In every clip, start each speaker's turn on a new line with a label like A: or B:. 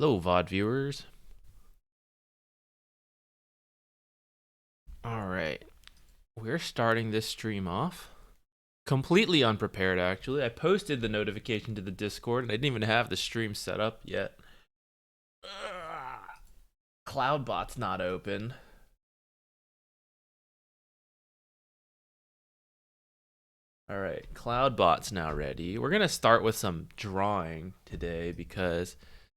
A: Hello, VOD viewers. All right, we're starting this stream off completely unprepared, actually. I posted the notification to the Discord, and I didn't even have the stream set up yet. Cloudbot's not open. All right, Cloudbot's now ready. We're going to start with some drawing today because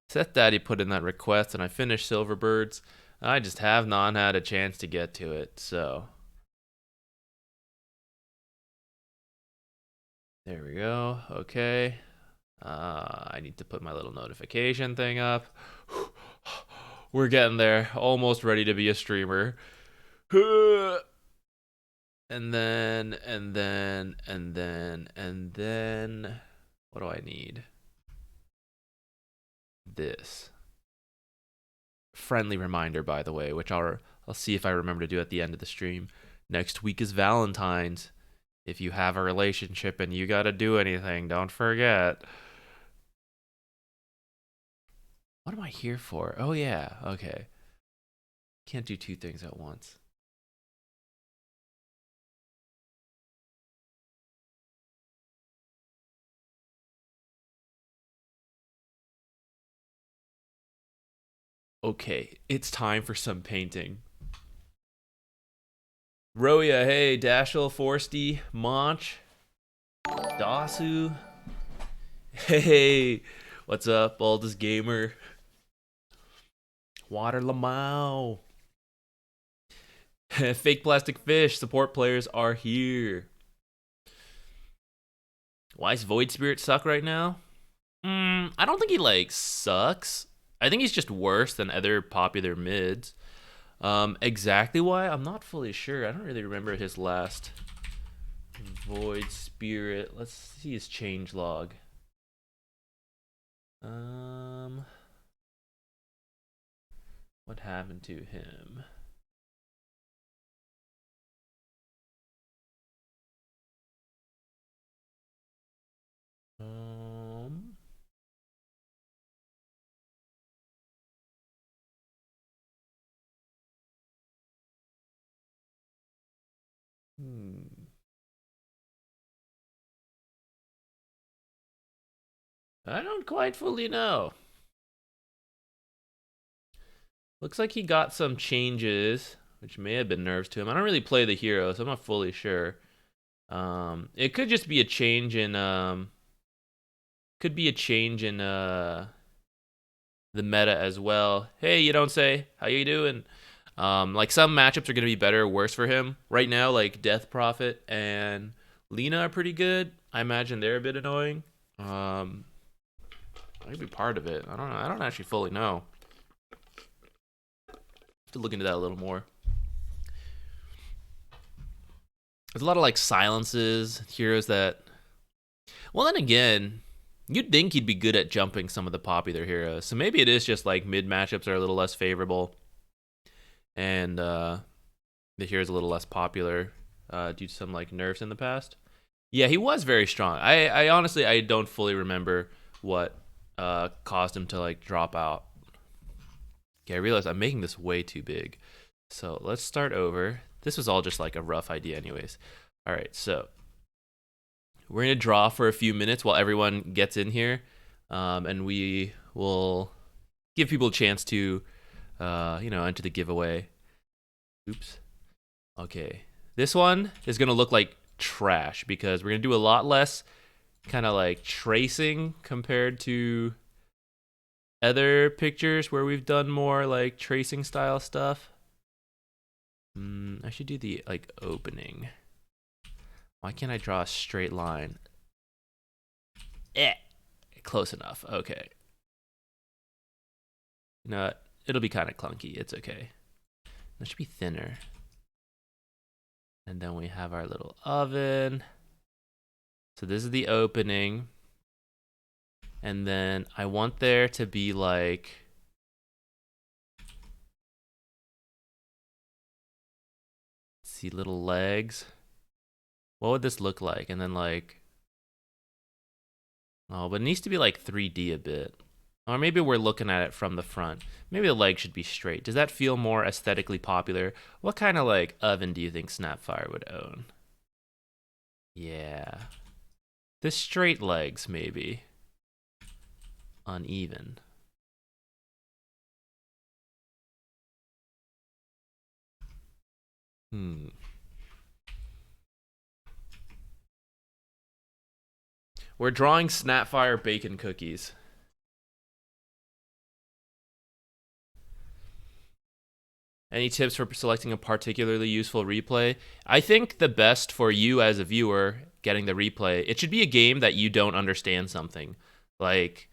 A: Seth Daddy put in that request, and I finished Silverbirds. I just have not had a chance to get to it, so... There we go. Okay. I need to put my little notification thing up. We're getting there. Almost ready to be a streamer. And then. What do I need? This. Friendly reminder, by the way, which I'll see if I remember to do at the end of the stream. Next week is Valentine's. If you have a relationship and you gotta do anything, don't forget. What am I here for? Oh, yeah. Okay. Can't do two things at once. Okay, it's time for some painting. Roya, hey, Dashel, Forsty, Monch, Dasu. Hey, what's up, Baldus Gamer? Water Lamau. Fake Plastic Fish, support players are here. Why does Void Spirit suck right now? I don't think he, like, sucks. I think he's just worse than other popular mids. Exactly why? I'm not fully sure. I don't really remember his last Void Spirit. Let's see his change log. What happened to him? I don't quite fully know. Looks like he got some changes, which may have been nerfs to him. I don't really play the hero, so I'm not fully sure. It could just be a change in the meta as well. Hey, you don't say. How you doing? Like some matchups are gonna be better or worse for him. Right now, like Death Prophet and Lena are pretty good. I imagine they're a bit annoying. I could be part of it. I don't know. I don't actually fully know. Have to look into that a little more. There's a lot of like silences, heroes that. Well, then again, you'd think he'd be good at jumping some of the popular heroes. So maybe it is just like mid matchups are a little less favorable, and the hero's a little less popular due to some like nerfs in the past. Yeah, he was very strong. I honestly I don't fully remember what caused him to like drop out. Okay, I realized I'm making this way too big. So let's start over. This was all just like a rough idea anyways. All right, so we're going to draw for a few minutes while everyone gets in here. And we will give people a chance to, enter the giveaway. Oops. Okay. This one is going to look like trash because we're going to do a lot less kind of like tracing compared to other pictures where we've done more like tracing style stuff. I should do the like opening. Why can't I draw a straight line? Close enough. Okay. You know what? It'll be kind of clunky. It's okay. That should be thinner. And then we have our little oven. So this is the opening. And then I want there to be like... see, little legs. What would this look like? And then like... oh, but it needs to be like 3D a bit. Or maybe we're looking at it from the front. Maybe the leg should be straight. Does that feel more aesthetically popular? What kind of like oven do you think Snapfire would own? Yeah. The straight legs, maybe. Uneven. We're drawing Snapfire bacon cookies. Any tips for selecting a particularly useful replay? I think the best for you as a viewer getting the replay, it should be a game that you don't understand something. Like,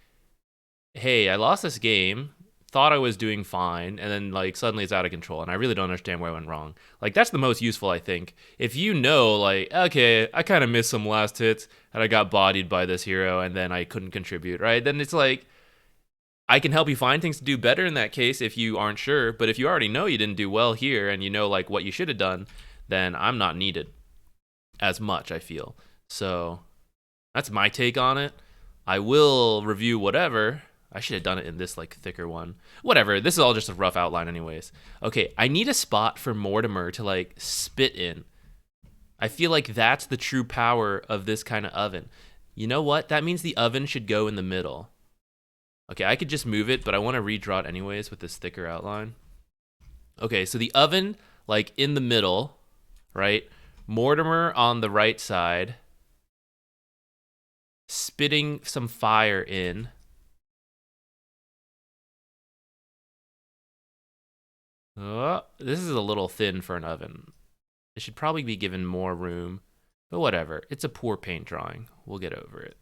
A: hey, I lost this game, thought I was doing fine, and then like suddenly it's out of control and I really don't understand where I went wrong. Like that's the most useful, I think. If you know, like, okay, I kind of missed some last hits and I got bodied by this hero and then I couldn't contribute, right? Then it's like I can help you find things to do better in that case if you aren't sure. But if you already know you didn't do well here and you know like what you should have done, then I'm not needed as much, I feel. So that's my take on it. I will review whatever. I should have done it in this like thicker one. Whatever. This is all just a rough outline anyways. Okay, I need a spot for Mortimer to like spit in. I feel like that's the true power of this kind of oven. You know what? That means the oven should go in the middle. Okay, I could just move it, but I want to redraw it anyways with this thicker outline. Okay, so the oven, like in the middle, right? Mortimer on the right side, spitting some fire in. Oh, this is a little thin for an oven. It should probably be given more room, but whatever. It's a poor paint drawing. We'll get over it.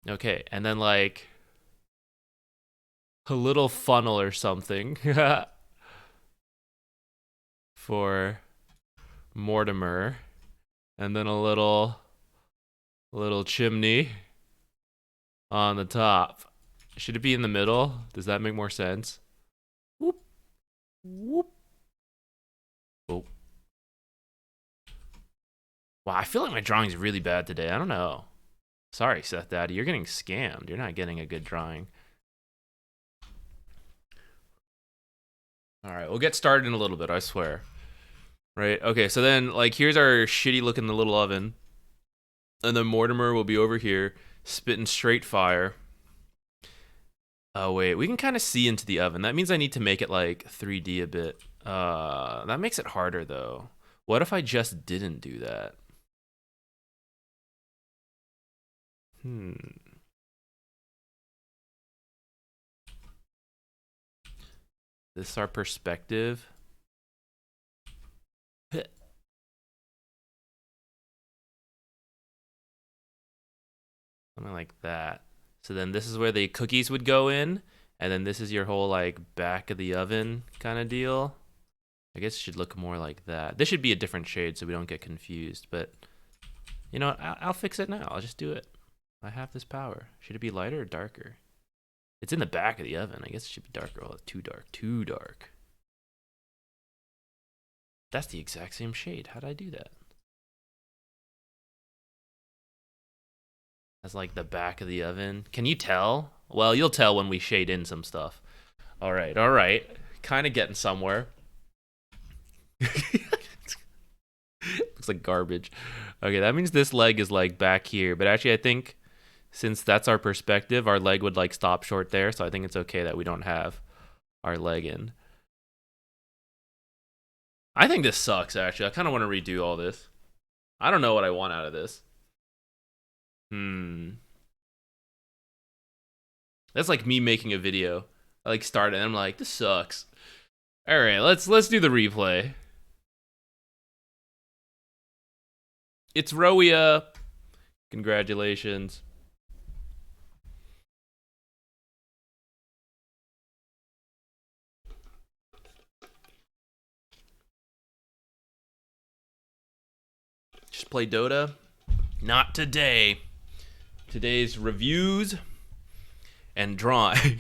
A: Okay, and then like a little funnel or something for Mortimer, and then a little chimney on the top. Should it be in the middle? Does that make more sense? Whoop, whoop. Oh. Wow, I feel like my drawing's really bad today. I don't know. Sorry, Seth Daddy, you're getting scammed. You're not getting a good drawing. All right, we'll get started in a little bit, I swear. Right, okay, so then, like, here's our shitty looking little oven. And then Mortimer will be over here, spitting straight fire. Oh, wait, we can kind of see into the oven. That means I need to make it, like, 3D a bit. That makes it harder, though. What if I just didn't do that? This is our perspective. Something like that. So then this is where the cookies would go in, and then this is your whole like back of the oven kind of deal. I guess it should look more like that. This should be a different shade so we don't get confused, but you know what? I'll fix it now. I'll just do it. I have this power. Should it be lighter or darker? It's in the back of the oven. I guess it should be darker. Oh, it's too dark. Too dark. That's the exact same shade. How'd I do that? That's like the back of the oven. Can you tell? Well, you'll tell when we shade in some stuff. All right, all right. Kind of getting somewhere. Looks like garbage. Okay, that means this leg is like back here. But actually, I think since that's our perspective, our leg would like stop short there. So I think it's okay that we don't have our leg in. I think this sucks, actually. I kind of want to redo all this. I don't know what I want out of this. That's like me making a video. I like start it and I'm like, this sucks. All right, let's do the replay. It's Roia. Congratulations. Just play Dota? Not today. Today's reviews and drawing.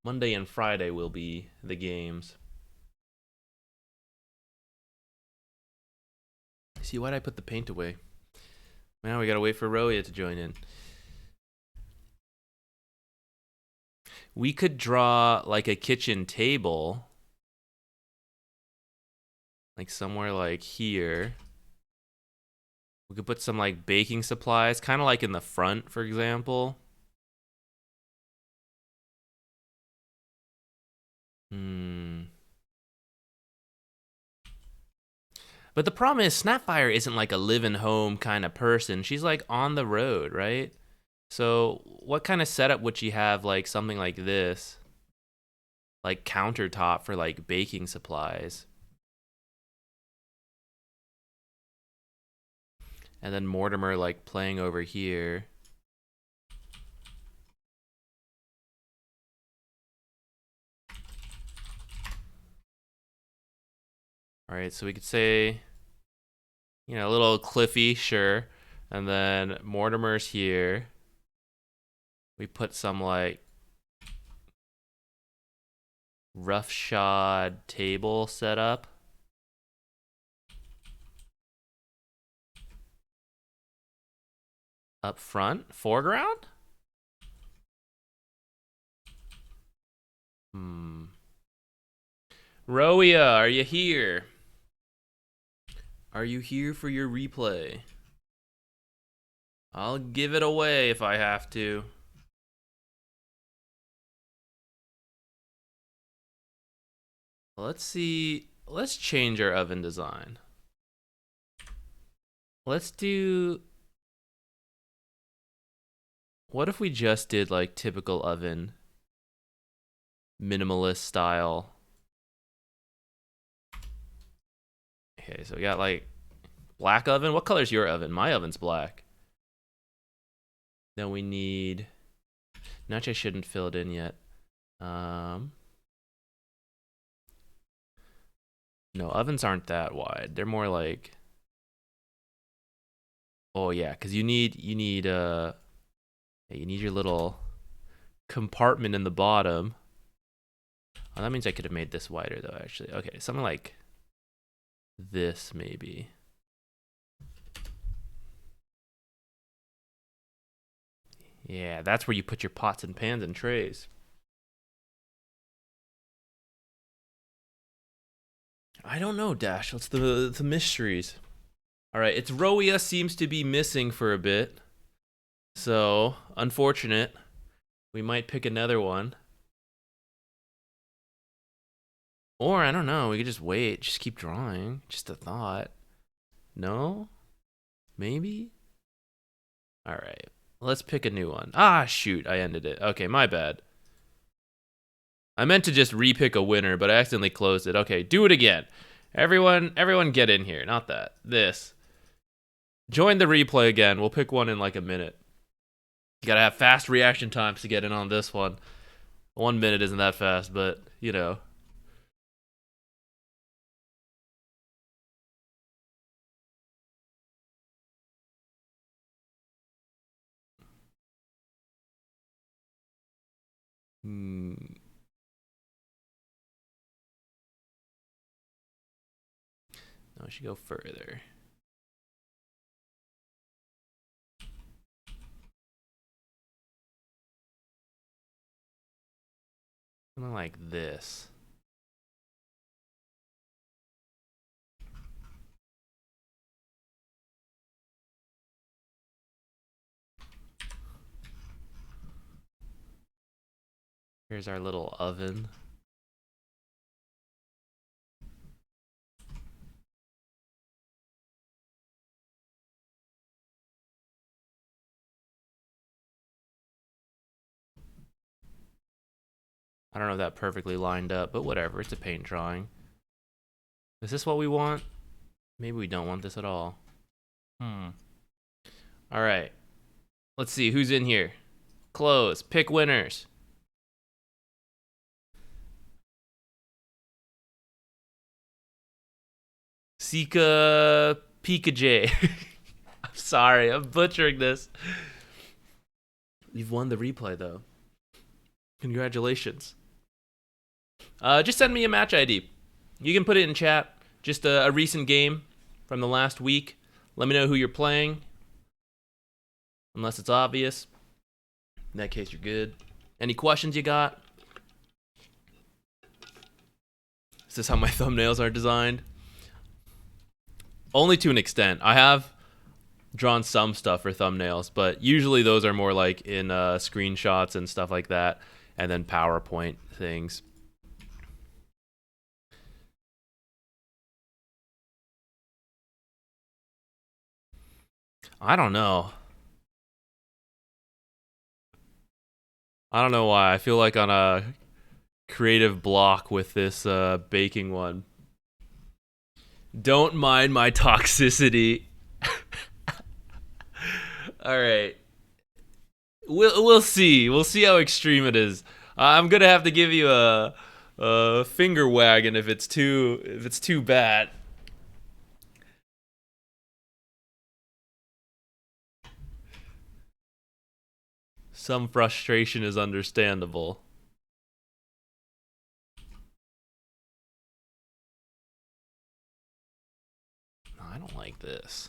A: Monday and Friday will be the games. See, why'd I put the paint away? Now we gotta wait for Roya to join in. We could draw like a kitchen table. Like somewhere like here. We could put some like baking supplies, kind of like in the front, for example. But the problem is Snapfire isn't like a live-in home kind of person. She's like on the road, right? So what kind of setup would she have, like something like this? Like countertop for like baking supplies. And then Mortimer like playing over here. All right, so we could say, you know, a little Cliffy, sure. And then Mortimer's here. We put some like roughshod table set up. Up front, foreground? Roya, are you here? Are you here for your replay? I'll give it away if I have to. Let's see. Let's change our oven design. Let's do... What if we just did like typical oven? Minimalist style. Okay, so we got like black oven. What color's your oven? My oven's black. Then we need... Actually, I shouldn't fill it in yet. No, ovens aren't that wide. They're more like... Oh yeah, because you need your little compartment in the bottom. Oh, that means I could have made this wider though, actually. Okay, something like this maybe. Yeah, that's where you put your pots and pans and trays. I don't know, Dash. What's the mysteries? All right, it's Roya seems to be missing for a bit. So, unfortunate. We might pick another one. Or, I don't know, we could just wait. Just keep drawing. Just a thought. No? Maybe? All right. Let's pick a new one. Ah, shoot. I ended it. Okay, my bad. I meant to just repick a winner, but I accidentally closed it. Okay, do it again. Everyone get in here. Not that. This. Join the replay again. We'll pick one in like a minute. You gotta have fast reaction times to get in on this one. 1 minute isn't that fast, but, you know. No, I should go further. Something like this. Here's our little oven. I don't know if that perfectly lined up, but whatever. It's a paint drawing. Is this what we want? Maybe we don't want this at all. All right. Let's see who's in here. Close. Pick winners. Sika Pikachu. I'm sorry, I'm butchering this. You've won the replay though. Congratulations. Just send me a match ID. You can put it in chat. Just a recent game from the last week. Let me know who you're playing. unless it's obvious. In that case, you're good. Any questions you got? Is this how my thumbnails are designed? Only to an extent. I have drawn some stuff for thumbnails, but usually those are more like in screenshots and stuff like that, and then PowerPoint things. I don't know. I don't know why. I feel like on a creative block with this baking one. Don't mind my toxicity. All right. We'll see. We'll see how extreme it is. I'm gonna have to give you a finger wagging if it's too bad. Some frustration is understandable. No, I don't like this.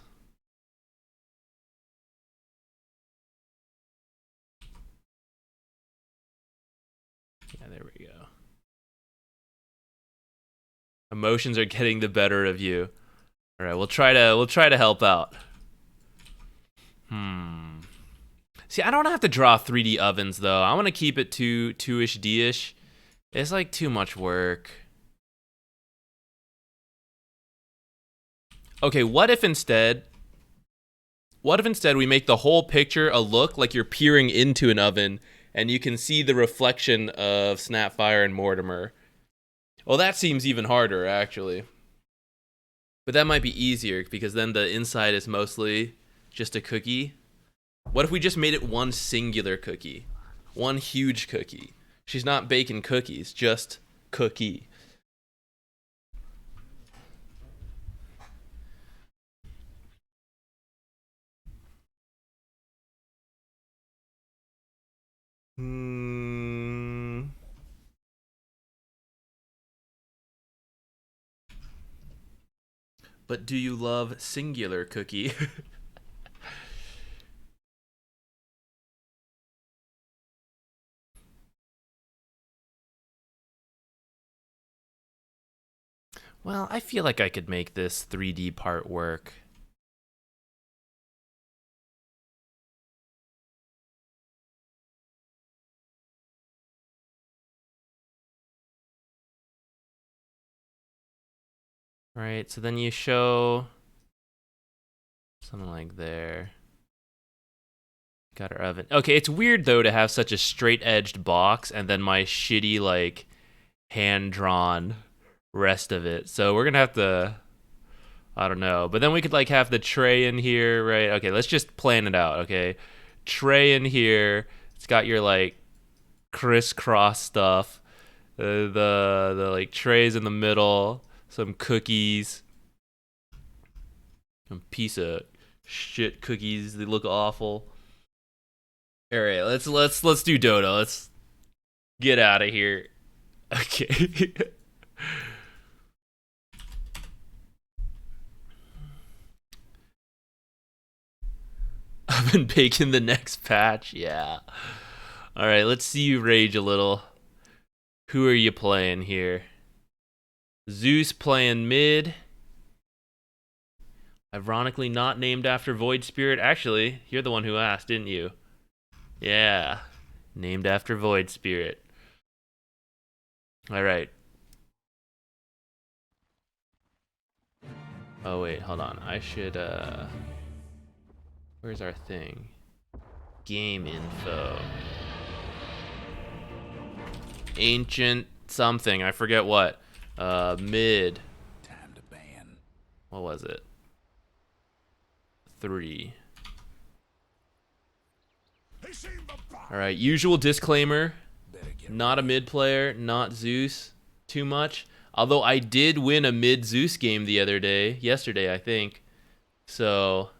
A: Yeah, there we go. Emotions are getting the better of you. All right, we'll try to help out. See, I don't have to draw 3D ovens though. I want to keep it 2-ish D-ish. It's like too much work. Okay, what if instead we make the whole picture a look like you're peering into an oven and you can see the reflection of Snapfire and Mortimer? Well, that seems even harder, actually. But that might be easier because then the inside is mostly just a cookie. What if we just made it one singular cookie? One huge cookie. She's not baking cookies, just cookie. But do you love singular cookie? Well, I feel like I could make this 3D part work. Right, so then you show something like there. Got our oven. Okay, it's weird though to have such a straight-edged box and then my shitty like hand-drawn rest of it. So we're gonna have to, I don't know. But then we could like have the tray in here, right? Okay, let's just plan it out, okay? Tray in here. It's got your like crisscross stuff. The like trays in the middle. Some cookies. Some piece of shit cookies. They look awful. All right, let's do Dodo. Let's get out of here. Okay. I've been baking the next patch. Yeah. All right, let's see you rage a little. Who are you playing here? Zeus playing mid. Ironically not named after Void Spirit. Actually, you're the one who asked, didn't you? Yeah. Named after Void Spirit. Alright. Oh wait, hold on. I should where's our thing? Game info. Ancient something. I forget what. Mid.
B: Time to ban.
A: What was it? 3. Alright, usual disclaimer. Not a mid player, not Zeus too much. Although I did win a mid Zeus game the other day, yesterday I think. So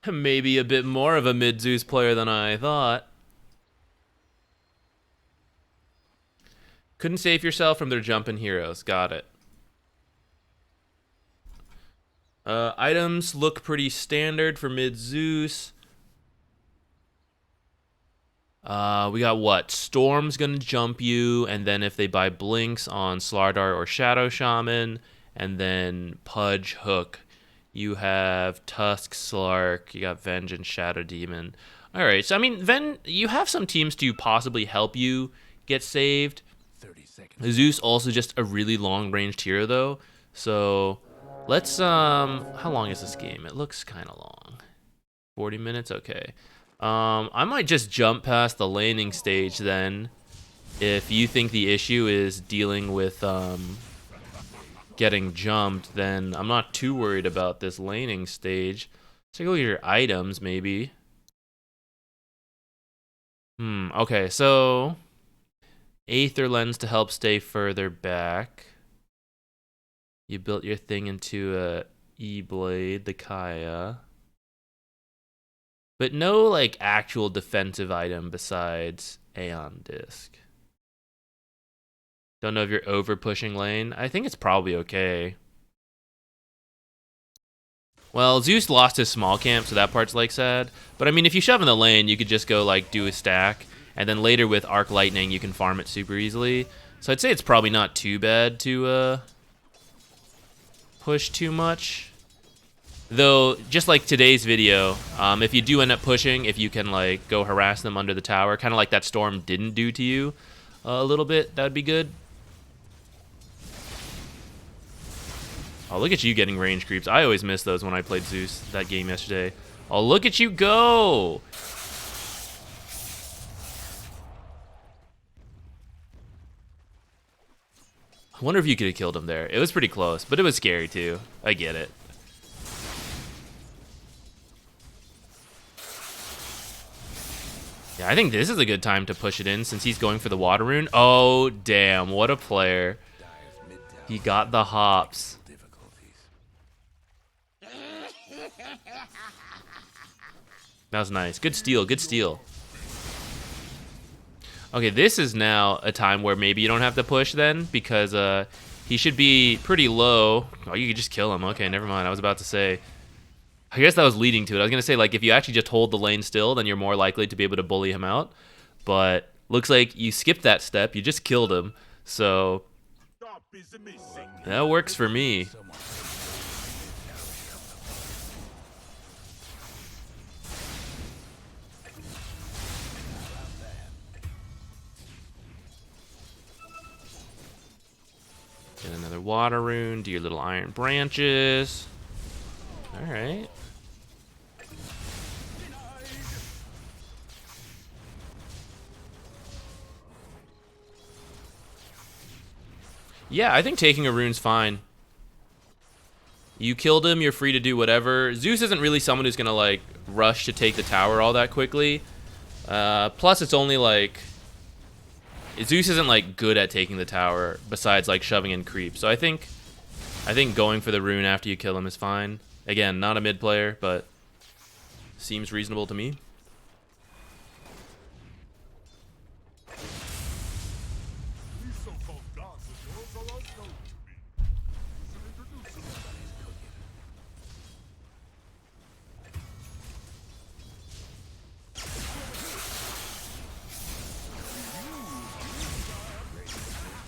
A: maybe a bit more of a mid Zeus player than I thought. Couldn't save yourself from their jumping heroes. Got it. Items look pretty standard for mid Zeus. We got what? Storm's gonna jump you, and then if they buy Blinks on Slardar or Shadow Shaman, and then Pudge Hook, you have Tusk Slark, you got Vengeance Shadow Demon. Alright, so I mean, you have some teams to possibly help you get saved.
B: 30 seconds.
A: Zeus also just a really long ranged hero though. So let's how long is this game? It looks kinda long. 40 minutes? Okay. I might just jump past the laning stage then. If you think the issue is dealing with getting jumped, then I'm not too worried about this laning stage. Let's take a look at your items, maybe. Okay, so Aether Lens to help stay further back. You built your thing into a E-Blade, the Kaya. But no, like, actual defensive item besides Aeon Disc. Don't know if you're over pushing lane. I think it's probably okay. Well, Zeus lost his small camp, so that part's, like, sad. But, I mean, if you shove in the lane, you could just go, like, do a stack. And then later with Arc Lightning, you can farm it super easily. So I'd say it's probably not too bad to push too much. Though, just like today's video, if you do end up pushing, if you can like go harass them under the tower, kind of like that Storm didn't do to you a little bit, that would be good. Oh, look at you getting range creeps. I always miss those when I played Zeus that game yesterday. Oh, look at you go! I wonder if you could have killed him there. It was pretty close, but it was scary too. I get it. Yeah, I think this is a good time to push it in since he's going for the water rune. Oh, damn. What a player. He got the hops. That was nice. Good steal. Good steal. Okay, this is now a time where maybe you don't have to push then because he should be pretty low. Oh, you could just kill him. Okay, never mind. I was about to say. I guess that was leading to it. I was going to say, like, if you actually just hold the lane still, then you're more likely to be able to bully him out. But looks like you skipped that step. You just killed him. So that works for me. Get another water rune. Do your little iron branches. All right. Yeah, I think taking a rune's fine. You killed him, you're free to do whatever. Zeus isn't really someone who's gonna like rush to take the tower all that quickly. Plus it's only like Zeus isn't like good at taking the tower besides like shoving in creep. So I think going for the rune after you kill him is fine. Again, not a mid player, but seems reasonable to me.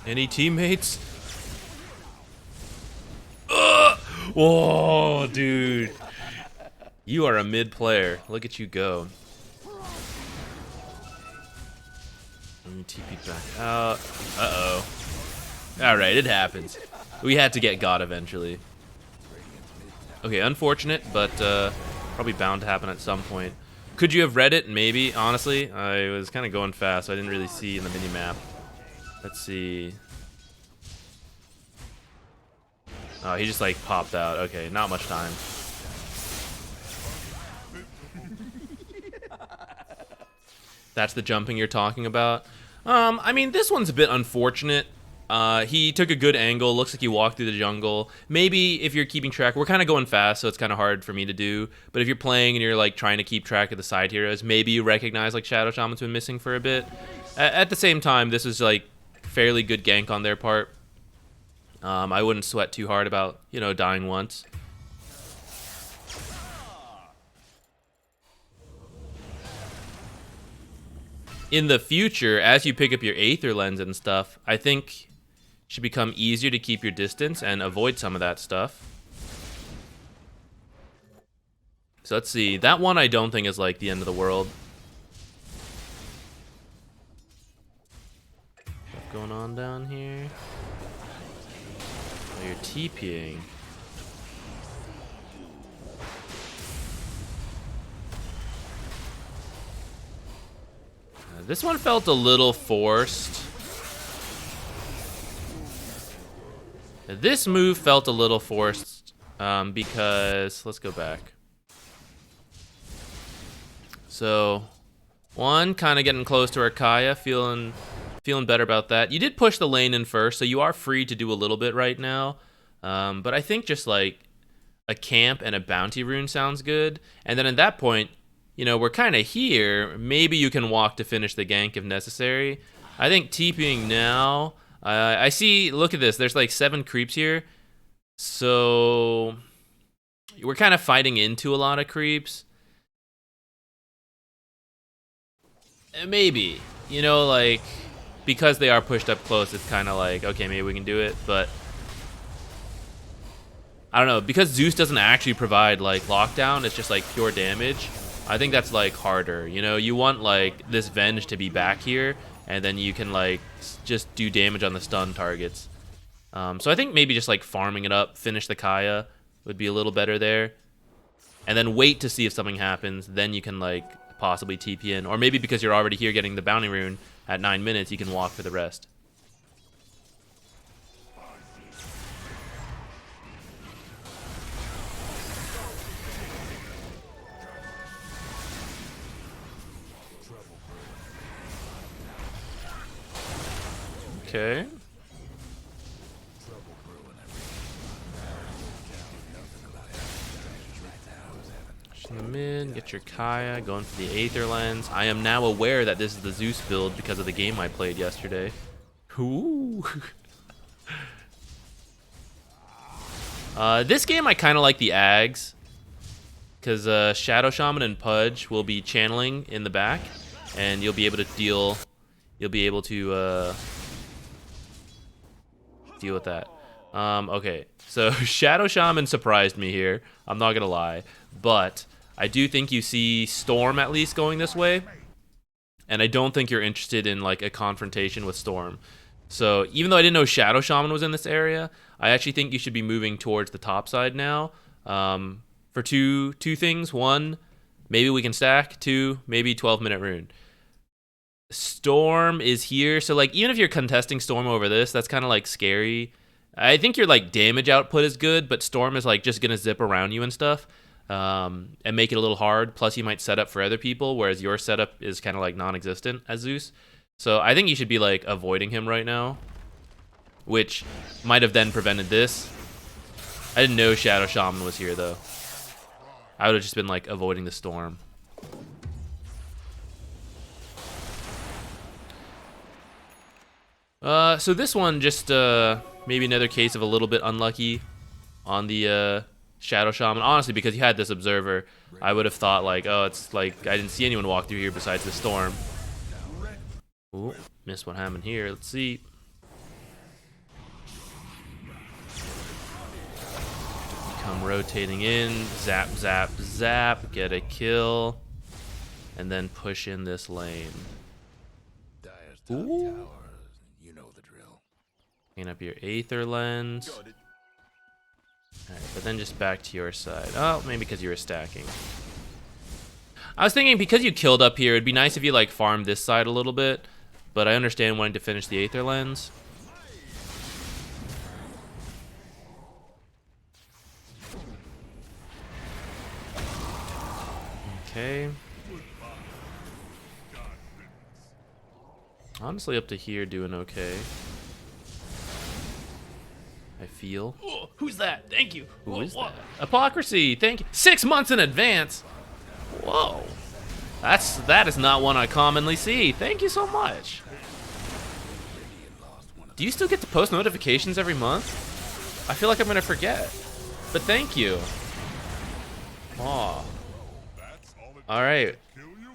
A: Any teammates? Whoa, dude. You are a mid player. Look at you go. Let me TP back out. Uh-oh. Alright, it happens. We had to get God eventually. Okay, unfortunate, but probably bound to happen at some point. Could you have read it? Maybe, honestly. I was kind of going fast, so I didn't really see in the mini-map. Let's see. Oh, he just like popped out. Okay, not much time. That's the jumping you're talking about. I mean, this one's a bit unfortunate. He took a good angle. Looks like he walked through the jungle. Maybe if you're keeping track, we're kind of going fast, so it's kind of hard for me to do. But if you're playing and you're like trying to keep track of the side heroes, maybe you recognize like Shadow Shaman's been missing for a bit. At the same time, this is like fairly good gank on their part. I wouldn't sweat too hard about, you know, dying once. in the future, as you pick up your Aether Lens and stuff, I think it should become easier to keep your distance and avoid some of that stuff. So let's see. That one I don't think is like the end of the world. What's going on down here? Oh, you're TPing. This one felt a little forced. This move felt a little forced because, let's go back. So, one, kind of getting close to Arkaya, feeling better about that. You did push the lane in first, so you are free to do a little bit right now. But I think just like a camp and a bounty rune sounds good. And then at that point, you know, we're kind of here. Maybe you can walk to finish the gank if necessary. I think TPing now. I see, look at this. There's like 7 creeps here. So we're kind of fighting into a lot of creeps. Maybe. You know, like, because they are pushed up close, it's kind of like, okay, maybe we can do it. But I don't know. Because Zeus doesn't actually provide, like, lockdown. It's just, like, pure damage. I think that's like harder, you know. You want like this Venge to be back here, and then you can like just do damage on the stun targets. So I think maybe just like farming it up, finish the Kaya would be a little better there, and then wait to see if something happens. Then you can like possibly TP in, or maybe because you're already here getting the bounty rune at 9 minutes, you can walk for the rest. Okay. In the mid, get your Kaya, going for the Aether Lens. I am now aware that this is the Zeus build because of the game I played yesterday. Ooh. This game I kind of like the Ags, because Shadow Shaman and Pudge will be channeling in the back, and you'll be able to deal. You'll be able to deal with that. Okay, so Shadow Shaman surprised me here. I'm not gonna lie, but I do think you see Storm at least going this way, and I don't think you're interested in like a confrontation with Storm. So even though I didn't know Shadow Shaman was in this area, I actually think you should be moving towards the top side now. For two things. One, maybe we can stack. 2, maybe 12-minute rune. Storm is here, so like even if you're contesting Storm over this, that's kind of like scary. I think your like damage output is good, but Storm is like just gonna zip around you and stuff, and make it a little hard. Plus you might set up for other people, whereas your setup is kind of like non-existent as Zeus. So I think you should be like avoiding him right now, which might have then prevented this. I didn't know Shadow Shaman was here though. I would have just been like avoiding the Storm. So this one just maybe another case of a little bit unlucky on the Shadow Shaman. Honestly, because you had this Observer, I would have thought like, oh, it's like I didn't see anyone walk through here besides the Storm. Ooh, missed what happened here. Let's see. Come rotating in, zap, zap, zap, get a kill, and then push in this lane. Ooh. Clean up your Aether Lens. Alright, but then just back to your side. Oh, maybe because you were stacking. I was thinking because you killed up here, it'd be nice if you like farmed this side a little bit, but I understand wanting to finish the Aether Lens. Okay. Honestly, up to here, doing okay. I feel.
B: Oh, who's that? Thank you.
A: Who is that? Hypocrisy. Thank you. 6 months in advance. Whoa. That is not one I commonly see. Thank you so much. Do you still get to post notifications every month? I feel like I'm gonna forget. But thank you. Aw. All right.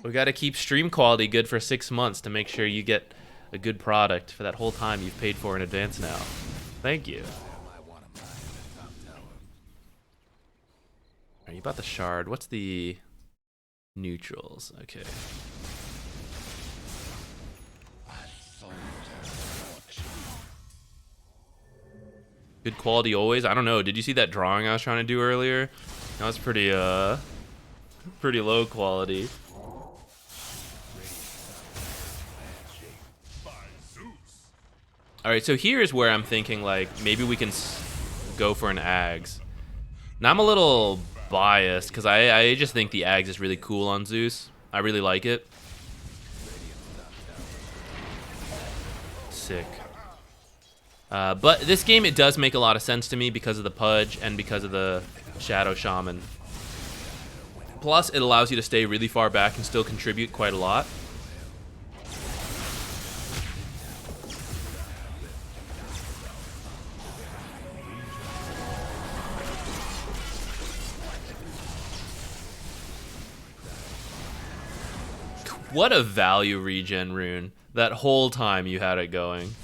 A: We got to keep stream quality good for 6 months to make sure you get a good product for that whole time you've paid for in advance now. Thank you. Are you about the shard? What's the neutrals? Okay. Good quality always. I don't know. Did you see that drawing I was trying to do earlier? That was pretty low quality. All right, so here's where I'm thinking like maybe we can go for an Ags. Now I'm a little biased because I just think the Ags is really cool on Zeus. I really like it. Sick. But this game, it does make a lot of sense to me because of the Pudge and because of the Shadow Shaman. Plus, it allows you to stay really far back and still contribute quite a lot. What a value regen rune. That whole time you had it going.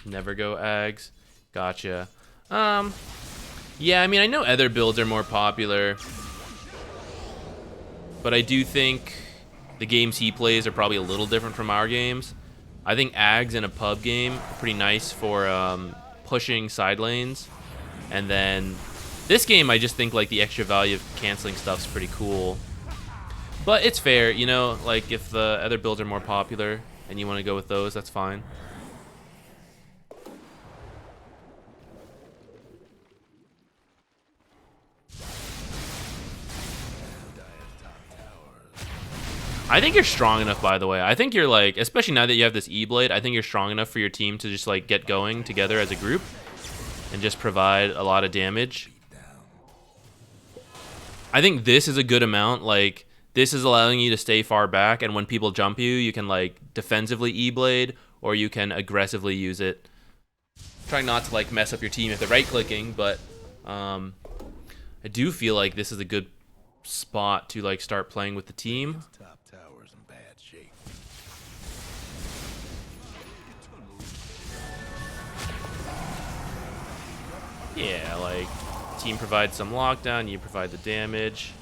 A: Never go Ags. Gotcha. Yeah, I mean, I know other builds are more popular, but I do think the games he plays are probably a little different from our games. I think Ags in a pub game are pretty nice for pushing side lanes, and then this game I just think like the extra value of canceling stuff's pretty cool. But it's fair, you know, like if the other builds are more popular and you want to go with those, that's fine. I think you're strong enough, by the way. I think you're like, especially now that you have this E-Blade, I think you're strong enough for your team to just like get going together as a group and just provide a lot of damage. I think this is a good amount. Like, this is allowing you to stay far back, and when people jump you, you can like defensively E-Blade, or you can aggressively use it. Trying not to like mess up your team if they're right-clicking, but I do feel like this is a good spot to like start playing with the team. Yeah, like, team provides some lockdown, you provide the damage.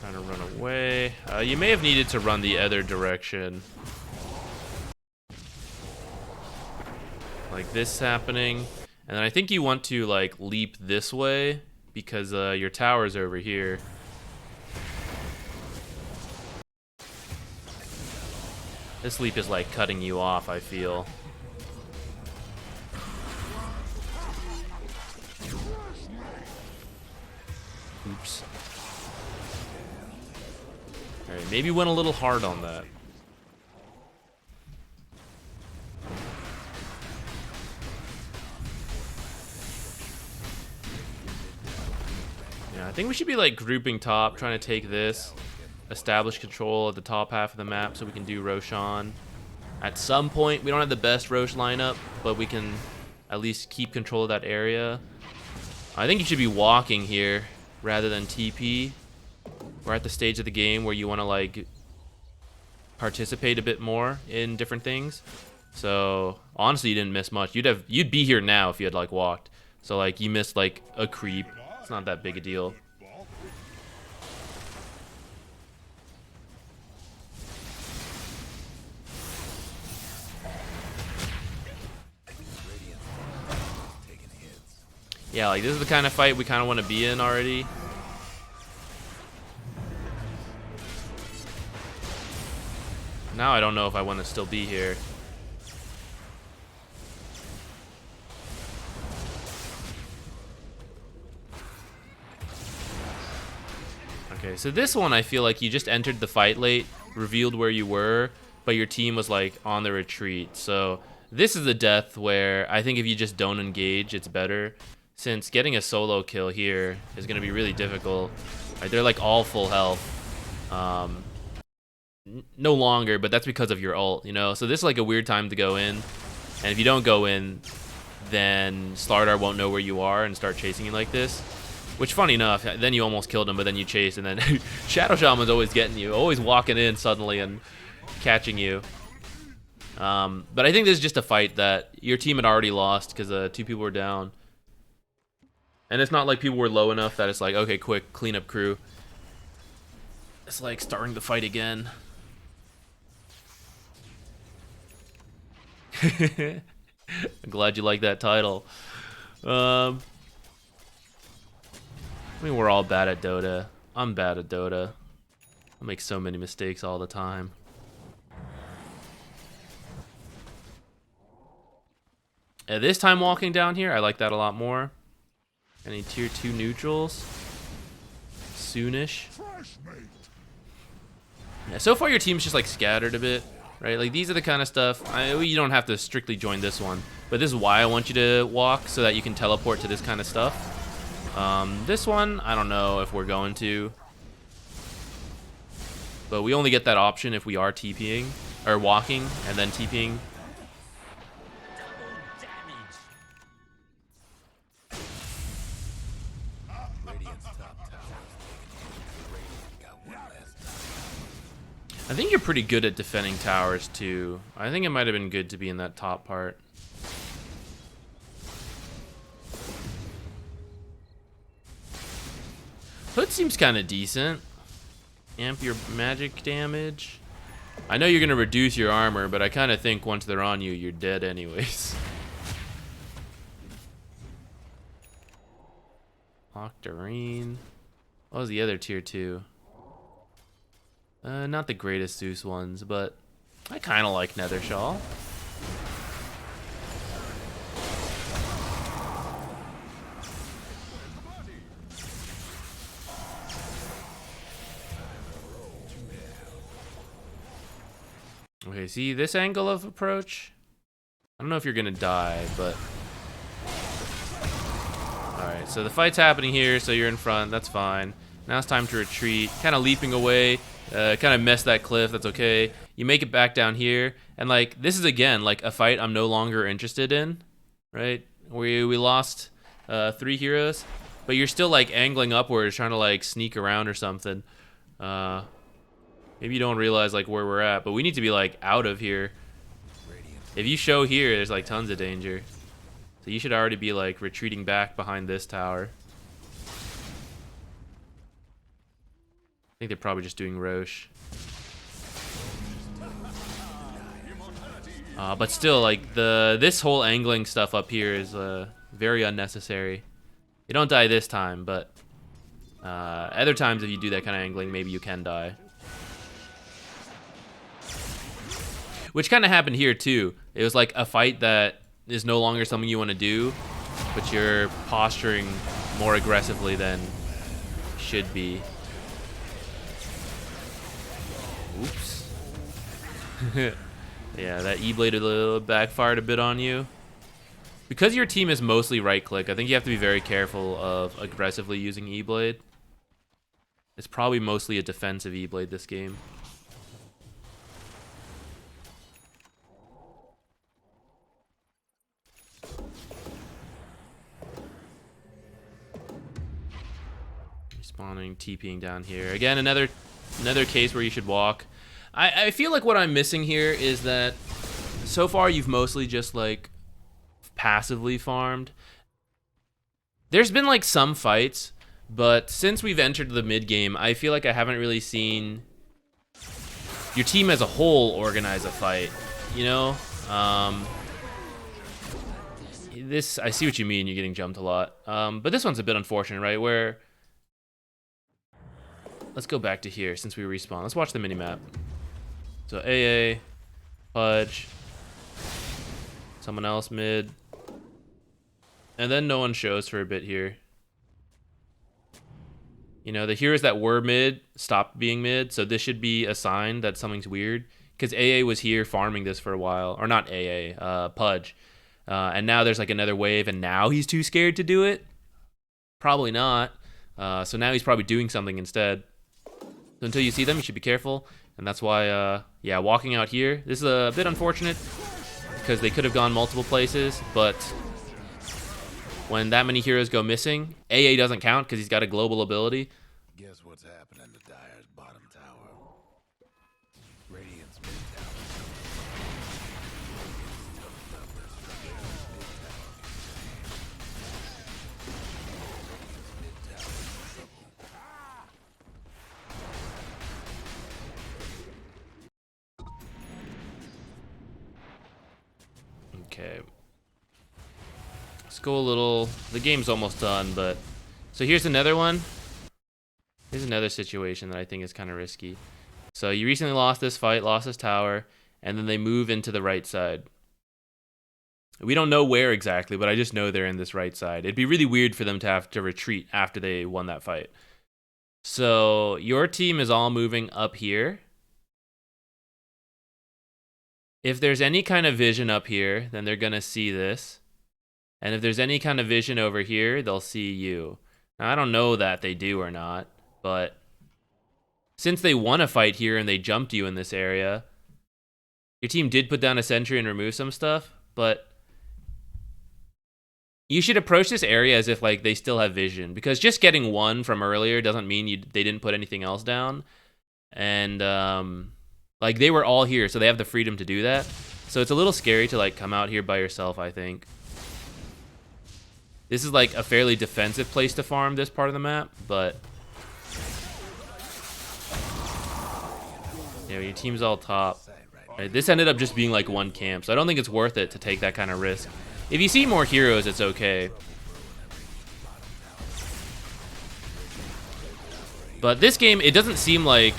A: Trying to run away. You may have needed to run the other direction. Like this happening. And then I think you want to, like, leap this way because your tower's over here. This leap is like cutting you off, I feel. Oops. Alright, maybe went a little hard on that. Yeah, I think we should be like grouping top, trying to take this. Establish control at the top half of the map so we can do Roshan. At some point, we don't have the best Rosh lineup, but we can at least keep control of that area. I think you should be walking here rather than TP. We're at the stage of the game where you want to like participate a bit more in different things. So honestly, you didn't miss much. You'd be here now if you had like walked. So like you missed like a creep. It's not that big a deal. Yeah, like this is the kind of fight we kind of want to be in already. Now I don't know if I want to still be here. Okay, so this one I feel like you just entered the fight late, revealed where you were, but your team was like on the retreat. So this is a death where I think if you just don't engage, it's better. since getting a solo kill here is going to be really difficult. Right, they're like all full health. No longer, but that's because of your ult, you know? So this is like a weird time to go in. And if you don't go in, then Slardar won't know where you are and start chasing you like this. Which, funny enough, then you almost killed him, but then you chase, and then Shadow Shaman's always getting you, always walking in suddenly and catching you. But I think this is just a fight that your team had already lost because 2 people were down. And it's not like people were low enough that it's like, okay, quick, cleanup crew. It's like starting the fight again. I'm glad you like that title. I mean, we're all bad at Dota. I'm bad at Dota. I make so many mistakes all the time. This time walking down here, I like that a lot more. Any tier 2 neutrals? Soonish. Yeah, so far your team's just like scattered a bit, right? Like these are the kind of stuff, you don't have to strictly join this one, but this is why I want you to walk, so that you can teleport to this kind of stuff. This one, I don't know if we're going to, but we only get that option if we are TPing, or walking, and then TPing. I think you're pretty good at defending towers too. I think it might have been good to be in that top part. Hood seems kind of decent. Amp your magic damage. I know you're going to reduce your armor, but I kind of think once they're on you, you're dead anyways. Octarine. What was the other tier 2? Not the greatest Zeus ones, but I kind of like Nethershaw. Okay, see this angle of approach? I don't know if you're gonna die, but... Alright, so the fight's happening here, so you're in front, that's fine. Now it's time to retreat, kind of leaping away. Kind of mess that cliff, that's okay. You make it back down here, and like this is again like a fight I'm no longer interested in, right? We lost 3 heroes, but you're still like angling upwards, trying to like sneak around or something. Maybe you don't realize like where we're at, but we need to be like out of here. If you show here, there's like tons of danger, so you should already be like retreating back behind this tower. I think they're probably just doing Roche. But still, like this whole angling stuff up here is very unnecessary. You don't die this time, but other times if you do that kind of angling, maybe you can die. Which kind of happened here too. It was like a fight that is no longer something you want to do, but you're posturing more aggressively than should be. Oops. Yeah, that E-blade backfired a bit on you. Because your team is mostly right-click, I think you have to be very careful of aggressively using E-blade. It's probably mostly a defensive E-blade this game. Respawning, TPing down here. Again, another case where you should walk. I feel like what I'm missing here is that so far you've mostly just like passively farmed. There's been like some fights, but since we've entered the mid game, I feel like I haven't really seen your team as a whole organize a fight, you know? This, I see what you mean, you're getting jumped a lot. But this one's a bit unfortunate, right? Where, let's go back to here since we respawn. Let's watch the minimap. So AA, Pudge, someone else mid, and then no one shows for a bit here. You know, the heroes that were mid stopped being mid, so this should be a sign that something's weird. Because AA was here farming this for a while, or not AA, Pudge. And now there's like another wave, and now he's too scared to do it. Probably not. So now he's probably doing something instead. So until you see them, you should be careful. And that's why, yeah, walking out here, this is a bit unfortunate because they could have gone multiple places, but when that many heroes go missing, AA doesn't count because he's got a global ability.
B: Guess what's happening to Dire's bottom tower? Radiant's mid tower.
A: Okay. Let's go a little. The game's almost done, but so here's another one. Here's another situation that I think is kind of risky. So you recently lost this fight, lost this tower, and then they move into the right side. We don't know where exactly, but I just know they're in this right side. It'd be really weird for them to have to retreat after they won that fight. So your team is all moving up here. If there's any kind of vision up here, then they're going to see this. And if there's any kind of vision over here, they'll see you. Now, I don't know that they do or not, but since they won a fight here and they jumped you in this area, your team did put down a sentry and remove some stuff, but you should approach this area as if like they still have vision, because just getting one from earlier doesn't mean they didn't put anything else down. And like they were all here, so they have the freedom to do that. So it's a little scary to like come out here by yourself, I think. This is like a fairly defensive place to farm this part of the map, but yeah, your team's all top. Right, this ended up just being like one camp, so I don't think it's worth it to take that kind of risk. If you see more heroes, it's okay. But this game, it doesn't seem like...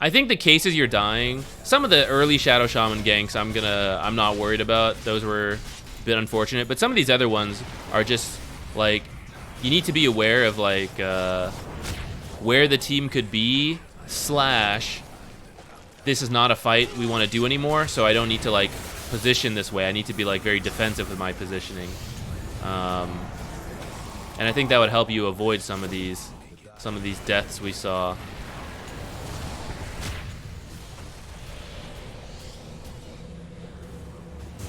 A: I think the cases you're dying, some of the early Shadow Shaman ganks I'm not worried about. Those were a bit unfortunate, but some of these other ones are just like, you need to be aware of like where the team could be, slash this is not a fight we want to do anymore, so I don't need to like position this way. I need to be like very defensive with my positioning, and I think that would help you avoid some of these deaths we saw.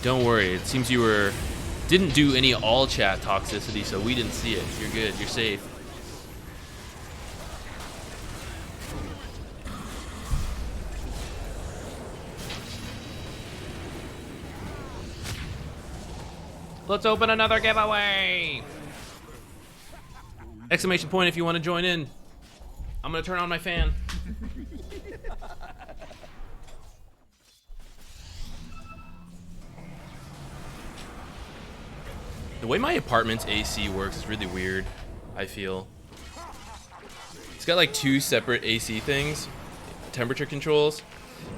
A: Don't worry, it seems you didn't do any all chat toxicity, so we didn't see it. You're good, you're safe. Let's open another giveaway! Exclamation point if you want to join in. I'm gonna turn on my fan. The way my apartment's AC works is really weird, I feel. It's got like two separate AC things, temperature controls,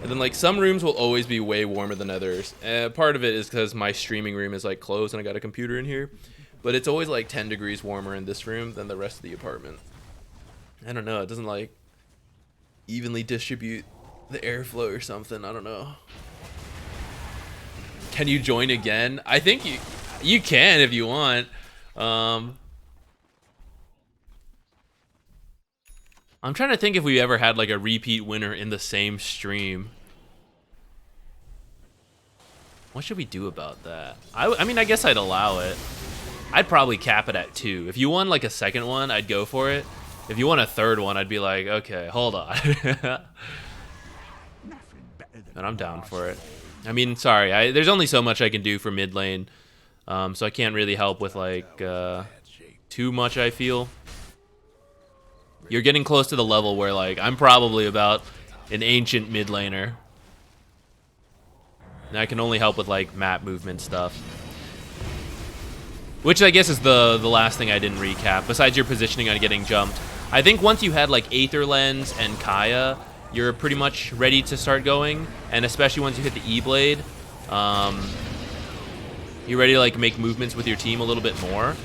A: and then like some rooms will always be way warmer than others. Part of it is because my streaming room is like closed and I got a computer in here, but it's always like 10 degrees warmer in this room than the rest of the apartment. I don't know, it doesn't like evenly distribute the airflow or something, I don't know. Can you join again? I think you can if you want. I'm trying to think if we ever had like a repeat winner in the same stream. What should we do about that? I mean, I guess I'd allow it. I'd probably cap it at 2. If you won like a second one, I'd go for it. If you won a third one, I'd be like, okay, hold on. And I'm down for it. I mean, sorry, there's only so much I can do for mid lane. So I can't really help with like too much, I feel. You're getting close to the level where like I'm probably about an ancient mid laner. And I can only help with like map movement stuff. Which I guess is the last thing I didn't recap, besides your positioning on getting jumped. I think once you had like Aether Lens and Kaya, you're pretty much ready to start going. And especially once you hit the E-Blade, you're ready to like make movements with your team a little bit more.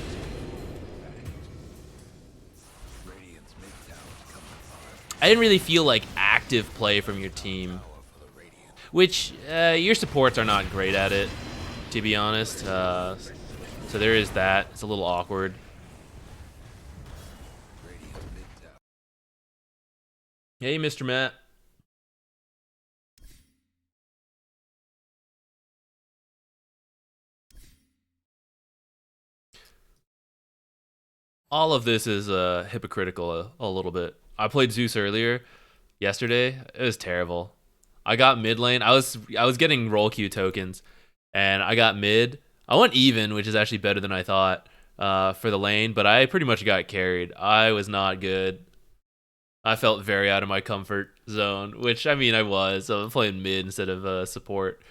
A: I didn't really feel like active play from your team, which your supports are not great at it, to be honest. So there is that. It's a little awkward. Hey, Mr. Matt. All of this is hypocritical a little bit. I played Zeus earlier yesterday. It was terrible. I got mid lane. I was getting roll queue tokens, and I got mid. I went even, which is actually better than I thought for the lane, but I pretty much got carried. I was not good. I felt very out of my comfort zone, which I mean I was. So I'm playing mid instead of support,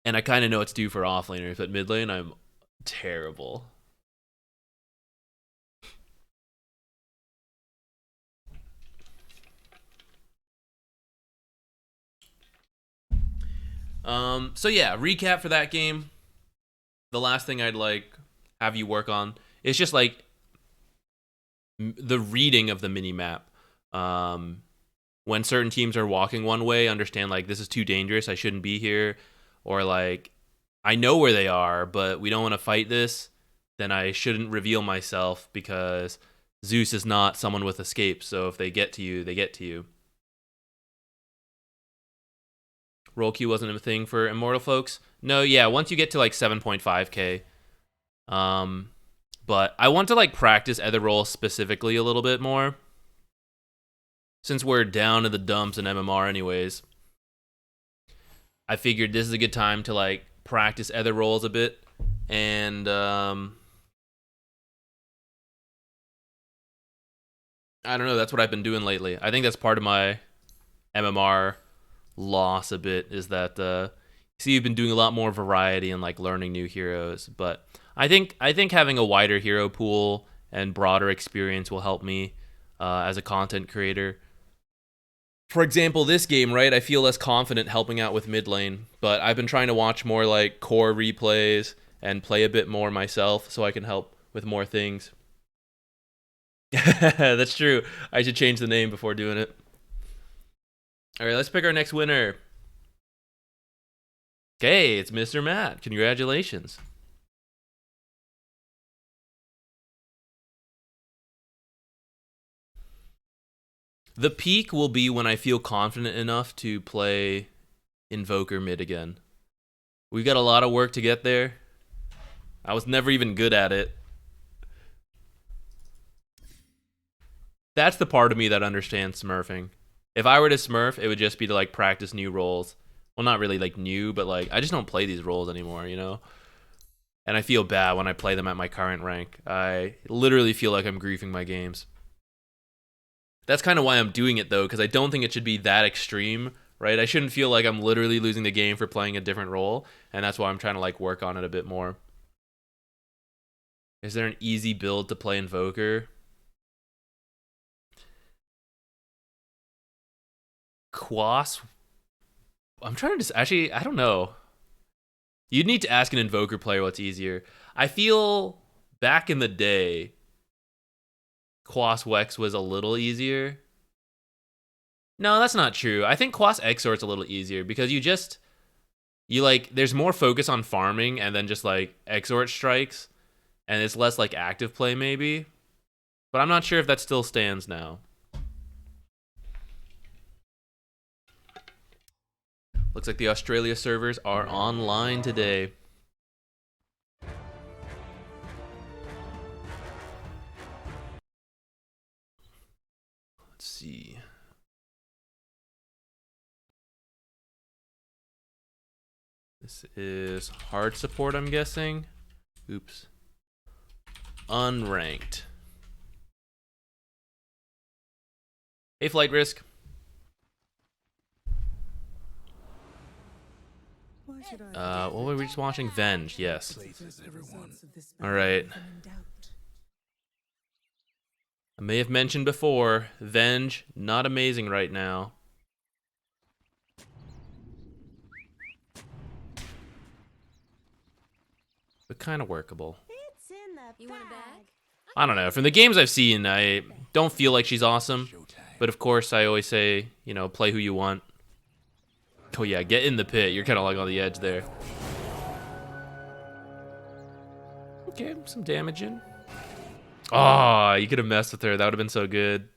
A: and I kind of know what to do for offlaners, but mid lane I'm terrible. So yeah, recap for that game. The last thing I'd like have you work on is just like the reading of the mini map. When certain teams are walking one way, understand like this is too dangerous, I shouldn't be here, or like I know where they are, but we don't want to fight this, then I shouldn't reveal myself because Zeus is not someone with escape. So if they get to you, they get to you. Roll queue wasn't a thing for immortal folks. No, yeah, once you get to like 7.5k. But I want to like practice other roles specifically a little bit more. Since we're down in the dumps in MMR anyways, I figured this is a good time to like practice other roles a bit. And I don't know, that's what I've been doing lately. I think that's part of my MMR loss a bit, is that see, you've been doing a lot more variety and like learning new heroes, but I think having a wider hero pool and broader experience will help me as a content creator. For example, this game, right, I feel less confident helping out with mid lane, but I've been trying to watch more like core replays and play a bit more myself so I can help with more things. That's true. I should change the name before doing it. All right, let's pick our next winner. Okay, it's Mr. Matt. Congratulations. The peak will be when I feel confident enough to play Invoker mid again. We've got a lot of work to get there. I was never even good at it. That's the part of me that understands smurfing. If I were to smurf, it would just be to like practice new roles. Well, not really like new, but like I just don't play these roles anymore, you know? And I feel bad when I play them at my current rank. I literally feel like I'm griefing my games. That's kind of why I'm doing it though, because I don't think it should be that extreme, right? I shouldn't feel like I'm literally losing the game for playing a different role, and that's why I'm trying to like work on it a bit more. Is there an easy build to play Invoker? Quas? I'm trying to actually, I don't know. You'd need to ask an Invoker player what's easier. I feel back in the day, Quas Wex was a little easier. No, that's not true. I think Quas Exort's a little easier because you like there's more focus on farming and then just like Exort strikes, and it's less like active play maybe. But I'm not sure if that still stands now. Looks like the Australia servers are online today. Let's see. This is hard support, I'm guessing. Oops. Unranked. Hey, Flight Risk. What were we just watching? Venge, yes.
B: Places, everyone.
A: All right. I may have mentioned before, Venge, not amazing right now. But kind of workable.
C: It's in the
D: You want a bag?
A: I don't know. From the games I've seen, I don't feel like she's awesome. But of course, I always say, you know, play who you want. Oh yeah, get in the pit. You're kind of like on the edge there. Okay, some damage in. Oh, you could have messed with her. That would have been so good.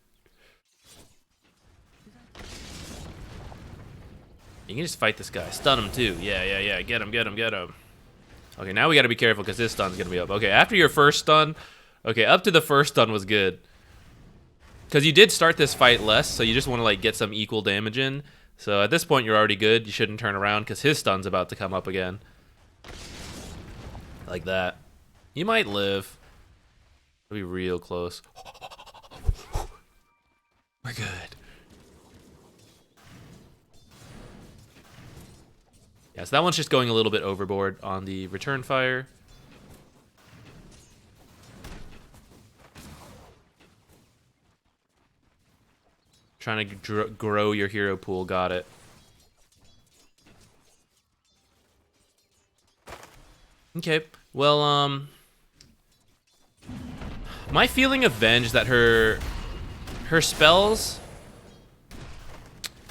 A: You can just fight this guy. Stun him too. Yeah. Get him, get him, get him. Okay, now we gotta be careful because his stun's gonna be up. Okay, after your first stun, okay, up to the first stun was good. Because you did start this fight less, so you just want to like get some equal damage in. So at this point, you're already good. You shouldn't turn around because his stun's about to come up again. Like that. You might live. It'll be real close. We're good. Yeah, so that one's just going a little bit overboard on the return fire. Trying to grow your hero pool. Got it. Okay. Well, my feeling of Venge is that her spells,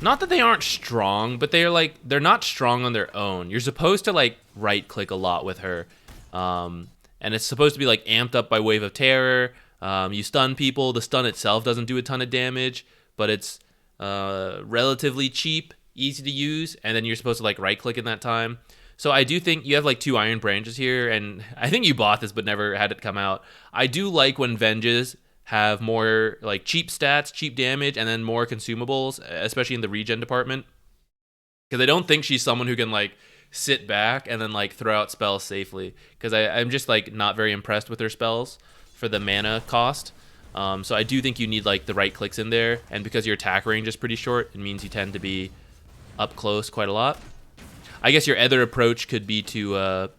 A: not that they aren't strong, but they're not strong on their own. You're supposed to like right click a lot with her. And it's supposed to be like amped up by Wave of Terror. You stun people. The stun itself doesn't do a ton of damage, but it's relatively cheap, easy to use, and then you're supposed to like right click in that time. So I do think you have like 2 Iron Branches here, and I think you bought this but never had it come out. I do like when Venges have more like cheap stats, cheap damage, and then more consumables, especially in the regen department. Because I don't think she's someone who can like sit back and then like throw out spells safely. Because I'm just like not very impressed with her spells for the mana cost. So I do think you need like the right clicks in there, and because your attack range is pretty short, it means you tend to be up close quite a lot. I guess your other approach could be to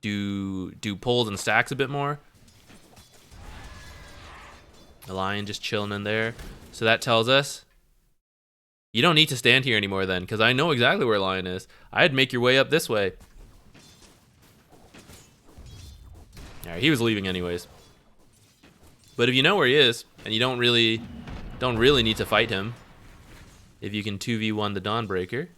A: do pulls and stacks a bit more. The lion just chilling in there. So that tells us you don't need to stand here anymore then, because I know exactly where lion is. I'd make your way up this way. Alright, he was leaving anyways. But if you know where he is, and you don't really need to fight him, if you can 2v1 the Dawnbreaker.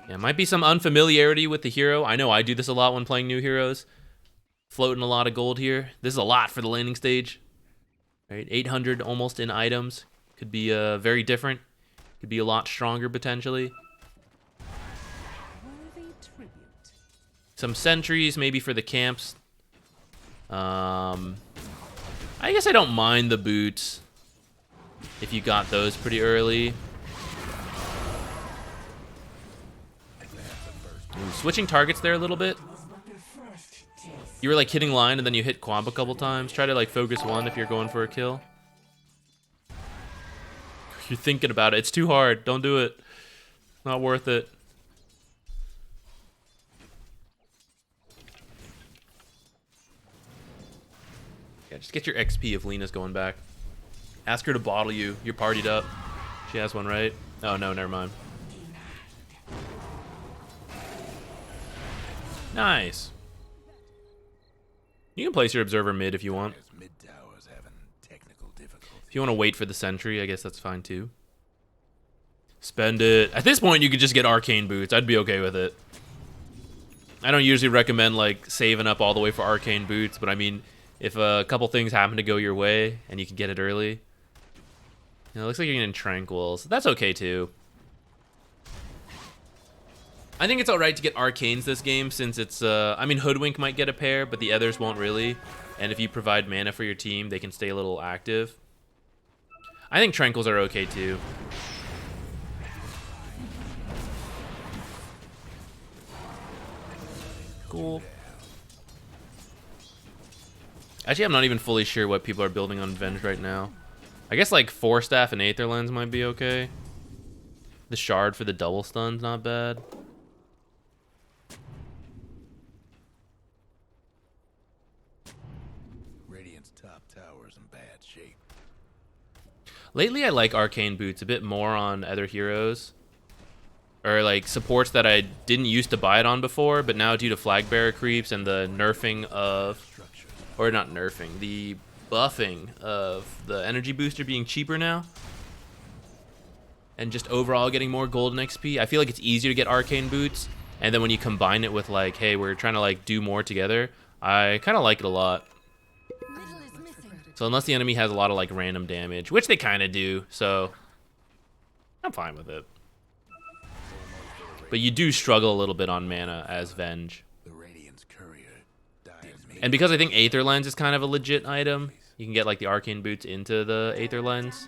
A: Yeah, might be some unfamiliarity with the hero. I know I do this a lot when playing new heroes. Floating a lot of gold here. This is a lot for the landing stage. Right, 800 almost in items. Could be very different. Could be a lot stronger potentially. Some sentries maybe for the camps. I guess I don't mind the boots if you got those pretty early. Ooh, switching targets there a little bit. You were like hitting line and then you hit Quamp a couple times. Try to like focus one if you're going for a kill. You're thinking about it. It's too hard. Don't do it. Not worth it. Yeah, just get your XP if Lena's going back. Ask her to bottle you. You're partied up. She has one, right? Oh, no, never mind. Nice. You can place your observer mid if you want. If you want to wait for the sentry, I guess that's fine too. Spend it. At this point, you could just get arcane boots. I'd be okay with it. I don't usually recommend like saving up all the way for arcane boots, but I mean, if a couple things happen to go your way and you can get it early. You know, it looks like you're getting tranquils. That's okay too. I think it's alright to get arcanes this game since it's, I mean, Hoodwink might get a pair, but the others won't really. And if you provide mana for your team, they can stay a little active. I think tranquils are okay too. Cool. Actually, I'm not even fully sure what people are building on Venge right now. I guess like 4-staff and Aether Lens might be okay. The shard for the double stun's not bad.
B: Radiant's top tower's in bad shape.
A: Lately, I like arcane boots a bit more on other heroes. Or like supports that I didn't used to buy it on before, but now due to flag bearer creeps and the nerfing of, or not nerfing, the buffing of the energy booster being cheaper now, and just overall getting more golden XP, I feel like it's easier to get arcane boots, And then when you combine it with like, hey, we're trying to like do more together, I kind of like it a lot. So unless the enemy has a lot of like random damage, which they kind of do, so I'm fine with it. But you do struggle a little bit on mana as Venge. And because I think Aether Lens is kind of a legit item, you can get like the Arcane Boots into the Aether Lens.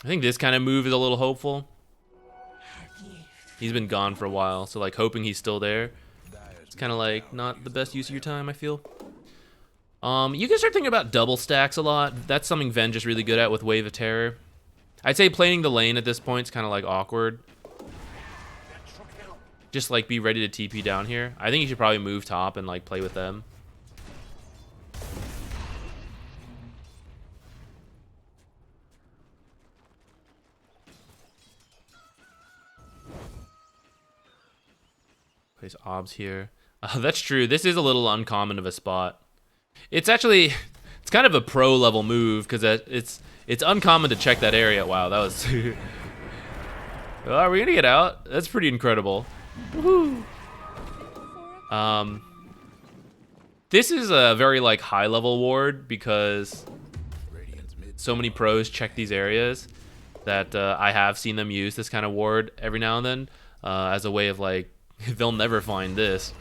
A: I think this kind of move is a little hopeful. He's been gone for a while, so like hoping he's still there. It's kind of like not the best use of your time, I feel. You can start thinking about double stacks a lot. That's something Venge is really good at with Wave of Terror. I'd say planing the lane at this point is kind of like awkward. Just like be ready to TP down here. I think you should probably move top and like play with them. Place obs here. That's true. This is a little uncommon of a spot. It's actually, it's kind of a pro level move because it's uncommon to check that area. Wow, that was. Well, are we gonna get out? That's pretty incredible. Woohoo! This is a very like high level ward because so many pros check these areas that I have seen them use this kind of ward every now and then as a way of like they'll never find this.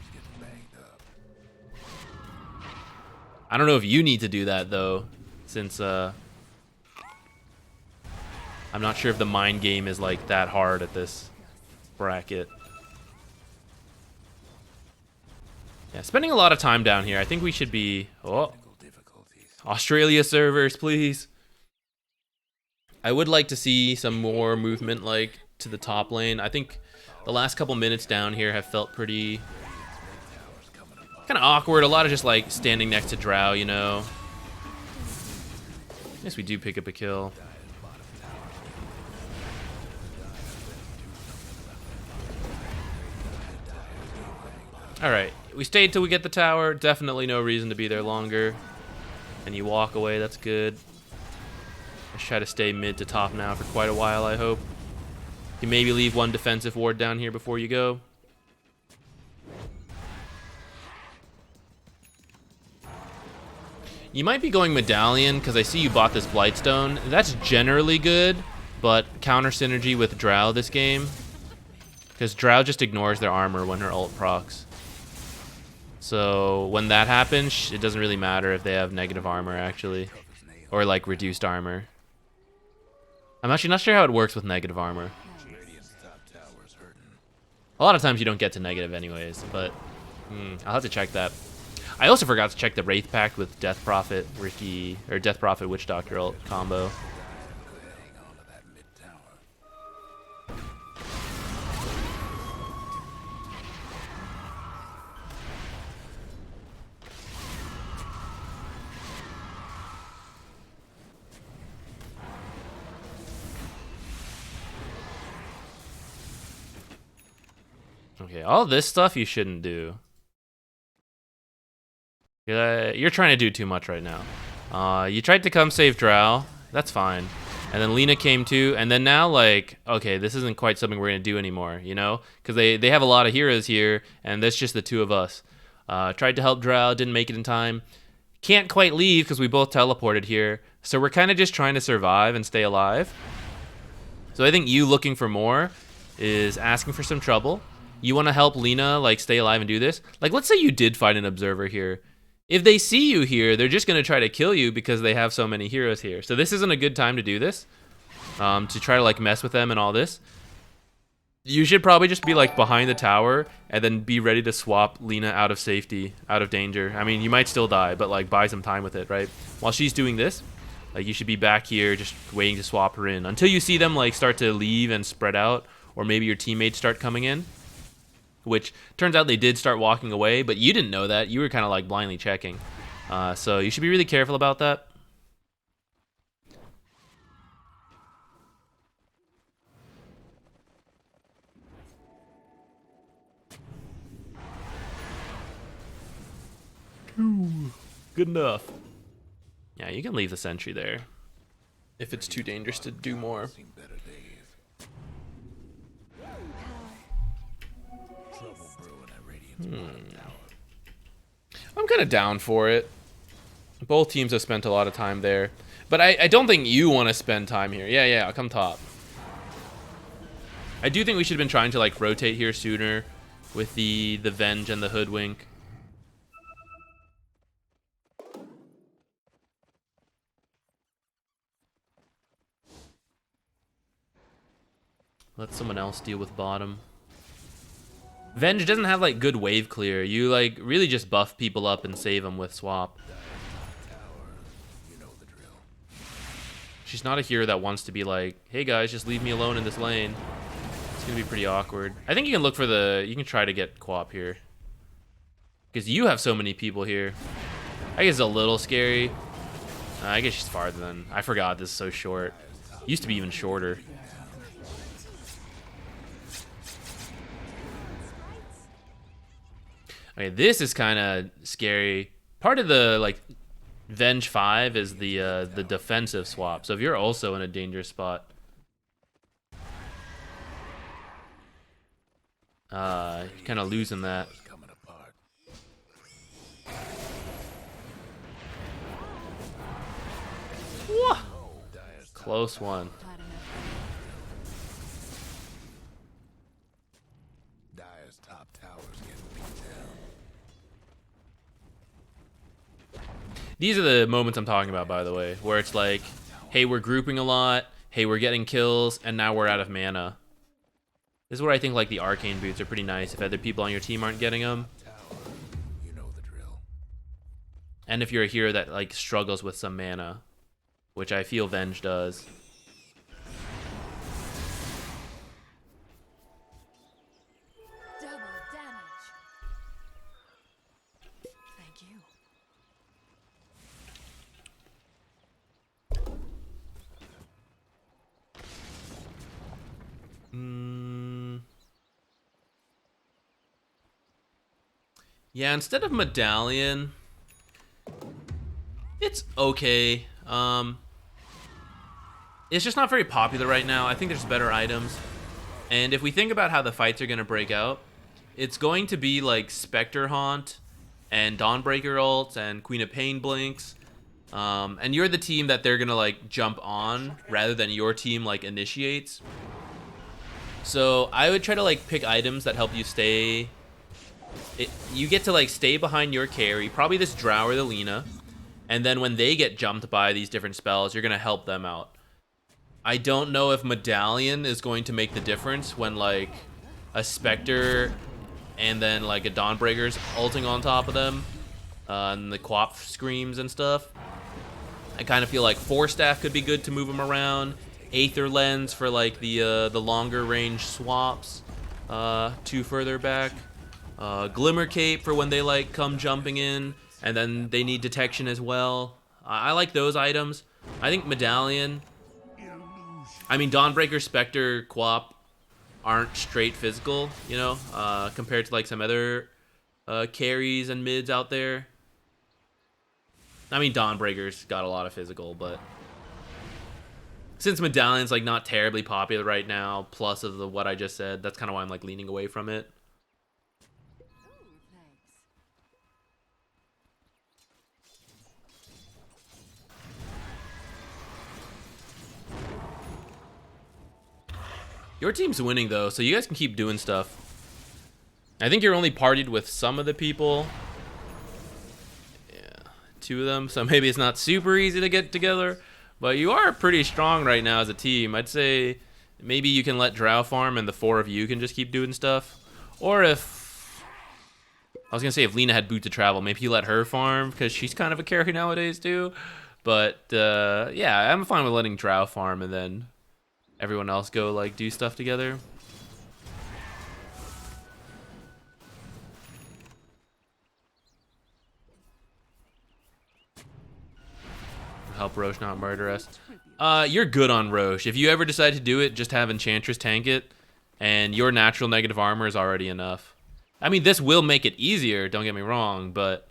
A: I don't know if you need to do that though, since I'm not sure if the mind game is like that hard at this bracket. Yeah, spending a lot of time down here. I think we should be... Oh, Australia servers, please. I would like to see some more movement like to the top lane. I think the last couple minutes down here have felt pretty... kind of awkward. A lot of just like standing next to Drow, you know. I guess we do pick up a kill. Alright, we stayed till we get the tower. Definitely no reason to be there longer. And you walk away, that's good. Let's try to stay mid to top now for quite a while, I hope. You can maybe leave one defensive ward down here before you go. You might be going Medallion, because I see you bought this Blightstone. That's generally good, but counter synergy with Drow this game. Because Drow just ignores their armor when her ult procs. So when that happens, it doesn't really matter if they have negative armor, actually. Or like reduced armor. I'm actually not sure how it works with negative armor. A lot of times you don't get to negative anyways, but I'll have to check that. I also forgot to check the Wraith Pact with Death Prophet Riki, or Death Prophet Witch Doctor ult combo. Okay, all this stuff you shouldn't do. You're trying to do too much right now. You tried to come save Drow. That's fine. And then Lina came too. And then now, like, okay, this isn't quite something we're going to do anymore, you know? Because they have a lot of heroes here, and that's just the two of us. Tried to help Drow, didn't make it in time. Can't quite leave because we both teleported here. So we're kind of just trying to survive and stay alive. So I think you looking for more is asking for some trouble. You want to help Lina, like, stay alive and do this? Like, let's say you did find an observer here. If they see you here, they're just going to try to kill you because they have so many heroes here. So this isn't a good time to do this, to try to, like, mess with them and all this. You should probably just be, like, behind the tower and then be ready to swap Lina out of safety, out of danger. I mean, you might still die, but, like, buy some time with it, right? While she's doing this, like, you should be back here just waiting to swap her in until you see them, like, start to leave and spread out, or maybe your teammates start coming in. Which turns out they did start walking away, but you didn't know that. You were kind of like blindly checking. So you should be really careful about that. Good enough. Yeah, you can leave the sentry there. If it's too dangerous to do more.
B: Radiant's bottom tower.
A: I'm kind of down for it. Both teams have spent a lot of time there. But I don't think you want to spend time here. Yeah, I'll come top. I do think we should have been trying to like rotate here sooner with the Venge and the Hoodwink. Let someone else deal with bottom. Venge doesn't have like good wave clear. You like really just buff people up and save them with swap.
B: You know the drill.
A: She's not a hero that wants to be like, hey guys, just leave me alone in this lane. It's gonna be pretty awkward. I think you can look for you can try to get Quap here. Because you have so many people here. I guess it's a little scary. I guess she's farther than, I forgot this is so short. Used to be even shorter. Okay, this is kind of scary. Part of the like Venge 5 is the defensive swap. So if you're also in a dangerous spot, you're kind of losing that.
B: Coming apart.
A: Whoa. Close one.
B: Dire's top tower's getting beat down.
A: These are the moments I'm talking about, by the way, where it's like, hey, we're grouping a lot, hey, we're getting kills, and now we're out of mana. This is where I think like the arcane boots are pretty nice if other people on your team aren't getting them.
B: You know the drill.
A: And if you're a hero that like struggles with some mana, which I feel Venge does.
C: Double damage. Thank you.
A: Yeah, instead of Medallion, it's okay. It's just not very popular right now. I think there's better items. And if we think about how the fights are going to break out, it's going to be like Spectre Haunt and Dawnbreaker ults and Queen of Pain blinks. And you're the team that they're going to like jump on rather than your team like initiates. So I would try to like pick items that help you stay... you get to like stay behind your carry, probably this Drow or the Lina. And then when they get jumped by these different spells, you're going to help them out. I don't know if Medallion is going to make the difference when like a Spectre and then like a Dawnbreaker's ulting on top of them. And the Quap screams and stuff. I kind of feel like Force Staff could be good to move them around. Aether Lens for like the longer range swaps. 2 further back. Glimmer Cape for when they like come jumping in. And then they need detection as well. I like those items. I think Medallion... I mean, Dawnbreaker, Spectre, Quap aren't straight physical, you know, compared to like some other carries and mids out there. I mean, Dawnbreaker's got a lot of physical, but since Medallion's like not terribly popular right now, plus of what I just said, that's kind of why I'm like leaning away from it. Your team's winning, though, so you guys can keep doing stuff. I think you're only partied with some of the people. Yeah, 2 of them, so maybe it's not super easy to get together. But you are pretty strong right now as a team. I'd say maybe you can let Drow farm and the 4 of you can just keep doing stuff. Or if... I was going to say if Lina had Boots of Travel, maybe you let her farm, because she's kind of a carry nowadays, too. But, yeah, I'm fine with letting Drow farm and then... everyone else go like do stuff together. Help Roche not murder us. You're good on Roche. If you ever decide to do it, just have Enchantress tank it, and your natural negative armor is already enough. I mean, this will make it easier, don't get me wrong, but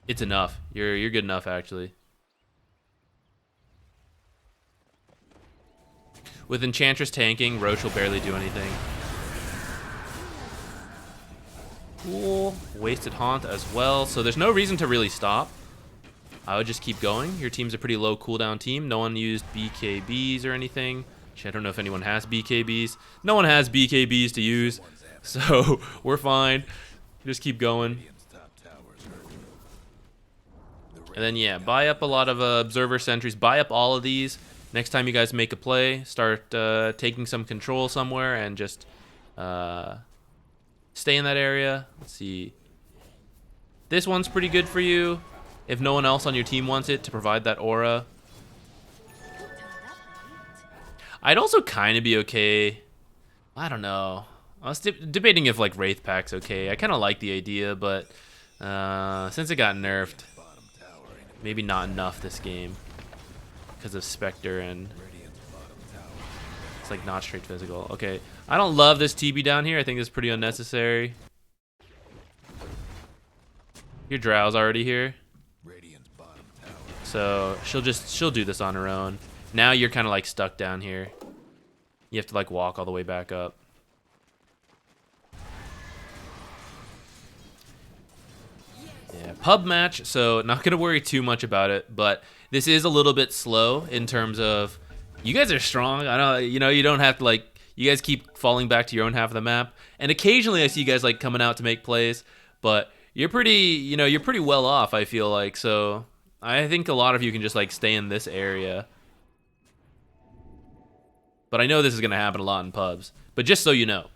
A: it's enough. You're good enough, actually. With Enchantress tanking, Roche will barely do anything. Cool. Wasted Haunt as well. So there's no reason to really stop. I would just keep going. Your team's a pretty low cooldown team. No one used BKBs or anything. Actually, I don't know if anyone has BKBs. No one has BKBs to use. So we're fine. Just keep going.
B: Radiant's top tower's hurt.
A: And then, yeah, buy up a lot of observer sentries. Buy up all of these. Next time you guys make a play, start taking some control somewhere and just stay in that area. Let's see. This one's pretty good for you if no one else on your team wants it, to provide that aura. I'd also kind of be okay. I don't know. I was debating if like Wraith Pack's okay. I kind of like the idea, but since it got nerfed,
B: Bottom tower ain't
A: maybe not enough this game because of Spectre and
B: Radiant's bottom tower.
A: it's like not straight physical. Okay, I don't love this TB down here. I think it's pretty unnecessary. Your Drow's already here,
B: Radiant's bottom tower.
A: so she'll do this on her own. Now you're kind of like stuck down here. You have to like walk all the way back up. Yeah, pub match, so not gonna worry too much about it, but this is a little bit slow in terms of you guys are strong. I know, you don't have to like, you guys keep falling back to your own half of the map, and occasionally I see you guys like coming out to make plays, but you're pretty, you're pretty well off, I feel like, so I think a lot of you can just like stay in this area. But I know this is gonna happen a lot in pubs, but just so you know.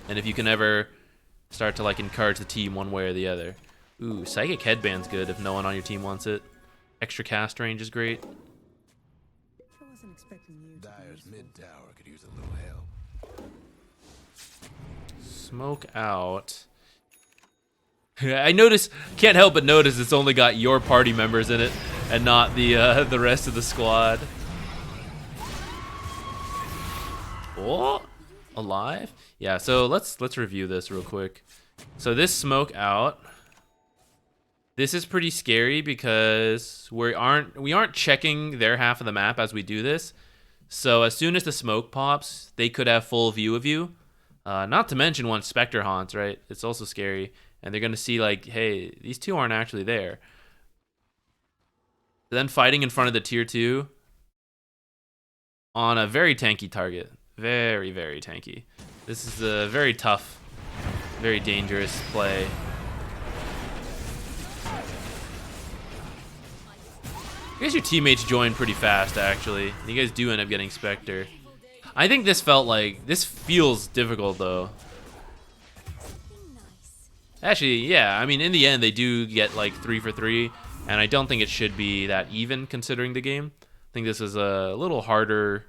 A: And if you can ever start to like encourage the team one way or the other. Ooh, Psychic Headband's good if no one on your team wants it. Extra cast range is great.
D: I wasn't expecting you to
B: Dyer's
D: be
B: mid tower could use a little help.
A: Smoke out. I notice, can't help but notice it's only got your party members in it and not the rest of the squad. Oh, alive? Yeah, so let's review this real quick. So this smoke out. This is pretty scary because we aren't checking their half of the map as we do this. So as soon as the smoke pops, they could have full view of you. Not to mention once Spectre haunts, right? It's also scary. And they're gonna see like, hey, these two aren't actually there. Then fighting in front of the tier 2 on a very tanky target. Very, very tanky. This is a very tough, very dangerous play. I guess your teammates join pretty fast, actually. And you guys do end up getting Spectre. I think this feels difficult, though. Actually, yeah, I mean, in the end, they do get, like, 3 for 3. And I don't think it should be that even, considering the game. I think this is a little harder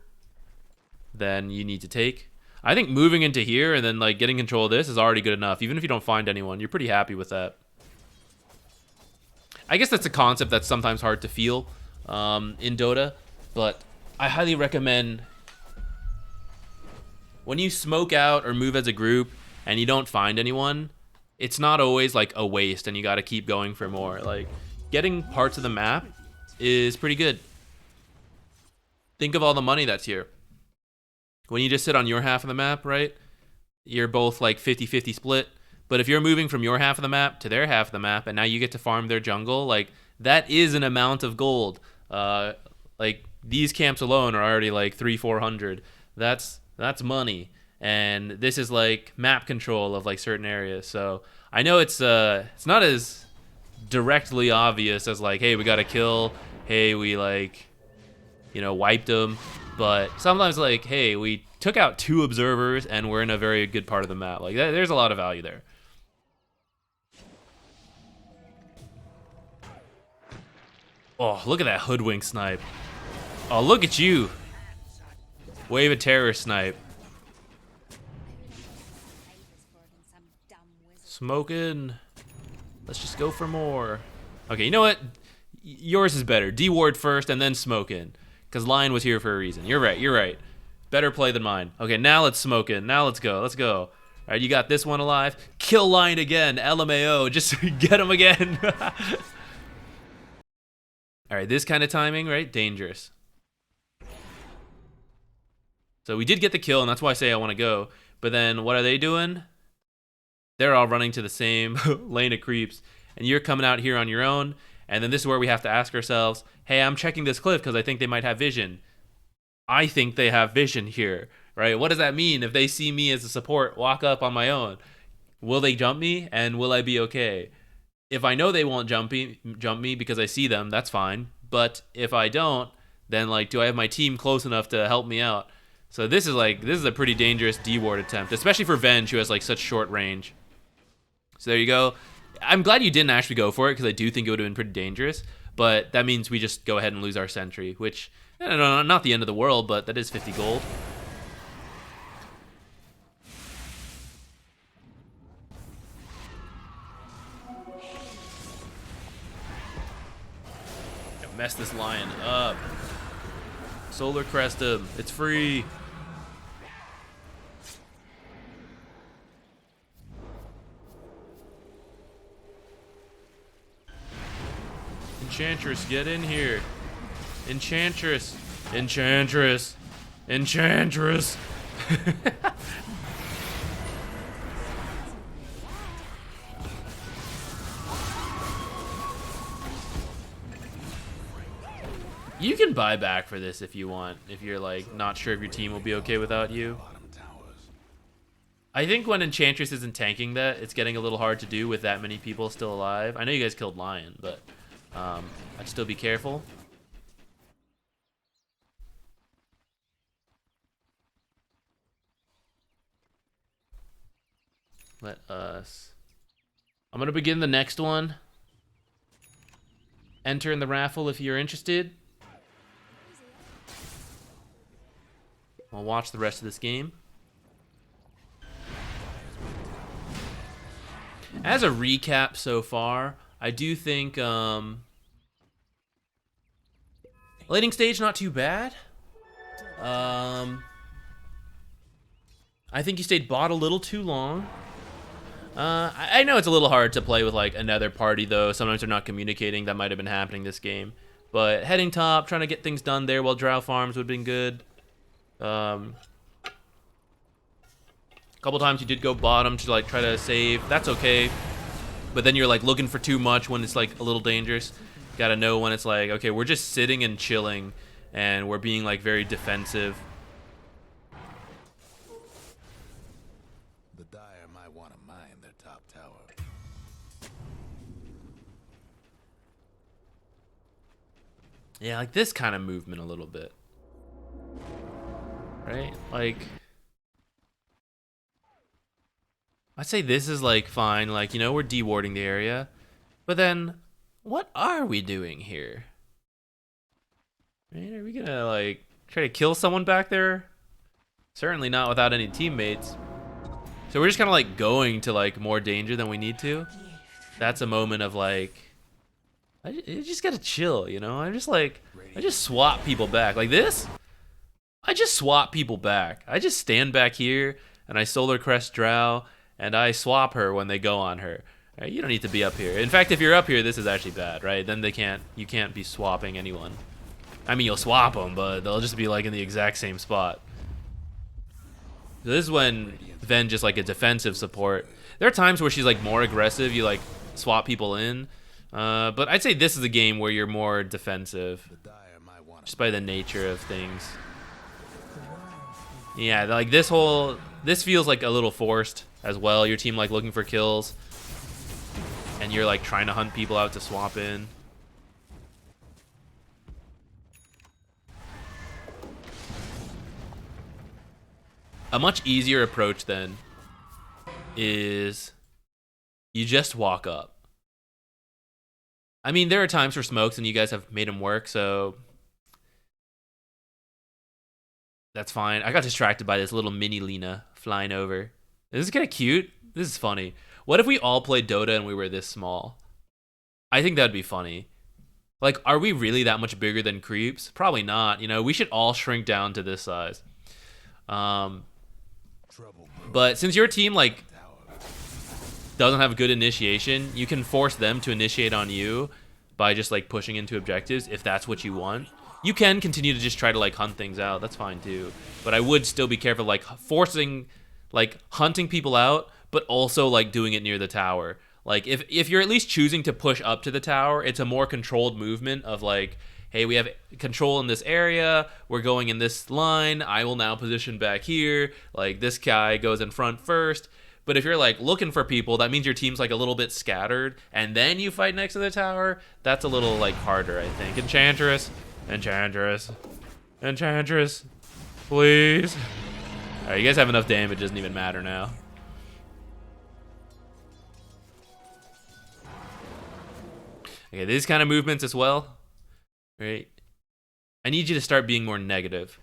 A: than you need to take. I think moving into here and then, like, getting control of this is already good enough. Even if you don't find anyone, you're pretty happy with that. I guess that's a concept that's sometimes hard to feel in Dota, but I highly recommend when you smoke out or move as a group and you don't find anyone, it's not always like a waste and you got to keep going for more. Like, getting parts of the map is pretty good. Think of all the money that's here. When you just sit on your half of the map, right? You're both like 50-50 split. But if you're moving from your half of the map to their half of the map, and now you get to farm their jungle, like, that is an amount of gold. Like, these camps alone are already like 300-400. That's money. And this is like map control of like certain areas. So I know it's not as directly obvious as like, hey, we got a kill. Hey, we like, wiped them. But sometimes like, hey, we took out 2 observers and we're in a very good part of the map. Like, there's a lot of value there. Oh, look at that hoodwink snipe. Oh, look at you. Wave of terror snipe. Smoking. Let's just go for more. Okay, you know what? Yours is better. D-ward first and then smoking. Because Lion was here for a reason. You're right. Better play than mine. Okay, now let's smoke in. Now let's go. All right, you got this one alive. Kill Lion again. LMAO. Just get him again. All right, this kind of timing, right? Dangerous. So we did get the kill, and that's why I say I want to go. But then what are they doing? they're all running to the same lane of creeps, and you're coming out here on your own. And then this is where we have to ask ourselves, hey, I'm checking this cliff because I think they might have vision. I think they have vision here, right? What does that mean if they see me as a support walk up on my own? Will they jump me, and will I be okay? If I know they won't jump me because I see them, that's fine. But if I don't, then like, do I have my team close enough to help me out? So this is a pretty dangerous D-ward attempt, especially for Venge, who has like such short range. So there you go. I'm glad you didn't actually go for it, because I do think it would have been pretty dangerous. But that means we just go ahead and lose our sentry, which, no, not the end of the world, but that is 50 gold. Mess this lion up. Solar crest him. It's free. Enchantress, get in here. Enchantress. Enchantress. Enchantress. You can buy back for this if you want, if you're like not sure if your team will be okay without you. I think when Enchantress isn't tanking that, it's getting a little hard to do with that many people still alive. I know you guys killed Lion, but I'd still be careful. Let us... I'm going to begin the next one. Enter in the raffle if you're interested. I'll watch the rest of this game. As a recap so far, I do think laning stage not too bad. I think you stayed bot a little too long. I know it's a little hard to play with like another party though. Sometimes they're not communicating. That might have been happening this game. But heading top, trying to get things done there while Drow farms would have been good. A couple times you did go bottom to like try to save. That's okay. But then you're like looking for too much when it's like a little dangerous. Gotta know when it's like, okay, we're just sitting and chilling and we're being like very defensive.
B: The Dire might want to mine their top tower.
A: Yeah, like this kind of movement a little bit. Right? Like, I'd say this is like fine, like, you know, we're dewarding the area. But then, what are we doing here? Right? Are we gonna like try to kill someone back there? Certainly not without any teammates. So we're just kind of like going to like more danger than we need to. That's a moment of like, you just gotta chill, you know? I just swap people back. Like this, I just swap people back. I just stand back here and I Solar Crest Drow and I swap her when they go on her. Right? You don't need to be up here. In fact, if you're up here, this is actually bad, right? Then you can't be swapping anyone. I mean, you'll swap them, but they'll just be like in the exact same spot. So this is when Ven just like a defensive support. There are times where she's like more aggressive. You like swap people in. But I'd say this is a game where you're more defensive. Just by the nature of things. Yeah, like this feels like a little forced as well. Your team like looking for kills. And you're like trying to hunt people out to swap in. A much easier approach then is you just walk up. I mean, there are times for smokes and you guys have made them work, so that's fine. I got distracted by this little mini Lena flying over. This is kind of cute. This is funny. What if we all played Dota and we were this small? I think that'd be funny. Like, are we really that much bigger than creeps? Probably not. You know, we should all shrink down to this size. But since your team like doesn't have good initiation, you can force them to initiate on you by just like pushing into objectives if that's what you want. You can continue to just try to like hunt things out. That's fine too. But I would still be careful like hunting people out, but also like doing it near the tower. Like if you're at least choosing to push up to the tower, it's a more controlled movement of like, hey, we have control in this area. We're going in this line. I will now position back here. Like this guy goes in front first. But if you're like looking for people, that means your team's like a little bit scattered, and then you fight next to the tower. That's a little like harder, I think. Enchantress, Enchantress, Enchantress, please. All right, you guys have enough damage. It doesn't even matter now. Okay, these kind of movements as well, right? I need you to start being more negative.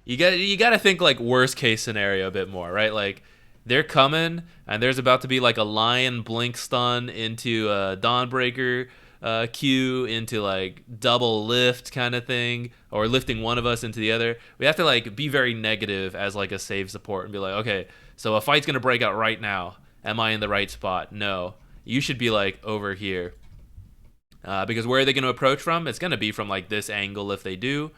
A: You got to think like worst case scenario a bit more, right? Like they're coming and there's about to be like a lion blink stun into a Dawnbreaker Q into like double lift kind of thing, or lifting one of us into the other. We have to like be very negative as like a save support and be like, okay, so a fight's gonna break out right now. Am I in the right spot? No. You should be like over here. Because where are they going to approach from? It's going to be from like this angle if they do.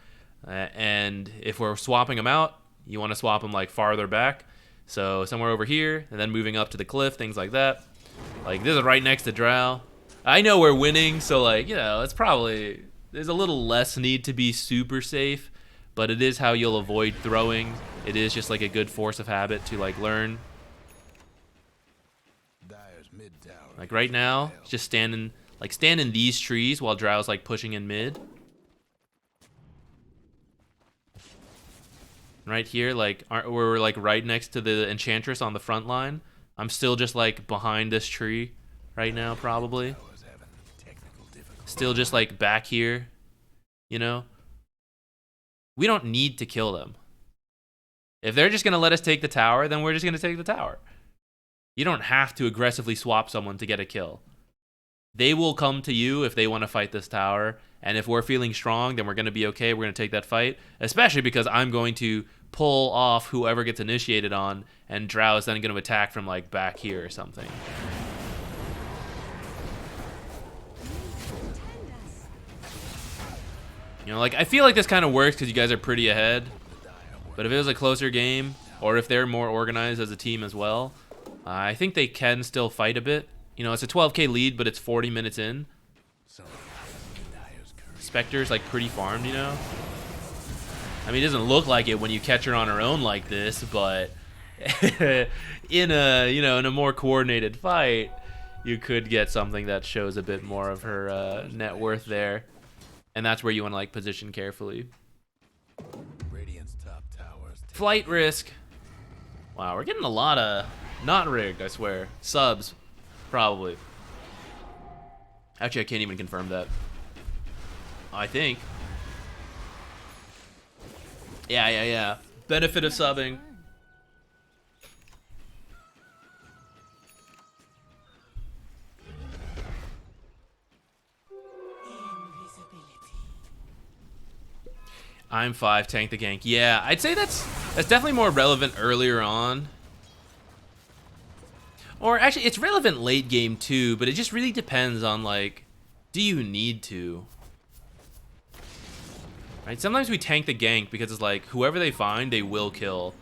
A: And if we're swapping them out, you want to swap them like farther back. So somewhere over here, and then moving up to the cliff, things like that. Like this is right next to Drow. I know we're winning, so like, you know, it's probably, there's a little less need to be super safe, but it is how you'll avoid throwing. It is just like a good force of habit to like learn.
B: Dyer's mid tower.
A: Like right now, just standing. Like stand in these trees while Drow's like pushing in mid. Right here, like we're like right next to the Enchantress on the front line. I'm still just like behind this tree right now, probably. Still just like back here, you know? We don't need to kill them. If they're just gonna let us take the tower, then we're just gonna take the tower. You don't have to aggressively swap someone to get a kill. They will come to you if they want to fight this tower. And if we're feeling strong, then we're going to be okay. We're going to take that fight. Especially because I'm going to pull off whoever gets initiated on, and Drow is then going to attack from like back here or something. You know, like I feel like this kind of works because you guys are pretty ahead. But if it was a closer game, or if they're more organized as a team as well, I think they can still fight a bit. You know, it's a 12k lead, but it's 40 minutes in. Spectre's like pretty farmed, you know? I mean, it doesn't look like it when you catch her on her own like this, but in a, you know, in a more coordinated fight, you could get something that shows a bit more of her net worth there. And that's where you want to like position carefully.
B: Radiant's top towers.
A: Flight risk. Wow, we're getting a lot of, not rigged, I swear, subs. Probably. Actually, I can't even confirm that. I think. Yeah. Benefit of subbing. I'm 5, tank the gank. Yeah, I'd say that's definitely more relevant earlier on. Or actually, it's relevant late game too, but it just really depends on like, do you need to? Right? Sometimes we tank the gank because it's like, whoever they find, they will kill.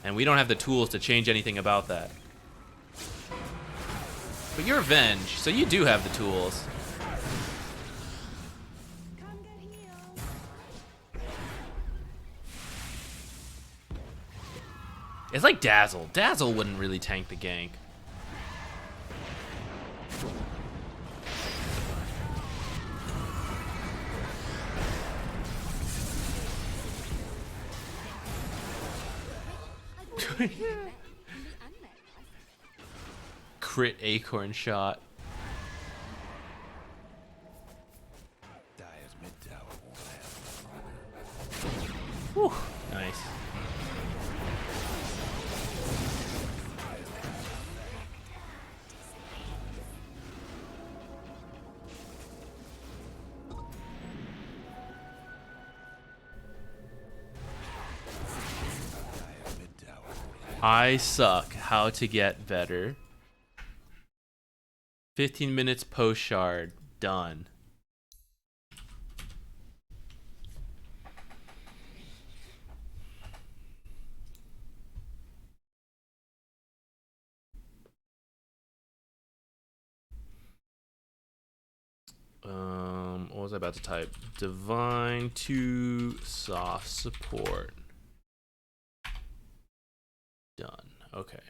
A: And we don't have the tools to change anything about that. But you're Avenge, so you do have the tools. It's like Dazzle. Dazzle wouldn't really tank the gank. Crit acorn shot.
B: Dyer's mid tower won't have.
A: Whew, nice. I suck. How to get better. 15 minutes post shard. Done. What was I about to type? Divine 2 soft support. Done. Okay.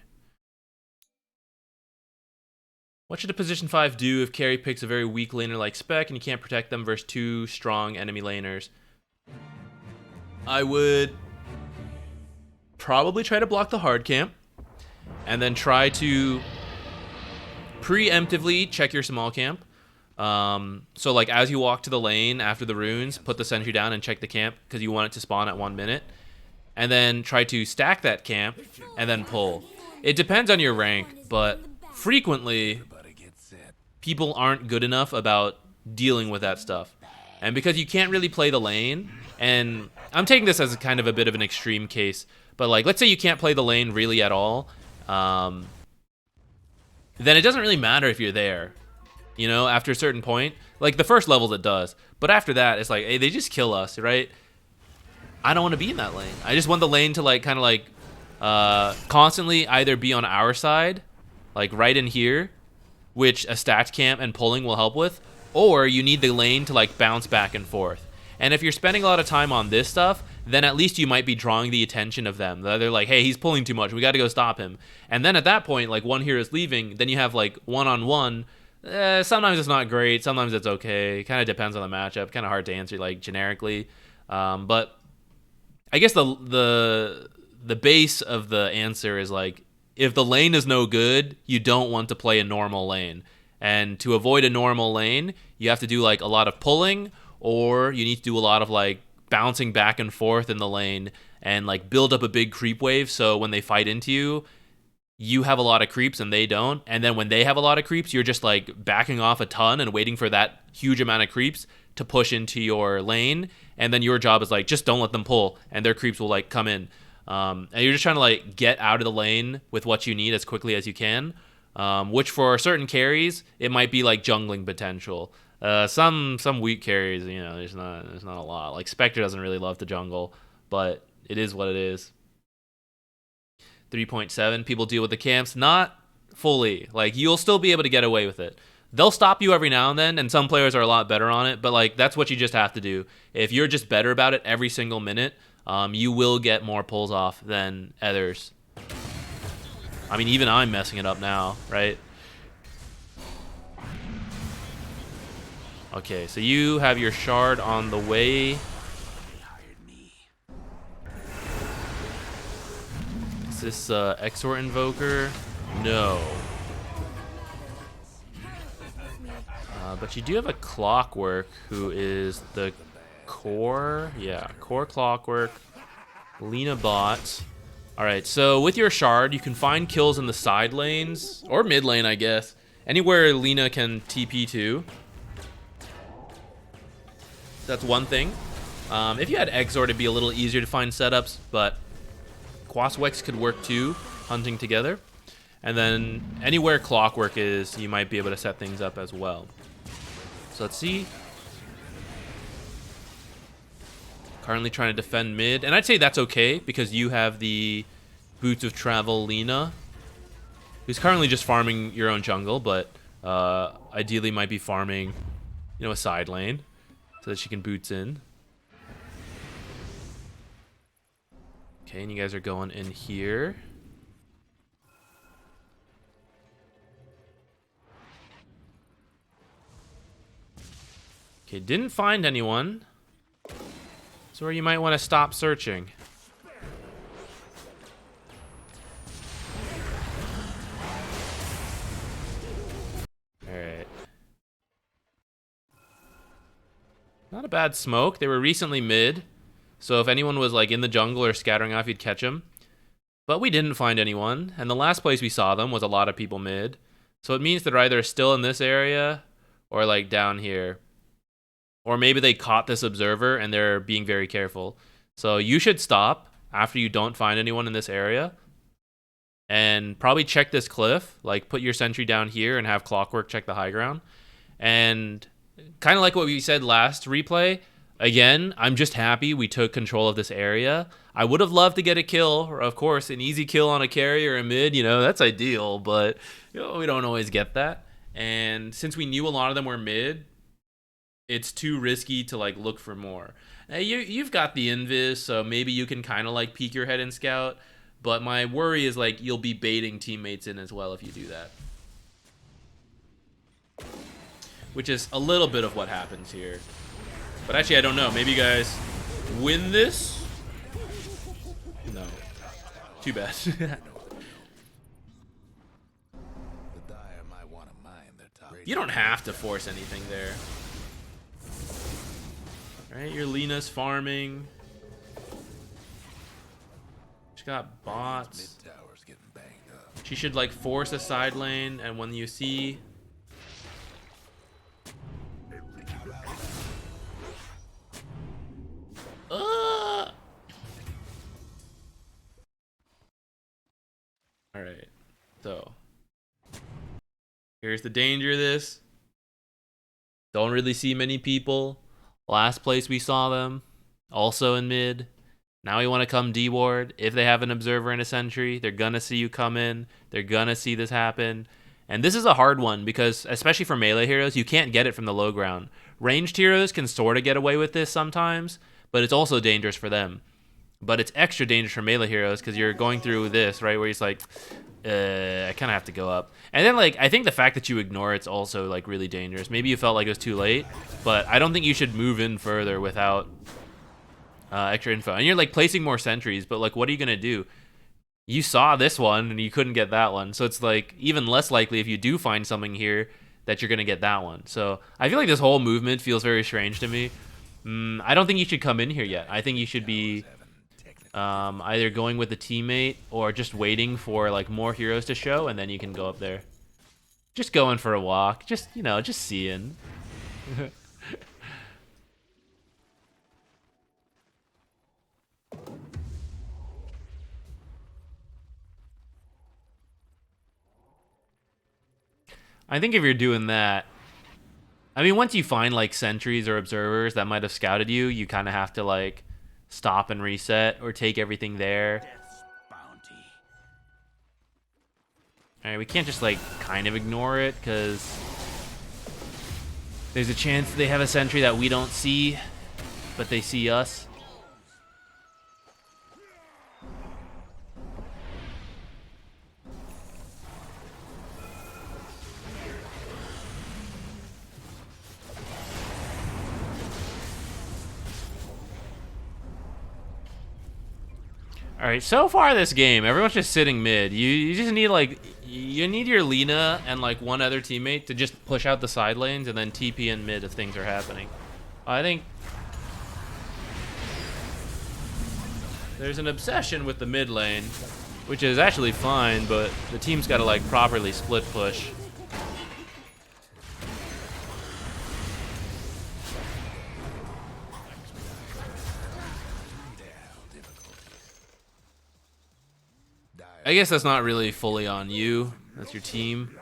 A: What should a position 5 do if carry picks a very weak laner like Spec and you can't protect them versus 2 strong enemy laners? I would probably try to block the hard camp and then try to preemptively check your small camp. So like as you walk to the lane after the runes, put the sentry down and check the camp because you want it to spawn at 1 minute. And then try to stack that camp and then pull. It depends on your rank, but frequently people aren't good enough about dealing with that stuff. And because you can't really play the lane, and I'm taking this as kind of a bit of an extreme case, but like let's say you can't play the lane really at all, then it doesn't really matter if you're there. You know, after a certain point, like the first levels it does, but after that it's like, hey, they just kill us, right? I don't want to be in that lane. I just want the lane to like kind of like constantly either be on our side, like right in here, which a stacked camp and pulling will help with, or you need the lane to like bounce back and forth. And if you're spending a lot of time on this stuff, then at least you might be drawing the attention of them. They're like, hey, he's pulling too much. We got to go stop him. And then at that point, like one hero is leaving, then you have like one-on-one. Sometimes it's not great. Sometimes it's okay. Kind of depends on the matchup. Kind of hard to answer like generically. But I guess the base of the answer is like, if the lane is no good, you don't want to play a normal lane. And to avoid a normal lane, you have to do like a lot of pulling, or you need to do a lot of like bouncing back and forth in the lane and like build up a big creep wave so when they fight into you, you have a lot of creeps and they don't. And then when they have a lot of creeps, you're just like backing off a ton and waiting for that huge amount of creeps to push into your lane. And then your job is like, just don't let them pull and their creeps will like come in. And you're just trying to like get out of the lane with what you need as quickly as you can. Which for certain carries, it might be like jungling potential. Some weak carries, you know, there's not a lot. Like Spectre doesn't really love the jungle, but it is what it is. 3.7, people deal with the camps, not fully. Like you'll still be able to get away with it. They'll stop you every now and then, and some players are a lot better on it, but like that's what you just have to do. If you're just better about it every single minute, you will get more pulls off than others. I mean, even I'm messing it up now, right? Okay, so you have your shard on the way. Is this Exort Invoker? No. But you do have a Clockwork who is the core. Yeah, core Clockwork. Lina bot. Alright, so with your shard, you can find kills in the side lanes, or mid lane, I guess. Anywhere Lina can TP to. That's one thing. If you had Exort, it'd be a little easier to find setups, but Quaswex could work too, hunting together. And then anywhere Clockwork is, you might be able to set things up as well. So let's see. Currently trying to defend mid, and I'd say that's okay because you have the Boots of Travel Lina, who's currently just farming your own jungle, but ideally might be farming, you know, a side lane so that she can boots in. Okay, and you guys are going in here. Okay, didn't find anyone. So where you might want to stop searching. Alright. Not a bad smoke. They were recently mid. So if anyone was like in the jungle or scattering off, you'd catch them. But we didn't find anyone. And the last place we saw them was a lot of people mid. So it means they're either still in this area or like down here. Or maybe they caught this observer and they're being very careful. So you should stop after you don't find anyone in this area. And probably check this cliff. Like put your sentry down here and have Clockwork check the high ground. And kind of like what we said last replay. Again, I'm just happy we took control of this area. I would have loved to get a kill. Or of course, an easy kill on a carry or a mid. You know, that's ideal. But you know, we don't always get that. And since we knew a lot of them were mid, it's too risky to like look for more. Now, you've got the invis, so maybe you can kind of like peek your head and scout. But my worry is like you'll be baiting teammates in as well if you do that, which is a little bit of what happens here. But actually, I don't know. Maybe you guys win this. No, too bad.
B: The Dire might want to mine their top.
A: You don't have to force anything there. Alright, your Lena's farming. She's got bots.
B: Mid tower's getting banged up.
A: She should like force a side lane, and when you see... Alright, so here's the danger of this. Don't really see many people. Last place we saw them, also in mid. Now we want to come D-ward. If they have an observer and a sentry, they're gonna see you come in. They're gonna see this happen. And this is a hard one because, especially for melee heroes, you can't get it from the low ground. Ranged heroes can sort of get away with this sometimes, but it's also dangerous for them. But it's extra dangerous for melee heroes because you're going through this, right, where he's like, I kind of have to go up. And then, like, I think the fact that you ignore it's also, like, really dangerous. Maybe you felt like it was too late, but I don't think you should move in further without extra info. And you're, like, placing more sentries, but, like, what are you going to do? You saw this one, and you couldn't get that one. So it's, like, even less likely if you do find something here that you're going to get that one. So I feel like this whole movement feels very strange to me. I don't think you should come in here yet. I think you should be... either going with a teammate or just waiting for like more heroes to show, and then you can go up there. Just going for a walk, just, you know, just seeing. I think if you're doing that, I mean, once you find like sentries or observers that might have scouted you, you kind of have to like stop and reset or take everything there. Alright, we can't just like kind of ignore it because there's a chance they have a sentry that we don't see, but they see us. All right, so far this game, everyone's just sitting mid. You just need like, you need your Lina and like one other teammate to just push out the side lanes and then TP in mid if things are happening. I think there's an obsession with the mid lane, which is actually fine, but the team's got to like properly split push. I guess that's not really fully on you. That's your team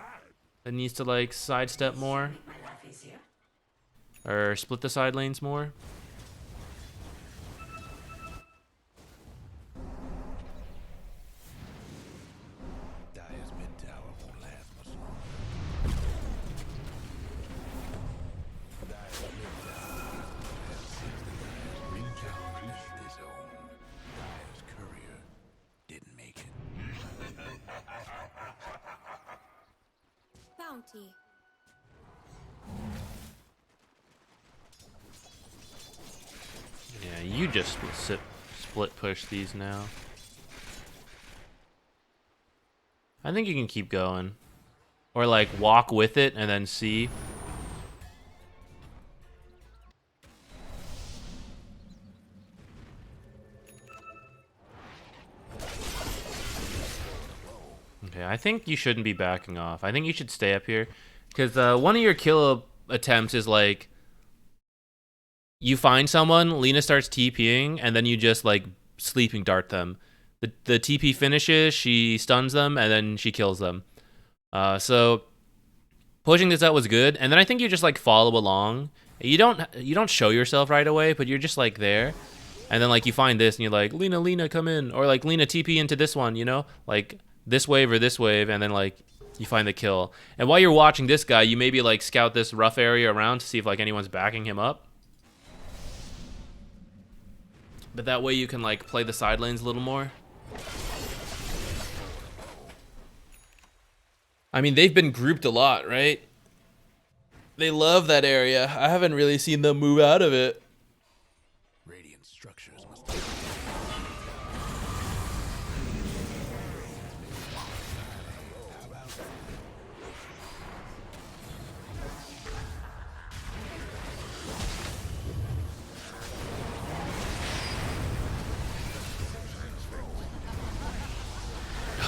A: that needs to like sidestep more or split the side lanes more.
B: Dire's mid tower won't last much longer. Dire's mid tower has mid tower left his own. Dire's courier didn't make it.
C: Bounty.
A: Yeah, you just split push these now. I think you can keep going. Or like walk with it and then see. Okay, I think you shouldn't be backing off. I think you should stay up here. Because one of your kill attempts is like, you find someone, Lina starts TPing, and then you just like sleeping dart them. The TP finishes, she stuns them, and then she kills them. So pushing this out was good, and then I think you just like follow along. You don't show yourself right away, but you're just like there, and then like you find this, and you're like, Lina, come in, or like Lina TP into this one, you know, like this wave or this wave, and then like you find the kill. And while you're watching this guy, you maybe like scout this rough area around to see if like anyone's backing him up. But that way you can like play the side lanes a little more. I mean, they've been grouped a lot, right? They love that area. I haven't really seen them move out of it.
B: Radiant structures must.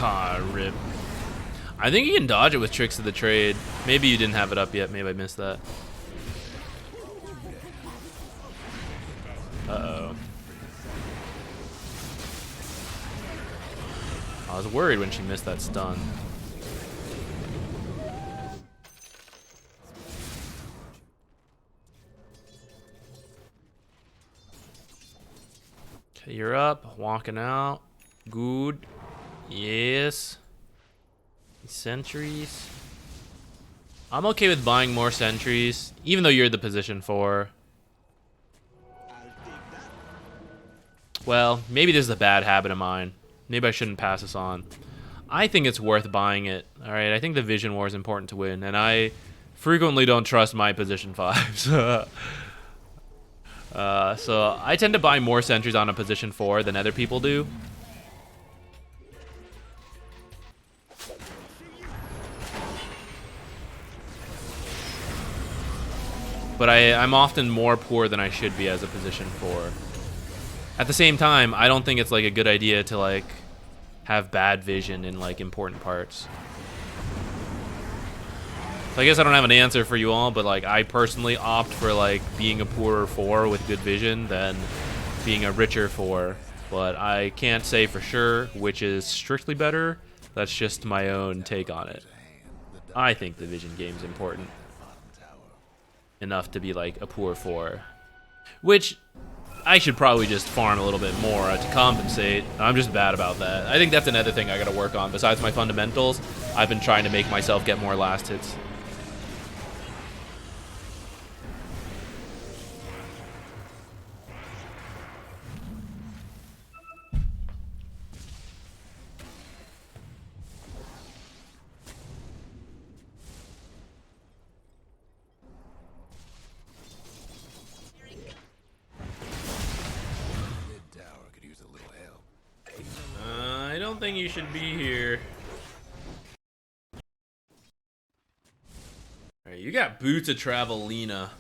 A: Ah, rip. I think you can dodge it with Tricks of the Trade. Maybe you didn't have it up yet. Maybe I missed that. Uh-oh. I was worried when she missed that stun. Okay, you're up. Walking out. Good. Yes. Sentries. I'm okay with buying more sentries, even though you're the position 4. Well, maybe this is a bad habit of mine. Maybe I shouldn't pass this on. I think it's worth buying it. Alright, I think the Vision War is important to win, and I frequently don't trust my position 5s. So I tend to buy more sentries on a position 4 than other people do. But I'm often more poor than I should be as a position 4. At the same time, I don't think it's like a good idea to like have bad vision in like important parts. So I guess I don't have an answer for you all, but like I personally opt for like being a poorer 4 with good vision than being a richer 4. But I can't say for sure which is strictly better. That's just my own take on it. I think the vision game's important enough to be like a poor 4, which I should probably just farm a little bit more to compensate. I'm just bad about that. I think that's another thing I gotta work on. Besides my fundamentals, I've been trying to make myself get more last hits. I don't think you should be here. Alright, you got Boots of Travel, Lena.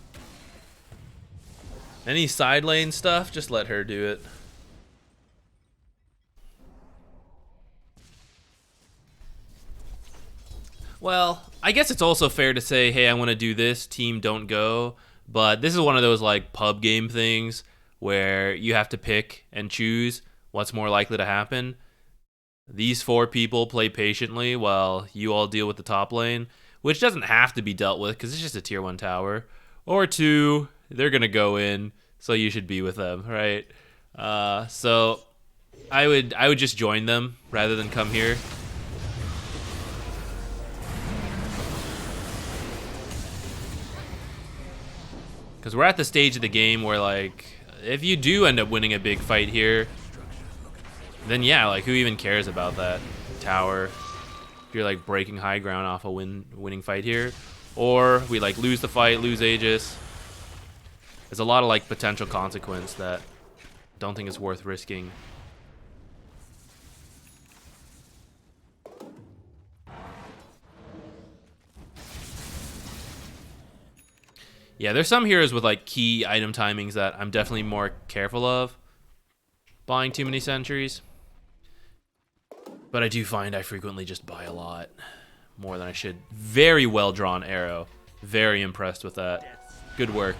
A: Any side lane stuff? Just let her do it. Well, I guess it's also fair to say, hey, I want to do this, team don't go. But this is one of those like pub game things where you have to pick and choose what's more likely to happen. These 4 people play patiently while you all deal with the top lane, which doesn't have to be dealt with because it's just a tier 1 tower. Or 2, they're going to go in, so you should be with them, right? So I would just join them rather than come here. Because we're at the stage of the game where, like, if you do end up winning a big fight here, then yeah, like, who even cares about that tower? If you're, like, breaking high ground off a winning fight here. Or we, like, lose the fight, lose Aegis. There's a lot of, like, potential consequence that I don't think is worth risking. Yeah, there's some heroes with like key item timings that I'm definitely more careful of buying too many sentries. But I do find I frequently just buy a lot. More than I should. Very well drawn arrow. Very impressed with that. Good work.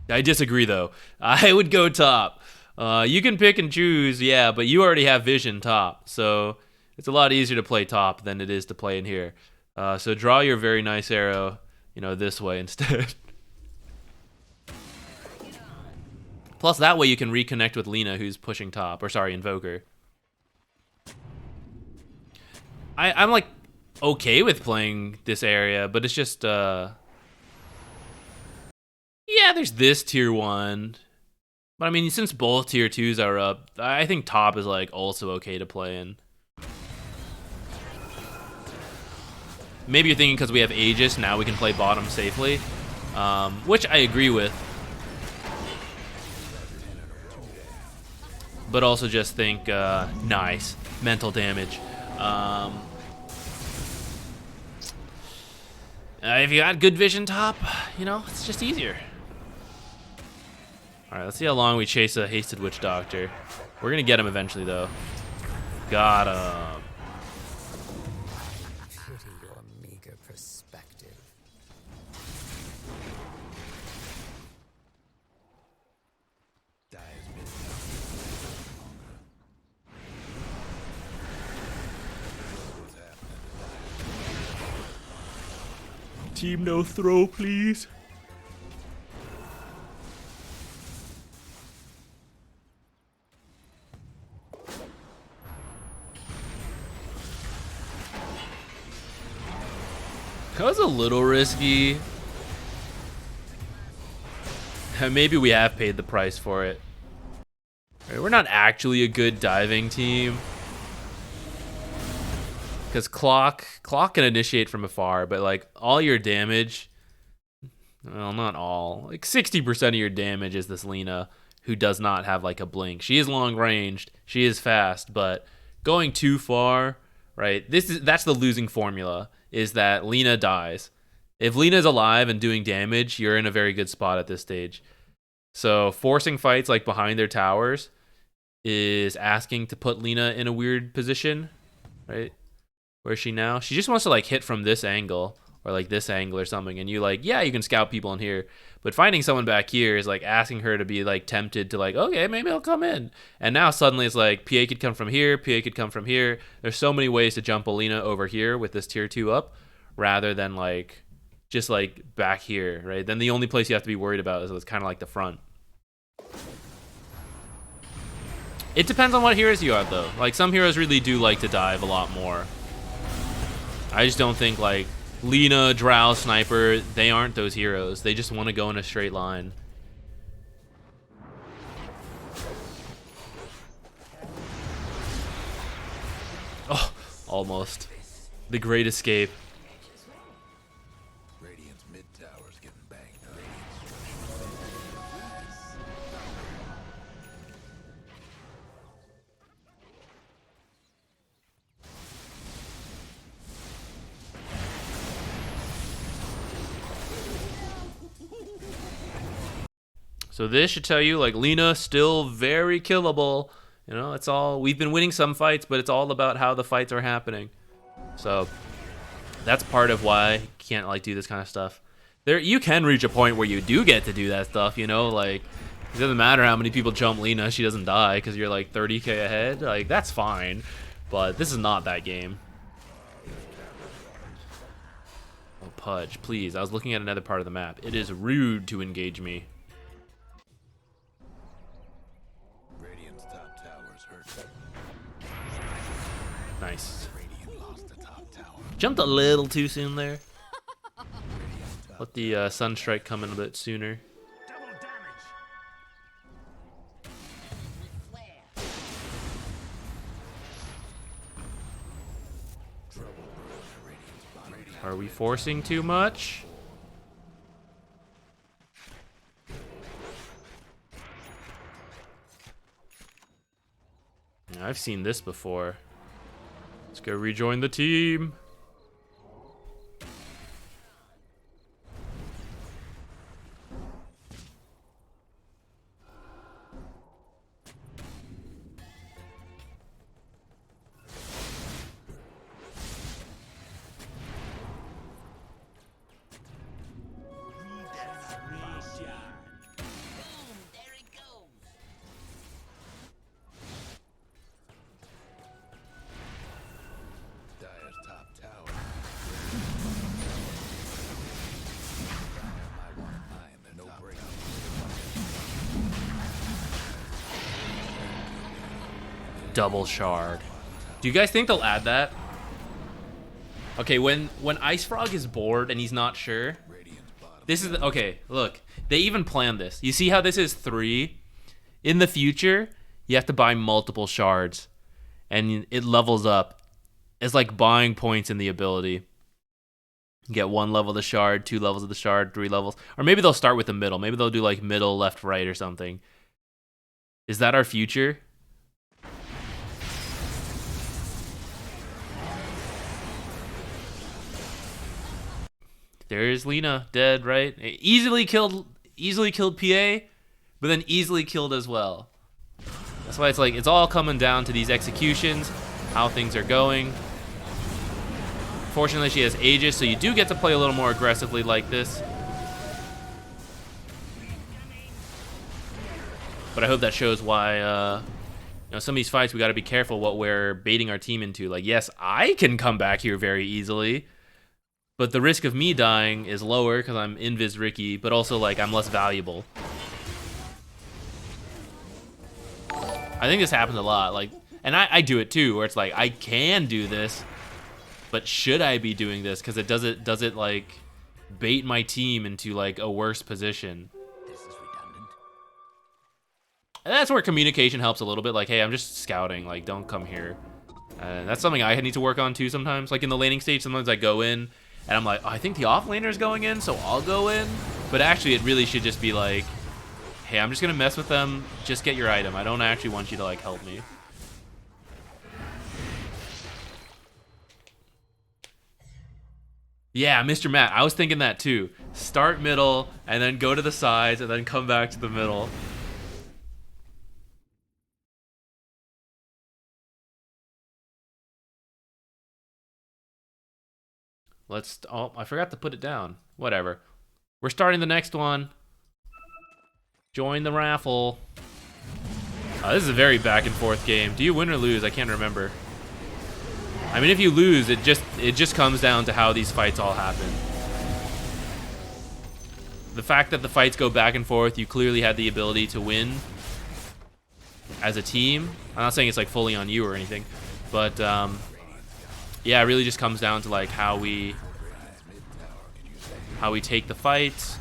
A: I disagree though. I would go top. You can pick and choose, yeah, but you already have vision top. So it's a lot easier to play top than it is to play in here. So draw your very nice arrow, you know, this way instead. Plus that way you can reconnect with Lena, who's pushing top. Or sorry, Invoker. I'm like okay with playing this area, but it's just yeah, there's this tier 1. But I mean, since both tier 2s are up, I think top is like also okay to play in. Maybe you're thinking because we have Aegis, now we can play bottom safely, which I agree with. But also just think, nice, mental damage. If you got good vision top, you know, it's just easier. Alright, let's see how long we chase a hasted witch doctor. We're gonna get him eventually, though. Got him.
D: Pity your meager perspective.
B: Dire's middle
A: Team no throw, please. That was a little risky. Maybe we have paid the price for it. Right, we're not actually a good diving team. Because clock can initiate from afar, but like all your damage, well, not all, like 60% of your damage is this Lina, who does not have like a blink. She is long ranged, she is fast, but going too far, right? That's the losing formula, is that Lina dies. If Lina's alive and doing damage, you're in a very good spot at this stage. So forcing fights like behind their towers is asking to put Lina in a weird position, right? Where is she now? She just wants to like hit from this angle or like this angle or something, and you like, yeah, you can scout people in here, but finding someone back here is like asking her to be like tempted to like, okay, maybe I'll come in. And now suddenly it's like PA could come from here, PA could come from here. There's so many ways to jump Alina over here with this tier 2 up, rather than like just like back here, right? Then the only place you have to be worried about is kind of like the front. It depends on what heroes you have, though. Like some heroes really do like to dive a lot more. I just don't think like Lina, Drow, Sniper, they aren't those heroes. They just want to go in a straight line. Oh, almost. The great escape.
B: Radiant's mid tower's getting banged up.
A: So this should tell you, like, Lina still very killable. You know, it's all, we've been winning some fights, but it's all about how the fights are happening. So that's part of why you can't like do this kind of stuff. There, you can reach a point where you do get to do that stuff, you know, like it doesn't matter how many people jump Lina, she doesn't die because you're like 30k ahead. Like that's fine, but this is not that game. Oh, Pudge, please. I was looking at another part of the map. It is rude to engage me.
B: Radiant's top tower's hurt.
A: Nice.
B: Radiant lost the top tower.
A: Jumped a little too soon there. Let the Sunstrike come in a bit sooner.
B: Double damage. Trouble brewing Radiant's bottom.
A: Are we forcing too much? Yeah, I've seen this before. Let's go rejoin the team.
B: Dire's top tower. Might want to mine their no break.
A: Double shard. Do you guys think they'll add that? Okay, when Ice Frog is bored and he's not sure,
B: Radiant's bottom.
A: this is okay. Look, they even planned this. You see how this is 3? In the future, you have to buy multiple shards, and it levels up. It's like buying points in the ability. You get 1 level of the shard, 2 levels of the shard, 3 levels, or maybe they'll start with the middle. Maybe they'll do like middle, left, right, or something. Is that our future? There's Lena dead, right? Easily killed PA, but then easily killed as well. That's why it's like it's all coming down to these executions, how things are going. Fortunately, she has Aegis, so you do get to play a little more aggressively like this. But I hope that shows why, some of these fights we got to be careful what we're baiting our team into. Like, yes, I can come back here very easily, but the risk of me dying is lower because I'm Invis Ricky, but also like I'm less valuable. I think this happens a lot, like, and I do it too, where it's like I can do this, but should I be doing this? Because does it like bait my team into like a worse position?
B: This is redundant.
A: And that's where communication helps a little bit. Like, hey, I'm just scouting. Like, don't come here. And that's something I need to work on too sometimes. Like in the laning stage, sometimes I go in and I'm like, oh, I think the off laner is going in, so I'll go in. But actually, it really should just be like, hey, I'm just gonna mess with them. Just get your item. I don't actually want you to like help me. Yeah, Mr. Matt, I was thinking that too. Start middle, and then go to the sides, and then come back to the middle. Oh, I forgot to put it down. Whatever. We're starting the next one. Join the raffle. This is a very back and forth game. Do you win or lose? I can't remember. I mean, if you lose, it just comes down to how these fights all happen. The fact that the fights go back and forth, you clearly had the ability to win as a team. I'm not saying it's like fully on you or anything, but yeah, it really just comes down to like how we take the fights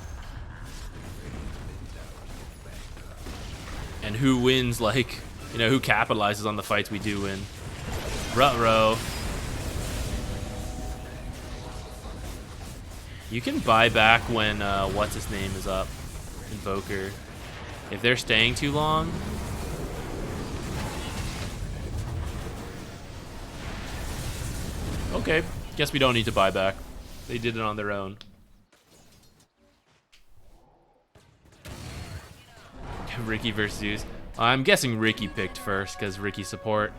A: and who wins, like, who capitalizes on the fights we do win. Ruh-roh. You can buy back when what's his name is up, Invoker. If they're staying too long. Okay, guess we don't need to buy back. They did it on their own. Ricky versus Zeus. I'm guessing Ricky picked first because Ricky support.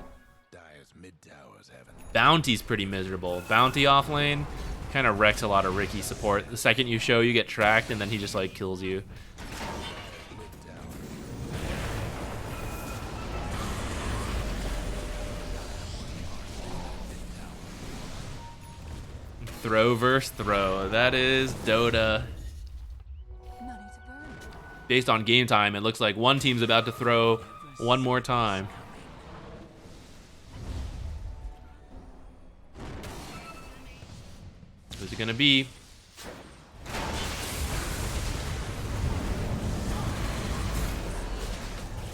B: Dire's mid towers haven't.
A: Bounty's pretty miserable. Bounty off lane kind of wrecks a lot of Ricky support. The second you show, you get tracked, and then he just like kills you. Throw versus throw. That is Dota.
C: Money to burn.
A: Based on game time, it looks like one team's about to throw one more time. Who's it gonna be?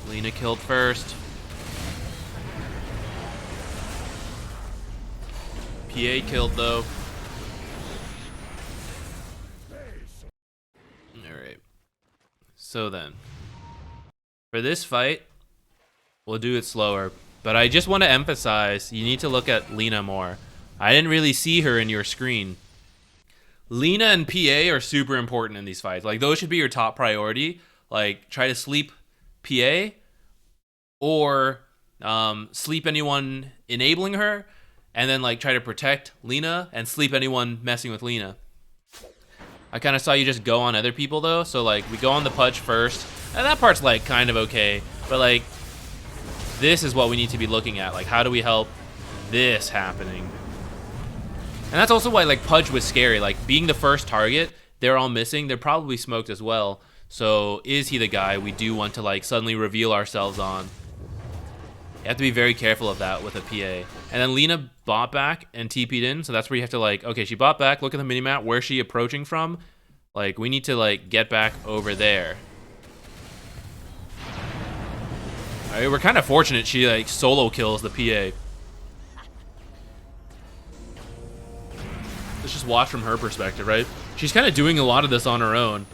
A: Lena killed first. PA killed though. Alright. So then, for this fight, we'll do it slower. But I just want to emphasize, you need to look at Lena more. I didn't really see her in your screen. Lena and PA are super important in these fights. Like, those should be your top priority. Like, try to sleep PA or sleep anyone enabling her, and then like try to protect Lena and sleep anyone messing with Lena. I kind of saw you just go on other people though, so like we go on the Pudge first, and that part's like kind of okay, but like this is what we need to be looking at. Like, how do we help this happening? And that's also why like Pudge was scary. Like, being the first target, they're all missing. They're probably smoked as well. So is he the guy we do want to like suddenly reveal ourselves on? You have to be very careful of that with a PA. And then Lena bought back and TP'd in, so that's where you have to like, okay, she bought back, look at the minimap, where's she approaching from? Like, we need to like get back over there. Alright, we're kind of fortunate she like solo kills the PA. Let's just watch from her perspective, right? She's kind of doing a lot of this on her own.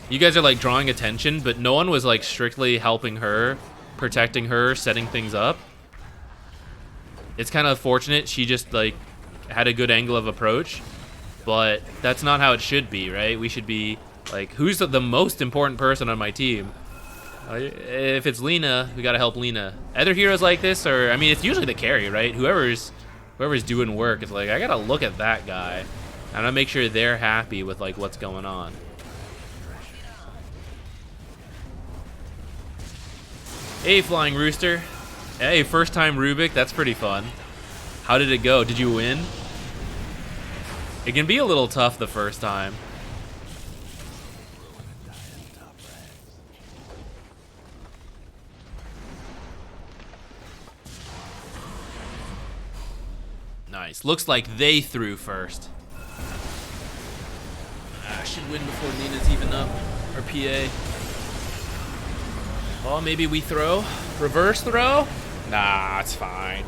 A: You guys are like drawing attention, but no one was like strictly helping her, protecting her, setting things up. It's kind of fortunate she just like had a good angle of approach, but that's not how it should be, right? We should be like, who's the most important person on my team? If it's Lena, we gotta help Lena. Other heroes like this, or I mean, it's usually the carry, right? Whoever's doing work, it's like, I gotta look at that guy and I make sure they're happy with like what's going on. Hey, Flying Rooster. Hey, first time Rubik, that's pretty fun. How did it go? Did you win? It can be a little tough the first time. Nice. Looks like they threw first. Should win before Nina's even up. Or PA. Oh, maybe we throw? Reverse throw? Nah, it's fine.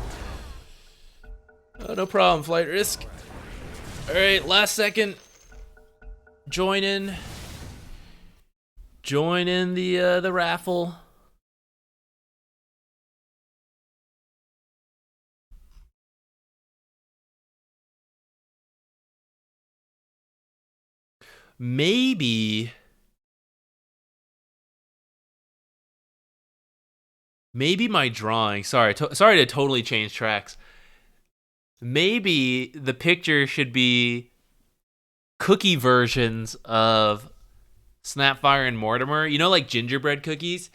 A: Oh, no problem, flight risk. Alright, last second. Join in. Join in the raffle. Maybe my drawing. Sorry to totally change tracks. Maybe the picture should be cookie versions of Snapfire and Mortimer. You know, like gingerbread cookies?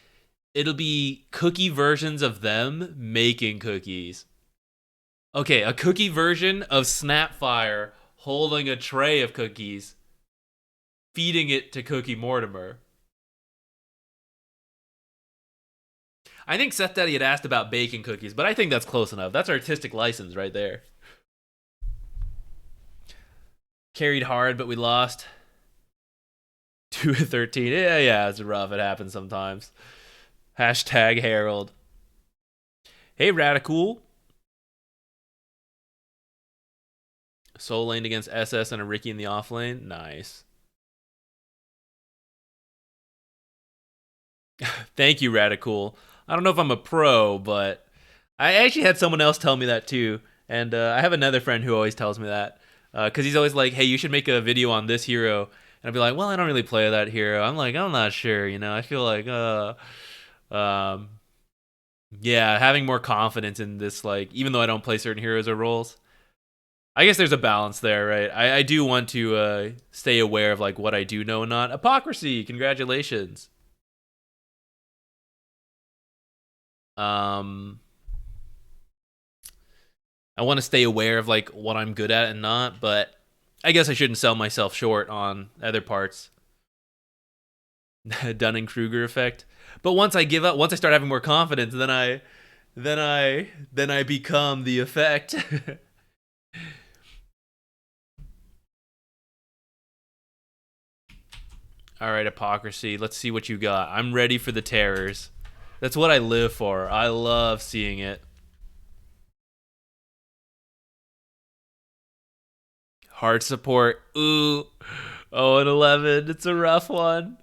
A: It'll be cookie versions of them making cookies. Okay, a cookie version of Snapfire holding a tray of cookies, feeding it to Cookie Mortimer. I think Seth Daddy had asked about baking cookies, but I think that's close enough. That's artistic license right there. Carried hard, but we lost. 2-13. Yeah, it's rough. It happens sometimes. Hashtag Harold. Hey, Radical. Soul laned against SS and a Ricky in the off lane. Nice. Thank you, Radical. I don't know if I'm a pro, but I actually had someone else tell me that too. And I have another friend who always tells me that. Because he's always like, hey, you should make a video on this hero. And I'd be like, well, I don't really play that hero. I'm like, I'm not sure, you know. I feel like, yeah, having more confidence in this, like, even though I don't play certain heroes or roles. I guess there's a balance there, right? I do want to stay aware of, like, what I do know and not. Hypocrisy, congratulations. I want to stay aware of like what I'm good at and not, but I guess I shouldn't sell myself short on other parts. Dunning-Kruger effect. But once I give up, once I start having more confidence, then I become the effect. All right, Hypocrisy. Let's see what you got. I'm ready for the terrors. That's what I live for. I love seeing it. Hard support. Ooh. 0-11. It's a rough one.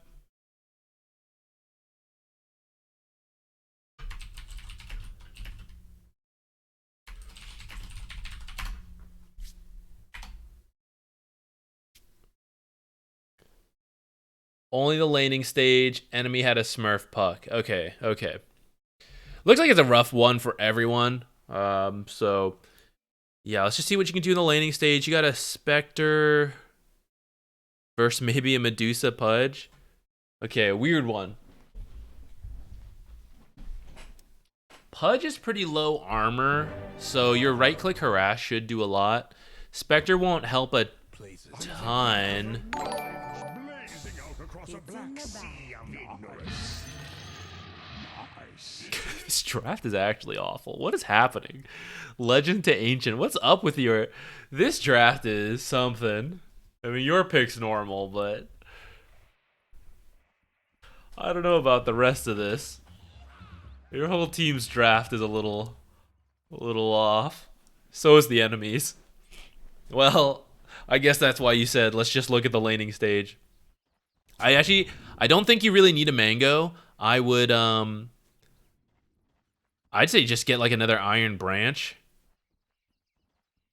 A: Only the laning stage. Enemy had a Smurf puck. Okay. Looks like it's a rough one for everyone. So yeah, let's just see what you can do in the laning stage. You got a Spectre versus maybe a Medusa Pudge. Okay, a weird one. Pudge is pretty low armor, so your right-click harass should do a lot. Spectre won't help a ton. This draft is actually awful. What is happening? Legend to Ancient. What's up with your... This draft is something. I mean, your pick's normal, but... I don't know about the rest of this. Your whole team's draft is a little off. So is the enemy's. Well, I guess that's why you said, let's just look at the laning stage. I don't think you really need a mango. I would, I'd say just get like another Iron Branch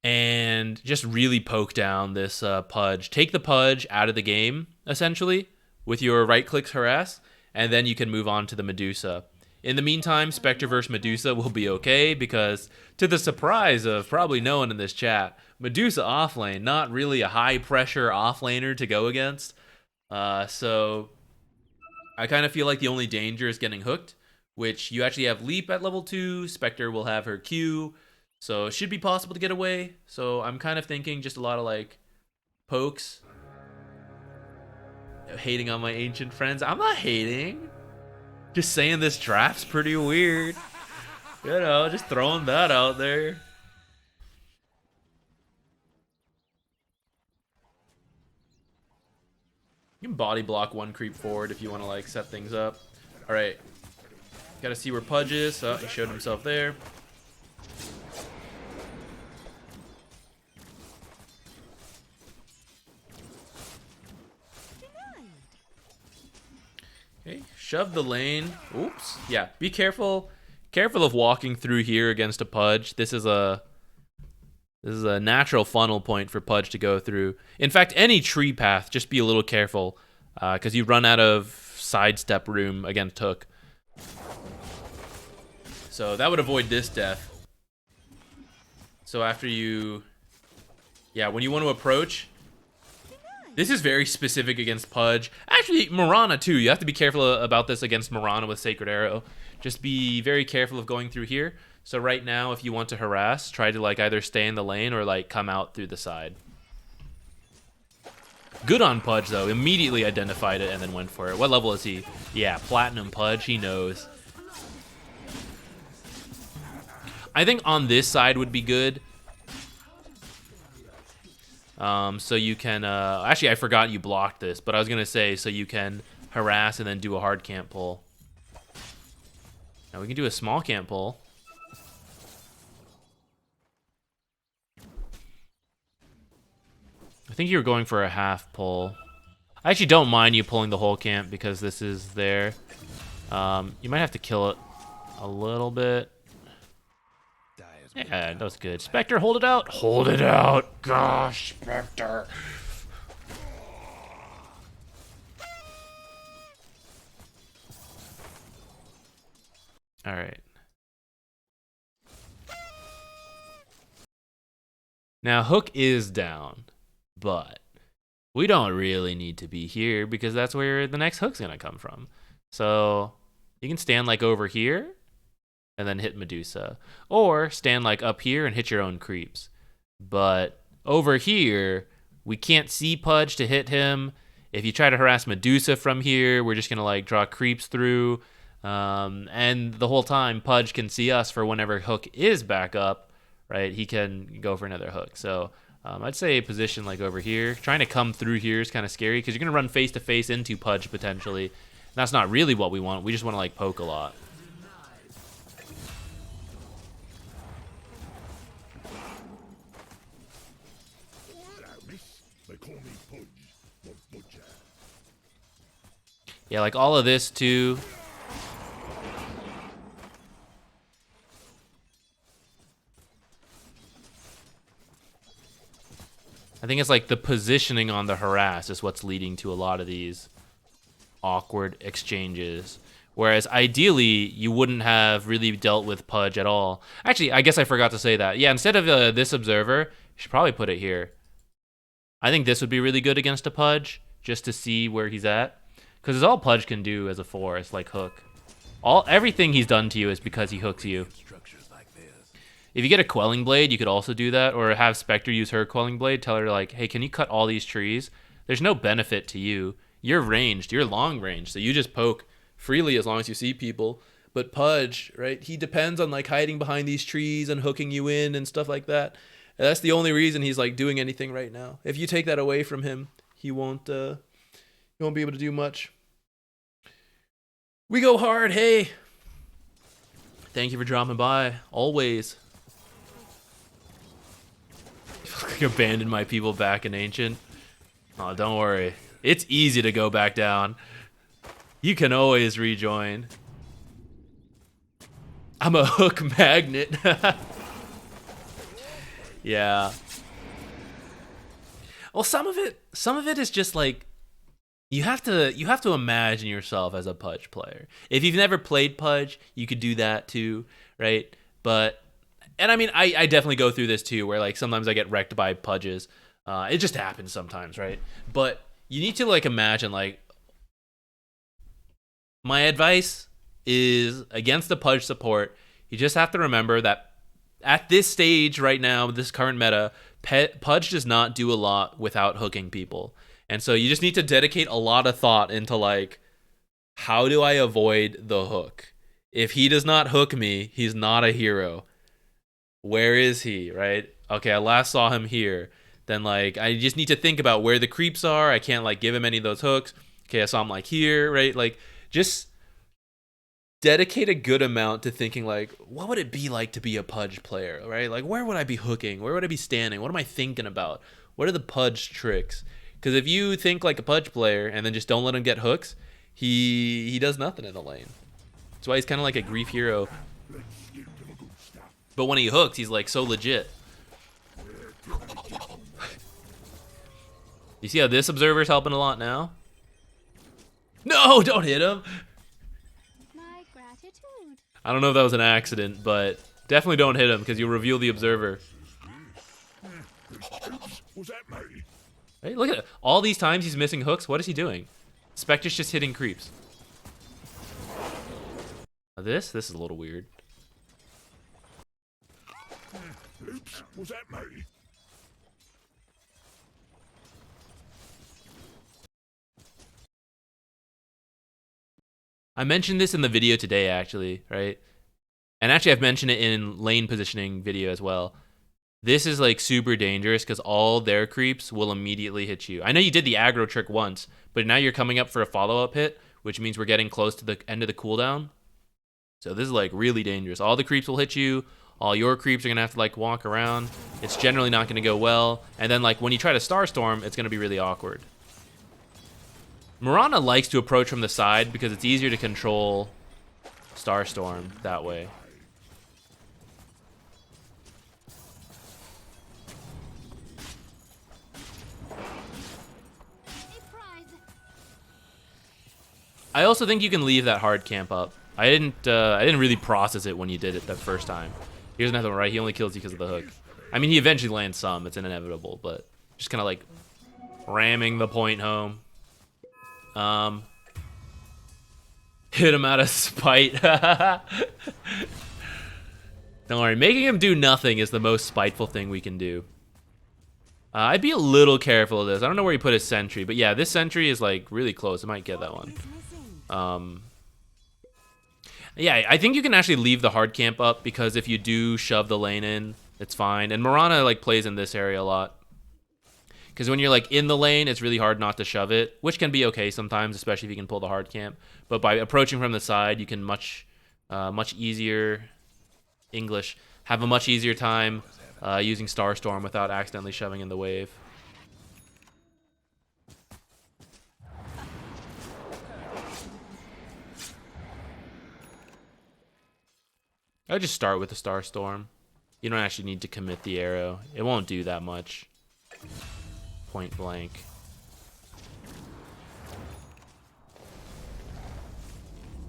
A: and just really poke down this Pudge. Take the Pudge out of the game, essentially, with your right clicks harass, and then you can move on to the Medusa. In the meantime, Spectre vs. Medusa will be okay because, to the surprise of probably no one in this chat, Medusa offlane, not really a high-pressure offlaner to go against. So I kind of feel like the only danger is getting hooked, which you actually have Leap at level 2, Spectre will have her Q, so it should be possible to get away. So I'm kind of thinking just a lot of like pokes. Hating on my ancient friends. I'm not hating. Just saying this draft's pretty weird. You know, just throwing that out there. You can body block one creep forward if you want to like set things up. Alright. Gotta see where Pudge is. Oh, he showed himself there. Okay, shove the lane. Oops. Yeah, be careful. Careful of walking through here against a Pudge. This is a natural funnel point for Pudge to go through. In fact, any tree path, just be a little careful, because you run out of sidestep room against Hook. So that would avoid this death. So after you, yeah, when you want to approach, this is very specific against Pudge. Actually, Mirana too. You have to be careful about this against Mirana with Sacred Arrow. Just be very careful of going through here. So right now, if you want to harass, try to like either stay in the lane or like come out through the side. Good on Pudge though. Immediately identified it and then went for it. What level is he? Yeah, Platinum Pudge. He knows. I think on this side would be good. So you can, actually I forgot you blocked this, but I was gonna say, so you can harass and then do a hard camp pull. Now we can do a small camp pull. I think you were going for a half pull. I actually don't mind you pulling the whole camp because this is there. You might have to kill it a little bit. Yeah, that was good. Spectre, hold it out. Hold it out. Gosh, Spectre. All right. Now, Hook is down, but we don't really need to be here because that's where the next Hook's going to come from. So you can stand like over here and then hit Medusa. Or stand like up here and hit your own creeps. But over here, we can't see Pudge to hit him. If you try to harass Medusa from here, we're just going to like draw creeps through. And the whole time, Pudge can see us for whenever Hook is back up, right? He can go for another Hook. So I'd say a position like over here. Trying to come through here is kind of scary because you're going to run face-to-face into Pudge potentially. And that's not really what we want. We just want to like poke a lot. Yeah, like all of this too. I think it's like the positioning on the harass is what's leading to a lot of these awkward exchanges. Whereas ideally, you wouldn't have really dealt with Pudge at all. Actually, I guess I forgot to say that. Yeah, instead of this observer, you should probably put it here. I think this would be really good against a Pudge, just to see where he's at. Because it's all Pudge can do as a force, like Hook. Everything he's done to you is because he hooks you. If you get a Quelling Blade, you could also do that, or have Spectre use her Quelling Blade. Tell her, like, hey, can you cut all these trees? There's no benefit to you. You're ranged. You're long range, so you just poke freely as long as you see people. But Pudge, right? He depends on like hiding behind these trees and hooking you in and stuff like that. And that's the only reason he's like doing anything right now. If you take that away from him, he won't be able to do much. We go hard, hey. Thank you for dropping by. Always. Like abandoned my people back in Ancient. Oh, don't worry. It's easy to go back down. You can always rejoin. I'm a hook magnet. Yeah. Well, some of it is just like you have to imagine yourself as a Pudge player. If you've never played Pudge, you could do that too, right? But and I mean, I definitely go through this too, where like sometimes I get wrecked by Pudges. It just happens sometimes, right? But you need to like imagine like my advice is against the Pudge support. You just have to remember that at this stage right now, this current meta, Pudge does not do a lot without hooking people. And so you just need to dedicate a lot of thought into like, how do I avoid the hook? If he does not hook me, he's not a hero. Where is he, right? Okay, I last saw him here. Then like, I just need to think about where the creeps are. I can't like give him any of those hooks. Okay, I saw him like here, right? Like, just dedicate a good amount to thinking like, what would it be like to be a Pudge player, right? Like, where would I be hooking? Where would I be standing? What am I thinking about? What are the Pudge tricks? Because if you think like a Pudge player and then just don't let him get hooks, he does nothing in the lane. That's why he's kind of like a grief hero. But when he hooks, he's like so legit. You see how this observer's helping a lot now? No, don't hit him.
C: My gratitude.
A: I don't know if that was an accident, but definitely don't hit him because you'll reveal the observer.
B: Was that me?
A: Hey, look at it. All these times he's missing hooks. What is he doing? Spectre's just hitting creeps. This is a little weird.
B: Oops, was that me?
A: I mentioned this in the video today, actually, right? And actually, I've mentioned it in lane positioning video as well. This is like super dangerous because all their creeps will immediately hit you. I know you did the aggro trick once, but now you're coming up for a follow-up hit, which means we're getting close to the end of the cooldown. So this is like really dangerous. All the creeps will hit you. All your creeps are gonna have to like walk around. It's generally not gonna go well. And then like when you try to Starstorm, it's gonna be really awkward. Mirana likes to approach from the side because it's easier to control Starstorm that way. I also think you can leave that hard camp up. I didn't really process it when you did it the first time. He doesn't have the right. He only kills you because of the hook. I mean, he eventually lands some. It's inevitable, but just kind of like ramming the point home. Hit him out of spite. Don't worry, making him do nothing is the most spiteful thing we can do. I'd be a little careful of this. I don't know where he put his sentry, but yeah, this sentry is like really close. I might get that one. Yeah, I think you can actually leave the hard camp up because if you do shove the lane in, it's fine. And Mirana like plays in this area a lot. Because when you're like in the lane, it's really hard not to shove it, which can be okay sometimes, especially if you can pull the hard camp. But by approaching from the side, you can much easier have a much easier time using Starstorm without accidentally shoving in the wave. I just start with the Starstorm. You don't actually need to commit the arrow. It won't do that much. Point blank.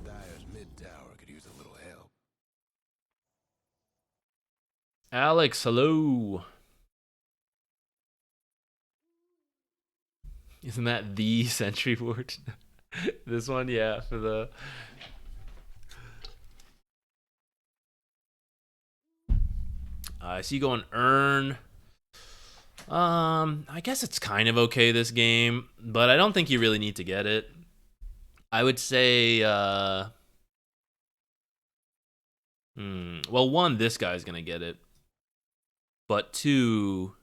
B: Dyer's mid tower could use a little help.
A: Alex, hello. Isn't that the sentry ward? This one, yeah, for the... I see you going earn. I guess it's kind of okay this game, but I don't think you really need to get it. I would say Well, one, this guy's gonna get it. But two,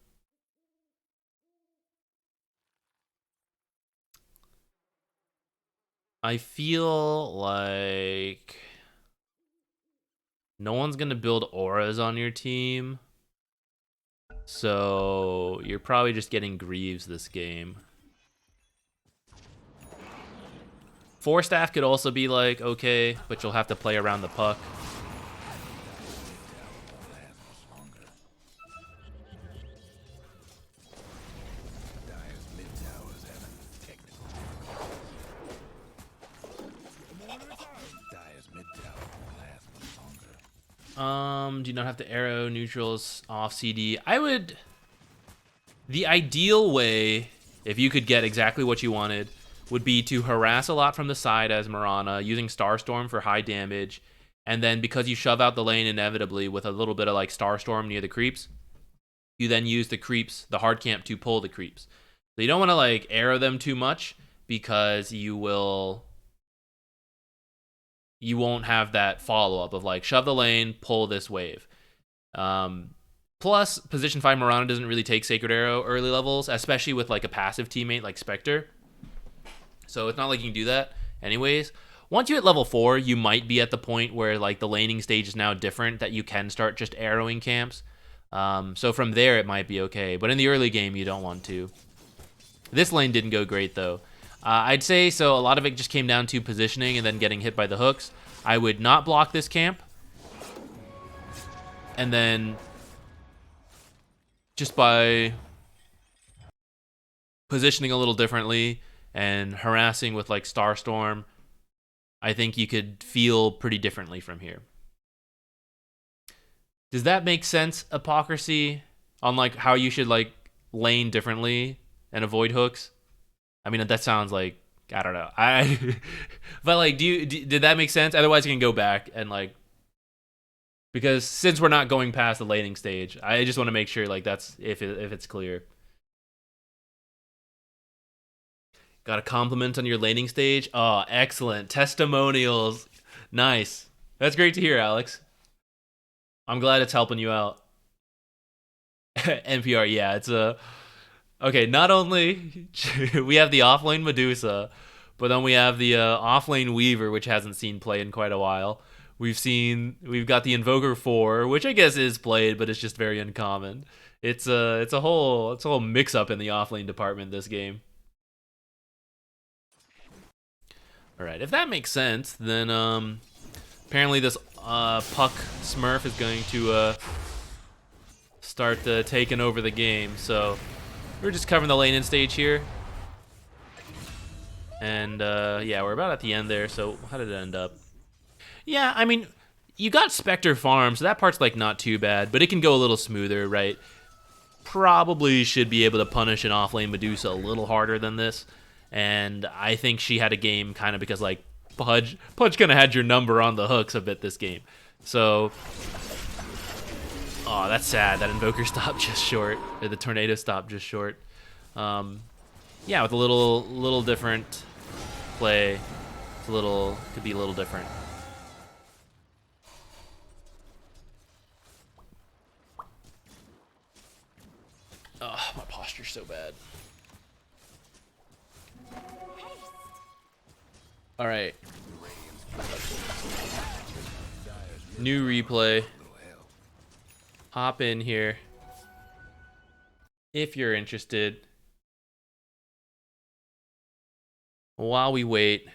A: I feel like no one's gonna build auras on your team. So you're probably just getting Greaves this game. Four staff could also be like, okay, but you'll have to play around the puck. Do you not have to arrow neutrals off CD? I would... The ideal way, if you could get exactly what you wanted, would be to harass a lot from the side as Mirana, using Starstorm for high damage, and then because you shove out the lane inevitably with a little bit of like Starstorm near the creeps, you then use the creeps, the hard camp, to pull the creeps. So you don't want to like arrow them too much because you won't have that follow-up of like shove the lane, pull this wave. Plus, position 5 Mirana doesn't really take Sacred Arrow early levels, especially with like a passive teammate like Spectre. So it's not like you can do that anyways. Once you hit level 4, you might be at the point where like the laning stage is now different, that you can start just arrowing camps. So from there, it might be okay. But in the early game, you don't want to. This lane didn't go great, though. I'd say, so a lot of it just came down to positioning and then getting hit by the hooks. I would not block this camp. And then just by positioning a little differently and harassing with like Starstorm, I think you could feel pretty differently from here. Does that make sense, Hypocrisy, on like how you should like lane differently and avoid hooks? I mean, that sounds like, I don't know. But like, did that make sense? Otherwise, you can go back and like, because since we're not going past the laning stage, I just want to make sure like that's if it's clear. Got a compliment on your laning stage? Oh, excellent. Testimonials. Nice. That's great to hear, Alex. I'm glad it's helping you out. NPR, yeah, it's a... Okay, not only we have the offlane Medusa, but then we have the offlane Weaver, which hasn't seen play in quite a while. We've got the Invoker 4, which I guess is played, but it's just very uncommon. It's a whole mix-up in the offlane department this game. All right, if that makes sense, then apparently this Puck Smurf is going to start taking over the game. So we're just covering the lane in stage here. And yeah, we're about at the end there. So how did it end up? Yeah, I mean, you got Spectre Farm, so that part's like not too bad, but it can go a little smoother, right? Probably should be able to punish an offlane Medusa a little harder than this. And I think she had a game kind of because like Pudge kind of had your number on the hooks a bit this game. So, oh, that's sad. That Invoker stopped just short, or the Tornado stopped just short. Yeah, with a little different play, could be a little different. Oh, my posture's so bad. All right. New replay. Hop in here if you're interested. While we wait.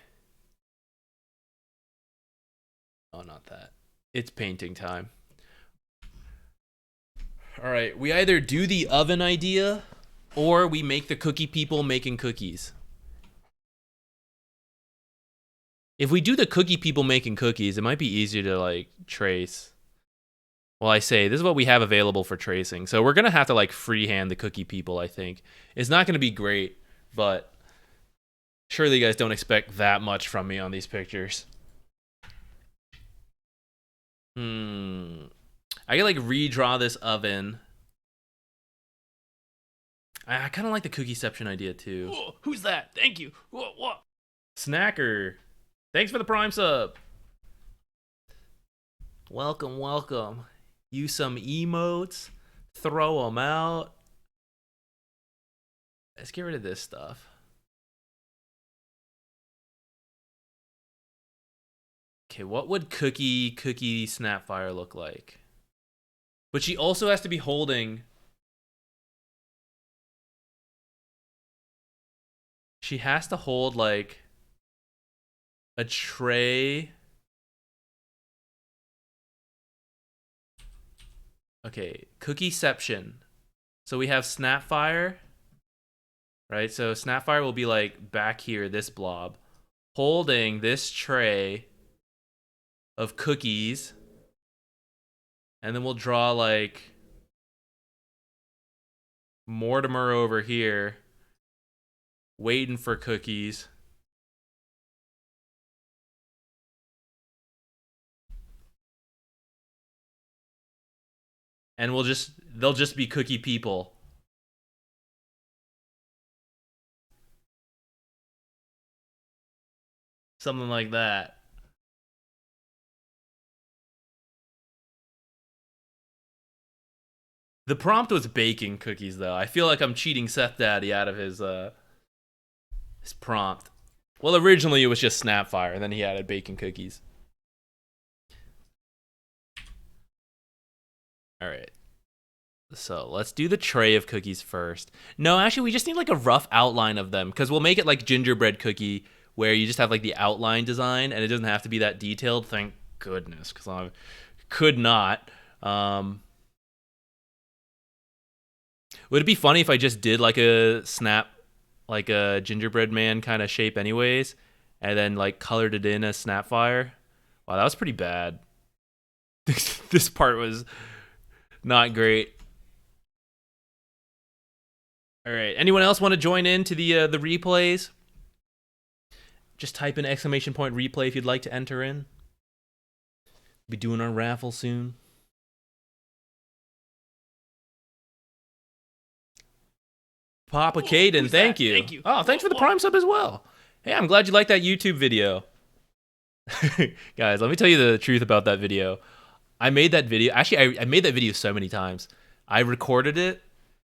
A: Oh, not that. It's painting time. All right, we either do the oven idea or we make the cookie people making cookies. If we do the cookie people making cookies, it might be easier to like trace. Well, I say, this is what we have available for tracing. So we're going to have to like freehand the cookie people, I think. It's not going to be great, but surely you guys don't expect that much from me on these pictures. I can like redraw this oven. I kind of like the cookieception idea too. Whoa, who's that? Thank you. Whoa. Snacker. Thanks for the Prime sub. Welcome, welcome. Use some emotes. Throw them out. Let's get rid of this stuff. Okay, what would Cookie Snapfire look like? But she also has to be holding. She has to hold like a tray. Okay, Cookieception. So we have Snapfire, right? So Snapfire will be like back here, this blob, holding this tray of cookies. And then we'll draw like Mortimer over here, waiting for cookies. And they'll just be cookie people. Something like that. The prompt was baking cookies, though. I feel like I'm cheating Seth Daddy out of his prompt. Well, originally it was just Snapfire, and then he added baking cookies. All right. So let's do the tray of cookies first. No, actually, we just need like a rough outline of them, because we'll make it like gingerbread cookie, where you just have like the outline design, and it doesn't have to be that detailed. Thank goodness, because I could not. Would it be funny if I just did like a like a gingerbread man kind of shape anyways, and then like colored it in as Snapfire? Wow, that was pretty bad. This part was not great. All right, anyone else want to join in to the replays? Just type in exclamation point replay if you'd like to enter in. Be doing our raffle soon. Papa Caden, thank you.
E: Thank you.
A: Oh, thanks for the Prime sub as well. Hey, I'm glad you liked that YouTube video. Guys, let me tell you the truth about that video. I made that video. Actually, I made that video so many times. I recorded it,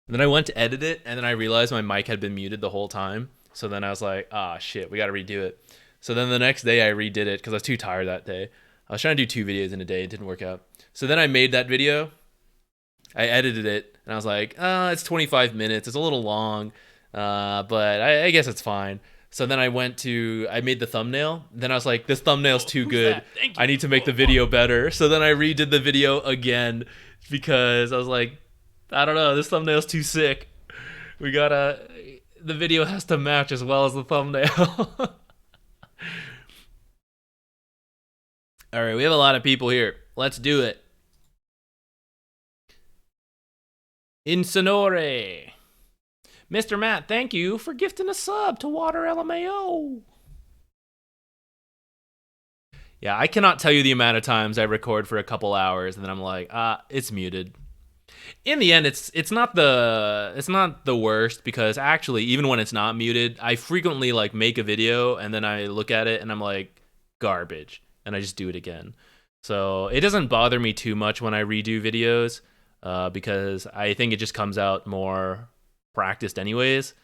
A: and then I went to edit it, and then I realized my mic had been muted the whole time. So then I was like, ah, shit, we got to redo it. So then the next day I redid it because I was too tired that day. I was trying to do 2 videos in a day. It didn't work out. So then I made that video. I edited it, and I was like, it's 25 minutes. It's a little long, but I guess it's fine. So then I made the thumbnail. Then I was like, this thumbnail's too good. I need to make the video better. So then I redid the video again because I was like, I don't know, this thumbnail's too sick. The video has to match as well as the thumbnail. All right, we have a lot of people here. Let's do it. Insonore. Mr. Matt, thank you for gifting a sub to Water LMAO. Yeah, I cannot tell you the amount of times I record for a couple hours and then I'm like, it's muted. In the end, it's not the worst, because actually, even when it's not muted, I frequently like make a video and then I look at it and I'm like, garbage, and I just do it again. So it doesn't bother me too much when I redo videos, because I think it just comes out more practiced anyways,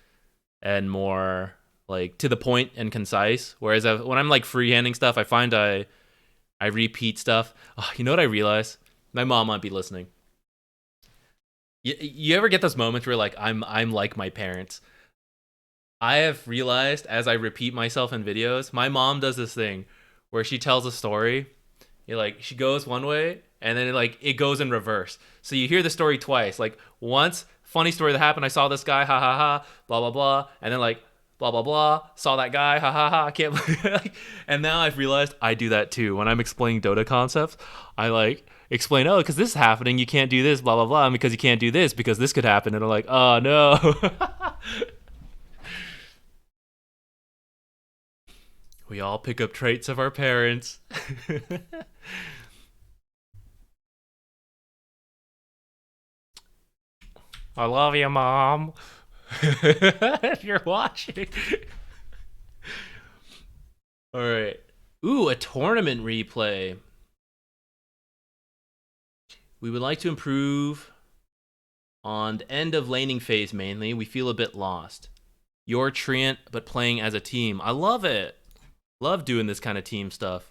A: and more like to the point and concise. Whereas when I'm like freehanding stuff, I find I repeat stuff. Oh, you know what I realized? My mom might be listening. You ever get those moments where like I'm like my parents? I have realized as I repeat myself in videos, my mom does this thing where she tells a story. She goes one way and then it goes in reverse. So you hear the story twice. Like once, funny story that happened, I saw this guy, ha ha ha, blah blah blah, and then like blah blah blah, saw that guy, ha ha ha, I can't believe. And now I've realized I do that too. When I'm explaining Dota concepts, I explain, oh, because this is happening, you can't do this, blah blah blah, and because you can't do this because this could happen, and I'm like, oh no. We all pick up traits of our parents. I love you, Mom. If you're watching. All right. Ooh, a tournament replay. We would like to improve on the end of laning phase mainly. We feel a bit lost. You're Treant, but playing as a team. I love it. Love doing this kind of team stuff.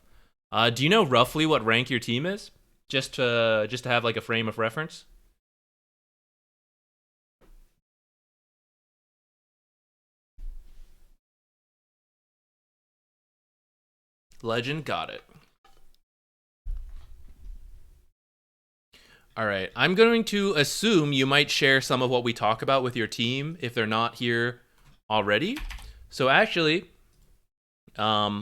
A: Do you know roughly what rank your team is? Just to have like a frame of reference. Legend, got it. All right, I'm going to assume you might share some of what we talk about with your team if they're not here already. So actually, yeah,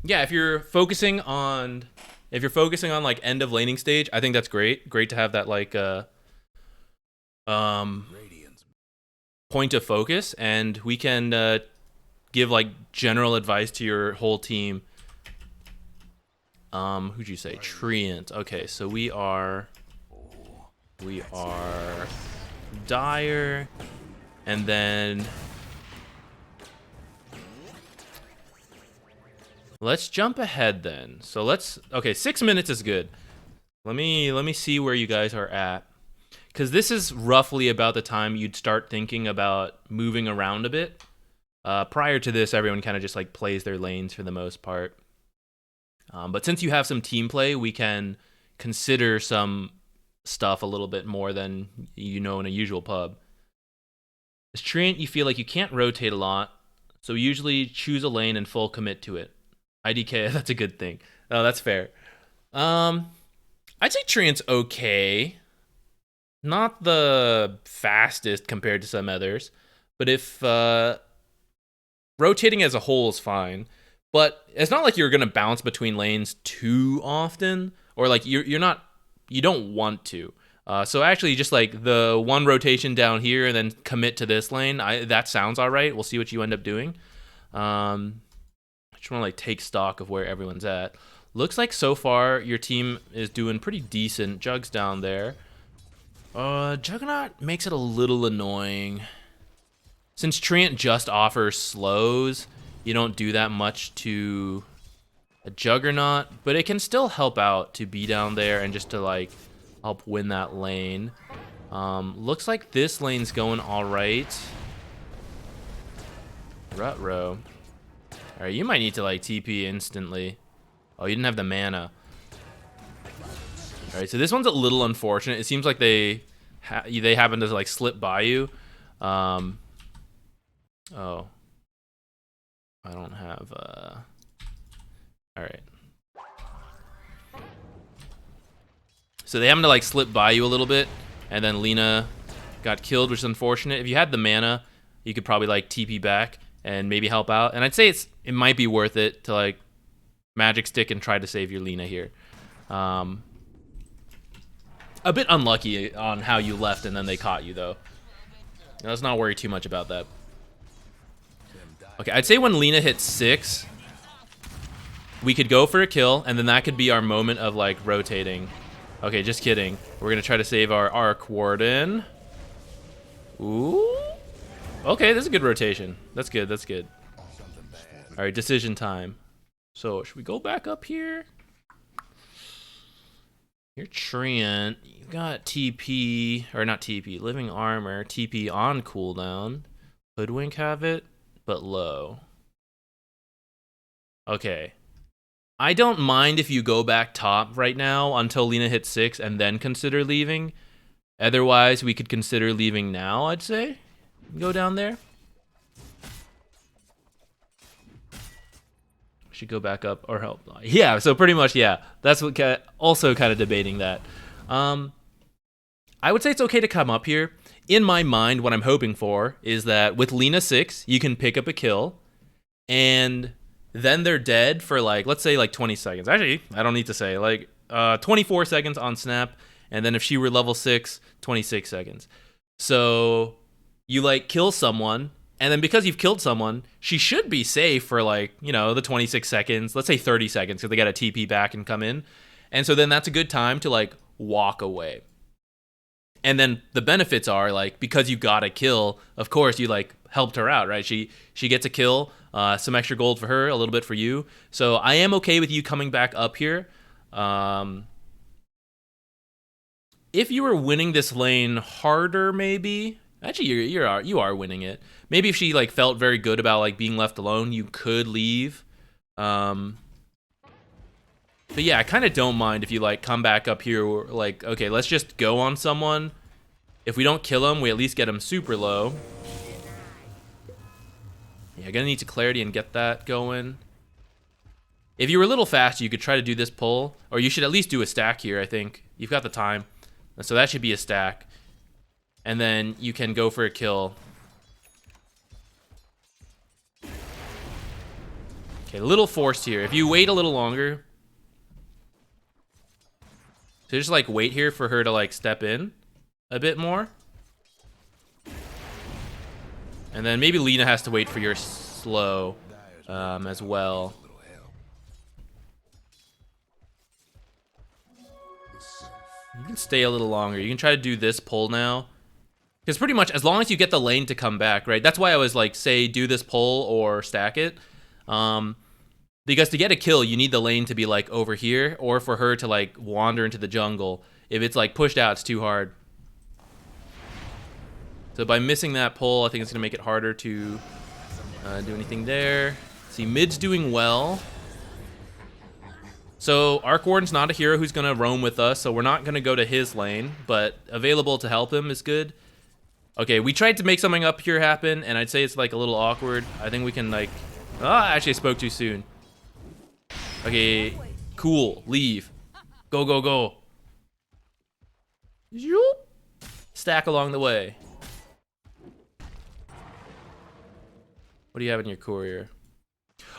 A: if you're focusing on like end of laning stage, I think that's great. Great to have that like point of focus, and we can give like general advice to your whole team. Who'd you say? Treant. Okay, so we are Dire, and then let's jump ahead then. So okay, 6 minutes is good. Let me see where you guys are at, because this is roughly about the time you'd start thinking about moving around a bit. Prior to this, everyone kind of just like plays their lanes for the most part. But since you have some team play, we can consider some stuff a little bit more than you know in a usual pub. As Treant, you feel like you can't rotate a lot, so usually choose a lane and full commit to it. IDK, that's a good thing. Oh, that's fair. I'd say Treant's okay. Not the fastest compared to some others, but if rotating as a whole is fine. But it's not like you're gonna bounce between lanes too often, or like you don't want to. So actually, just like the one rotation down here and then commit to this lane, that sounds all right. We'll see what you end up doing. I just want to like take stock of where everyone's at. Looks like so far your team is doing pretty decent. Jug's down there. Juggernaut makes it a little annoying. Since Treant just offers slows, you don't do that much to a Juggernaut, but it can still help out to be down there and just to like help win that lane. Looks like this lane's going all right. Rutro. All right, you might need to like TP instantly. Oh, you didn't have the mana. All right, so this one's a little unfortunate. It seems like they happen to like slip by you. Oh, I don't have. All right. So they happen to like slip by you a little bit, and then Lina got killed, which is unfortunate. If you had the mana, you could probably like TP back and maybe help out. And I'd say it might be worth it to like magic stick and try to save your Lina here. A bit unlucky on how you left and then they caught you though. Now, let's not worry too much about that. Okay, I'd say when Lina hits 6, we could go for a kill, and then that could be our moment of like rotating. Okay, just kidding. We're gonna try to save our Arc Warden. Ooh. Okay, this is a good rotation. That's good, that's good. All right, decision time. So, should we go back up here? You're Treant. You got TP, or not TP, Living Armor, TP on cooldown. Hoodwink have it, but low. Okay. I don't mind if you go back top right now until Lina hits 6 and then consider leaving. Otherwise, we could consider leaving now, I'd say. Go down there. Should go back up or help. Yeah, so pretty much, yeah. That's what also kind of debating that. I would say it's okay to come up here. In my mind, what I'm hoping for is that with Lina 6, you can pick up a kill, and then they're dead for like, let's say like 20 seconds. Actually, I don't need to say, like 24 seconds on snap, and then if she were level 6, 26 seconds. So you like kill someone, and then because you've killed someone, she should be safe for like, you know, the 26 seconds, let's say 30 seconds, because they got to TP back and come in. And so then that's a good time to like walk away. And then the benefits are like, because you got a kill, of course you like helped her out, right? She gets a kill, some extra gold for her, a little bit for you. So I am okay with you coming back up here. if you were winning this lane harder, maybe. Actually, you are winning it. Maybe if she like felt very good about like being left alone, you could leave. But yeah, I kind of don't mind if you like come back up here. Like, okay, let's just go on someone. If we don't kill him, we at least get him super low. Yeah, gonna need to clarity and get that going. If you were a little faster, you could try to do this pull, or you should at least do a stack here. I think you've got the time, so that should be a stack. And then you can go for a kill. Okay, a little forced here. If you wait a little longer, so just like wait here for her to like step in a bit more. And then maybe Lina has to wait for your slow as well. You can stay a little longer. You can try to do this pull now. Because pretty much as long as you get the lane to come back, right? That's why I was like, say, do this pull or stack it. Because to get a kill, you need the lane to be like over here, or for her to like wander into the jungle. If it's like pushed out, it's too hard. So by missing that pull, I think it's going to make it harder to do anything there. See, mid's doing well. So Arc Warden's not a hero who's going to roam with us, so we're not going to go to his lane, but available to help him is good. Okay, we tried to make something up here happen, and I'd say it's like a little awkward. I think we can like... actually I spoke too soon. Okay, cool, leave. Go, go, go. Zoop. Stack along the way. What do you have in your courier?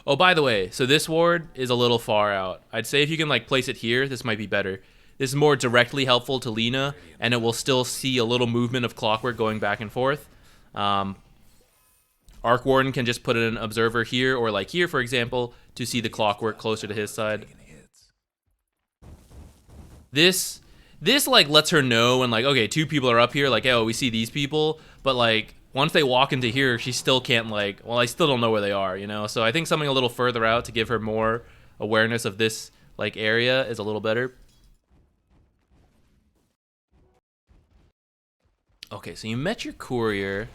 A: Oh, by the way, so this ward is a little far out. I'd say if you can like place it here, this might be better. This is more directly helpful to Lina, and it will still see a little movement of Clockwork going back and forth. Arc Warden can just put an observer here, or like here, for example, to see the Clockwork closer to his side. This like lets her know, and like, okay, 2 people are up here, like, oh, we see these people, but like, once they walk into here, she still can't like, well, I still don't know where they are, you know? So I think something a little further out to give her more awareness of this like area is a little better. Okay, so you met your courier.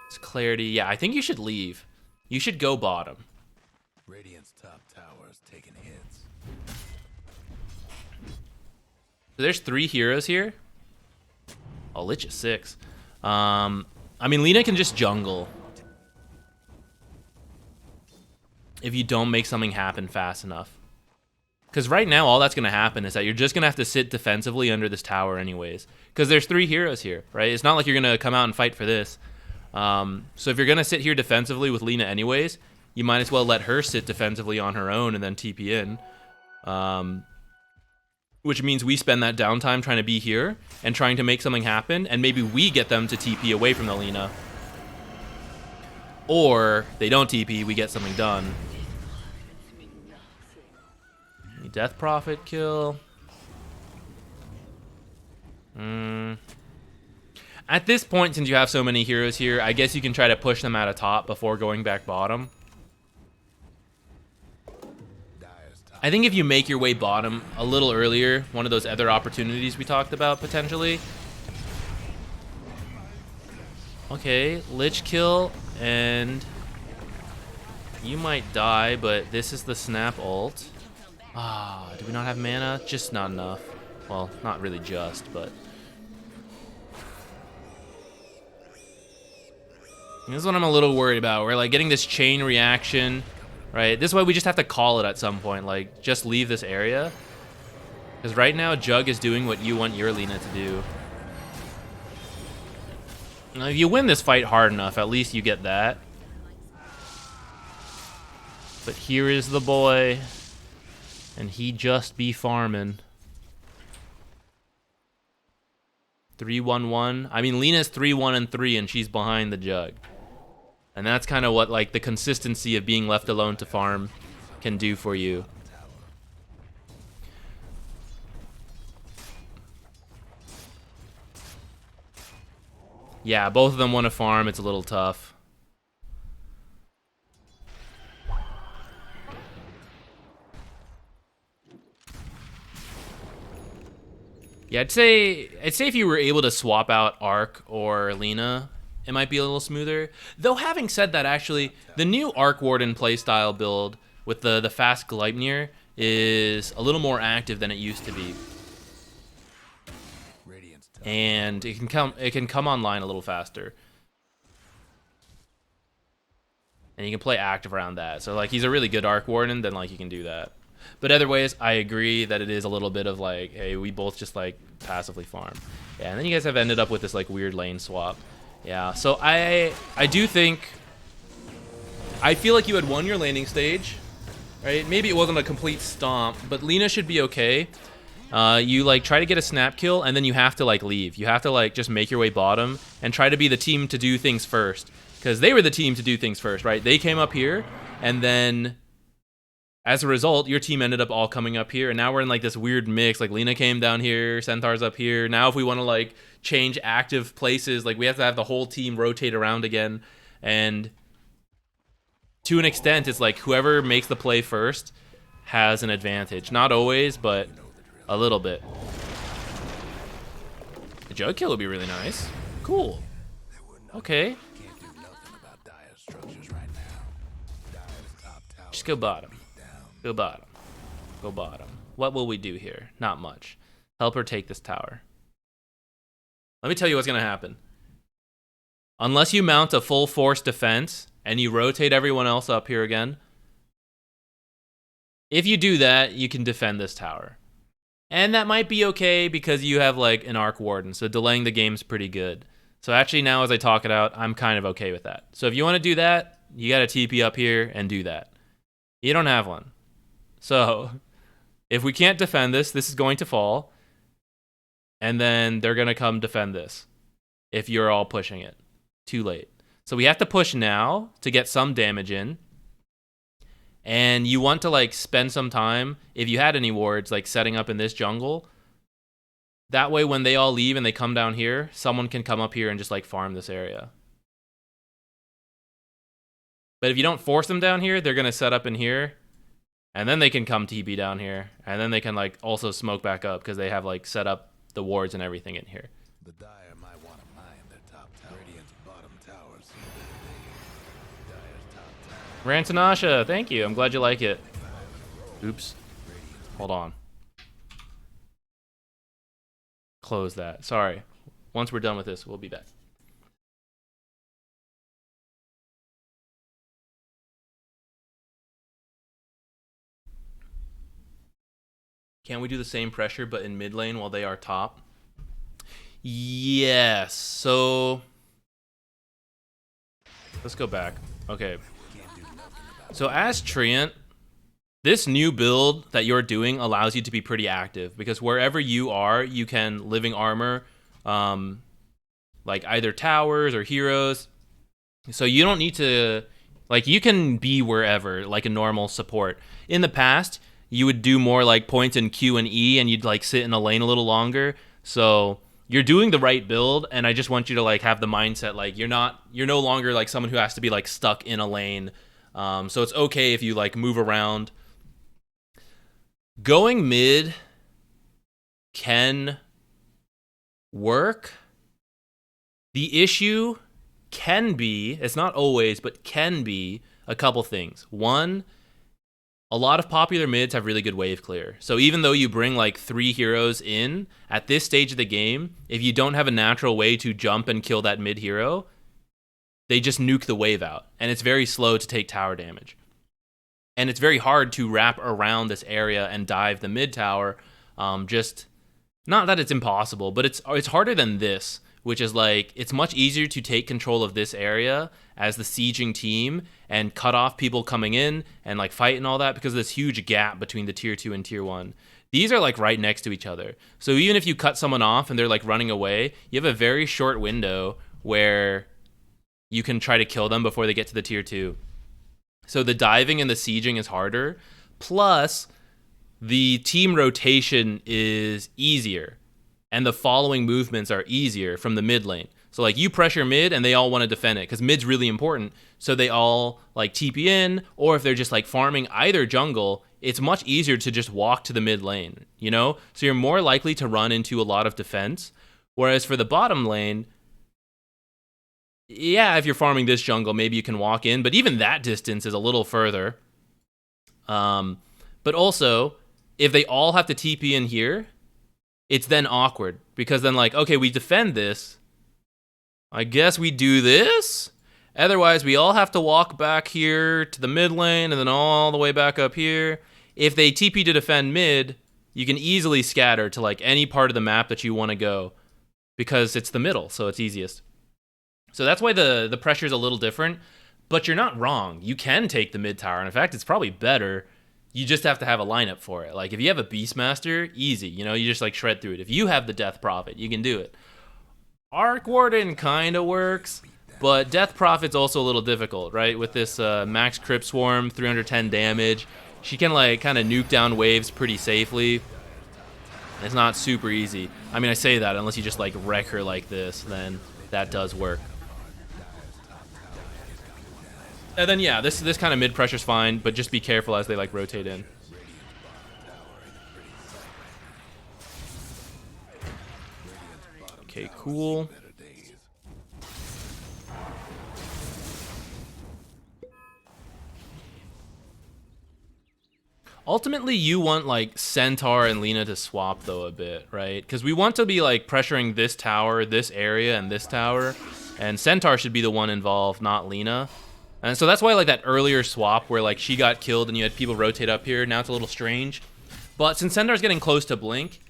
A: It's clarity. Yeah, I think you should leave. You should go bottom.
B: Radiant's top tower's taking hits.
A: So there's 3 heroes here. Oh, Lich is 6. I mean, Lina can just jungle. If you don't make something happen fast enough. Because right now, all that's going to happen is that you're just going to have to sit defensively under this tower anyways. Because there's 3 heroes here, right? It's not like you're going to come out and fight for this. So if you're going to sit here defensively with Lina anyways, you might as well let her sit defensively on her own and then TP in. Which means we spend that downtime trying to be here and trying to make something happen, and maybe we get them to TP away from the Lina. Or they don't TP, we get something done. Death Prophet kill. At this point, since you have so many heroes here, I guess you can try to push them out of top before going back bottom. I think if you make your way bottom a little earlier, one of those other opportunities we talked about potentially. Okay, Lich kill, and you might die, but this is the snap ult. Ah, do we not have mana? Just not enough. Well, not really just, but... This is what I'm a little worried about. We're like getting this chain reaction, right? This is why we just have to call it at some point. Like, just leave this area. Because right now, Jug is doing what you want your Lina to do. Now, if you win this fight hard enough, at least you get that. But here is the boy. And he just be farming. 3-1-1. I mean, Lina's 3-1-3, and she's behind the Jug. And that's kind of what, like, the consistency of being left alone to farm can do for you. Yeah, both of them want to farm. It's a little tough. Yeah, I'd say if you were able to swap out Arc or Lena, it might be a little smoother. Though having said that, actually, the new Arc Warden playstyle build with the fast Gleipnir is a little more active than it used to be.
B: Radiant's top
A: And it can come online a little faster. And you can play active around that. So like he's a really good Arc Warden, then like you can do that. But other ways, I agree that it is a little bit of like, hey, we both just like passively farm. Yeah, and then you guys have ended up with this like weird lane swap. Yeah, so I do think, I feel like you had won your laning stage, right? Maybe it wasn't a complete stomp, but Lena should be okay. You like try to get a snap kill, and then you have to like leave. You have to like just make your way bottom and try to be the team to do things first, because they were the team to do things first, right? They came up here, and then as a result, your team ended up all coming up here, and now we're in like this weird mix. Like Lena came down here, Centaur's up here. Now if we want to like change active places, like we have to have the whole team rotate around again. And to an extent, it's like whoever makes the play first has an advantage. Not always, but a little bit. A jug kill would be really nice. Cool. Okay.
B: can't do nothing about Dire's structures right now. Dire's top tower
A: Just go bottom.
B: down.
A: Go bottom. Go bottom. What will we do here? Not much. Help her take this tower. Let me tell you what's going to happen. Unless you mount a full force defense and you rotate everyone else up here again, if you do that, you can defend this tower. And that might be okay because you have like an Arc Warden, so delaying the game's pretty good. So actually now as I talk it out, I'm kind of okay with that. So if you want to do that, you got to TP up here and do that. You don't have one. So if we can't defend this, this is going to fall. And then they're going to come defend this if you're all pushing it. Too late. So we have to push now to get some damage in. And you want to like spend some time, if you had any wards, like setting up in this jungle. That way when they all leave and they come down here, someone can come up here and just like farm this area. But if you don't force them down here, they're going to set up in here. And then they can come TP down here. And then they can like also smoke back up because they have like set up the wards and everything in here.
B: The Dire might want to mine their top tower. Radiant's bottom towers. Dire's top tower.
A: Rantanasha, thank you. I'm glad you like it. Oops. Hold on. Close that. Sorry. Once we're done with this, we'll be back. Can we do the same pressure but in mid lane while they are top? Yes. So let's go back. Okay. So as Treant, this new build that you're doing allows you to be pretty active because wherever you are, you can living armor, like either towers or heroes. So you don't need to, like, you can be wherever, like a normal support. In the past, you would do more like points in Q and E and you'd like sit in a lane a little longer. So you're doing the right build, and I just want you to like have the mindset like you're no longer like someone who has to be like stuck in a lane. So it's okay if you like move around. Going mid can work. The issue can be, it's not always, but can be a couple things. One, a lot of popular mids have really good wave clear. So even though you bring like 3 heroes in, at this stage of the game, if you don't have a natural way to jump and kill that mid hero, they just nuke the wave out. And it's very slow to take tower damage. And it's very hard to wrap around this area and dive the mid tower. Just, not that it's impossible, but it's harder than this, which is like, it's much easier to take control of this area as the sieging team and cut off people coming in and like fight and all that because of this huge gap between the tier 2 and tier 1. These are like right next to each other. So even if you cut someone off and they're like running away, you have a very short window where you can try to kill them before they get to the tier 2. So the diving and the sieging is harder. Plus, the team rotation is easier. And the following movements are easier from the mid lane. So like you pressure mid and they all want to defend it because mid's really important. So they all like TP in, or if they're just like farming either jungle, it's much easier to just walk to the mid lane, you know? So you're more likely to run into a lot of defense. Whereas for the bottom lane, yeah, if you're farming this jungle, maybe you can walk in, but even that distance is a little further. But also, if they all have to TP in here, it's then awkward, because then like, okay, we defend this, I guess we do this? Otherwise, we all have to walk back here to the mid lane and then all the way back up here. If they TP to defend mid, you can easily scatter to like any part of the map that you want to go, because it's the middle, so it's easiest. So that's why the pressure is a little different, but you're not wrong. You can take the mid tower, and in fact, it's probably better. You just have to have a lineup for it. Like if you have a Beastmaster, easy. You know, you just like shred through it. If you have the Death Prophet, you can do it. Arc Warden kind of works, but Death Prophet's also a little difficult, right? With this max Crypt Swarm, 310 damage, she can like kind of nuke down waves pretty safely. It's not super easy. I mean, I say that unless you just like wreck her like this, then that does work. And then yeah, this kind of mid pressure's fine, but just be careful as they like rotate in. Okay, cool. Ultimately, you want like Centaur and Lina to swap though a bit, right? Because we want to be like pressuring this tower, this area, and this tower, and Centaur should be the one involved, not Lina. And so that's why like that earlier swap where like she got killed and you had people rotate up here, now it's a little strange. But since Centaur's getting close to Blink,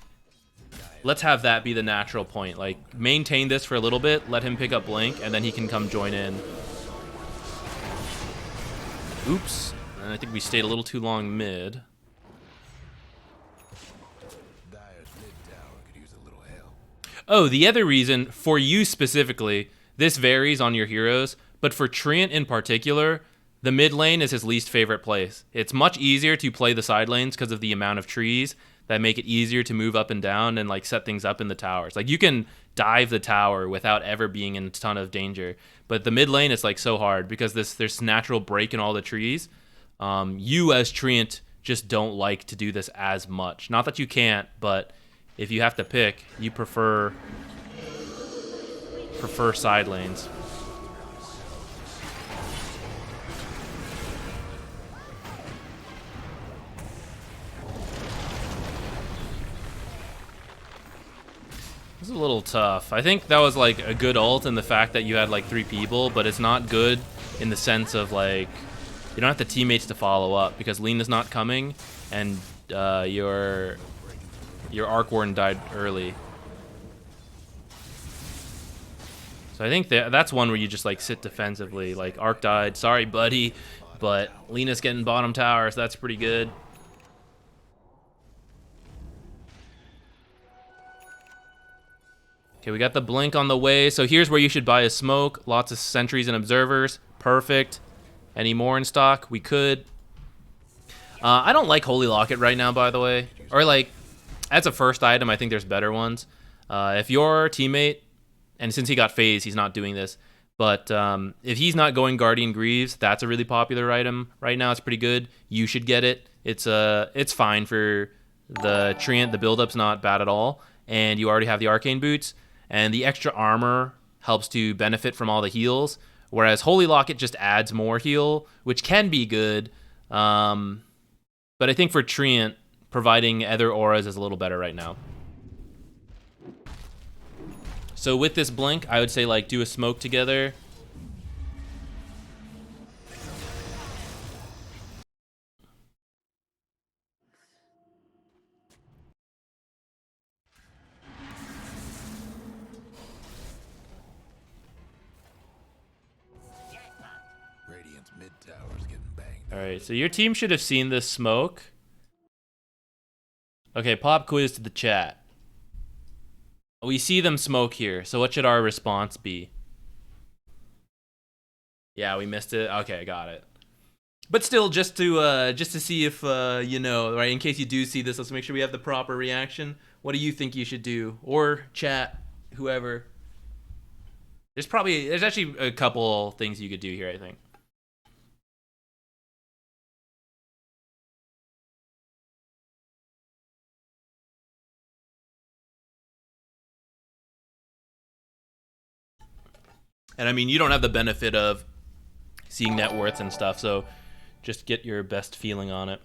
A: let's have that be the natural point. Like maintain this for a little bit, let him pick up Blink, and then he can come join in. Oops. And I think we stayed a little too long mid. Oh, the other reason, for you specifically, this varies on your heroes, but for Treant in particular, the mid lane is his least favorite place. It's much easier to play the side lanes because of the amount of trees that make it easier to move up and down and like set things up in the towers. Like you can dive the tower without ever being in a ton of danger, but the mid lane is like so hard because there's natural break in all the trees. You as Treant just don't like to do this as much. Not that you can't, but if you have to pick, you prefer side lanes. This is a little tough. I think that was like a good ult in the fact that you had like 3 people, but it's not good in the sense of like you don't have the teammates to follow up because Lina's not coming and your Arc Warden died early. So I think that's one where you just like sit defensively. Like Arc died, sorry buddy, but Lina's getting bottom tower, so that's pretty good. Okay, we got the Blink on the way. So here's where you should buy a smoke. Lots of sentries and observers. Perfect. Any more in stock? We could. I don't like Holy Locket right now, by the way. Or like, as a first item, I think there's better ones. If your teammate, and since he got phase, he's not doing this, but if he's not going Guardian Greaves, that's a really popular item. Right now, it's pretty good. You should get it. It's fine for the Treant. The build-up's not bad at all. And you already have the Arcane Boots. And the extra armor helps to benefit from all the heals, whereas Holy Locket just adds more heal, which can be good. But I think for Treant, providing other auras is a little better right now. So with this Blink, I would say like do a smoke together. Alright, so your team should have seen this smoke. Okay, pop quiz to the chat. We see them smoke here, so what should our response be? Yeah, we missed it. Okay, got it. But still, just to see if you know, right? In case you do see this, let's make sure we have the proper reaction. What do you think you should do? Or chat, whoever. There's actually a couple things you could do here, I think. And I mean, you don't have the benefit of seeing net worths and stuff, so just get your best feeling on it.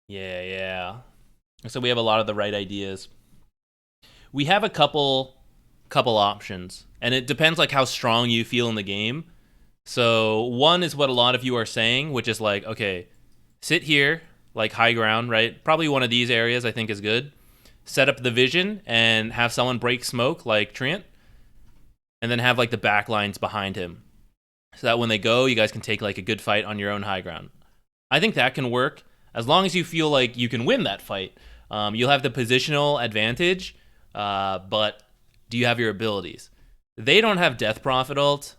A: Yeah, yeah. So we have a lot of the right ideas. We have a couple options, and it depends like how strong you feel in the game. So one is what a lot of you are saying, which is like, okay, sit here, like high ground, right? Probably one of these areas I think is good. Set up the vision and have someone break smoke like Trent, and then have like the back lines behind him, so that when they go, you guys can take like a good fight on your own high ground. I think that can work as long as you feel like you can win that fight. You'll have the positional advantage, but do you have your abilities? They don't have Death Prophet ult,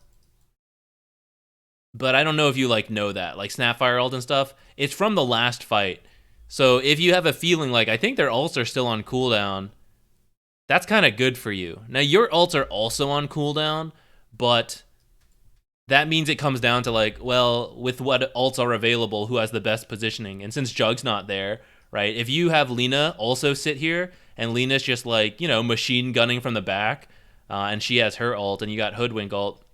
A: but I don't know if you like know that, like Snapfire ult and stuff. It's from the last fight, so if you have a feeling like I think their ults are still on cooldown, that's kind of good for you. Now your ults are also on cooldown, but that means it comes down to like, well, with what ults are available, who has the best positioning? And since Jug's not there, right? If you have Lina also sit here, and Lina's just like, you know, machine gunning from the back, and she has her ult, and you got Hoodwink ult,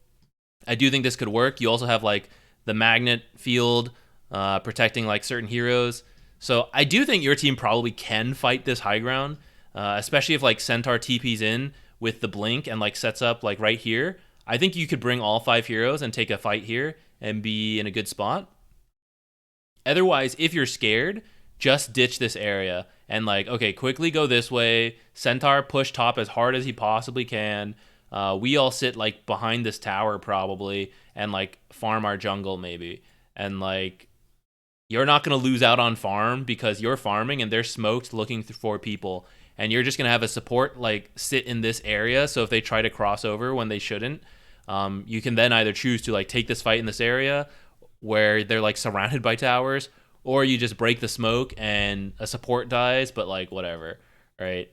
A: I do think this could work. You also have like the magnet field protecting like certain heroes. So I do think your team probably can fight this high ground, especially if like Centaur TP's in with the blink and like sets up like right here. I think you could bring all 5 heroes and take a fight here and be in a good spot. Otherwise, if you're scared, just ditch this area and like, okay, quickly go this way. Centaur push top as hard as he possibly can. We all sit like behind this tower probably and like farm our jungle maybe. And like, you're not going to lose out on farm because you're farming and they're smoked looking for people. And you're just going to have a support like sit in this area. So if they try to cross over when they shouldn't, you can then either choose to like take this fight in this area where they're like surrounded by towers, or you just break the smoke and a support dies, but like whatever, right?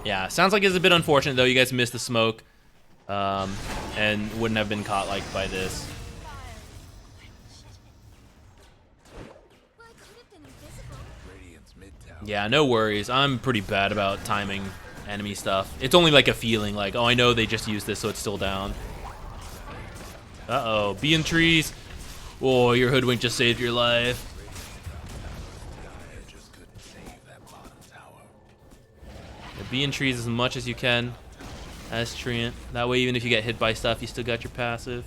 A: Yeah, sounds like it's a bit unfortunate though. You guys missed the smoke, and wouldn't have been caught like by this. Yeah, no worries. I'm pretty bad about timing enemy stuff. It's only like a feeling, like, oh, I know they just used this, so it's still down. Uh-oh, bee in trees. Oh, your Hoodwink just saved your life. Yeah, bee in trees as much as you can as Treant. That way, even if you get hit by stuff, you still got your passive.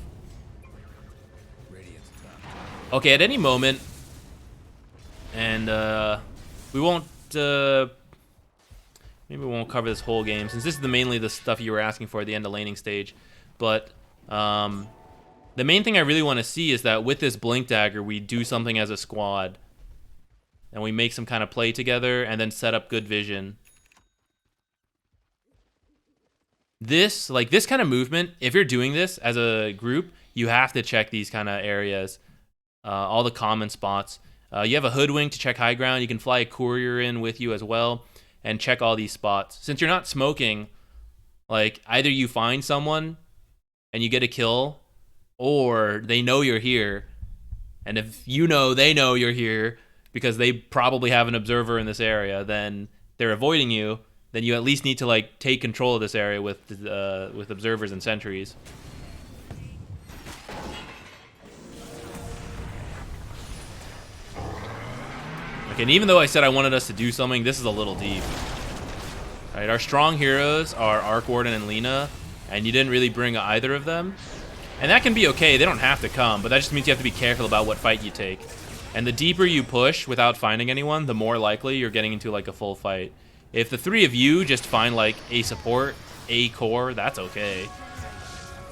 A: Okay, at any moment, and we won't, maybe we won't cover this whole game, since this is mainly the stuff you were asking for at the end of laning stage. But the main thing I really want to see is that with this Blink Dagger, we do something as a squad. And we make some kind of play together, and then set up good vision. This, like this kind of movement, if you're doing this as a group, you have to check these kind of areas. All the common spots. You have a Hoodwink to check high ground. You can fly a courier in with you as well and check all these spots. Since you're not smoking, like either you find someone and you get a kill, or they know you're here. And if you know they know you're here because they probably have an observer in this area, then they're avoiding you. Then you at least need to like take control of this area with observers and sentries. Okay, and even though I said I wanted us to do something, this is a little deep. All right, our strong heroes are Arc Warden and Lina, and you didn't really bring either of them. And that can be okay, they don't have to come, but that just means you have to be careful about what fight you take. And the deeper you push without finding anyone, the more likely you're getting into like a full fight. If the 3 of you just find like a support, a core, that's okay.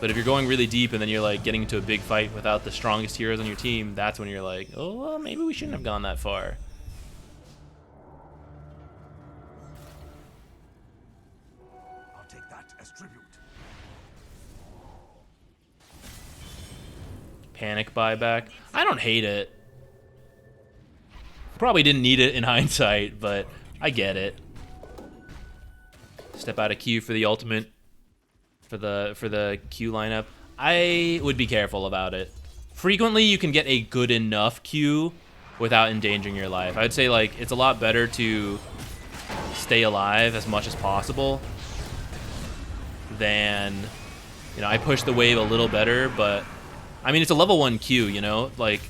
A: But if you're going really deep and then you're like getting into a big fight without the strongest heroes on your team, that's when you're like, oh, well, maybe we shouldn't have gone that far.
B: I'll take that as tribute.
A: Panic buyback. I don't hate it. Probably didn't need it in hindsight, but I get it. Step out of queue for the ultimate, for the Q lineup. I would be careful about it. Frequently, you can get a good enough Q without endangering your life. I'd say like it's a lot better to stay alive as much as possible than, you know, I push the wave a little better, but I mean, it's a level 1 Q, you know? Like,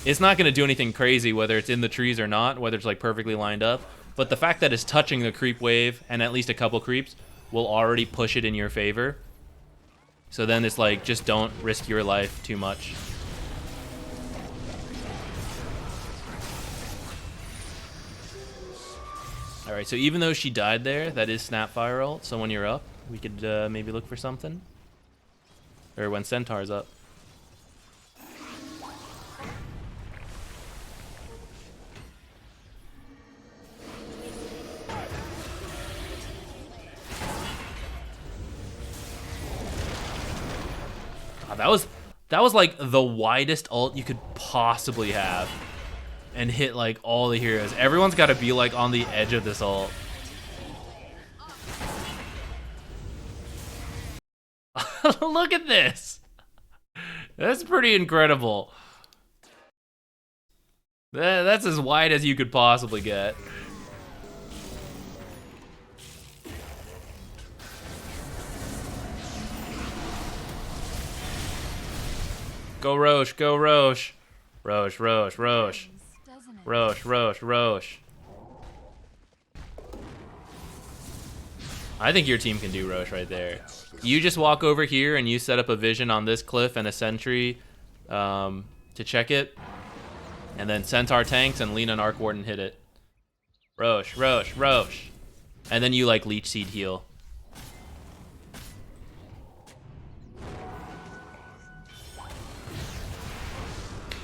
A: it's not going to do anything crazy whether it's in the trees or not, whether it's like perfectly lined up, but the fact that it's touching the creep wave and at least a couple creeps will already push it in your favor. So then it's like, just don't risk your life too much. Alright, so even though she died there, that is Snapfire ult, so when you're up, we could maybe look for something. Or when Centaur's up. God, that was like the widest ult you could possibly have. And hit like all the heroes. Everyone's got to be like on the edge of this ult. Look at this. That's pretty incredible. That's as wide as you could possibly get. Go Roche, go Roche. Roche, Roche, Roche. Roche, Roche, Roche. I think your team can do Roche right there. You just walk over here and you set up a vision on this cliff and a sentry to check it. And then Centaur tanks and Lina and Arc Warden hit it. Roche, Roche, Roche. And then you like Leech Seed heal.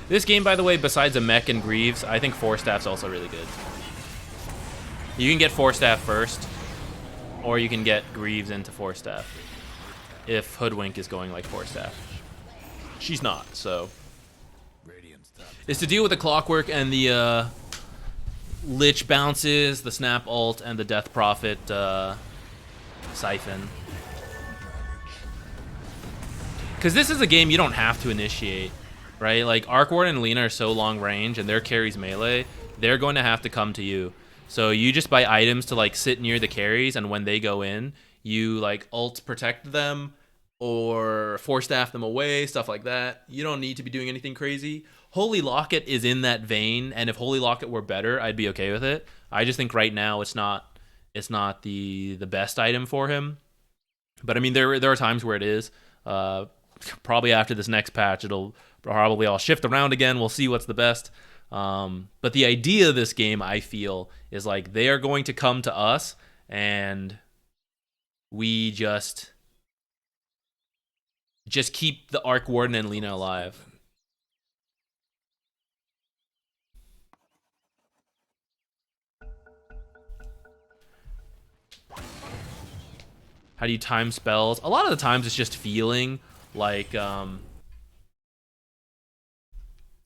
A: This game, by the way, besides a mech and Greaves, I think Force Staff's also really good. You can get Force Staff first, or you can get Greaves into Force Staff. If Hoodwink is going like Force Staff. She's not, so. It's to deal with the Clockwork and the Lich bounces, the Snap ult, and the Death Prophet Siphon. Because this is a game you don't have to initiate. Right, like Arc Warden and Lina are so long range and their carries melee, they're going to have to come to you. So you just buy items to like sit near the carries, and when they go in, you like ult protect them or force staff them away, stuff like that. You don't need to be doing anything crazy. Holy Locket is in that vein, and if Holy Locket were better, I'd be okay with it. I just think right now it's not the best item for him. But I mean, there are times where it is. Probably after this next patch, it'll probably all shift around again. We'll see what's the best. But the idea of this game, I feel, is like they are going to come to us, and we just keep the Arc Warden and Lina alive. How do you time spells? A lot of the times it's just feeling like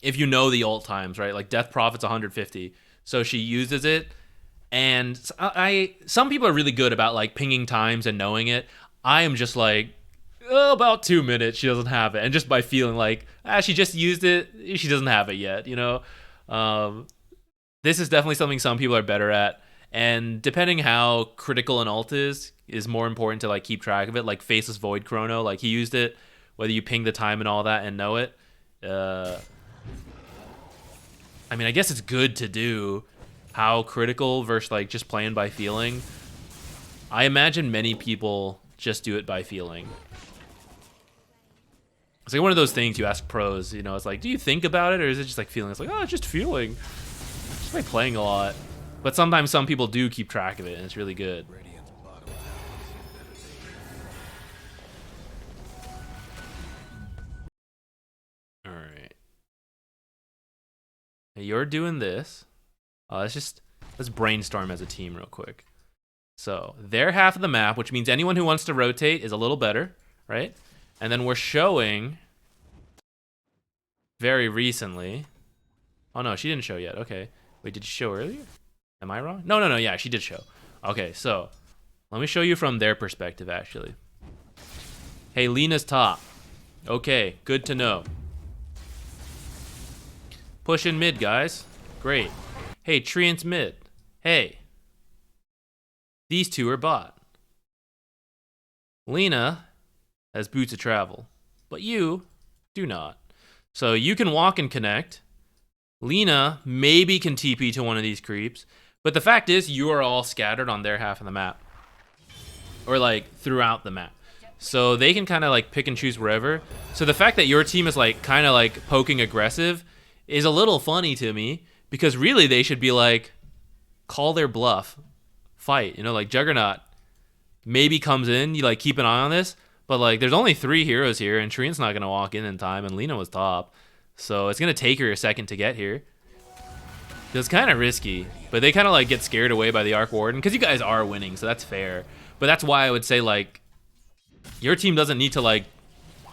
A: if you know the ult times, right? Like Death Prophet's 150, so she uses it, and some people are really good about like pinging times and knowing it. I am just like, oh, about 2 minutes she doesn't have it, and just by feeling like she just used it, she doesn't have it yet, you know. This is definitely something some people are better at, and depending how critical an ult is more important to like keep track of it. Like Faceless Void Chrono, like he used it, whether you ping the time and all that and know it. I mean, I guess it's good to do. How critical versus like just playing by feeling. I imagine many people just do it by feeling. It's like one of those things you ask pros, you know, it's like, do you think about it, or is it just like feeling? It's like, oh, it's just feeling. Just like playing a lot. But sometimes some people do keep track of it, and it's really good. You're doing this. Let's brainstorm as a team real quick. So their half of the map, which means anyone who wants to rotate is a little better, right? And then we're showing very recently. Oh no, she didn't show yet. Okay. Wait, did she show earlier? Am I wrong? No. Yeah, she did show. Okay, so let me show you from their perspective, actually. Hey, Lina's top. Okay, good to know. Push in mid, guys. Great. Hey, Treant's mid. Hey. These two are bot. Lena has boots of travel, but you do not. So you can walk and connect. Lena maybe can TP to one of these creeps, but the fact is you are all scattered on their half of the map. Or like throughout the map. So they can kind of like pick and choose wherever. So the fact that your team is like kind of like poking aggressive is a little funny to me, because really they should be like, call their bluff, fight. You know, like Juggernaut maybe comes in, you like keep an eye on this, but like there's only 3 heroes here, and Trine's not gonna walk in time, and Lena was top, so it's gonna take her a second to get here. It's kind of risky, but they kind of like get scared away by the Arc Warden, because you guys are winning, so that's fair. But that's why I would say like your team doesn't need to like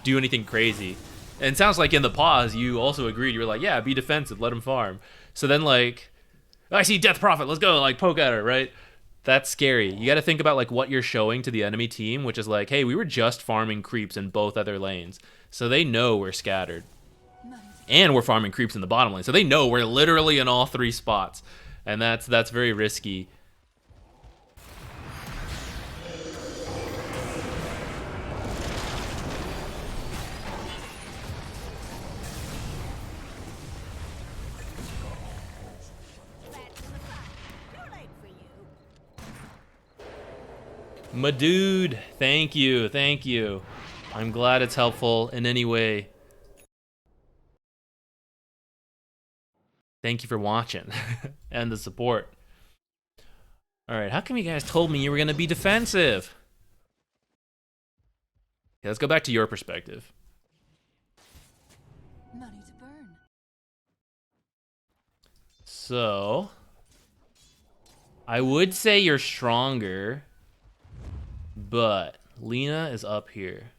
A: do anything crazy. And it sounds like in the pause you also agreed. You were like, yeah, be defensive, let him farm. So then like, I see Death Prophet, let's go, like poke at her, right? That's scary. You got to think about like what you're showing to the enemy team, which is like, hey, we were just farming creeps in both other lanes, so they know we're scattered, and we're farming creeps in the bottom lane, so they know we're literally in all 3 spots, and that's very risky. My dude, thank you, thank you. I'm glad it's helpful in any way. Thank you for watching and the support. All right, how come you guys told me you were gonna be defensive? Okay, let's go back to your perspective.
C: Money to burn.
A: So, I would say you're stronger, but Lena is up here.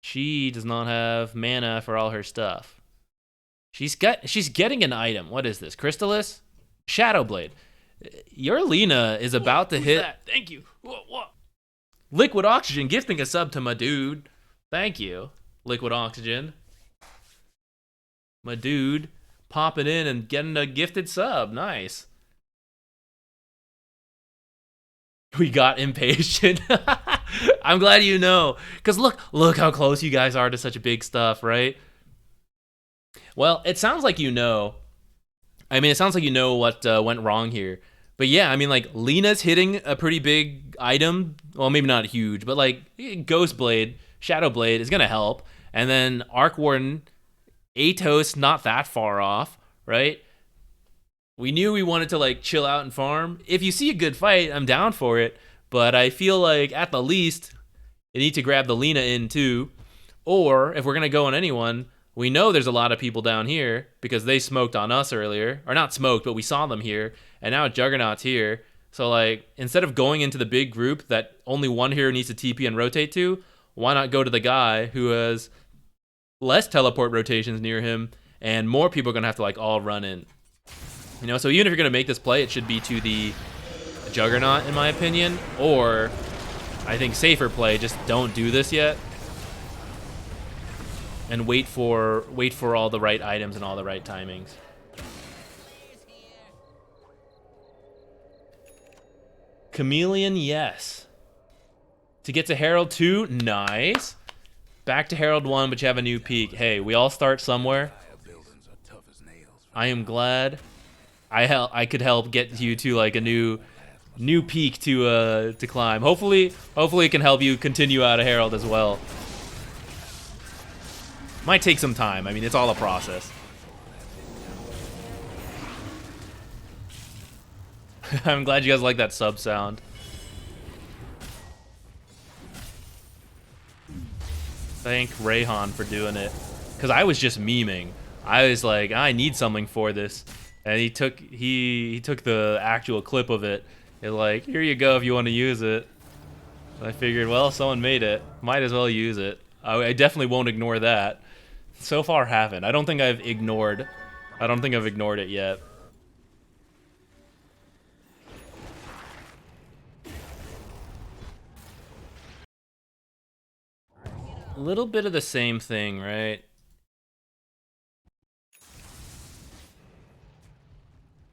A: She does not have mana for all her stuff. She's getting an item. What is this? Crystallis? Shadowblade. Your Lena is about to hit. That? Thank you. What? Liquid Oxygen gifting a sub to my dude. Thank you, Liquid Oxygen. My dude popping in and getting a gifted sub. Nice. We got impatient. I'm glad you know, because look how close you guys are to such big stuff, right? Well, it sounds like you know. I mean, it sounds like you know what went wrong here. But yeah, I mean, like, Lena's hitting a pretty big item. Well, maybe not huge, but like Ghost Blade, Shadow Blade is gonna help. And then Arc Warden, Atos, not that far off, right? We knew we wanted to like chill out and farm. If you see a good fight, I'm down for it. But I feel like at the least, you need to grab the Lena in too. Or if we're gonna go on anyone, we know there's a lot of people down here because they smoked on us earlier. Or not smoked, but we saw them here. And now Juggernaut's here. So like, instead of going into the big group that only one hero needs to TP and rotate to, why not go to the guy who has less teleport rotations near him, and more people are gonna have to like all run in. You know, so even if you're gonna make this play, it should be to the Juggernaut, in my opinion. Or, I think safer play, just don't do this yet, and wait for all the right items and all the right timings. Chameleon, yes. To get to Herald 2, nice. Back to Herald 1, but you have a new peak. Hey, we all start somewhere. I am glad I could help get you to like a new peak to climb. Hopefully it can help you continue out of Herald as well. Might take some time. I mean, it's all a process. I'm glad you guys like that sub sound. Thank Rayhan for doing it, because I was just memeing. I was like, I need something for this, and he took the actual clip of it. It's like, here you go if you want to use it. And I figured, well, someone made it, might as well use it. I definitely won't ignore that. So far, haven't. I don't think I've ignored it yet. little bit of the same thing, right?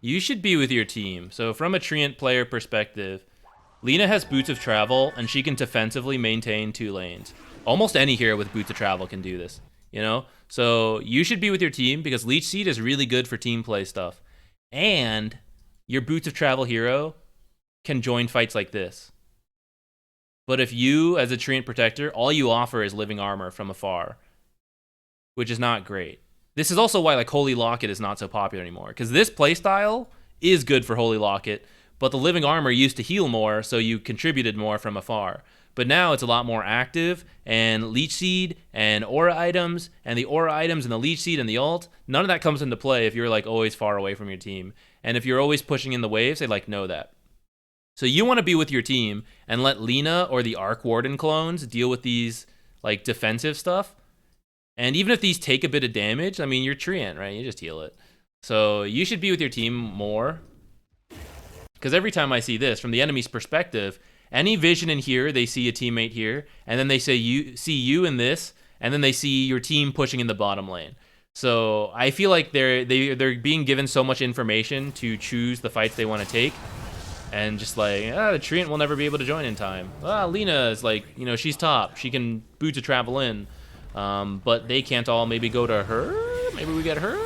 A: You should be with your team. So from a Treant player perspective, Lina has Boots of Travel, and she can defensively maintain 2 lanes. Almost any hero with Boots of Travel can do this, you know? So you should be with your team because Leech Seed is really good for team play stuff. And your Boots of Travel hero can join fights like this. But if you, as a Treant protector, all you offer is living armor from afar, which is not great. This is also why like Holy Locket is not so popular anymore, because this playstyle is good for Holy Locket, but the living armor used to heal more, so you contributed more from afar. But now it's a lot more active, and Leech Seed and Aura items, and the Aura items and the Leech Seed and the ult, none of that comes into play if you're like always far away from your team. And if you're always pushing in the waves, they like know that. So you want to be with your team and let Lina or the Arc Warden clones deal with these like defensive stuff. And even if these take a bit of damage, I mean, you're Treant, right? You just heal it. So you should be with your team more. Because every time I see this, from the enemy's perspective, any vision in here, they see a teammate here, and then they see you in this, and then they see your team pushing in the bottom lane. So I feel like they're being given so much information to choose the fights they want to take. And just like, the Treant will never be able to join in time. Lina is like, you know, she's top. She can boot to travel in. But they can't all maybe go to her? Maybe we get her?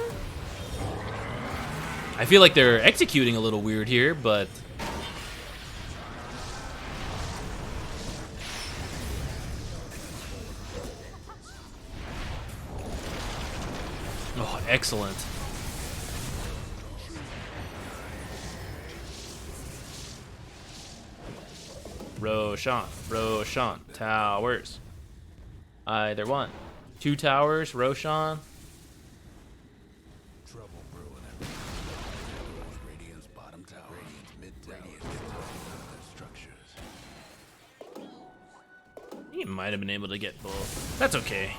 A: I feel like they're executing a little weird here, but... Oh, excellent. Roshan, towers. Either one. 2 towers, Roshan.
B: Trouble brewing everywhere. Radiant's bottom tower. Radiant's mid tower. Radiant's structures.
A: He might have been able to get both. That's okay.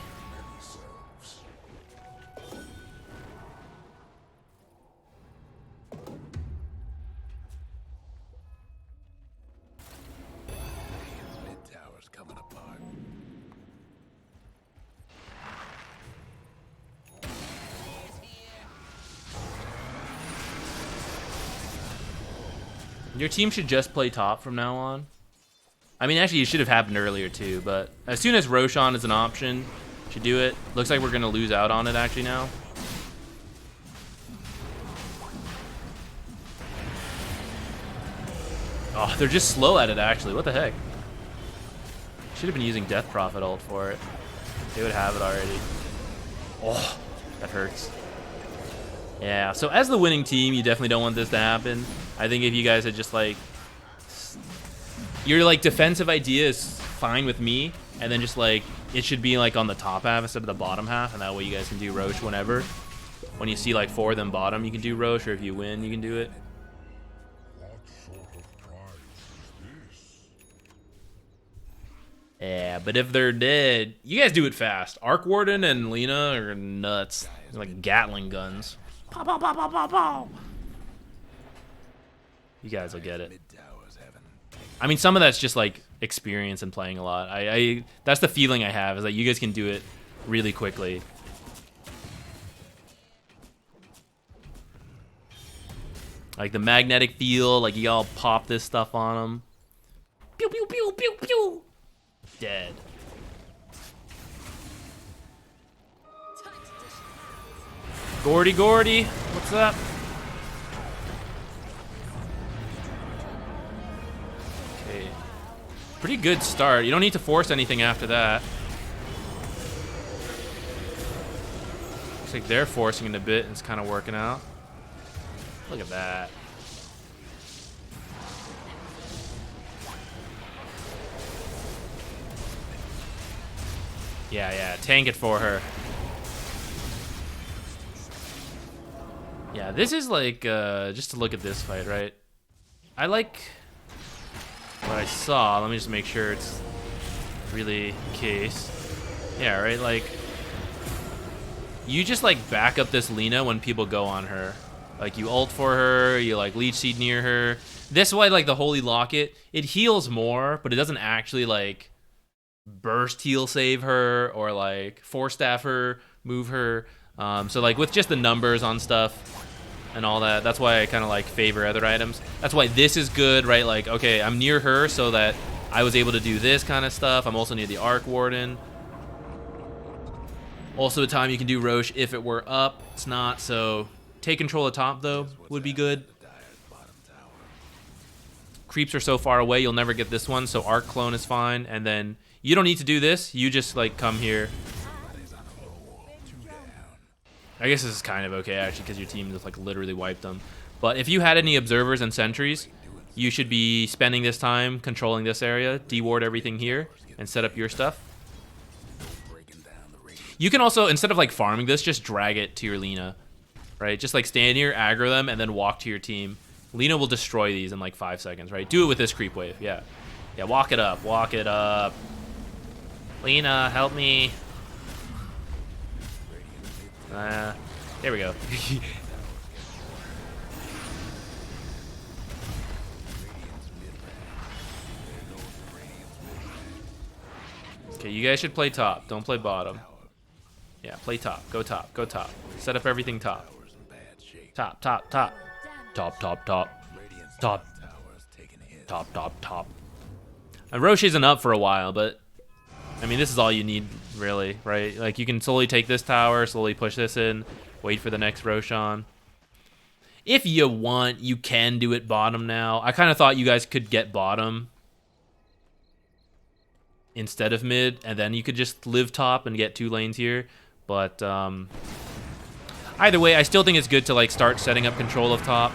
B: Mid tower's coming apart.
A: Your team should just play top from now on. I mean, actually, it should have happened earlier too, but as soon as Roshan is an option, should do it. Looks like we're going to lose out on it actually now. Oh, they're just slow at it actually. What the heck? Should have been using Death Prophet ult for it. They would have it already. Oh, that hurts. Yeah, so as the winning team, you definitely don't want this to happen. I think if you guys had just like... Your like defensive idea is fine with me, and then just like, it should be like on the top half instead of the bottom half, and that way you guys can do Roche whenever. When you see like 4 of them bottom, you can do Roche, or if you win, you can do it.
B: What sort of prize is this?
A: Yeah, but if they're dead, you guys do it fast. Arc Warden and Lina are nuts. They're like Gatling guns. Pow, pow, pow, pow, pow, pow. You guys will get it.
B: Mid tower's heaven.
A: I mean, some of that's just like experience and playing a lot. I that's the feeling I have, is that you guys can do it really quickly. Like the magnetic field, like y'all pop this stuff on them. Pew pew pew pew pew. Dead. Gordy, what's up? Okay. Pretty good start. You don't need to force anything after that. Looks like they're forcing it a bit and it's kind of working out. Look at that. Yeah, tank it for her. Yeah, this is like, just to look at this fight, right? I like what I saw. Let me just make sure it's really the case. Yeah, right, like, you just like back up this Lina when people go on her. Like you ult for her, you like Leech Seed near her. This way, like the Holy Locket, it heals more, but it doesn't actually like burst heal save her or like force staff her, move her. So like with just the numbers on stuff and all that, that's why I kind of like favor other items. That's why this is good, right? Like, okay, I'm near her so that I was able to do this kind of stuff. I'm also near the Arc Warden. Also a time you can do Roche if it were up. It's not, so take control of top though would be good. Creeps are so far away, you'll never get this one, so Arc Clone is fine. And then you don't need to do this. You just like come here. I guess this is kind of okay actually because your team just like literally wiped them. But if you had any observers and sentries, you should be spending this time controlling this area, deward everything here, and set up your stuff. You can also, instead of like farming this, just drag it to your Lina, right? Just like stand here, aggro them, and then walk to your team. Lina will destroy these in like 5 seconds, right? Do it with this creep wave, yeah. Yeah, walk it up, walk it up. Lina, help me. There we go. Okay, you guys should play top. Don't play bottom. Yeah, play top. Go top. Go top. Set up everything top. Top, top, top. Top, top, top. Top. Top, top, top. And Roche isn't up for a while, but I mean, this is all you need, really, right? Like, you can slowly take this tower, slowly push this in, wait for the next Roshan. If you want, you can do it bottom now. I kind of thought you guys could get bottom instead of mid, and then you could just live top and get 2 lanes here. But either way, I still think it's good to like start setting up control of top.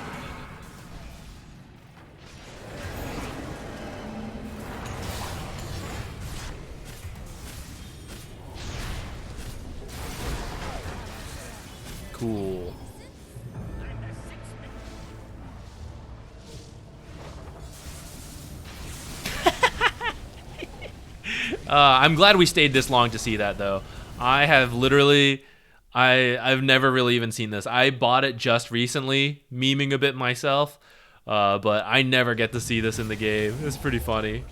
A: Cool. I'm glad we stayed this long to see that, though. I have literally, I've never really even seen this. I bought it just recently, memeing a bit myself, but I never get to see this in the game. It's pretty funny.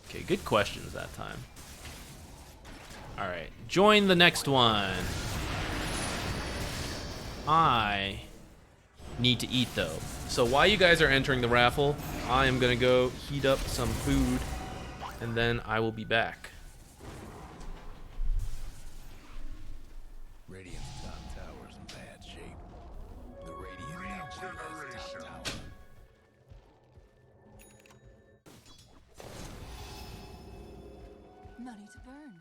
A: Okay, good questions that time. All right, join the next one. I need to eat though. So while you guys are entering the raffle, I am gonna go heat up some food and then I will be back.
B: Radiant's top tower's in bad shape. The Radiant now possess top tower.
C: Money to burn.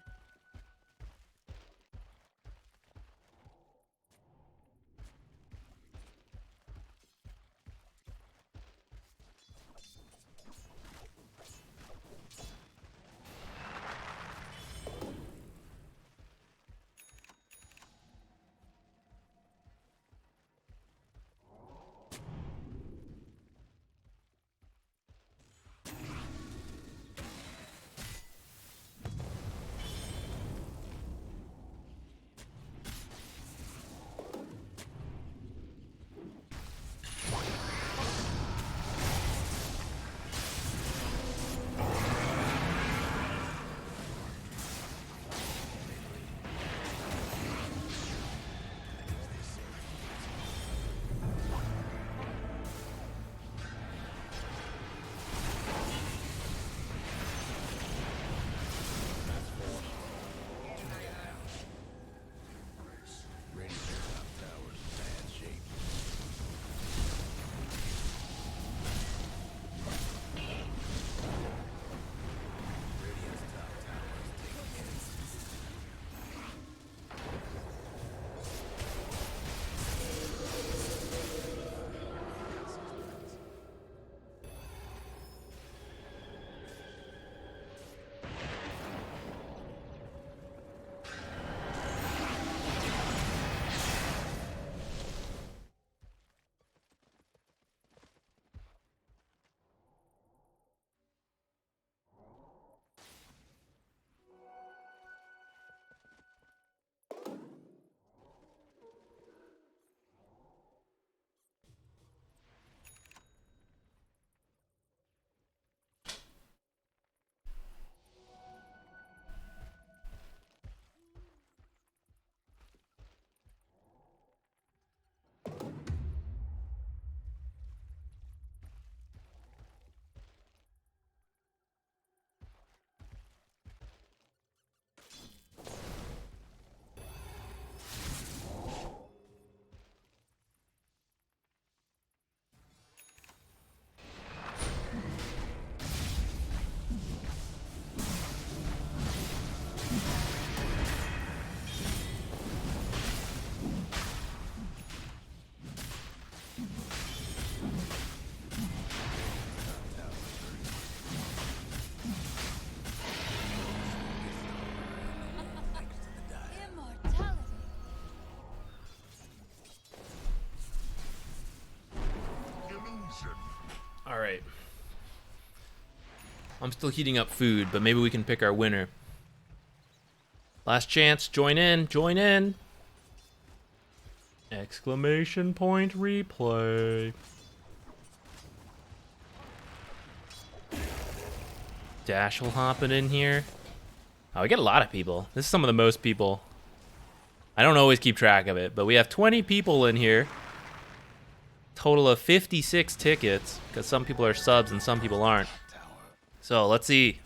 A: All right. I'm still heating up food, but maybe we can pick our winner. Last chance. Join in. Join in. Exclamation point replay. Dashel hopping in here. Oh, we get a lot of people. This is some of the most people. I don't always keep track of it, but we have 20 people in here. Total of 56 tickets, because some people are subs and some people aren't. So, let's see.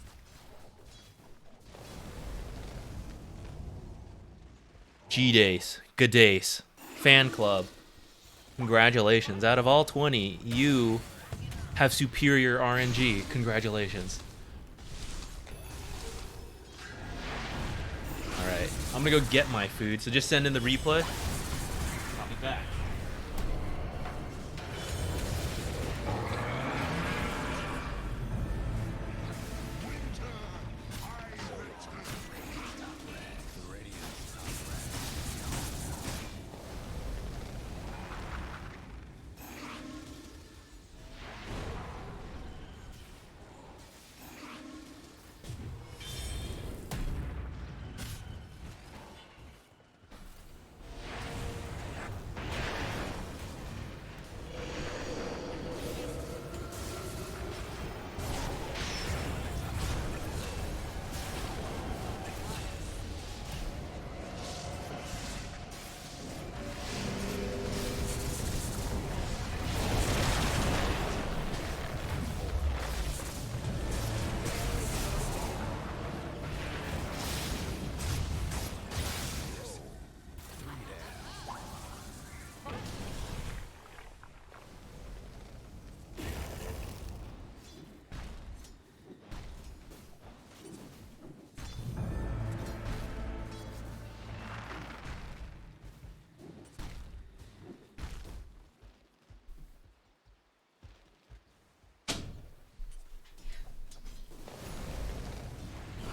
A: G-Dace. Good days. Fan club. Congratulations. Out of all 20, you have superior RNG. Congratulations. Alright, I'm gonna go get my food, so just send in the replay. I'll be back.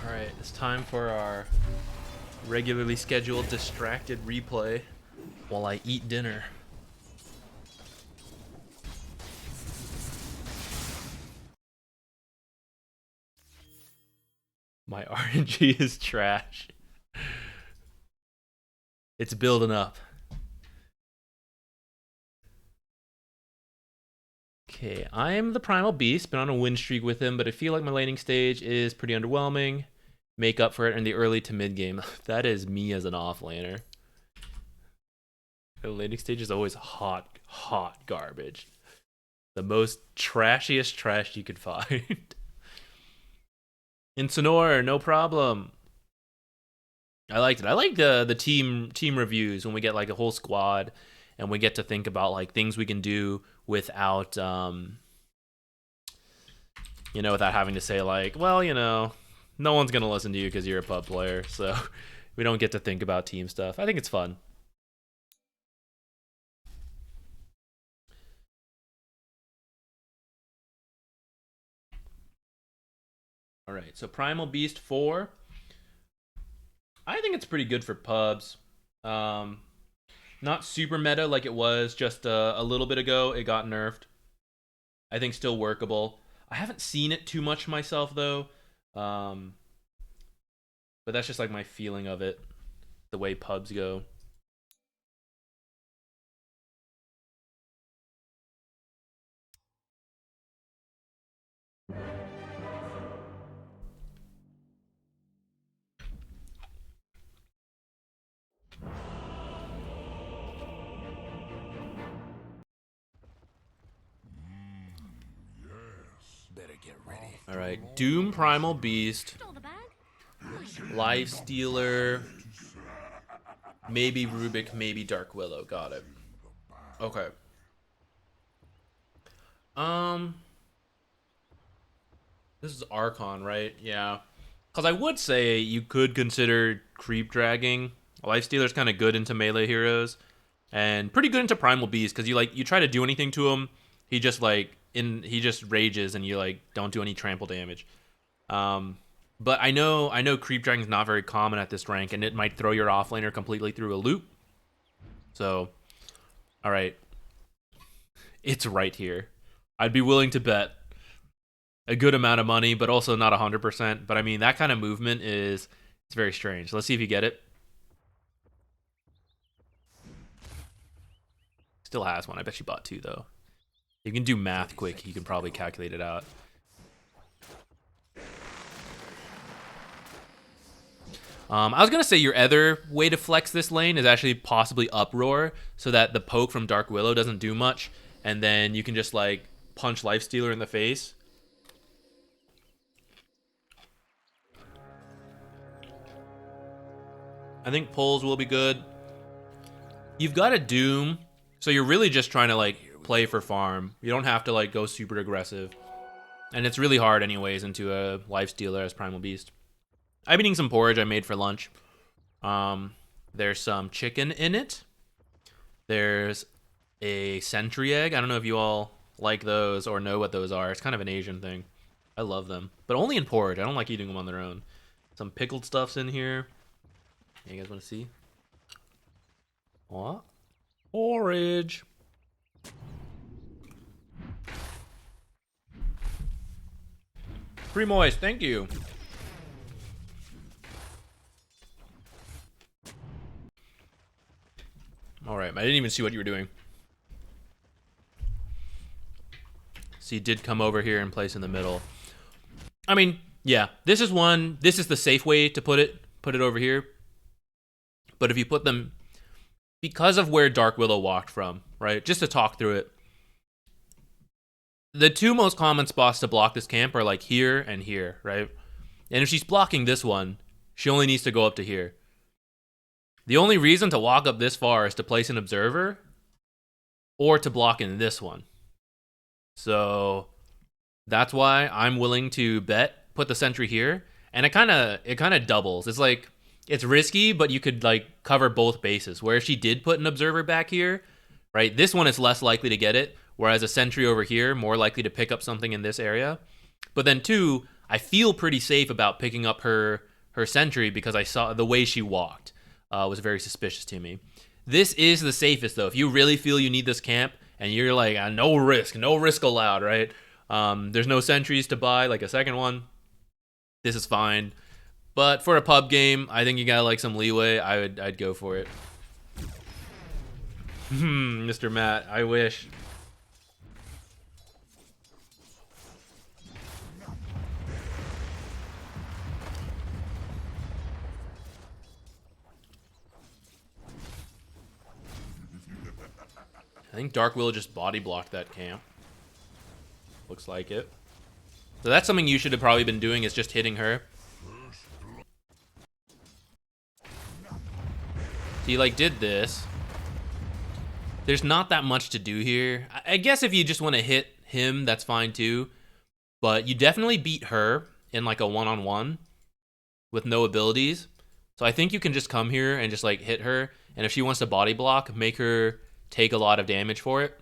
A: Alright, it's time for our regularly scheduled distracted replay while I eat dinner. My RNG is trash. It's building up. Okay, I am the Primal Beast, been on a win streak with him, but I feel like my laning stage is pretty underwhelming. Make up for it in the early to mid game. That is me as an offlaner. The laning stage is always hot garbage. The most trashiest trash you could find. Incineroar, no problem. I liked it. I like the team reviews when we get like a whole squad and we get to think about like things we can do without without having to say like, well, no one's gonna listen to you because you're a pub player, so we don't get to think about team stuff. I think it's fun. All right, so Primal Beast 4. I think it's pretty good for pubs. Not super meta like it was just a little bit ago. It got nerfed. I think still workable. I haven't seen it too much myself though. But that's just like my feeling of it, the way pubs go.
B: Better get ready.
A: All right, Doom Primal Beast,
C: Stole the bag?
A: Life Stealer, maybe Rubik, maybe Dark Willow. Got it. Okay. This is Archon, right? Yeah. Because I would say you could consider creep dragging. Life Stealer's kind of good into melee heroes, and pretty good into Primal Beast because you try to do anything to him, he just rages and you like don't do any trample damage. But I know creep dragging is not very common at this rank, and it might throw your offlaner completely through a loop. So, all right, it's right here. I'd be willing to bet a good amount of money, but also not 100%. But I mean, that kind of movement is it's very strange. Let's see if you get it. Still has one. I bet she bought 2 though. You can do math quick. You can probably calculate it out. I was gonna say your other way to flex this lane is actually possibly uproar, so that the poke from Dark Willow doesn't do much, and then you can just like punch Lifestealer in the face. I think pulls will be good. You've got a Doom, so you're really just trying to like play for farm. You don't have to like go super aggressive, and it's really hard anyways into a Lifestealer as Primal Beast. I've been eating some porridge I made for lunch. There's some chicken in it. There's a sentry egg. I don't know if you all like those or know what those are. It's kind of an Asian thing. I love them, but only in porridge. I don't like eating them on their own. Some pickled stuff's in here. You guys want to see? What? Porridge. Free moist, thank you. All right, I didn't even see what you were doing. So you did come over here and place in the middle. I mean, yeah, this is the safe way to put it over here. But if you put them, because of where Dark Willow walked from, right? Just to talk through it. The 2 most common spots to block this camp are like here and here, right? And if she's blocking this one, she only needs to go up to here. The only reason to walk up this far is to place an observer or to block in this one. So that's why I'm willing to bet, put the sentry here, and it kind of doubles. It's like, it's risky, but you could like cover both bases. Where if she did put an observer back here, right, this one is less likely to get it, whereas a sentry over here, more likely to pick up something in this area. But then 2, I feel pretty safe about picking up her sentry because I saw the way she walked. Was very suspicious to me. This is the safest though. If you really feel you need this camp and you're like, no risk allowed, right? There's no sentries to buy, like a second one. This is fine. But for a pub game, I think you got like some leeway. I'd go for it. Mr. Matt, I wish. I think Dark Willow just body blocked that camp. Looks like it. So that's something you should have probably been doing, is just hitting her. He like did this. There's not that much to do here. I guess if you just want to hit him, that's fine too. But you definitely beat her in like a one-on-one with no abilities. So I think you can just come here and just like hit her. And if she wants to body block, make her take a lot of damage for it.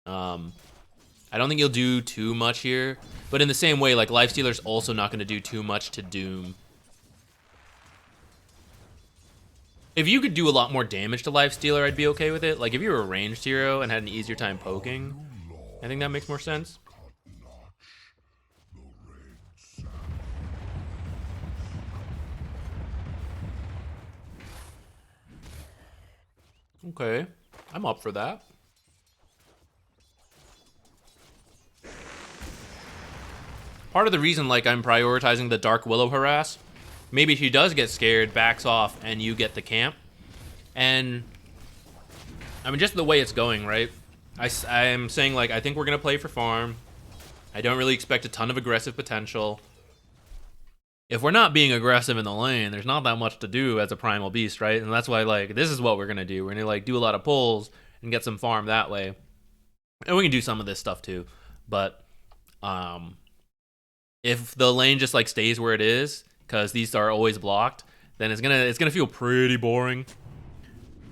A: I don't think you'll do too much here, but in the same way, like Lifestealer's also not going to do too much to Doom. If you could do a lot more damage to Lifestealer, I'd be okay with it. Like if you were a ranged hero and had an easier time poking, I think that makes more sense. Okay, I'm up for that. Part of the reason, like, I'm prioritizing the Dark Willow harass, maybe she does get scared, backs off, and you get the camp. And, I mean, just the way it's going, right? I'm saying, like, I think we're going to play for farm. I don't really expect a ton of aggressive potential. If we're not being aggressive in the lane, there's not that much to do as a Primal Beast, right? And that's why, like, this is what we're going to do. We're going to, like, do a lot of pulls and get some farm that way. And we can do some of this stuff, too. But, if the lane just, like, stays where it is, because these are always blocked, then it's gonna feel pretty boring.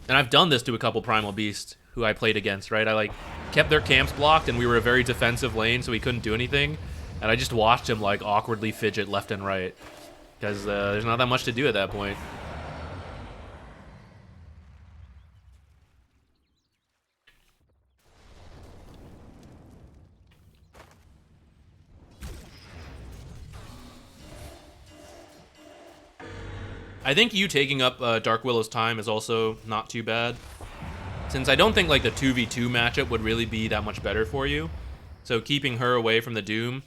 A: And I've done this to a couple Primal Beasts who I played against, right? I, like, kept their camps blocked, and we were a very defensive lane, so we couldn't do anything. And I just watched him, like, awkwardly fidget left and right. Because there's not that much to do at that point. I think you taking up Dark Willow's time is also not too bad, since I don't think like the 2v2 matchup would really be that much better for you. So keeping her away from the Doom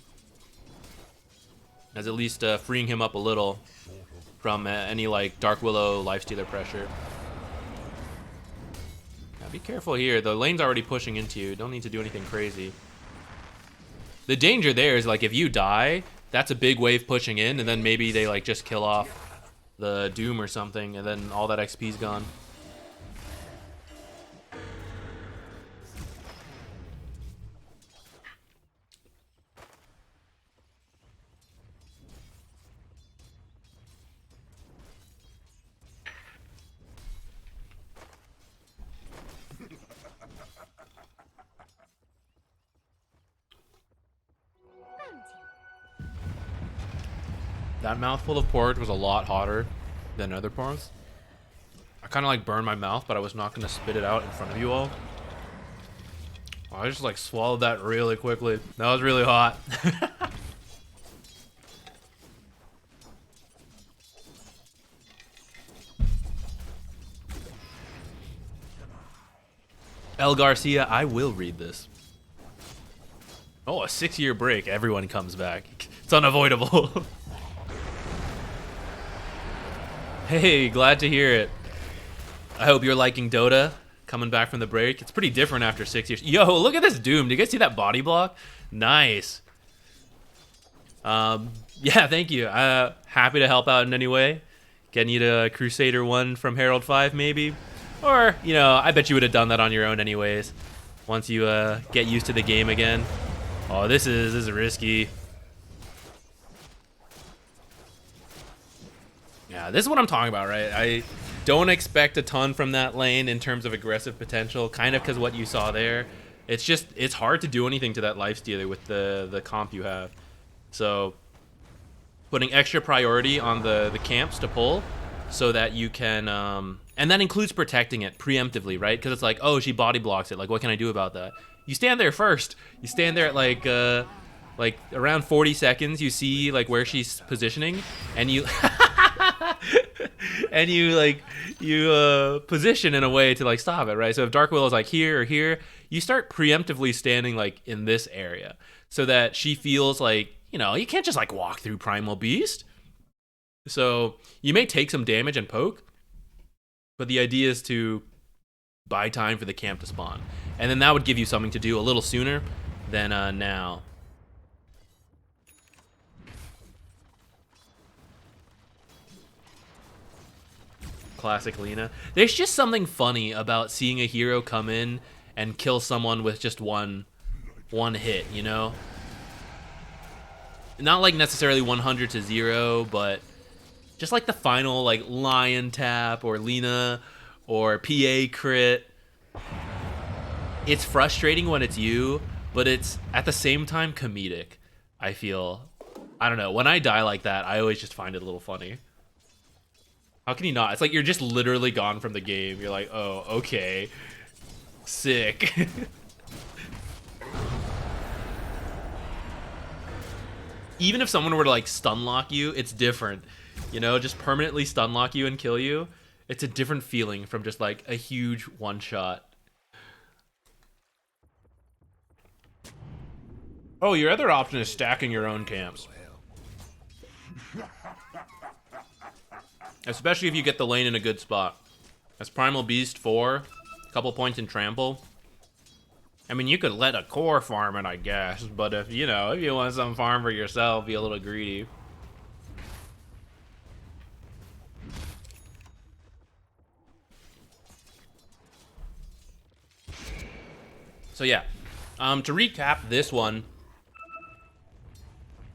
A: is at least freeing him up a little from any like Dark Willow lifestealer pressure. Now be careful here. The lane's already pushing into you. Don't need to do anything crazy. The danger there is like if you die, that's a big wave pushing in, and then maybe they like just kill off the Doom or something, and then all that XP's gone. That mouthful of porridge was a lot hotter than other parts. I kind of like burned my mouth, but I was not going to spit it out in front of you all. I just like swallowed that really quickly. That was really hot. El Garcia, I will read this. Oh, a 6-year break. Everyone comes back. It's unavoidable. Hey, glad to hear it. I hope you're liking Dota, coming back from the break. It's pretty different after 6 years. Yo, look at this Doom. Do you guys see that body block? Nice. Yeah, thank you. Happy to help out in any way. Getting you to Crusader 1 from Herald 5, maybe. Or, you know, I bet you would have done that on your own anyways. Once you get used to the game again. Oh, this is risky. Yeah, this is what I'm talking about, right? I don't expect a ton from that lane in terms of aggressive potential, kind of because what you saw there. It's hard to do anything to that lifestealer with the comp you have. So putting extra priority on the camps to pull so that you can, and that includes protecting it preemptively, right? Because it's like, oh, she body blocks it. Like, what can I do about that? You stand there first. You stand there at like around 40 seconds. You see like where she's positioning, and you and you position in a way to like stop it, right? So if Dark Willow's like here or here, you start preemptively standing like in this area so that she feels like, you know, you can't just like walk through Primal Beast. So you may take some damage and poke, but the idea is to buy time for the camp to spawn. And then that would give you something to do a little sooner than now. Classic Lina. There's just something funny about seeing a hero come in and kill someone with just one hit, you know? Not like necessarily 100 to 0, but just like the final like Lion Tap or Lina or PA crit. It's frustrating when it's you, but it's at the same time comedic, I feel. I don't know. When I die like that, I always just find it a little funny. How can you not? It's like you're just literally gone from the game. You're like, oh, okay. Sick. Even if someone were to like stun lock you, it's different. You know, just permanently stun lock you and kill you. It's a different feeling from just like a huge one shot. Oh, your other option is stacking your own camps. Especially if you get the lane in a good spot. That's Primal Beast 4, a couple points in trample. I mean, you could let a core farm it, I guess, but if you want some farm for yourself, be a little greedy. So yeah, to recap this one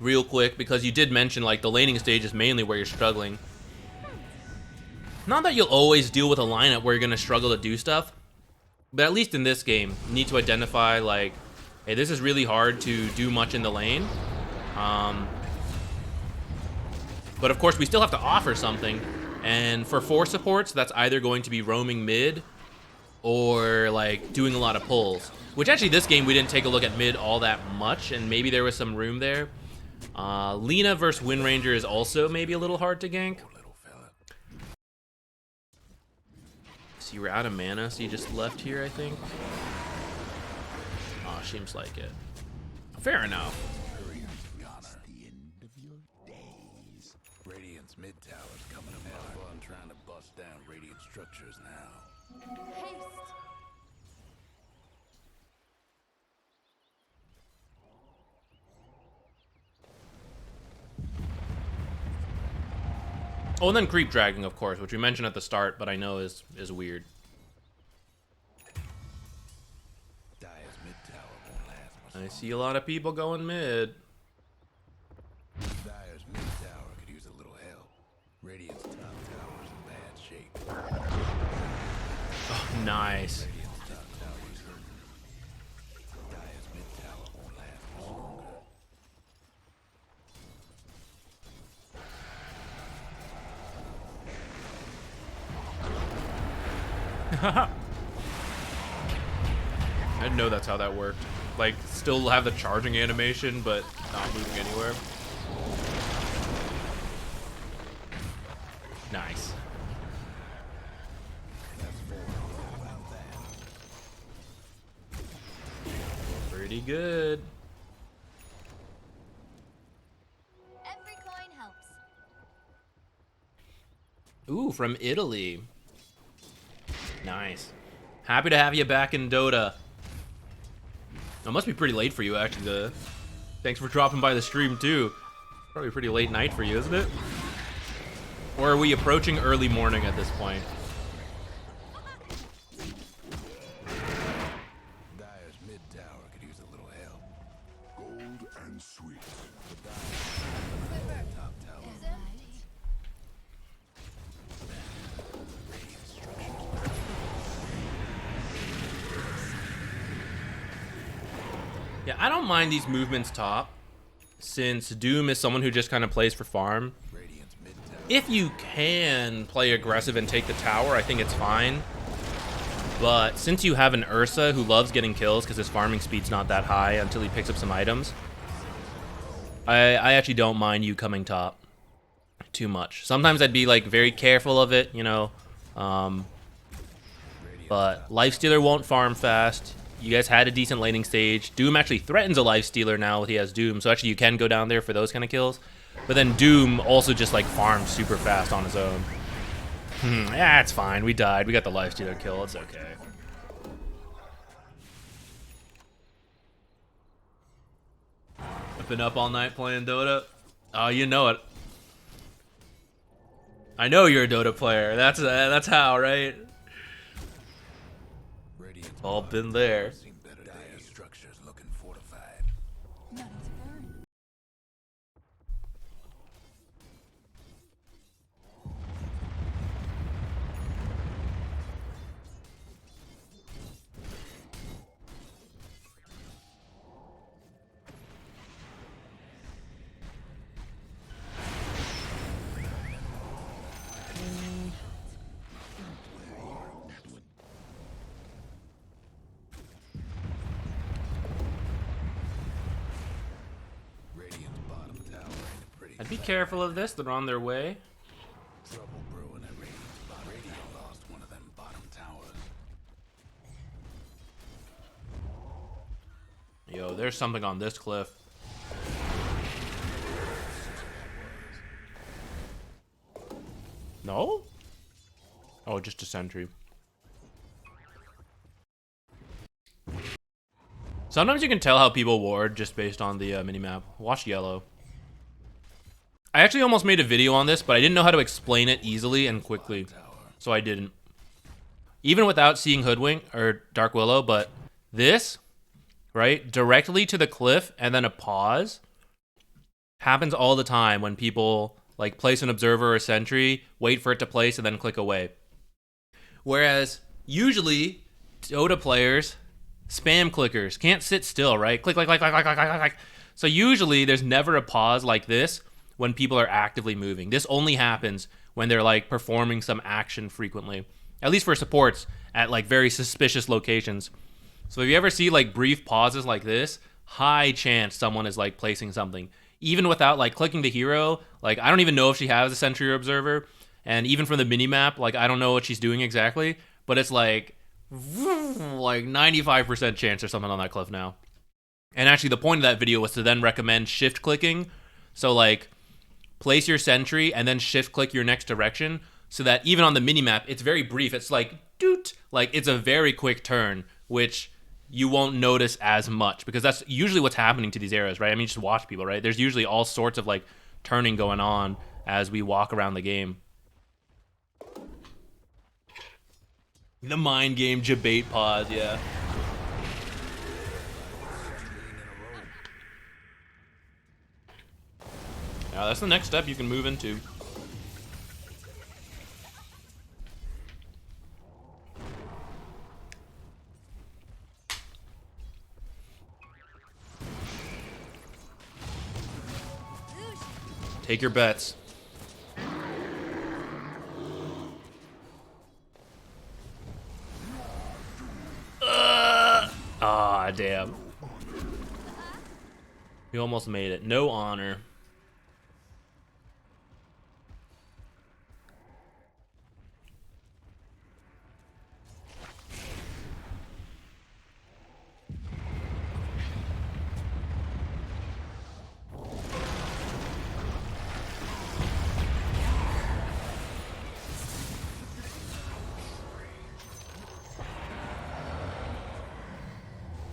A: real quick, because you did mention like the laning stage is mainly where you're struggling. Not that you'll always deal with a lineup where you're going to struggle to do stuff, but at least in this game, you need to identify like, hey, this is really hard to do much in the lane. But of course, we still have to offer something. And for 4 supports, that's either going to be roaming mid or like doing a lot of pulls. Which actually this game, we didn't take a look at mid all that much, and maybe there was some room there. Lina versus Wind Ranger is also maybe a little hard to gank. You were out of mana, so you just left here, I think. Oh, seems like it. Fair enough.
B: The end of your days. Radiant's mid tower's coming apart. Have fun trying to bust down Radiant structures now.
C: Haste.
A: Oh, and then creep dragging, of course, which we mentioned at the start, but I know is weird.
B: Dire's mid tower won't last much.
A: I see a lot of people going mid.
B: Dire's mid tower could use a little help. Radiant's top tower's in bad shape.
A: Oh, nice.
B: Radiant's top tower's hurting. Dire's mid tower won't last much longer.
A: I didn't know that's how that worked. Like, still have the charging animation, but not moving anywhere. Nice. Pretty good.
C: Every coin helps.
A: Ooh, from Italy. Nice. Happy to have you back in Dota. It must be pretty late for you, actually. Thanks for dropping by the stream, too. Probably a pretty late night for you, isn't it? Or are we approaching early morning at this point?
B: Dire's mid tower could use a little help.
E: Gold and sweet.
B: Top tower.
C: Is empty.
B: Radiant structures.
A: Yeah, I don't mind these movements top, since Doom is someone who just kind of plays for farm.
B: Radiant's mid tower.
A: If you can play aggressive and take the tower, I think it's fine. But since you have an Ursa who loves getting kills because his farming speed's not that high until he picks up some items, I actually don't mind you coming top too much. Sometimes I'd be like very careful of it, you know. But Lifestealer won't farm fast. You guys had a decent laning stage. Doom actually threatens a Lifestealer now that he has Doom, so actually you can go down there for those kind of kills. But then Doom also just like farms super fast on his own. Yeah, it's fine. We died. We got the Lifestealer kill. It's okay. I've been up all night playing Dota. Oh, you know it. I know you're a Dota player. That's how, right?
B: Radiant's
A: All been there.
B: seen better days. Dire's structures looking fortified.
C: None to burn.
B: Radiant's bottom tower ain't a pretty
A: I'd be careful of this. They're on their way.
B: trouble brewing at Radiant's bottom. Radiant lost one of them bottom towers.
A: Yo, there's something on this cliff. No? Oh, just a sentry. Sometimes you can tell how people ward just based on the minimap. Watch yellow. I actually almost made a video on this, but I didn't know how to explain it easily and quickly, so I didn't. Even without seeing Hoodwink or Dark Willow, but this, right, directly to the cliff and then a pause, happens all the time when people like place an observer or a sentry, wait for it to place, and then click away. Whereas usually Dota players spam clickers, can't sit still, right? Click, click, click, click, click, click, click, click. So usually there's never a pause like this when people are actively moving. This only happens when they're like performing some action frequently, at least for supports at like very suspicious locations. So if you ever see like brief pauses like this, high chance someone is like placing something. Even without like clicking the hero, like I don't even know if she has a sentry or observer. And even from the minimap, like I don't know what she's doing exactly. but it's like 95% chance or something on that cliff now. And actually, the point of that video was to then recommend shift clicking. So like, place your sentry and then shift click your next direction, so that even on the minimap, it's very brief. It's like doot, like it's a very quick turn, which you won't notice as much because that's usually what's happening to these arrows, right? I mean, just watch people, right? There's usually all sorts of like turning going on as we walk around the game. The mind game debate pause, yeah. Now that's the next step you can move into. Take your bets. Ah, damn. You almost made it. No honor.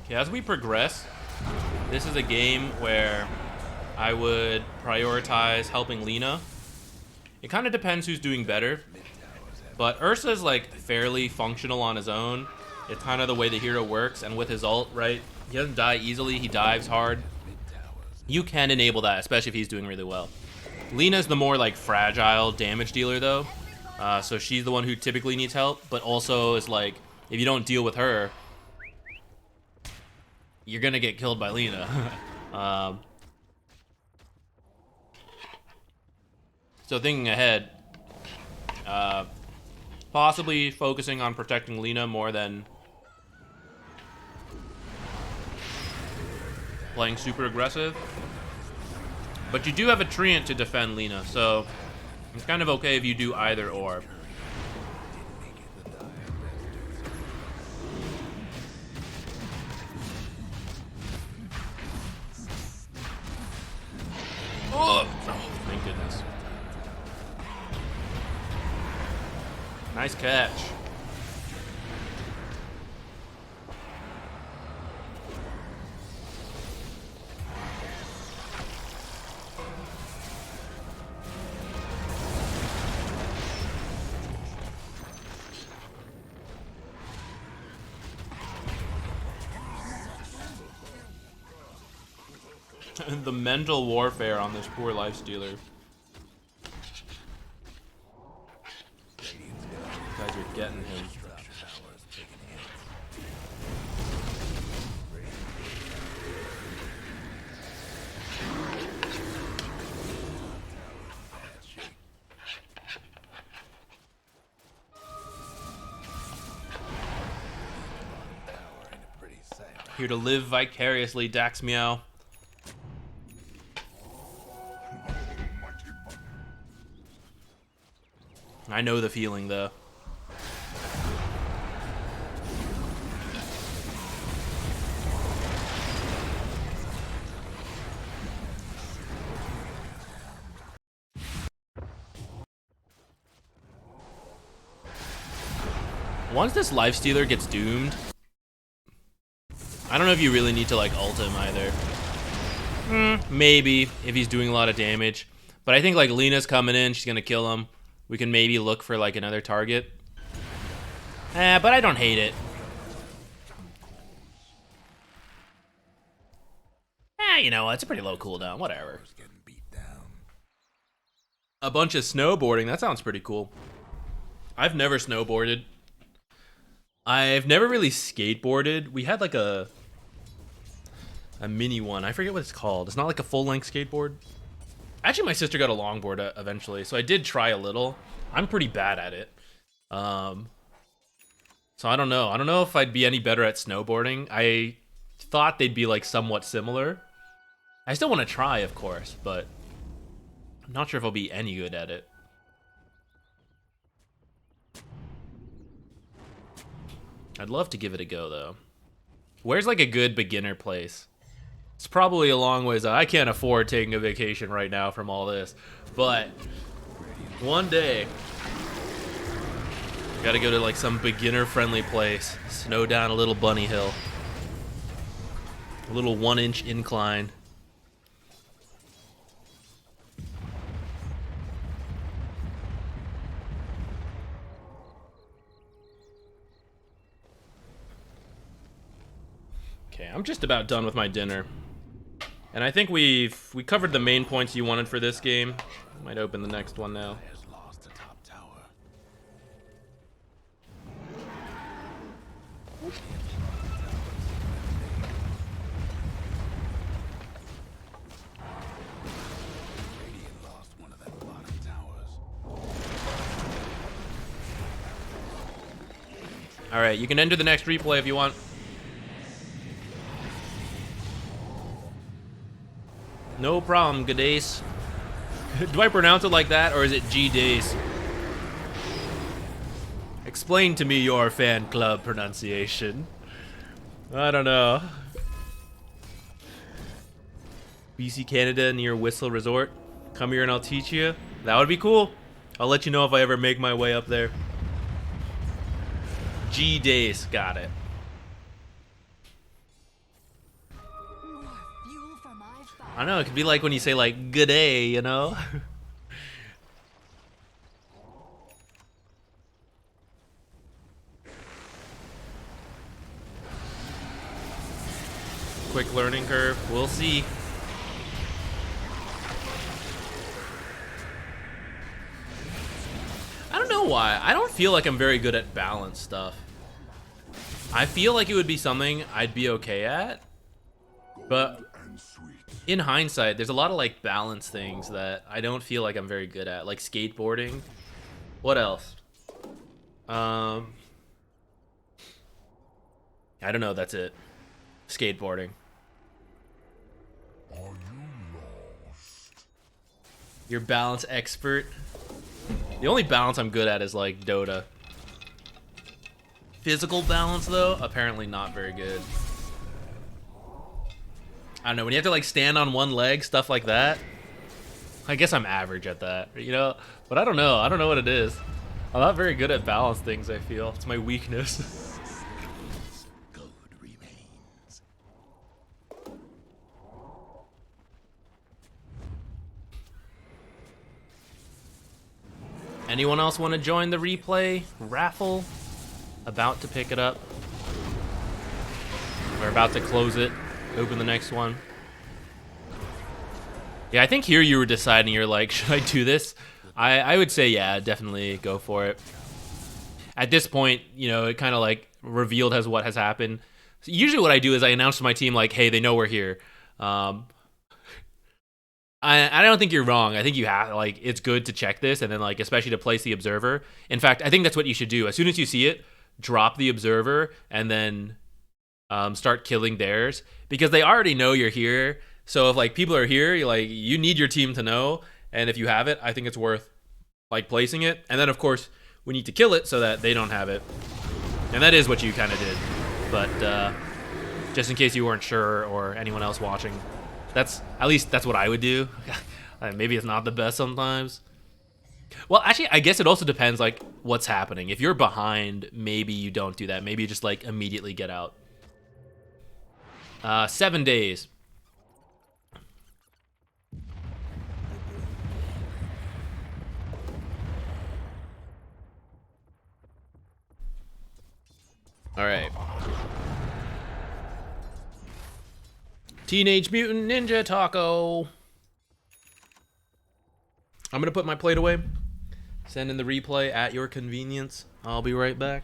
A: Okay, as we progress, this is a game where I would prioritize helping Lena. It kind of depends who's doing better, but Ursa's like fairly functional on his own. It's kind of the way the hero works, and with his ult, right? He doesn't die easily, he dives hard. You can enable that, especially if he's doing really well. Lena's the more like fragile damage dealer though, so she's the one who typically needs help, but also is like, if you don't deal with her, you're gonna get killed by Lena. So thinking ahead, possibly focusing on protecting Lena more than playing super aggressive. But you do have a Treant to defend Lena, so it's kind of okay if you do either or. Oh, thank goodness. Nice catch. The mental warfare on this poor lifestealer. Guys are getting him. Here to live vicariously, Dax Meow. I know the feeling, though. Once this lifestealer gets doomed, I don't know if you really need to like ult him either. Maybe if he's doing a lot of damage, but I think like Lena's coming in, she's gonna kill him. We can maybe look for like another target. But I don't hate it. You know, it's a pretty low cooldown, whatever. A bunch of snowboarding, that sounds pretty cool. I've never snowboarded. I've never really skateboarded. We had like a mini one. I forget what it's called. It's not like a full-length skateboard. Actually, my sister got a longboard eventually, so I did try a little. I'm pretty bad at it. So I don't know. I don't know if I'd be any better at snowboarding. I thought they'd be like somewhat similar. I still want to try, of course, but I'm not sure if I'll be any good at it. I'd love to give it a go, though. Where's like a good beginner place? It's probably a long ways out. I can't afford taking a vacation right now from all this. But one day, gotta go to like some beginner-friendly place. Snow down a little bunny hill. A little 1-inch incline. Okay, I'm just about done with my dinner. And I think we covered the main points you wanted for this game. Might open the next one now.
B: Has lost the top tower. Radiant lost one of them bottom towers.
A: Alright, you can enter the next replay if you want. No problem, Gadace. Do I pronounce it like that, or is it G-Dace? Explain to me your fan club pronunciation. I don't know. BC Canada near Whistler Resort. Come here and I'll teach you. That would be cool. I'll let you know if I ever make my way up there. G-Dace, got it.
C: More fuel for my fire.
A: I don't know, it could be like when you say like, good day, you know? Quick learning curve, we'll see. I don't know why. I don't feel like I'm very good at balance stuff. I feel like it would be something I'd be okay at. But
E: And sweet.
A: in hindsight, there's a lot of like balance things that I don't feel like I'm very good at. Like skateboarding. What else? I don't know, that's it. Skateboarding.
E: Are you lost?
A: You're balance expert. The only balance I'm good at is like Dota. Physical balance though, apparently not very good. I don't know, when you have to like stand on one leg, stuff like that. I guess I'm average at that, you know? But I don't know what it is. I'm not very good at balance things, I feel. It's my weakness.
B: Gold remains.
A: Anyone else want to join the replay raffle? About to pick it up. We're about to close it. Open the next one. Yeah, I think here you were deciding, you're like, should I do this? I would say, yeah, definitely go for it. At this point, you know, it kind of like revealed what has happened. So usually what I do is I announce to my team, like, hey, they know we're here. I don't think you're wrong. I think you have, like, it's good to check this, and then, like, especially to place the observer. In fact, I think that's what you should do. As soon as you see it, drop the observer, and then start killing theirs, because they already know you're here. So if like people are here, you need your team to know, and if you have it, I think it's worth like placing it. And then of course we need to kill it so that they don't have it, and that is what you kind of did. But just in case you weren't sure, or anyone else watching, that's what I would do. Maybe it's not the best sometimes. Well, actually, I guess it also depends like what's happening. If you're behind, maybe you don't do that. Maybe you just like immediately get out. 7 days. All right. Teenage Mutant Ninja Taco. I'm gonna put my plate away. Send in the replay at your convenience. I'll be right back.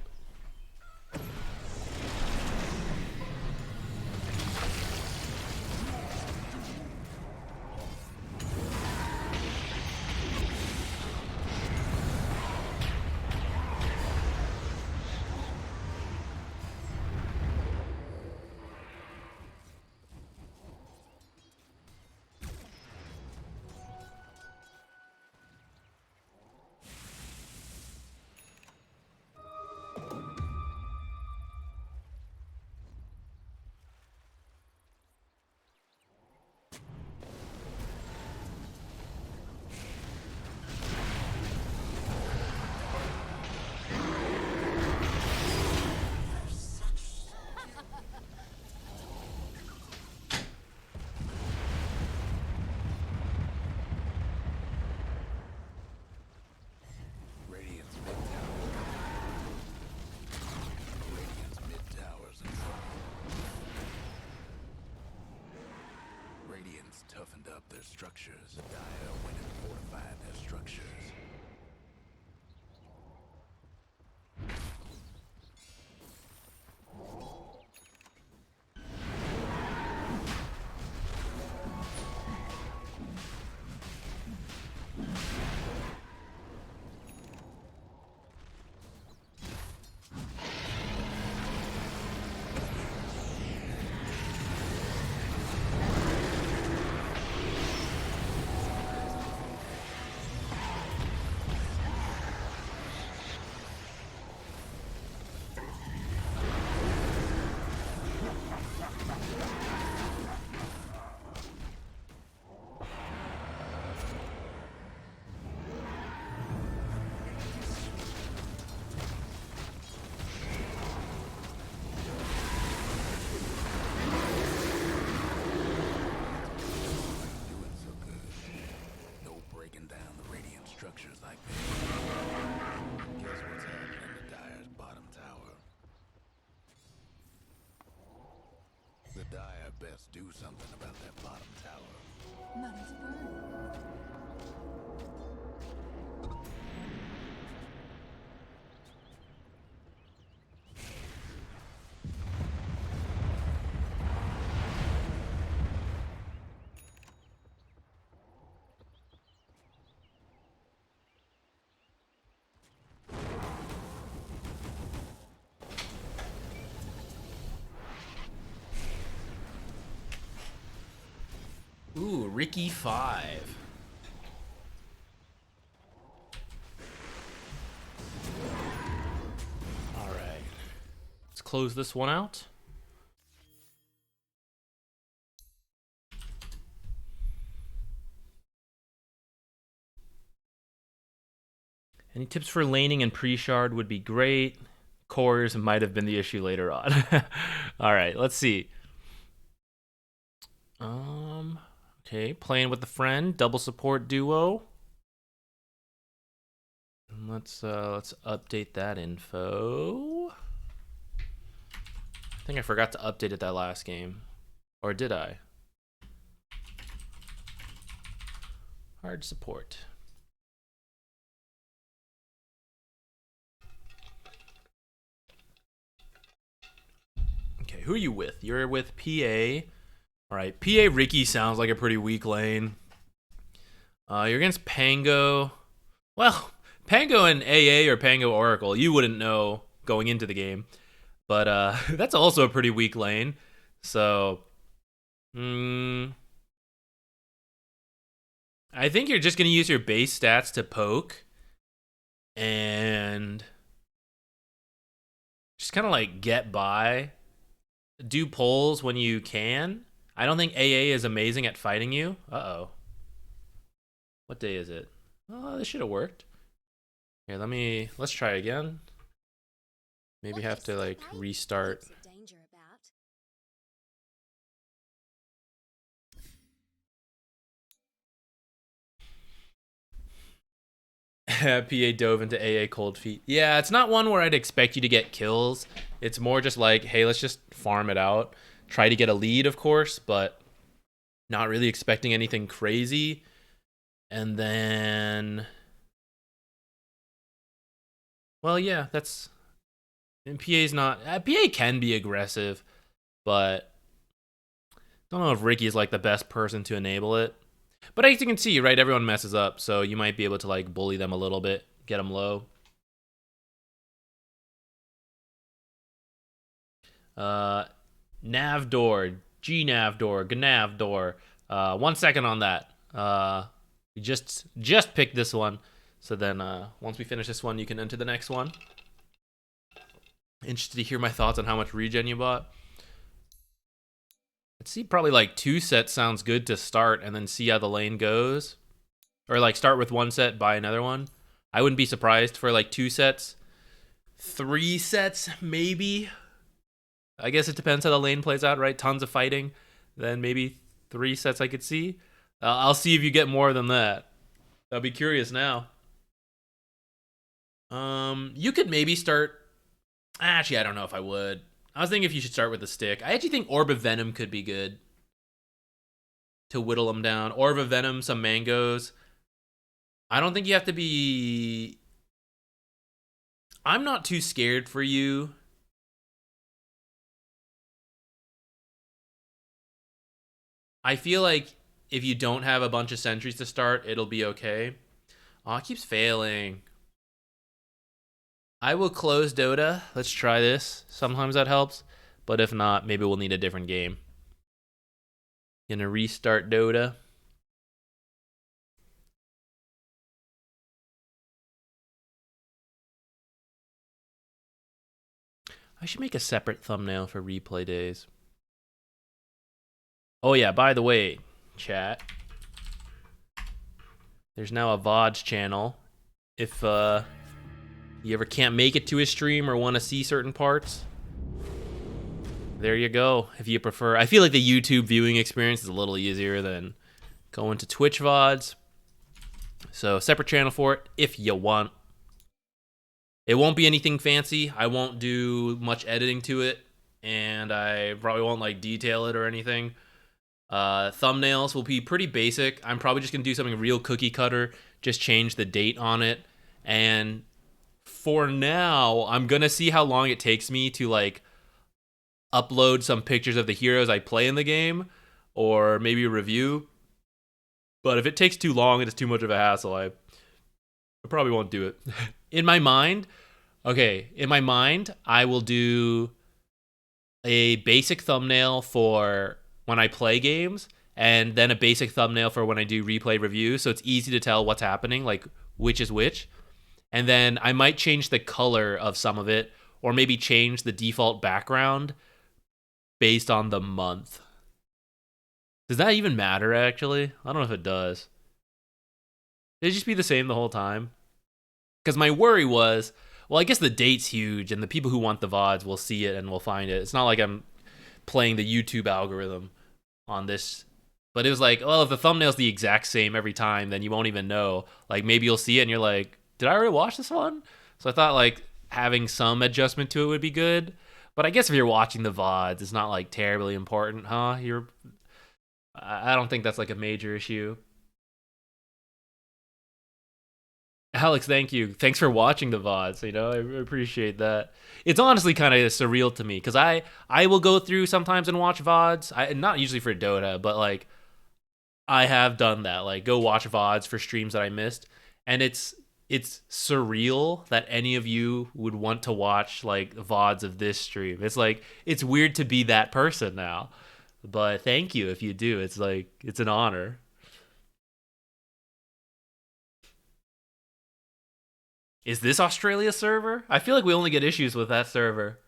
B: their structures. The Dire went and fortified their structures. Structures like this. Guess what's happening to Dire's bottom tower? The Dire best do something about that bottom tower.
C: Money to burn.
A: Ooh, Ricky 5. All right. Let's close this one out. Any tips for laning and pre-shard would be great. Cores might have been the issue later on. All right, let's see. Okay, playing with a friend, double support duo. And let's update that info. I think I forgot to update it that last game, or did I? Hard support. Okay, who are you with? You're with PA. All right, PA Ricky sounds like a pretty weak lane. You're against Pango. Well, Pango and AA or Pango Oracle, you wouldn't know going into the game. But that's also a pretty weak lane. So, I think you're just going to use your base stats to poke. And just kind of like get by. Do pulls when you can. I don't think AA is amazing at fighting you. Uh-oh. What day is it? Oh, this should have worked. Here, let's try again. Maybe have to like restart. PA dove into AA cold feet. Yeah, it's not one where I'd expect you to get kills. It's more just like, hey, let's just farm it out. Try to get a lead, of course, but not really expecting anything crazy. And then, well, yeah, that's. And PA's not. PA can be aggressive, but I don't know if Ricky's like the best person to enable it. But as you can see, right, everyone messes up, so you might be able to like bully them a little bit, get them low. Navdor, Gnavdor, Gnavdor. 1 second on that. We just picked this one, so then once we finish this one, you can enter the next one. Interested to hear my thoughts on how much regen you bought. Let's see, probably like 2 sets sounds good to start, and then see how the lane goes. Or like start with 1 set, buy another one. I wouldn't be surprised for like 2 sets. 3 sets, maybe. I guess it depends how the lane plays out, right? Tons of fighting. Then maybe 3 sets I could see. I'll see if you get more than that. I'll be curious now. You could maybe start. Actually, I don't know if I would. I was thinking if you should start with the stick. I actually think Orb of Venom could be good. to whittle them down. Orb of Venom, some mangoes. I don't think you have to be... I'm not too scared for you. I feel like if you don't have a bunch of sentries to start, it'll be okay. Oh, it keeps failing. I will close Dota. Let's try this. Sometimes that helps. But if not, maybe we'll need a different game. Gonna restart Dota. I should make a separate thumbnail for replay days. Oh yeah, by the way, chat. There's now a VODs channel. If you ever can't make it to a stream or want to see certain parts, there you go. If you prefer, I feel like the YouTube viewing experience is a little easier than going to Twitch VODs. So separate channel for it if you want. It won't be anything fancy. I won't do much editing to it, and I probably won't like detail it or anything. Thumbnails will be pretty basic. I'm probably just gonna do something real cookie cutter, just change the date on it. And for now, I'm gonna see how long it takes me to like upload some pictures of the heroes I play in the game, or maybe a review. But if it takes too long and it's too much of a hassle, I probably won't do it. In my mind, I will do a basic thumbnail for when I play games, and then a basic thumbnail for when I do replay reviews, so it's easy to tell what's happening, like which is which. And then I might change the color of some of it, or maybe change the default background based on the month. Does that even matter, actually? I don't know if it does. It'd just be the same the whole time. Because my worry was, well, I guess the date's huge, and the people who want the VODs will see it and will find it. It's not like I'm playing the YouTube algorithm on this. But it was like, well, if the thumbnail's the exact same every time, then you won't even know. Like, maybe you'll see it and you're like, did I already watch this one? So I thought, like, having some adjustment to it would be good. But I guess if you're watching the VODs, it's not, like, terribly important, huh? I don't think that's, like, a major issue. Alex, thank you. Thanks for watching the VODs, you know? I appreciate that. It's honestly kind of surreal to me, because I will go through sometimes and watch VODs. Not usually for Dota, but, like, I have done that. Like, go watch VODs for streams that I missed. And it's surreal that any of you would want to watch, like, VODs of this stream. It's, like, it's weird to be that person now. But thank you if you do. It's, like, it's an honor. Is this Australia server? I feel like we only get issues with that server.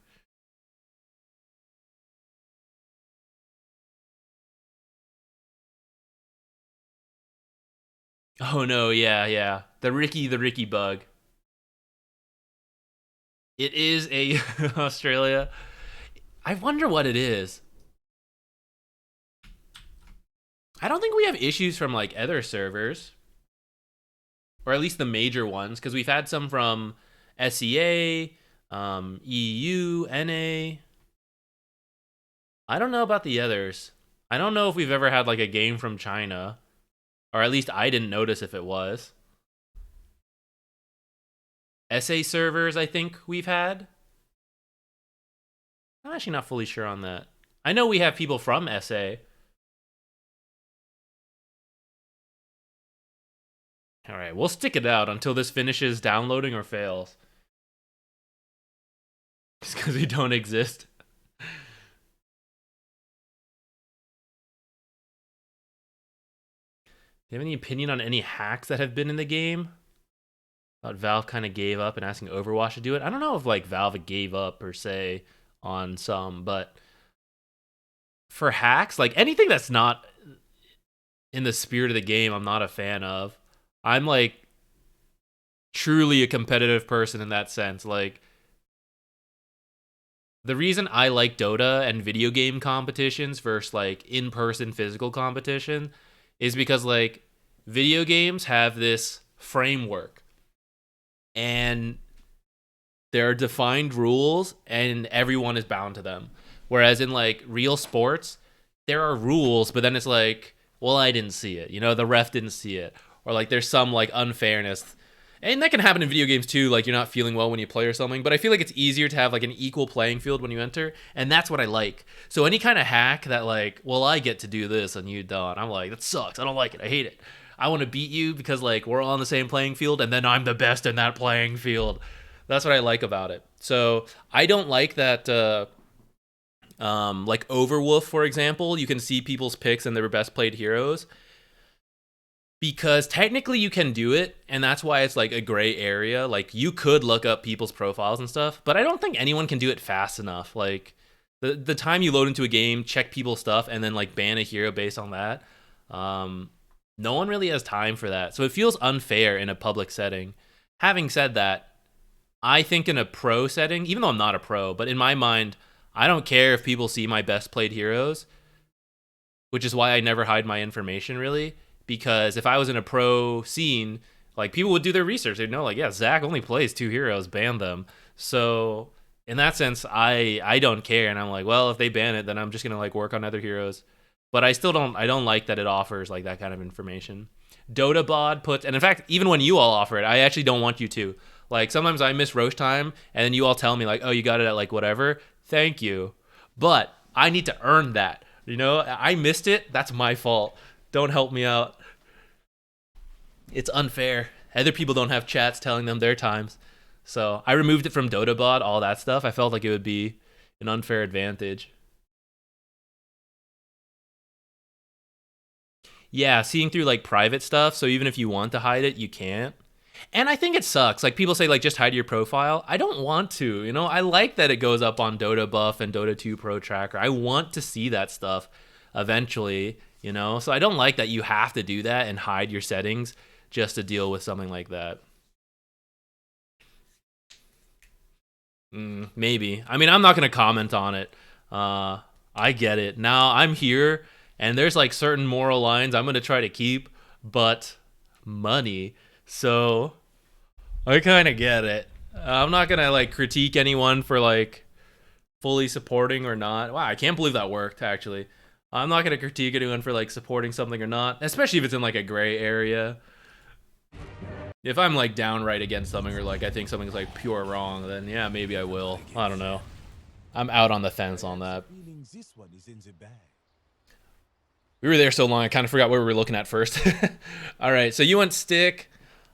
A: Oh no, yeah. The Ricky bug. It is a Australia. I wonder what it is. I don't think we have issues from like other servers. Or at least the major ones, because we've had some from SEA, EU, NA. I don't know about the others. I don't know if we've ever had like a game from China. Or at least I didn't notice if it was. SA servers, I think we've had. I'm actually not fully sure on that. I know we have people from SA. Alright, we'll stick it out until this finishes downloading or fails. Just because we don't exist. Do you have any opinion on any hacks that have been in the game? Thought Valve kind of gave up and asking Overwatch to do it. I don't know if like Valve gave up per se on some, but for hacks, like anything that's not in the spirit of the game, I'm not a fan of. I'm like truly a competitive person in that sense. Like the reason I like Dota and video game competitions versus like in-person physical competition is because like video games have this framework and there are defined rules and everyone is bound to them. Whereas in like real sports, there are rules, but then it's like well, I didn't see it. You know, the ref didn't see it. Or like there's some like unfairness. And that can happen in video games too, like you're not feeling well when you play or something, but I feel like it's easier to have like an equal playing field when you enter, and that's what I like. So any kind of hack that like, well, I get to do this and you don't, I'm like, that sucks. I don't like it. I hate it. I want to beat you because like we're all on the same playing field and then I'm the best in that playing field. That's what I like about it. So I don't like that like Overwolf, for example, you can see people's picks and their best played heroes. Because technically you can do it, and that's why it's like a gray area. Like you could look up people's profiles and stuff, but I don't think anyone can do it fast enough. Like the time you load into a game, check people's stuff, and then like ban a hero based on that, no one really has time for that. So it feels unfair in a public setting. Having said that, I think in a pro setting, even though I'm not a pro, but in my mind, I don't care if people see my best played heroes, which is why I never hide my information really. Because if I was in a pro scene, like people would do their research. They'd know, like, yeah, Zach only plays 2 heroes, ban them. So in that sense, I don't care. And I'm like, well, if they ban it, then I'm just gonna like work on other heroes. But I don't like that it offers like that kind of information. Dota bod puts, and in fact, even when you all offer it, I actually don't want you to. Like sometimes I miss Roche time, and then you all tell me like, oh, you got it at like whatever. Thank you, but I need to earn that. You know, I missed it. That's my fault. Don't help me out. It's unfair. Other people don't have chats telling them their times. So I removed it from DotaBot, all that stuff. I felt like it would be an unfair advantage. Yeah, seeing through like private stuff. So even if you want to hide it, you can't. And I think it sucks. Like people say like just hide your profile. I don't want to, you know? I like that it goes up on Dota Buff and Dota 2 Pro Tracker. I want to see that stuff eventually, you know? So I don't like that you have to do that and hide your settings just to deal with something like that. Maybe. I mean, I'm not going to comment on it. I get it. Now I'm here and there's like certain moral lines I'm going to try to keep, but money. So I kind of get it. I'm not going to like critique anyone for like fully supporting or not. Wow, I can't believe that worked actually. I'm not going to critique anyone for like supporting something or not, especially if it's in like a gray area. If I'm like downright against something or like I think something's like pure wrong, then yeah, maybe I will. I don't know. I'm out on the fence on that. We were there so long, I kind of forgot what we were looking at first. All right, so you went stick.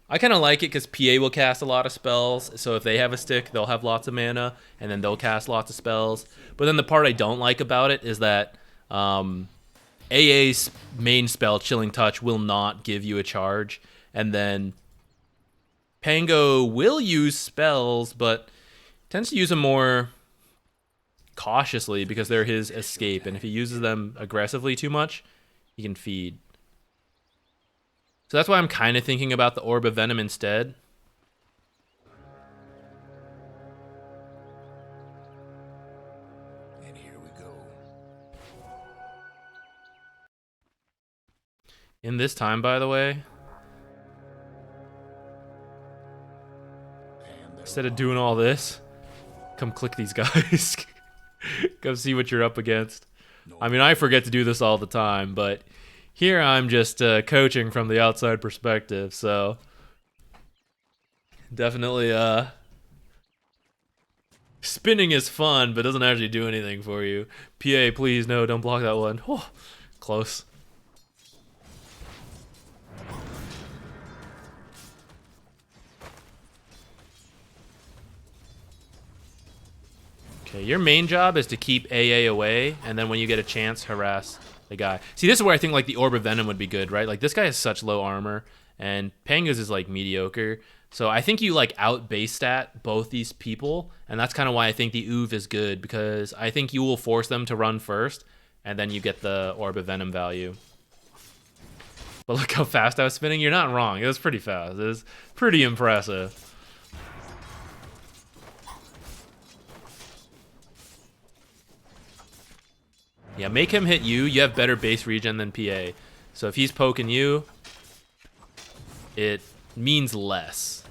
A: I kind of like it because PA will cast a lot of spells. So if they have a stick, they'll have lots of mana, and then they'll cast lots of spells. But then the part I don't like about it is that AA's main spell, Chilling Touch, will not give you a charge. And then Pango will use spells, but tends to use them more cautiously because they're his escape. And if he uses them aggressively too much, he can feed. So that's why I'm kind of thinking about the Orb of Venom instead.
B: And here we go.
A: In this time, by the way, instead of doing all this, come click these guys. Go see what you're up against. I mean, I forget to do this all the time, but here I'm just coaching from the outside perspective, so definitely spinning is fun, but doesn't actually do anything for you. PA, please, no, don't block that one. Oh, close. Okay, your main job is to keep AA away, and then when you get a chance, harass the guy. See, this is where I think like the Orb of Venom would be good, right? Like this guy has such low armor, and Panga's is like mediocre. So I think you like out base stat both these people, and that's kind of why I think the Oov is good, because I think you will force them to run first, and then you get the Orb of Venom value. But look how fast I was spinning. You're not wrong. It was pretty fast. It was pretty impressive. Yeah, make him hit you. You have better base regen than PA. So if he's poking you, it means less,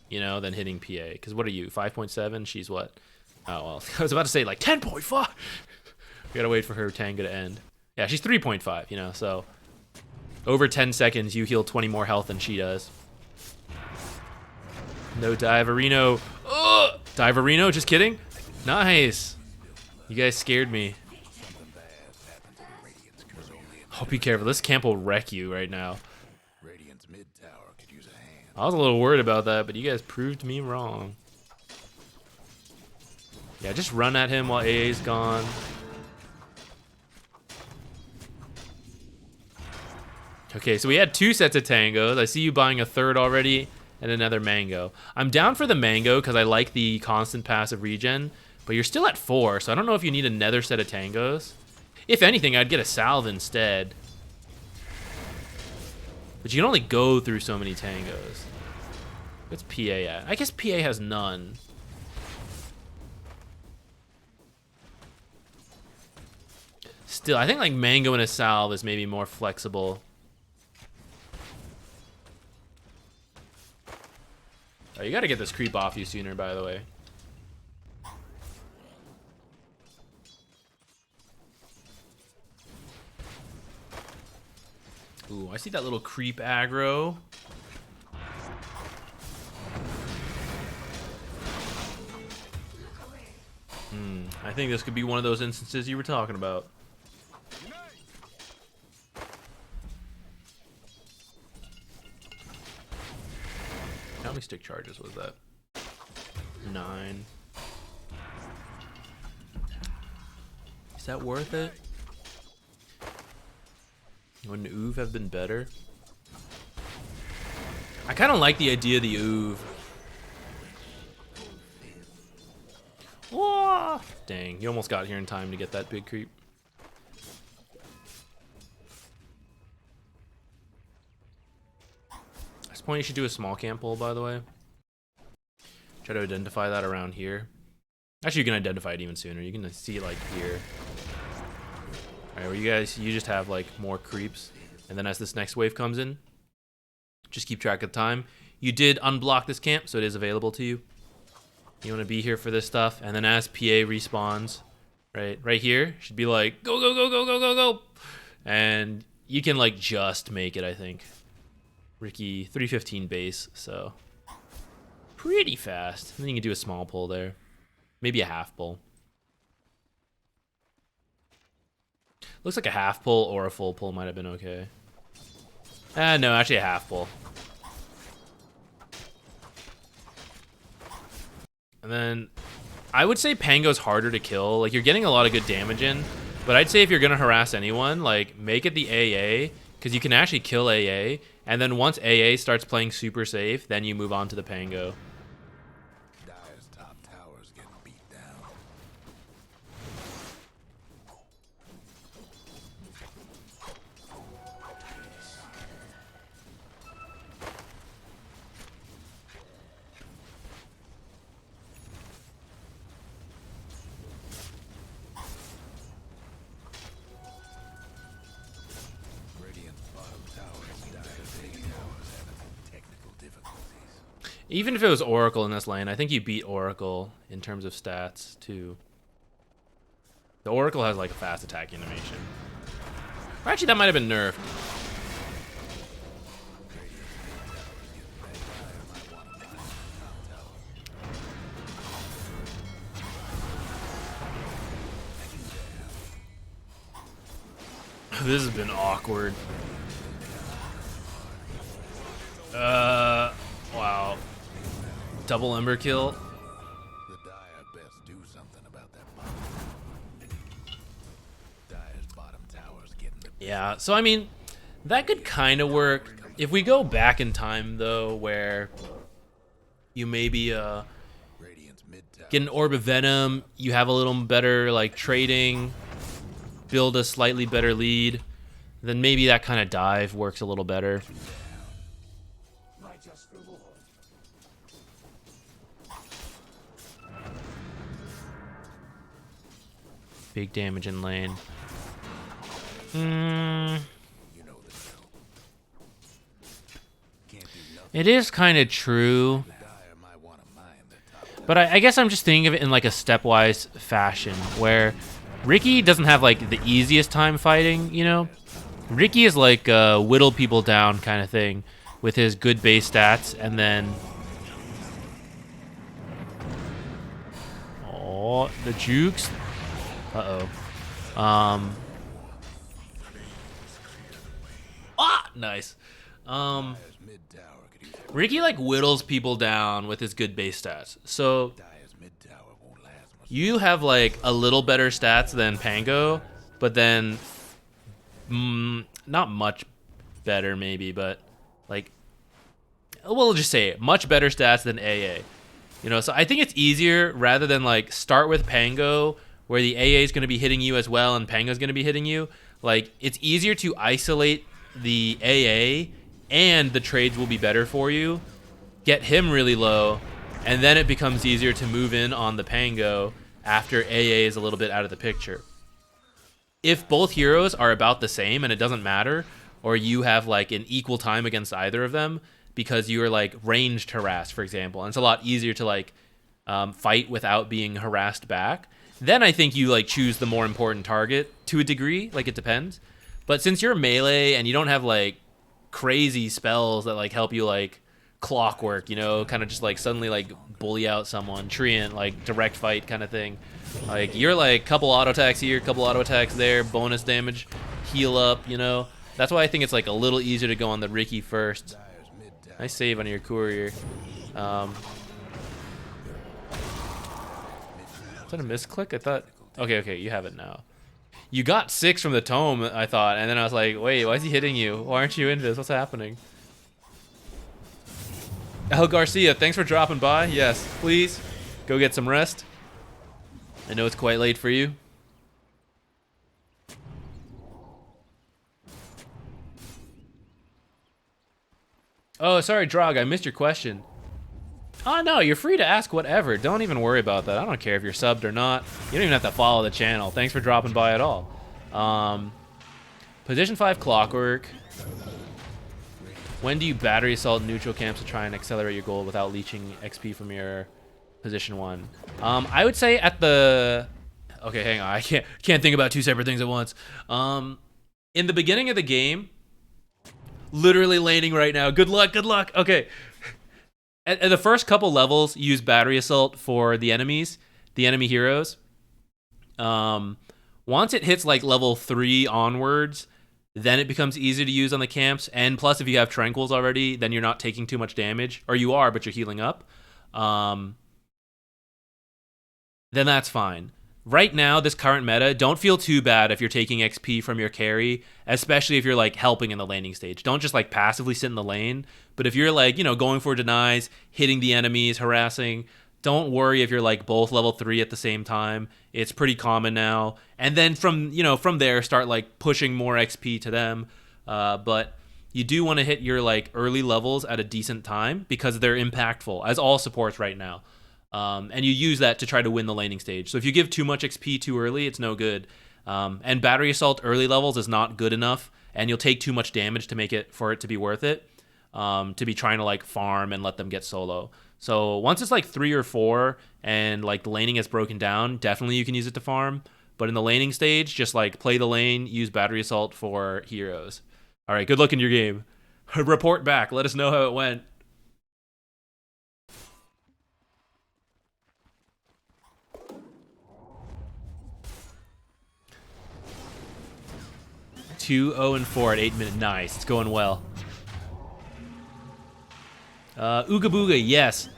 A: you know, than hitting PA. Because what are you, 5.7? She's what? Oh, well, I was about to say like 10.5. We gotta wait for her Tanga to end. Yeah, she's 3.5, you know, so Over 10 seconds, you heal 20 more health than she does. No Diverino. Ugh! Diverino, just kidding. Nice. You guys scared me. Oh, be careful. This camp will wreck you right now.
B: Radiant's mid tower could use a hand.
A: I was a little worried about that, but you guys proved me wrong. Yeah, just run at him while AA's gone. Okay, so we had 2 sets of tangos. I see you buying a third already and another mango. I'm down for the mango because I like the constant passive regen, but you're still at 4, so I don't know if you need another set of tangos. If anything, I'd get a salve instead. But you can only go through so many tangos. What's PA at? I guess PA has none. Still, I think like mango and a salve is maybe more flexible. Oh, you gotta get this creep off you sooner, by the way. Ooh, I see that little creep aggro. I think this could be one of those instances you were talking about. How many stick charges was that? 9. Is that worth it? Wouldn't Oov have been better? I kind of like the idea of the Oov. Whoa! Dang, you almost got here in time to get that big creep. At this point, you should do a small camp pull, by the way. Try to identify that around here. Actually, you can identify it even sooner. You can see it like here. Alright, where you just have like more creeps. And then as this next wave comes in, just keep track of time. You did unblock this camp, so it is available to you. You want to be here for this stuff. And then as PA respawns, right here, should be like, go, go, go, go, go, go, go. And you can like just make it, I think. Ricky, 315 base, so pretty fast. And then you can do a small pull there. Maybe a half pull. Looks like a half pull or a full pull might have been okay. No, actually a half pull. And then I would say Pango's harder to kill. Like, you're getting a lot of good damage in, but I'd say if you're gonna harass anyone, like, make it the AA, because you can actually kill AA, and then once AA starts playing super safe, then you move on to the Pango.
B: Dire's top tower's getting beat down. Radiant's bottom tower is Dire's big towers having technical difficulties.
A: Even if it was Oracle in this lane, I think you beat Oracle in terms of stats, too. The Oracle has, like, a fast attack animation. Or actually, that might have been nerfed. This has been awkward. Wow. Double Ember kill.
B: The Dire best do something about that bottom. Dire's bottom tower's getting the
A: Yeah, so I mean, that could kind of work. If we go back in time, though, where you maybe
B: Radiant's mid tower.
A: get an Orb of Venom, you have a little better, like, trading, build a slightly better lead, then maybe that kind of dive works a little better. Big damage in lane.
B: You know the drill. Can't do nothing.
A: It is kind of true.
B: Dire might want to mine their top.
A: But I guess I'm just thinking of it in like a stepwise fashion where Ricky doesn't have like the easiest time fighting, you know? Ricky is like whittle people down kind of thing with his good base stats, and then the jukes. Nice.
B: Dyer's mid tower could use
A: Ricky like whittles people down with his good base stats. So
B: Dyer's mid tower won't last much.
A: you have like a little better stats than Pango, but then not much better maybe, but like we'll just say it, much better stats than AA. You know, so I think it's easier rather than like start with Pango where the AA is going to be hitting you as well and Pango is going to be hitting you. Like it's easier to isolate the AA and the trades will be better for you. Get him really low, and then it becomes easier to move in on the Pango after AA is a little bit out of the picture. If both heroes are about the same and it doesn't matter, or you have like an equal time against either of them because you are like ranged harassed, for example, and it's a lot easier to like fight without being harassed back, then I think you like choose the more important target to a degree. Like it depends. But since you're melee and you don't have like crazy spells that like help you like clockwork, you know, kind of just like suddenly like bully out someone, treant, like direct fight kind of thing. Like you're like couple auto attacks here, couple auto attacks there, bonus damage, heal up, you know. That's why I think it's like a little easier to go on the Ricky first.
B: Dyer's mid tower.
A: Nice save on your courier. Is that a misclick? I thought. Okay, you have it now. You got 6 from the tome, I thought, and then I was like, wait, why is he hitting you? Why aren't you into this? What's happening? El Garcia, thanks for dropping by. Yes, please go get some rest. I know it's quite late for you. Oh, sorry, Drog, I missed your question. Oh, no, you're free to ask whatever. Don't even worry about that. I don't care if you're subbed or not. You don't even have to follow the channel. Thanks for dropping by at all. Position 5 Clockwork. When do you battery assault neutral camps to try and accelerate your goal without leeching XP from your position 1? I would say at the... Okay, hang on. I can't think about 2 separate things at once. In the beginning of the game, literally laning right now. Good luck, good luck. Okay. At the first couple levels, use battery assault for the enemies, the enemy heroes. Once it hits like level 3 onwards, then it becomes easy to use on the camps. And plus, if you have tranquils already, then you're not taking too much damage. Or you are, but you're healing up. Then that's fine. Right now, this current meta, don't feel too bad if you're taking XP from your carry, especially if you're like helping in the laning stage. Don't just like passively sit in the lane. But if you're like, you know, going for denies, hitting the enemies, harassing, don't worry if you're like both level 3 at the same time. It's pretty common now. And then from there, start like pushing more XP to them. But you do want to hit your like early levels at a decent time because they're impactful, as all supports right now. And you use that to try to win the laning stage. So if you give too much XP too early, it's no good. And battery assault early levels is not good enough, and you'll take too much damage to make it for it to be worth it. To be trying to like farm and let them get solo. So once it's like 3 or 4 and like the laning is broken down, definitely you can use it to farm. But in the laning stage, just like play the lane, use battery assault for heroes. All right, good luck in your game. Report back. Let us know how it went. Two 0-4 at 8 minutes. Nice. It's going well. Ooga Booga, yes.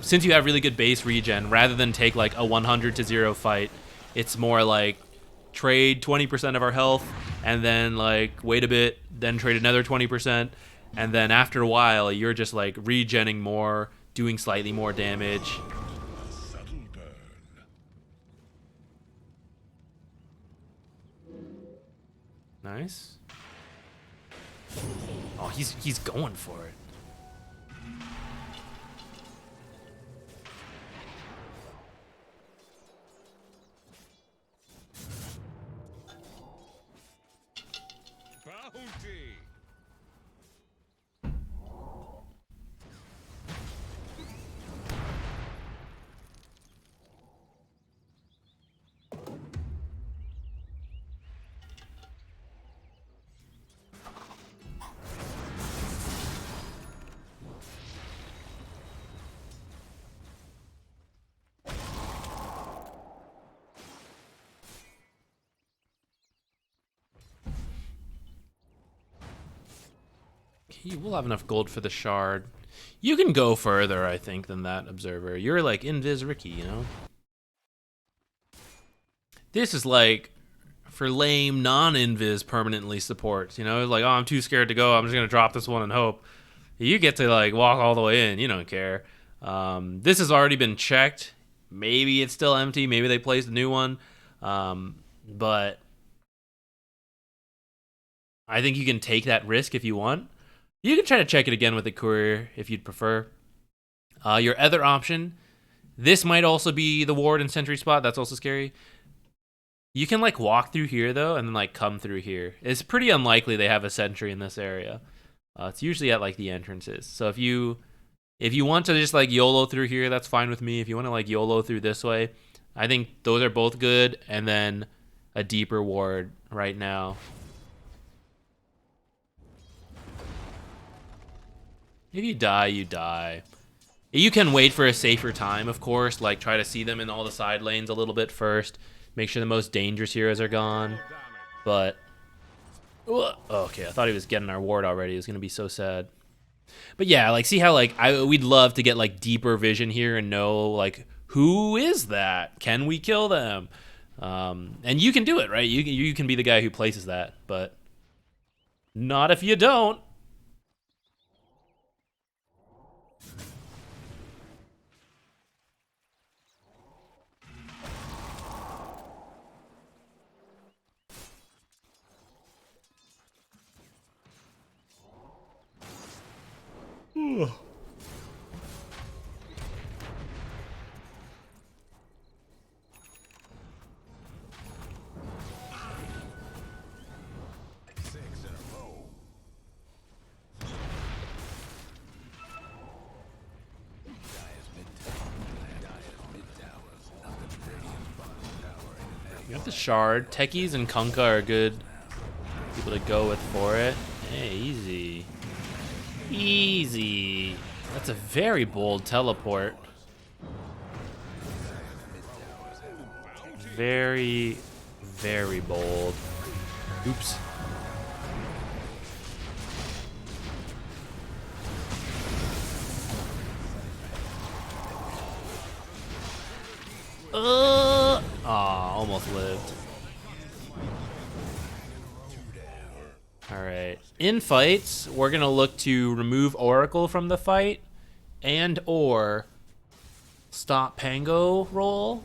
A: Since you have really good base regen, rather than take like a 100-0 fight, it's more like trade 20% of our health, and then like wait a bit, then trade another 20%, and then after a while, you're just like regenning more, doing slightly more damage.
E: Subtle burn.
A: Nice. Oh, he's going for it.
E: Bounty.
A: We'll have enough gold for the shard. You can go further, I think, than that, Observer. You're like Invis Ricky, you know? This is like for lame non-invis permanently supports, you know? It's like, oh, I'm too scared to go. I'm just going to drop this one and hope. You get to like walk all the way in. You don't care. This has already been checked. Maybe it's still empty. Maybe they placed a new one. But I think you can take that risk if you want. You can try to check it again with the courier if you'd prefer. Your other option, this might also be the ward and sentry spot. That's also scary. You can like walk through here though, and then like come through here. It's pretty unlikely they have a sentry in this area. It's usually at like the entrances. So if you want to just like YOLO through here, that's fine with me. If you want to like YOLO through this way, I think those are both good. And then a deeper ward right now. If you die, you die. You can wait for a safer time, of course. Like try to see them in all the side lanes a little bit first. Make sure the most dangerous heroes are gone. But okay, I thought he was getting our ward already. It was gonna be so sad. But yeah, like see how like we'd love to get like deeper vision here and know like who is that? Can we kill them? And you can do it, right? You can be the guy who places that, but not if you don't. You have the shard. Techies and Kunkka are good people to go with for it. Hey, easy. Easy. That's a very bold teleport. Very, very bold. Oops. Almost lived. Alright. In fights, we're going to look to remove Oracle from the fight and or stop Pango roll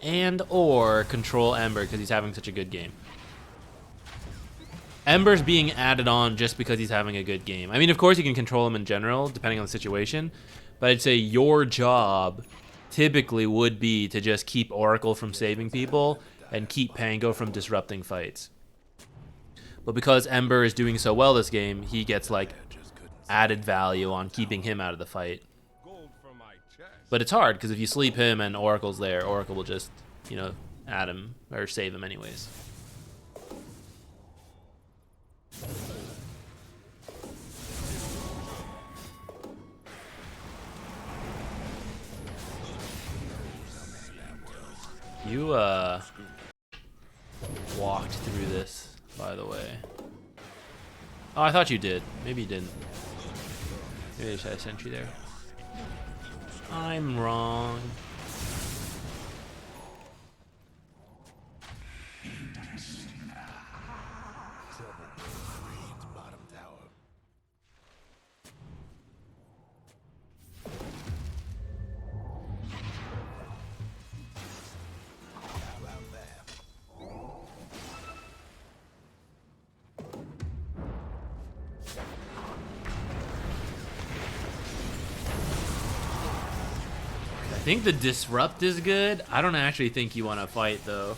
A: and or control Ember because he's having such a good game. Ember's being added on just because he's having a good game. I mean, of course you can control him in general, depending on the situation, but I'd say your job typically would be to just keep Oracle from saving people and keep Pango from disrupting fights. But because Ember is doing so well this game, he gets like added value on keeping him out of the fight. But it's hard because if you sleep him and Oracle's there, Oracle will just, you know, add him or save him anyways. You walked through this, by the way. Oh, I thought you did. Maybe you didn't. Maybe I just had a sentry there. I'm wrong. I think the disrupt is good. I don't actually think you want to fight though.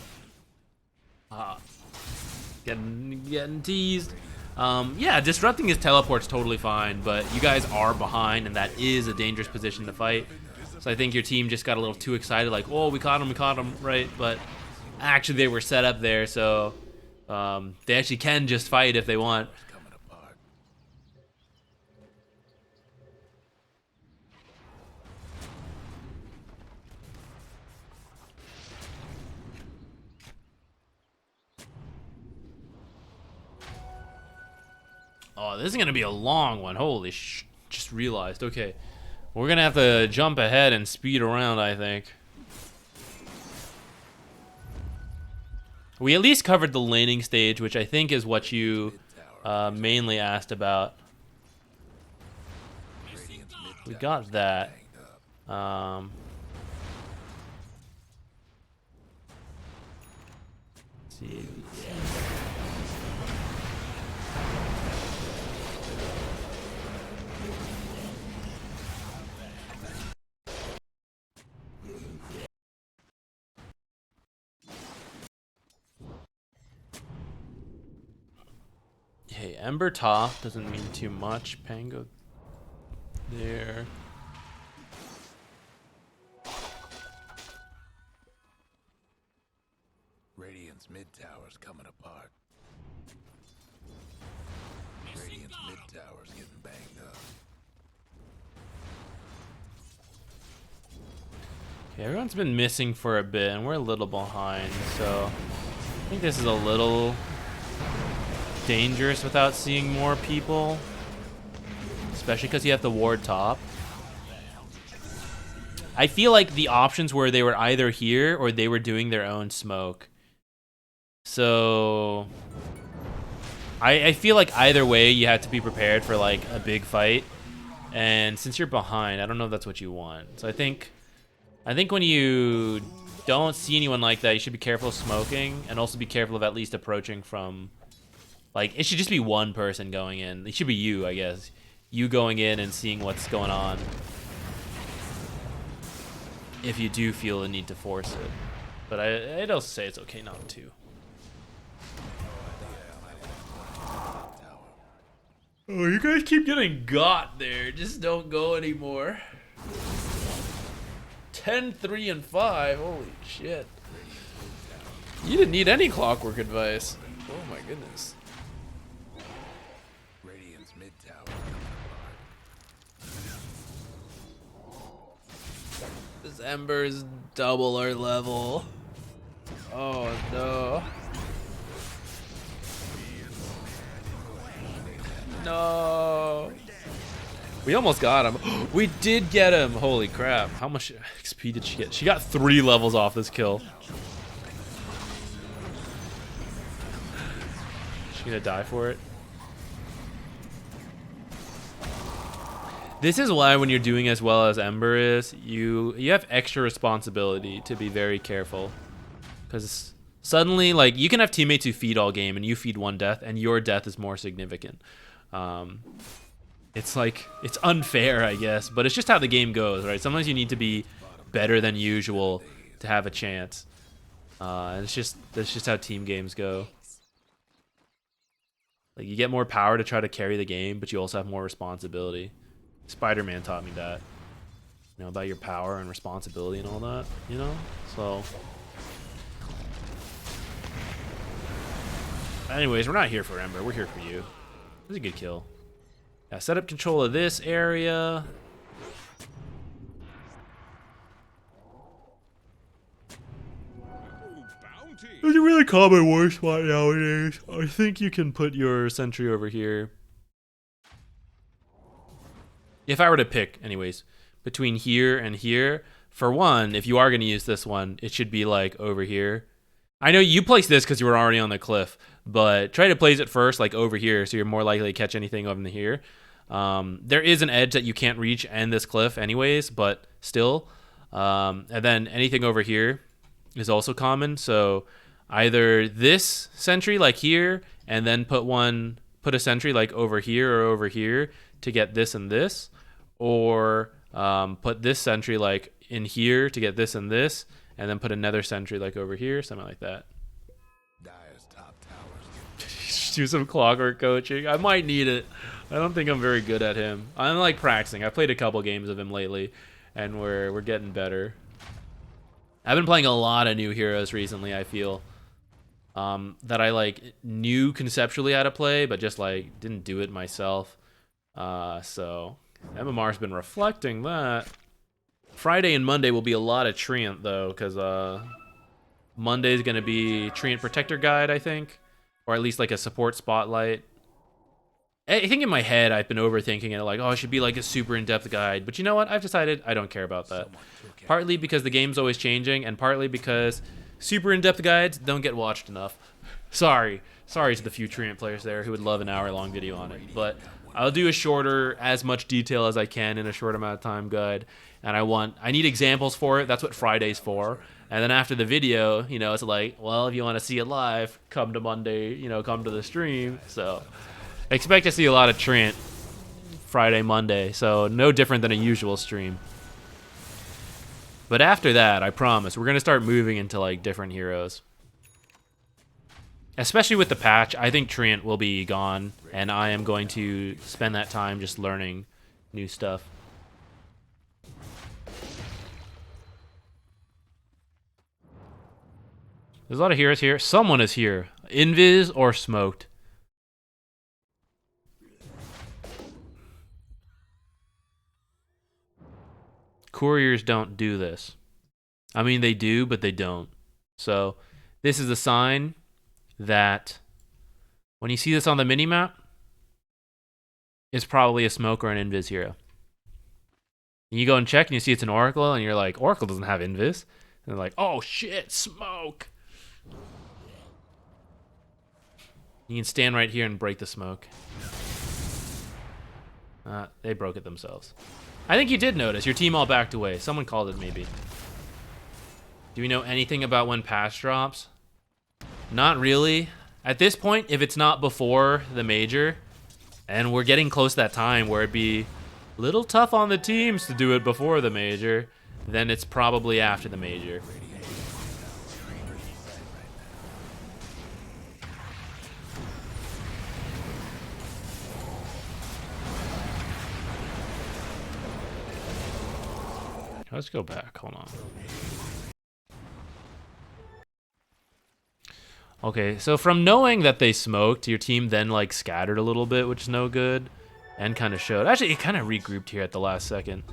A: Getting teased. Yeah, disrupting his teleport's totally fine, but you guys are behind, and that is a dangerous position to fight. So I think your team just got a little too excited, like, oh, we caught him, right? But actually, they were set up there, so they actually can just fight if they want. Oh, this is gonna be a long one. Holy sh! Just realized. Okay, we're gonna have to jump ahead and speed around, I think. We at least covered the laning stage, which I think is what you mainly asked about. We got that. Let's see. Hey, Ember top doesn't mean too much. Pango there.
B: Radiant's mid tower's coming apart. Radiant's mid tower's getting banged up.
A: Okay, everyone's been missing for a bit, and we're a little behind, so I think this is a little dangerous without seeing more people, especially because you have the ward top. I feel like the options were they were either here or they were doing their own smoke. So I feel like either way you have to be prepared for like a big fight. And since you're behind, I don't know if that's what you want. So I think when you don't see anyone like that, you should be careful of smoking and also be careful of at least approaching from, like, it should just be one person going in. It should be you, I guess. You going in and seeing what's going on. If you do feel the need to force it. But I'd also say it's okay not to. Oh, you guys keep getting got there. Just don't go anymore. 10, 3, and 5. Holy shit. You didn't need any clockwork advice. Oh my goodness.
B: Radiant's mid tower.
A: This Ember is double our level. Oh no. No. We almost got him. We did get him. Holy crap. How much XP did she get? She got 3 levels off this kill. She gonna die for it? This is why when you're doing as well as Ember is, you have extra responsibility to be very careful. Because suddenly, like, you can have teammates who feed all game and you feed one death and your death is more significant. It's like, it's unfair, I guess, but it's just how the game goes, right? Sometimes you need to be better than usual to have a chance. And that's just how team games go. Like, you get more power to try to carry the game, but you also have more responsibility. Spider-Man taught me that. You know, about your power and responsibility and all that, you know? So anyways, we're not here for Ember, we're here for you. It was a good kill. Yeah, set up control of this area. It's a really common war spot nowadays. I think you can put your sentry over here. If I were to pick, anyways, between here and here, for one, if you are going to use this one, it should be like over here. I know you placed this because you were already on the cliff, but try to place it first, like over here, so you're more likely to catch anything over here. There is an edge that you can't reach and this cliff anyways, but still. And then anything over here is also common, so either this sentry like here, and then put a sentry like over here or over here to get this and this, or put this sentry like in here to get this and this, and then put another sentry like over here, something like that.
B: Dire's top towers.
A: Do some clockwork coaching. I might need it. I don't think I'm very good at him. I'm like practicing. I've played a couple games of him lately, and we're getting better. I've been playing a lot of new heroes recently, I feel. That I like knew conceptually how to play, but just like didn't do it myself. So MMR's been reflecting that. Friday and Monday will be a lot of Treant though, because Monday's gonna be Treant Protector Guide, I think, or at least like a support spotlight. I think in my head I've been overthinking it, like, oh, it should be like a super in-depth guide. But you know what? I've decided I don't care about that. Partly because the game's always changing, and partly because super in-depth guides don't get watched enough. Sorry to the few Treant players there who would love an hour-long video on it. But I'll do a shorter, as much detail as I can in a short amount of time guide. And I need examples for it. That's what Friday's for. And then after the video, you know, it's like, well, if you want to see it live, come to Monday, you know, come to the stream. So expect to see a lot of Treant Friday, Monday. So no different than a usual stream. But after that, I promise, we're going to start moving into like different heroes. Especially with the patch, I think Treant will be gone, and I am going to spend that time just learning new stuff. There's a lot of heroes here. Someone is here. Invis or smoked. Couriers don't do this. I mean, they do, but they don't. So this is a sign that when you see this on the minimap, it's probably a smoke or an invis hero. And you go and check and you see it's an Oracle, and you're like, Oracle doesn't have invis. And they're like, oh shit, smoke. You can stand right here and break the smoke. They broke it themselves. I think you did notice. Your team all backed away. Someone called it maybe. Do we know anything about when patch drops? Not really. At this point, if it's not before the major, and we're getting close to that time where it'd be a little tough on the teams to do it before the major, then it's probably after the major. Let's go back. Hold on. Okay, so from knowing that they smoked, your team then like scattered a little bit, which is no good, and kind of showed. Actually, it kind of regrouped here at the last second.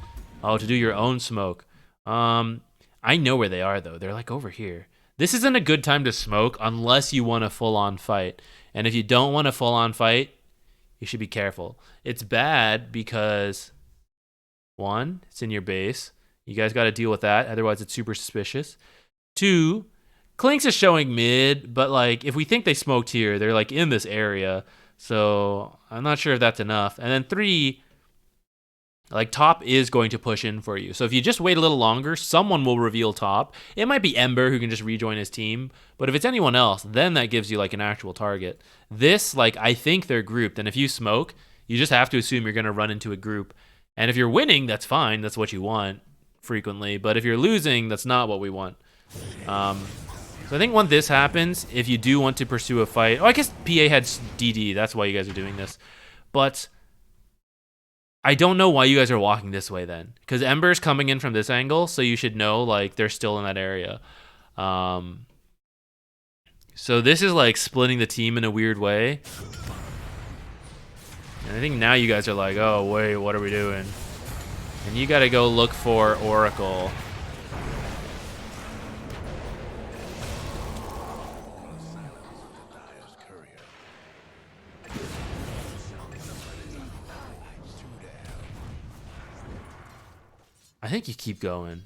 A: Oh, to do your own smoke. I know where they are though. They're like over here. This isn't a good time to smoke unless you want a full-on fight. And if you don't want a full-on fight, you should be careful. It's bad because one, it's in your base. You guys got to deal with that. Otherwise, it's super suspicious. Two, Clinks is showing mid, but like if we think they smoked here, they're like in this area. So I'm not sure if that's enough. And then three, like top is going to push in for you. So if you just wait a little longer, someone will reveal top. It might be Ember who can just rejoin his team. But if it's anyone else, then that gives you like an actual target. This, like I think they're grouped. And if you smoke, you just have to assume you're going to run into a group. And if you're winning, that's fine. That's what you want frequently. But if you're losing, that's not what we want. So I think when this happens, if you do want to pursue a fight... Oh, I guess PA had DD. That's why you guys are doing this. But I don't know why you guys are walking this way then. Because Ember's coming in from this angle, so you should know like they're still in that area. So this is like splitting the team in a weird way. And I think now you guys are like, oh, wait, what are we doing? And you got to go look for Oracle. I think you keep going.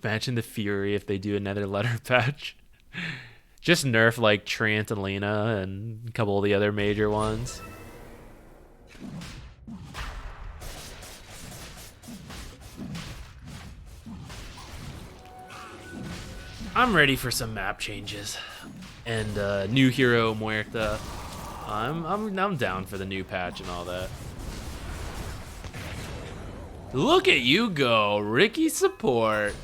A: Imagine the fury if they do another letter patch. Just nerf like Treant and Lena and a couple of the other major ones. I'm ready for some map changes. And new hero Muerta. I'm down for the new patch and all that. Look at you go, Ricky support.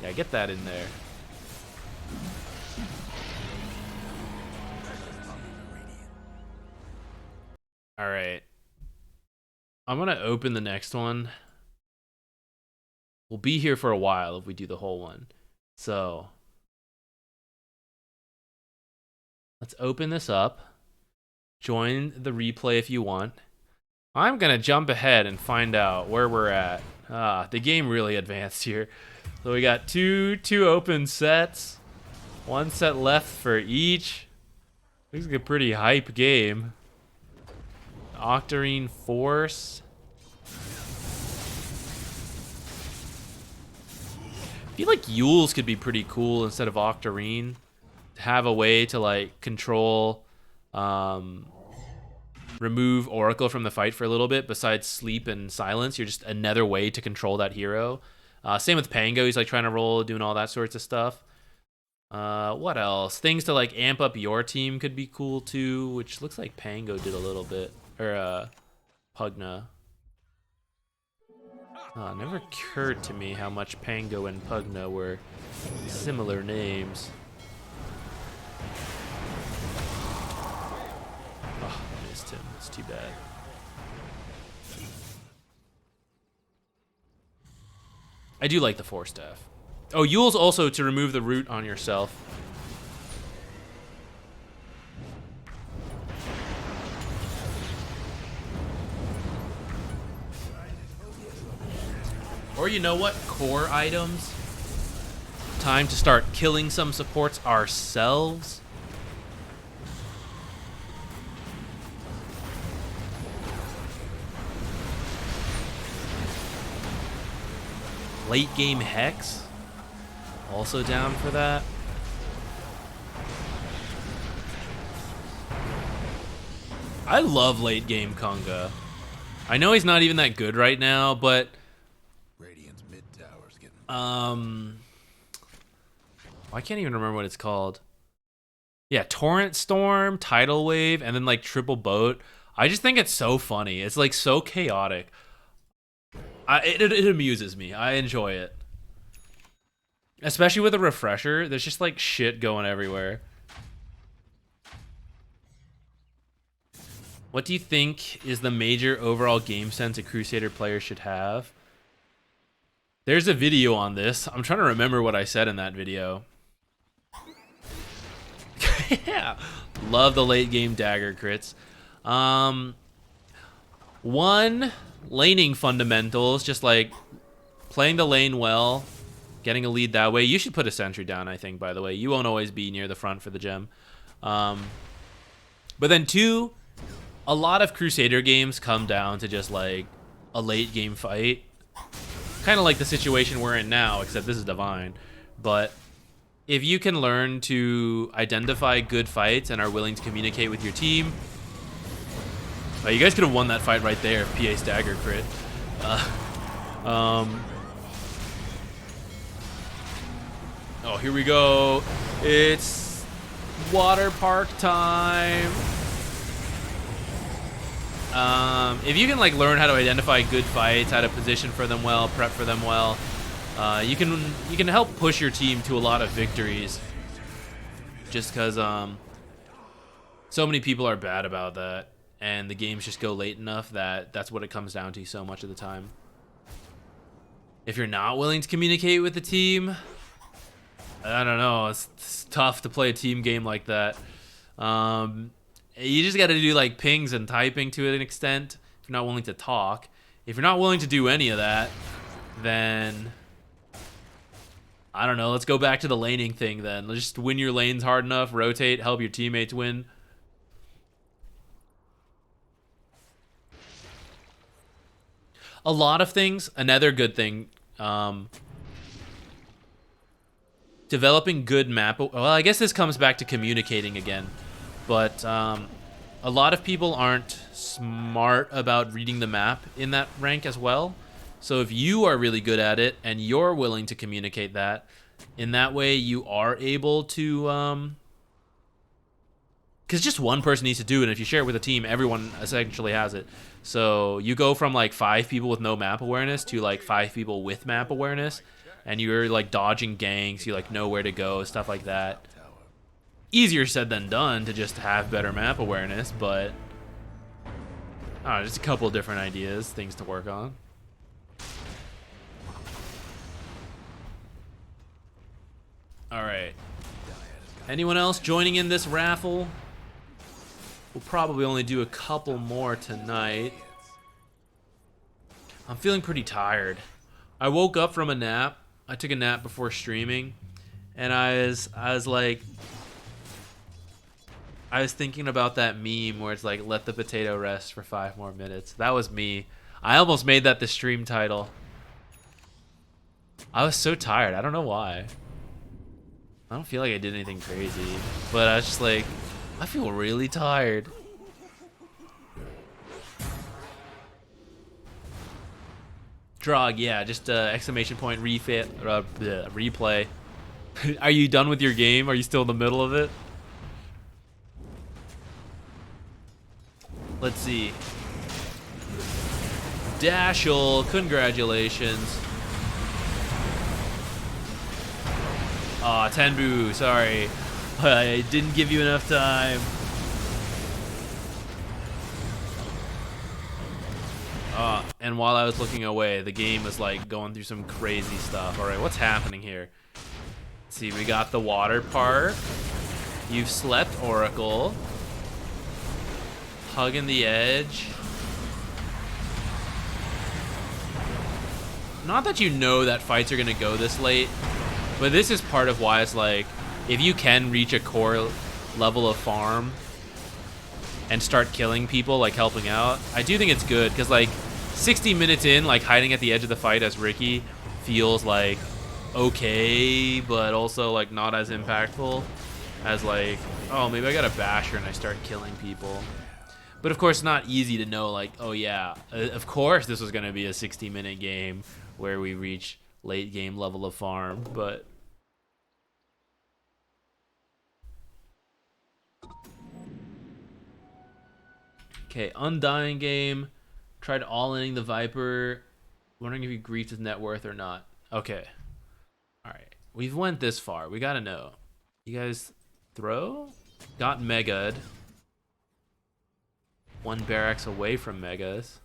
A: Yeah, get that in there. All right. I'm gonna open the next one. We'll be here for a while if we do the whole one. So let's open this up. Join the replay if you want. I'm going to jump ahead and find out where we're at. The game really advanced here. So we got two open sets. One set left for each. Looks like a pretty hype game. Octarine Force. I feel like Yules could be pretty cool instead of Octarine. To have a way to like control, remove Oracle from the fight for a little bit. Besides sleep and silence, you're just another way to control that hero. Same with Pango. He's like trying to roll, doing all that sorts of stuff. What else? Things to like amp up your team could be cool too, which looks like Pango did a little bit. Or Pugna. It never occurred to me how much Pango and Pugna were similar names. Oh, I missed him. It's too bad. I do like the Force Staff. Oh, Yule's also to remove the root on yourself. Or you know what? Core items. Time to start killing some supports ourselves. Late game Hex. Also down for that. I love late game Kunga. I know he's not even that good right now, but
B: Radiant's mid tower's getting
A: I can't even remember what it's called. Yeah, Torrent Storm, Tidal Wave, and then like Triple Boat. I just think it's so funny. It's like so chaotic. It amuses me. I enjoy it. Especially with a refresher, there's just like shit going everywhere. What do you think is the major overall game sense a Crusader player should have? There's a video on this. I'm trying to remember what I said in that video. Yeah. Love the late game dagger crits. One, laning fundamentals, just like playing the lane well, getting a lead that way. You should put a sentry down, I think, by the way. You won't always be near the front for the gem. But then two, a lot of Crusader games come down to just like a late game fight. Kind of like the situation we're in now, except this is Divine. But if you can learn to identify good fights and are willing to communicate with your team, you guys could have won that fight right there if PA stagger crit. Oh, here we go. It's water park time. If you can like learn how to identify good fights, how to position for them well, prep for them well, you can help push your team to a lot of victories. Just because so many people are bad about that, and the games just go late enough that that's what it comes down to so much of the time. If you're not willing to communicate with the team, I don't know. It's tough to play a team game like that. You just got to do like pings and typing to an extent if you're not willing to talk. If you're not willing to do any of that, then I don't know. Let's go back to the laning thing then. Let's just win your lanes hard enough, rotate, help your teammates win. A lot of things. Another good thing. Developing good map. Well, I guess this comes back to communicating again. But a lot of people aren't smart about reading the map in that rank as well. So if you are really good at it and you're willing to communicate that, in that way you are able to... Because just one person needs to do it, and if you share it with a team, everyone essentially has it. So you go from like 5 people with no map awareness to like 5 people with map awareness, and you're like dodging ganks, you like know where to go, stuff like that. Easier said than done to just have better map awareness, but I don't know, just a couple of different ideas, things to work on. All right. Anyone else joining in this raffle? We'll probably only do a couple more tonight. I'm feeling pretty tired. I woke up from a nap. I took a nap before streaming, and I was like, I was thinking about that meme where it's like, let the potato rest for 5 more minutes. That was me. I almost made that the stream title. I was so tired. I don't know why. I don't feel like I did anything crazy, but I was just like, I feel really tired. Drog, yeah, just exclamation point replay. Are you done with your game? Are you still in the middle of it? Let's see. Dashel, congratulations. Aw, Tenbu, sorry. I didn't give you enough time. And while I was looking away, the game was like going through some crazy stuff. Alright, what's happening here? Let's see, we got the water part. You've slept, Oracle. Hugging the edge. Not that you know that fights are gonna go this late, but this is part of why it's like, if you can reach a core level of farm and start killing people, like helping out, I do think it's good, because like 60 minutes in, like hiding at the edge of the fight as Ricky feels like okay, but also like not as impactful as like, oh, maybe I got a basher and I start killing people. But of course, not easy to know, like, oh yeah, of course this was going to be a 60-minute game where we reach late game level of farm, but... Okay, Undying game. Tried all-inning the Viper. Wondering if he griefed his net worth or not. Okay. Alright. We've went this far. We gotta know. You guys throw? Got Mega'd. 1 barracks away from Megas.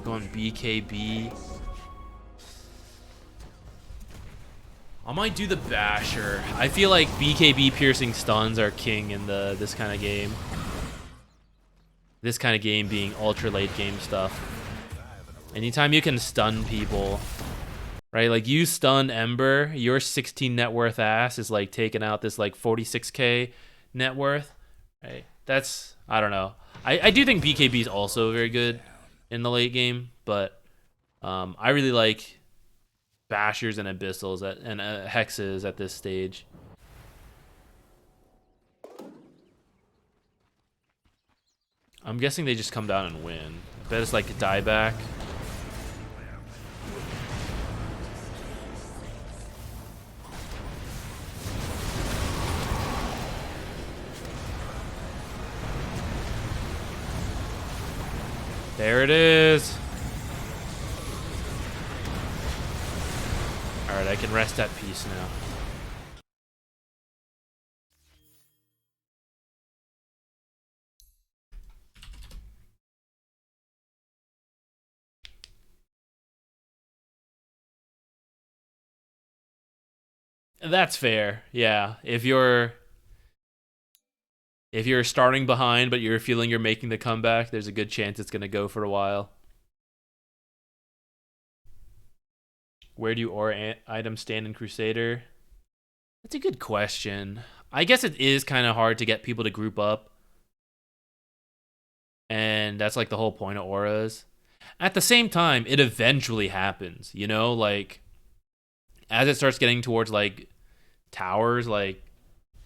A: Going BKB. I might do the Basher. I feel like BKB piercing stuns are king in this kind of game. This kind of game being ultra late game stuff. Anytime you can stun people, right? Like you stun Ember, your 16 net worth ass is like taking out this like 46k net worth, right? That's, I don't know. I do think BKB is also very good in the late game, but I really like Bashers and Abyssals and Hexes at this stage. I'm guessing they just come down and win. I bet it's like a dieback. There it is. Alright, I can rest at peace now. That's fair. Yeah. If you're starting behind but you're feeling you're making the comeback, there's a good chance it's going to go for a while. Where do aura items stand in Crusader? That's a good question. I guess it is kind of hard to get people to group up. And that's like the whole point of auras. At the same time, it eventually happens, you know? Like, as it starts getting towards like towers, like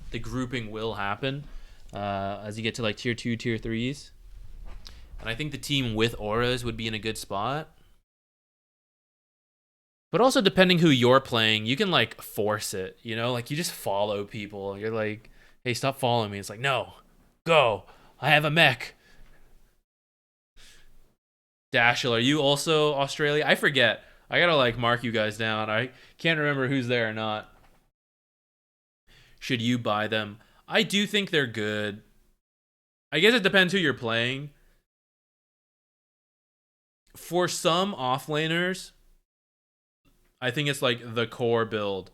A: the grouping will happen as you get to like tier 2, tier 3s. And I think the team with auras would be in a good spot. But also, depending who you're playing, you can like force it, you know? Like you just follow people. You're like, hey, stop following me. It's like, no, go. I have a mech. Dashel, are you also Australia? I forget. I gotta like mark you guys down. I can't remember who's there or not. Should you buy them? I do think they're good. I guess it depends who you're playing. For some offlaners, I think it's like the core build,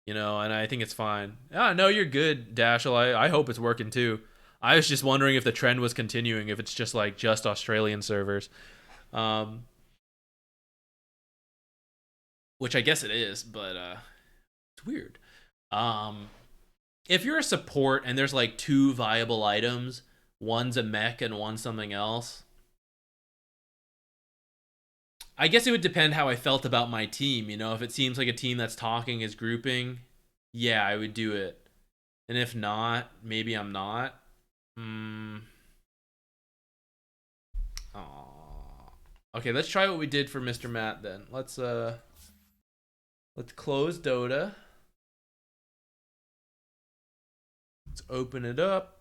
A: you know, and I think it's fine. Ah, no, you're good, Dashel. I hope it's working too. I was just wondering if the trend was continuing, if it's just like just Australian servers. which I guess it is, but it's weird. Um, if you're a support and there's like two viable items, one's a mech and one's something else, I guess it would depend how I felt about my team. You know, if it seems like a team that's talking is grouping, yeah, I would do it. And if not, maybe I'm not. Hmm. Aw. Okay, let's try what we did for Mr. Matt then. Let's close Dota. Let's open it up.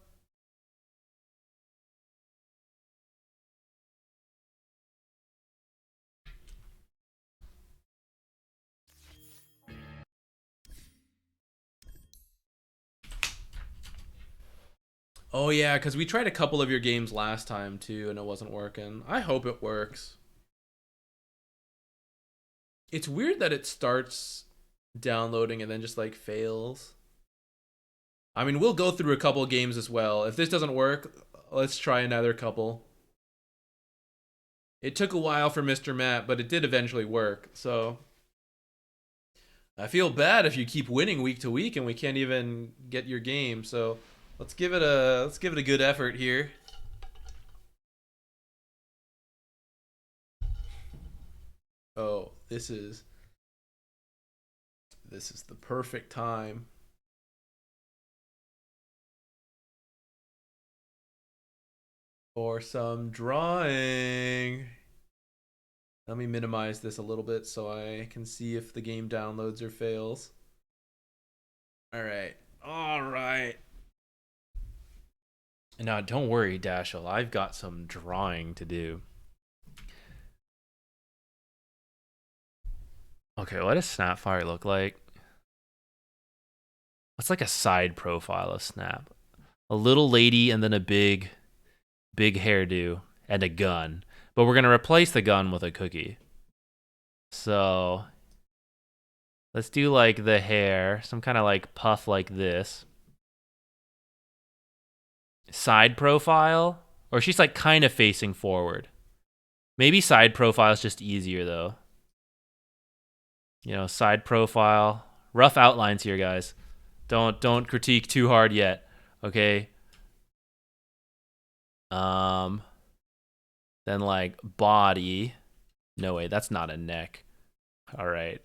A: Oh yeah, because we tried a couple of your games last time too, and it wasn't working. I hope it works. It's weird that it starts downloading and then just like fails. I mean, we'll go through a couple of games as well. If this doesn't work, let's try another couple. It took a while for Mr. Matt, but it did eventually work. So I feel bad if you keep winning week to week and we can't even get your game. So let's give it a good effort here. Oh, this is the perfect time. For some drawing. Let me minimize this a little bit so I can see if the game downloads or fails. All right. All right. Now, don't worry, Dashel. I've got some drawing to do. Okay, what does Snapfire look like? What's like a side profile of Snap? A little lady and then a big hairdo and a gun. But we're going to replace the gun with a cookie. So let's do like the hair, some kind of like puff like this. Side profile, or she's like kind of facing forward. Maybe side profile is just easier though. You know, side profile, rough outlines here, guys. Don't critique too hard yet, okay? Then like body. No way, that's not a neck. All right.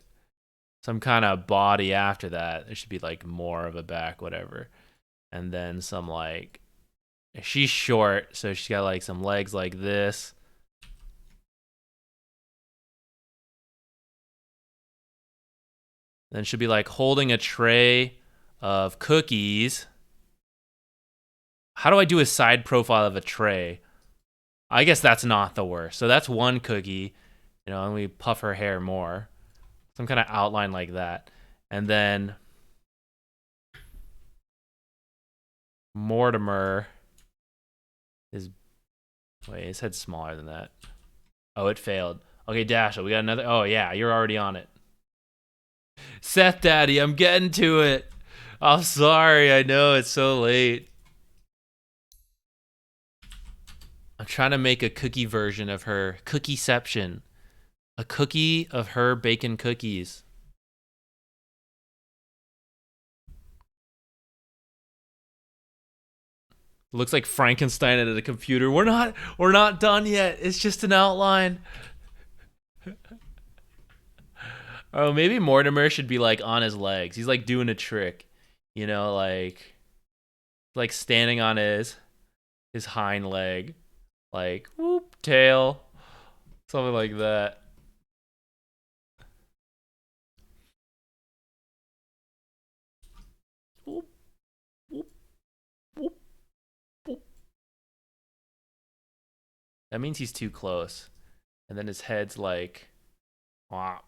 A: Some kind of body after that. There should be like more of a back, whatever. And then some like, she's short, so she's got like some legs like this. Then she'll be like holding a tray of cookies. How do I do a side profile of a tray? I guess that's not the worst. So that's one cookie, you know, and we puff her hair more. Some kind of outline like that. And then Mortimer is, wait, his head's smaller than that. Oh, it failed. Okay, Dashel, we got another. Oh, yeah, you're already on it. Seth Daddy, I'm getting to it. I'm sorry, I know it's so late. I'm trying to make a cookie version of her. Cookieception. A cookie of her bacon cookies. Looks like Frankenstein at a computer. We're not done yet. It's just an outline. Oh, maybe Mortimer should be like on his legs. He's like doing a trick. You know, like standing on his hind leg. Like whoop, tail. Something like that. Whoop, whoop, whoop, whoop. That means he's too close. And then his head's like, wah.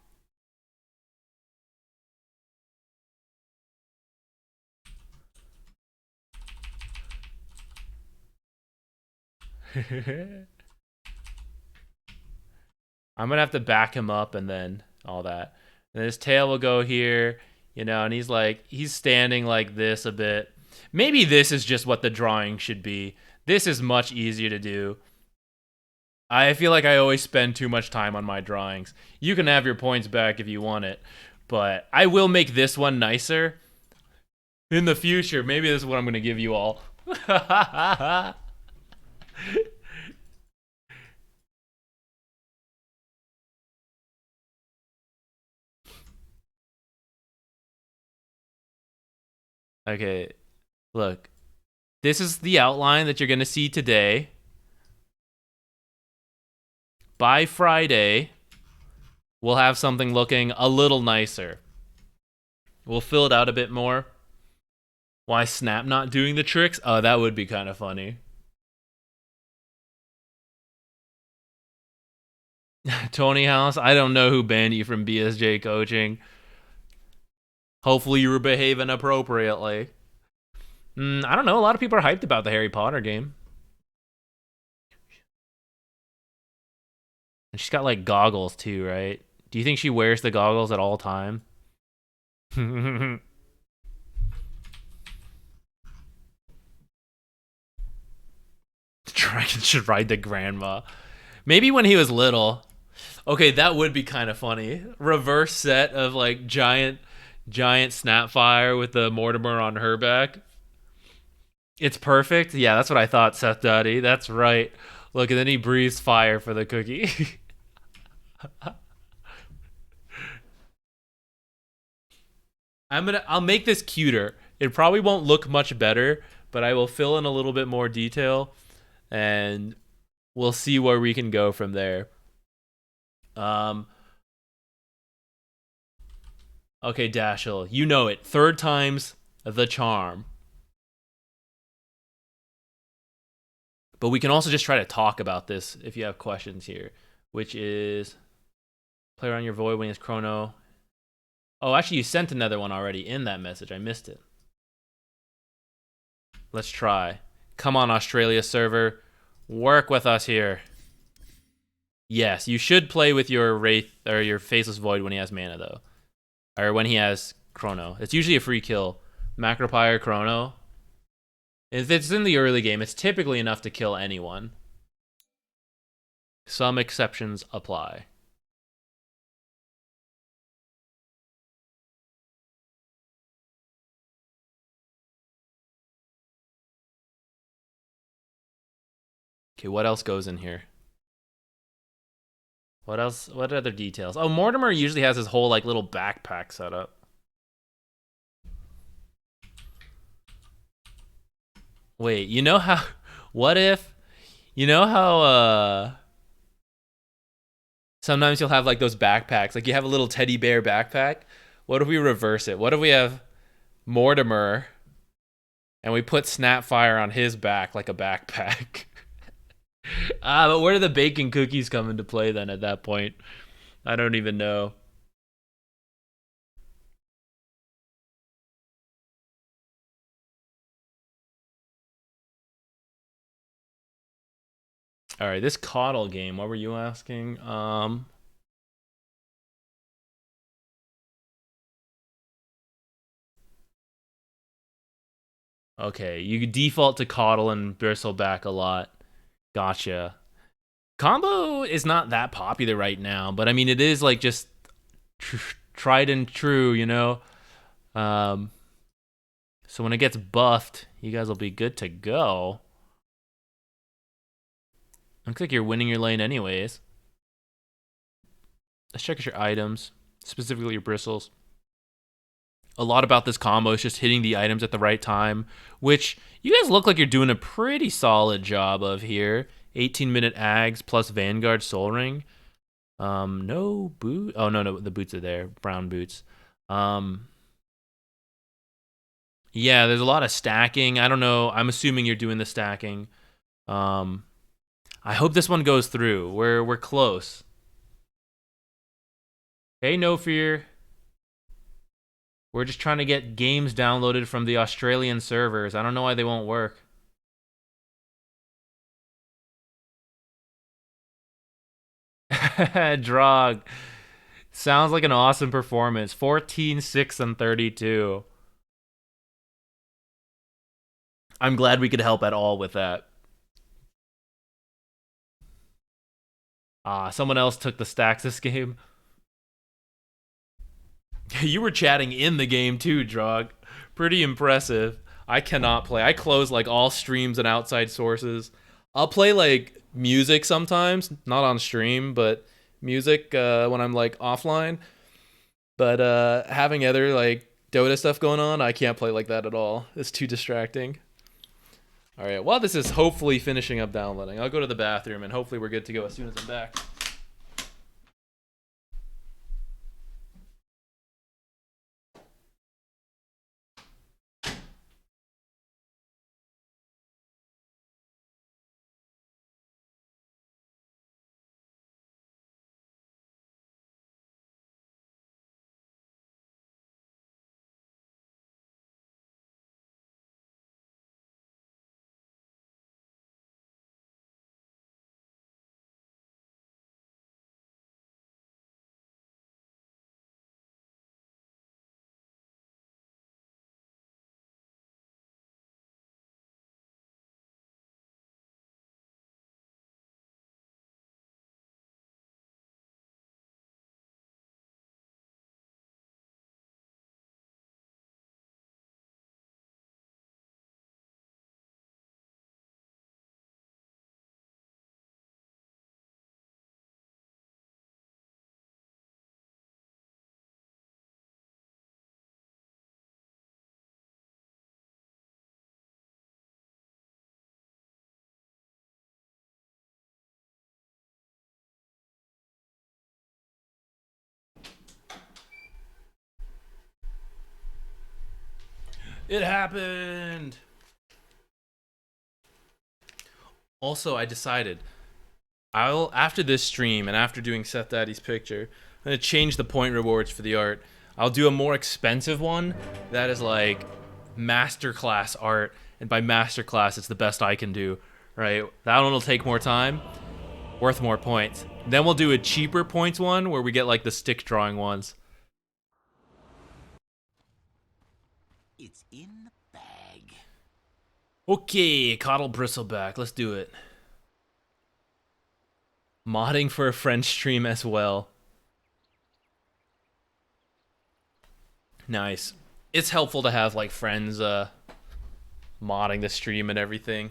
A: I'm gonna have to back him up and then all that. And his tail will go here, you know, and he's standing like this a bit. Maybe this is just what the drawing should be. This is much easier to do. I feel like I always spend too much time on my drawings. You can have your points back if you want it, but I will make this one nicer in the future. Maybe this is what I'm going to give you all. Okay, look. This is the outline that you're going to see today. By Friday, we'll have something looking a little nicer. We'll fill it out a bit more. Why Snap not doing the tricks? Oh, that would be kind of funny. Tony House, I don't know who banned you from BSJ coaching. Hopefully you were behaving appropriately. I don't know. A lot of people are hyped about the Harry Potter game. And she's got like goggles too, right? Do you think she wears the goggles at all time? Dragon should ride the grandma. Maybe when he was little. Okay, that would be kind of funny. Reverse set of like giant Snapfire with the Mortimer on her back. It's perfect. Yeah, that's what I thought, Seth Duddy. That's right. Look, and then he breathes fire for the cookie. I'll make this cuter. It probably won't look much better, but I will fill in a little bit more detail and we'll see where we can go from there. Okay, Dashel, you know it. Third time's the charm. But we can also just try to talk about this if you have questions here, which is play around your void when it's chrono. Oh, actually, you sent another one already in that message. I missed it. Let's try. Come on, Australia server. Work with us here. Yes, you should play with your Wraith or your Faceless Void when he has mana, though. Or when he has Chrono. It's usually a free kill. Macropyre Chrono. If it's in the early game, it's typically enough to kill anyone. Some exceptions apply. Okay, what else goes in here? What else? What other details? Oh, Mortimer usually has his whole like little backpack set up. Wait, you know how what if you know how sometimes you'll have like those backpacks, like you have a little teddy bear backpack? What if we reverse it? What if we have Mortimer and we put Snapfire on his back like a backpack? But where do the bacon cookies come into play then at that point? I don't even know. All right, this coddle game, what were you asking? Okay, you default to coddle and bristleback a lot. Gotcha. Combo is not that popular right now, but I mean it is like just tried and true, you know. So when it gets buffed, you guys will be good to go. Looks like you're winning your lane anyways. Let's check out your items, specifically your bristles. A lot about this combo is just hitting the items at the right time, which you guys look like you're doing a pretty solid job of here. 18-minute Ags plus Vanguard Soul Ring. No boot. Oh no, the boots are there. Brown boots. Yeah, there's a lot of stacking. I don't know. I'm assuming you're doing the stacking. I hope this one goes through. We're close. Hey, no fear. We're just trying to get games downloaded from the Australian servers. I don't know why they won't work. Drog. Sounds like an awesome performance. 14, 6, and 32. I'm glad we could help at all with that. Someone else took the stacks this game. You were chatting in the game too, Drog. Pretty impressive. I cannot play. I close like all streams and outside sources. I'll play like music sometimes, not on stream, but music when I'm like offline. But having other like Dota stuff going on, I can't play like that at all. It's too distracting. All right, well, this is hopefully finishing up downloading. I'll go to the bathroom, and hopefully we're good to go as soon as I'm back. It happened. Also, I decided I'll after this stream and after doing Seth Daddy's picture, I'm gonna change the point rewards for the art. I'll do a more expensive one that is like masterclass art, and by masterclass, it's the best I can do. Right? That one will take more time, worth more points. Then we'll do a cheaper points one where we get like the stick drawing ones.
B: It's in the bag.
A: Okay, Coddle Bristleback, let's do it. Modding for a French stream as well. Nice. It's helpful to have like friends modding the stream and everything.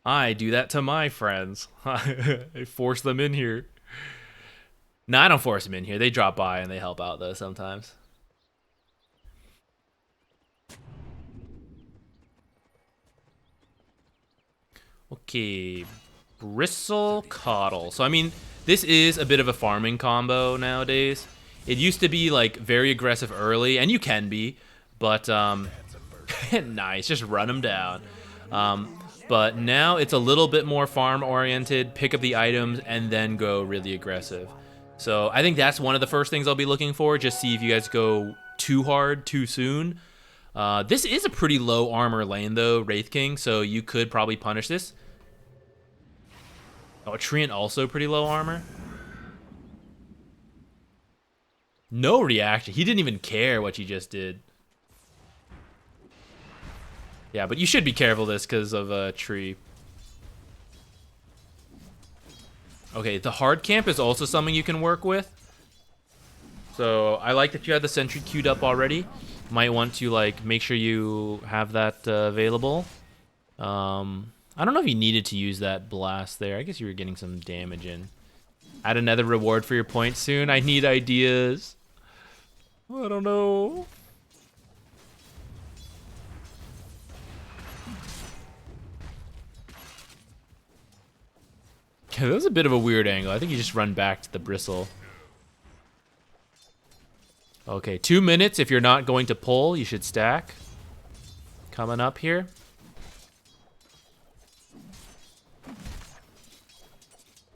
A: I do that to my friends. I force them in here. No, I don't force them in here. They drop by and they help out though sometimes. Okay, Bristle Coddle. So I mean, this is a bit of a farming combo nowadays. It used to be like very aggressive early, and you can be, but nice, just run them down. But now it's a little bit more farm oriented, pick up the items, and then go really aggressive. So I think that's one of the first things I'll be looking for, just see if you guys go too hard too soon. This is a pretty low armor lane though, Wraith King, so you could probably punish this. Oh, Treant also pretty low armor. No reaction. He didn't even care what you just did. Yeah, but you should be careful this because of a tree. Okay, the hard camp is also something you can work with. So I like that you had the sentry queued up already. Might want to like make sure you have that available. I don't know if you needed to use that blast there. I guess you were getting some damage in. Add another reward for your points soon. I need ideas. I don't know. Okay, that was a bit of a weird angle. I think you just run back to the bristle. Okay, 2 minutes. If you're not going to pull, you should stack. Coming up here.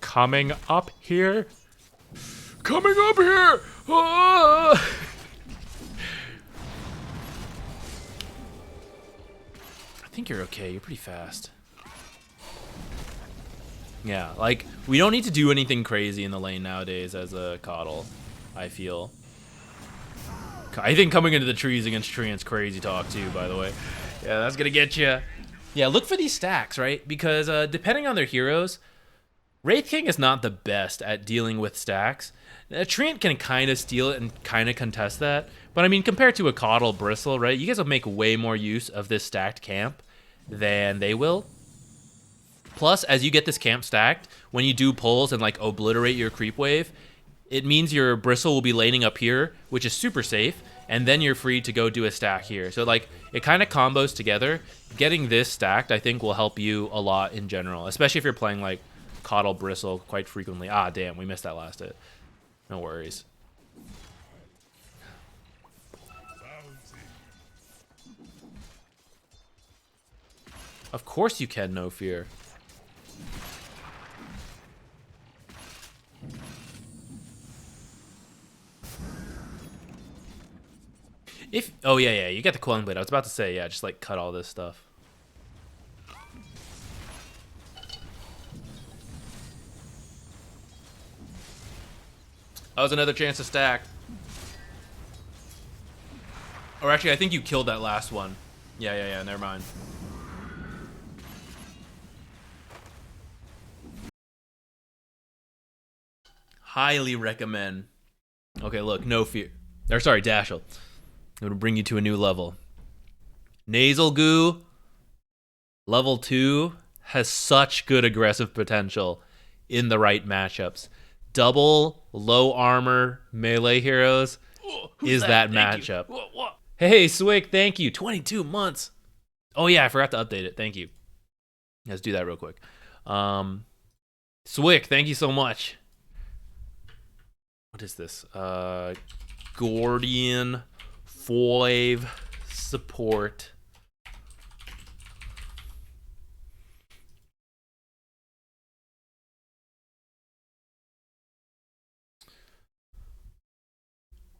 A: Coming up here. Coming up here. Ah! I think you're okay. You're pretty fast. Yeah, like, we don't need to do anything crazy in the lane nowadays as a Coddle, I feel. I think coming into the trees against Treant's crazy talk too, by the way. Yeah, that's gonna get you. Yeah, look for these stacks, right? Because depending on their heroes, Wraith King is not the best at dealing with stacks. Treant can kind of steal it and kind of contest that. But I mean, compared to a Coddle Bristle, right? You guys will make way more use of this stacked camp than they will. Plus, as you get this camp stacked, when you do pulls and like obliterate your creep wave, it means your Bristle will be laning up here, which is super safe, and then you're free to go do a stack here. So like, it kind of combos together. Getting this stacked, I think, will help you a lot in general, especially if you're playing like Coddle Bristle quite frequently. Ah, damn, we missed that last hit. No worries. Of course you can, no fear. Oh yeah, you get the Quelling Blade. I was about to say, yeah, just like cut all this stuff. That was another chance to stack. Or actually, I think you killed that last one. Yeah, never mind. Highly recommend. Okay, look, no fear. Or sorry, Dashel. I'm gonna bring you to a new level. Nasal Goo, level 2, has such good aggressive potential in the right matchups. Double low armor melee heroes is that matchup. Hey, Swick, thank you. 22 months. Oh yeah, I forgot to update it. Thank you. Let's do that real quick. Swick, thank you so much. What is this? Gordian 5 support.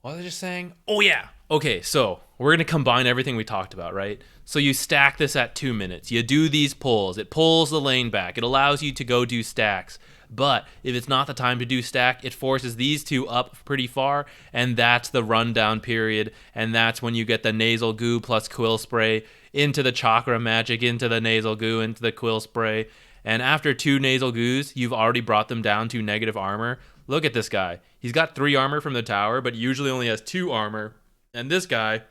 A: What was I just saying? Oh yeah. Okay, so we're gonna combine everything we talked about, right? So you stack this at 2 minutes. You do these pulls. It pulls the lane back. It allows you to go do stacks. But if it's not the time to do stack, it forces these two up pretty far, and that's the rundown period, and that's when you get the Nasal Goo plus Quill Spray into the Chakra Magic, into the Nasal Goo, into the Quill Spray, and after 2 Nasal Goos, you've already brought them down to negative armor. Look at this guy. He's got 3 armor from the tower, but usually only has 2 armor, and this guy,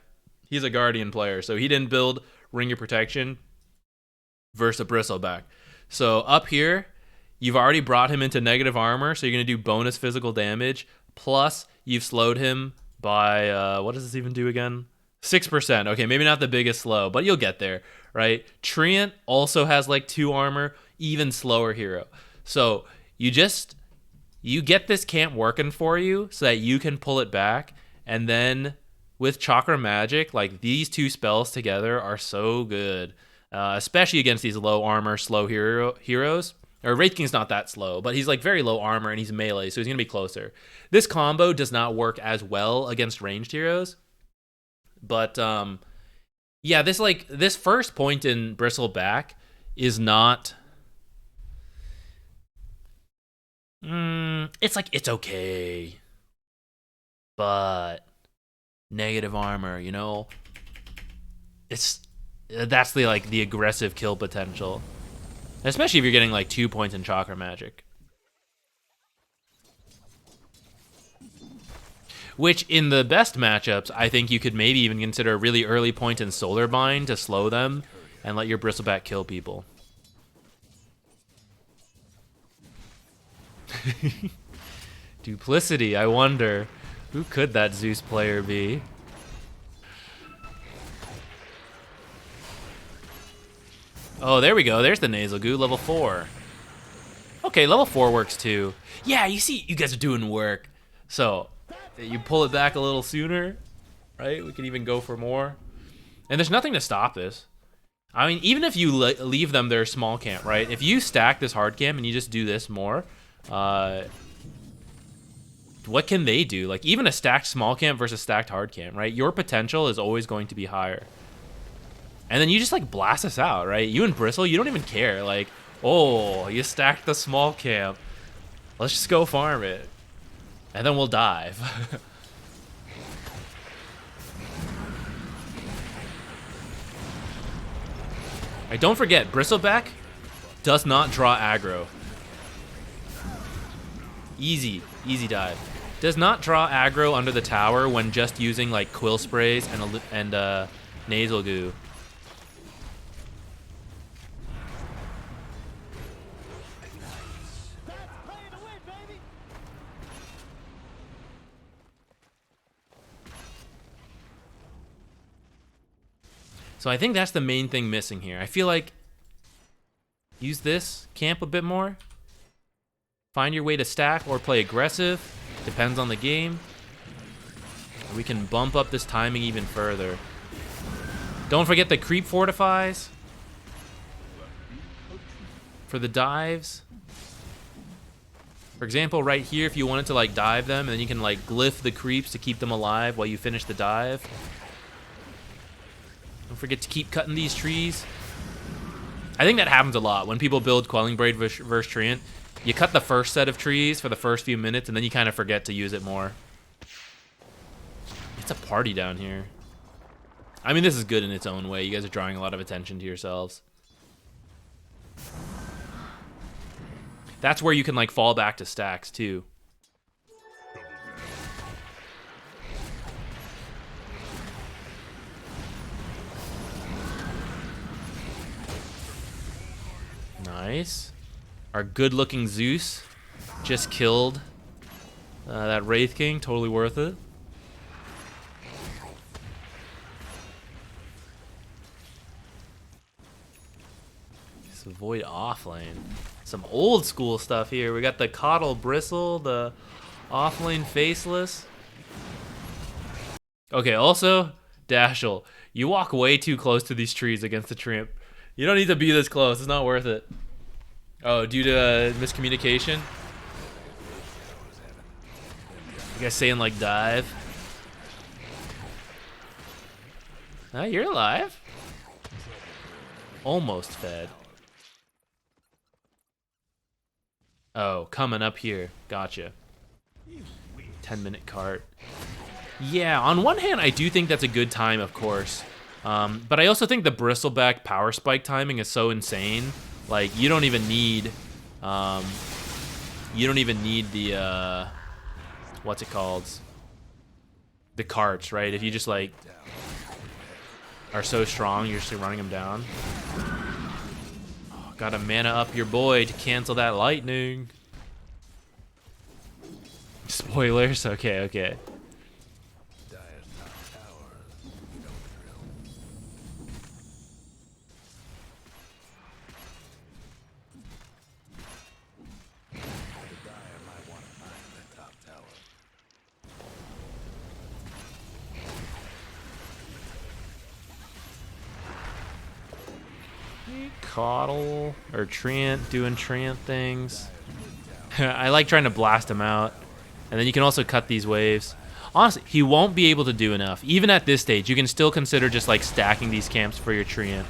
A: he's a Guardian player, so he didn't build Ring of Protection versus a Bristleback. So up here, you've already brought him into negative armor, so you're going to do bonus physical damage. Plus, you've slowed him by, what does this even do again? 6%. Okay, maybe not the biggest slow, but you'll get there, right? Treant also has like 2 armor, even slower hero. So you get this camp working for you so that you can pull it back. And then with Chakra Magic, like these 2 spells together are so good, especially against these low armor, slow heroes. Or Wraith King's not that slow, but he's like very low armor and he's melee, so he's going to be closer. This combo does not work as well against ranged heroes. But yeah, this first point in Bristleback is not it's like it's okay. But negative armor, you know? That's the aggressive kill potential. Especially if you're getting like 2 points in Chakra Magic. Which in the best matchups, I think you could maybe even consider a really early point in Solar Bind to slow them and let your Bristleback kill people. Duplicity, I wonder. Who could that Zeus player be? Oh, there we go. There's the Nasal Goo, level 4. Okay, level 4 works too. Yeah, you see, you guys are doing work. So, you pull it back a little sooner, right? We can even go for more. And there's nothing to stop this. I mean, even if you leave them their small camp, right? If you stack this hard camp and you just do this more, what can they do? Like, even a stacked small camp versus stacked hard camp, right? Your potential is always going to be higher. And then you just, like, blast us out, right? You and Bristle, you don't even care. Like, oh, you stacked the small camp. Let's just go farm it. And then we'll dive. Right, don't forget, Bristleback does not draw aggro. Easy dive. Does not draw aggro under the tower when just using like quill sprays and nasal goo. So I think that's the main thing missing here. I feel like use this, camp a bit more, find your way to stack or play aggressive, depends on the game. We can bump up this timing even further. Don't forget the creep fortifies for the dives. For example, right here, if you wanted to like dive them, and then you can like glyph the creeps to keep them alive while you finish the dive. Don't forget to keep cutting these trees. I think that happens a lot when people build Quelling Blade versus Treant. You cut the first set of trees for the first few minutes, and then you kind of forget to use it more. It's a party down here. I mean, this is good in its own way. You guys are drawing a lot of attention to yourselves. That's where you can like fall back to stacks too. Nice. Our good-looking Zeus just killed that Wraith King. Totally worth it. Just avoid offlane. Some old school stuff here. We got the Coddle Bristle, the offlane Faceless. Okay, also, Dashel, you walk way too close to these trees against the Treant. You don't need to be this close. It's not worth it. Oh, due to miscommunication? You guys saying like dive? Oh, you're alive. Almost fed. Oh, coming up here. Gotcha. 10-minute cart. Yeah, on one hand, I do think that's a good time, of course. But I also think the Bristleback power spike timing is so insane. Like, you don't even need the, what's it called? The carts, right? If you just, like, are so strong, you're just running them down. Oh, gotta mana up your boy to cancel that lightning. Spoilers? Okay. Coddle or Treant doing Treant things. I like trying to blast him out. And then you can also cut these waves. Honestly, he won't be able to do enough. Even at this stage, you can still consider just like stacking these camps for your Treant.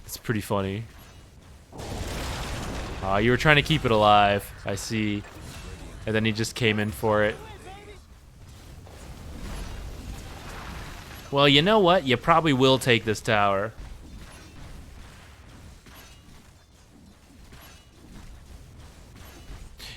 A: It's pretty funny. You were trying to keep it alive, I see. And then he just came in for it. Well, you know what? You probably will take this tower.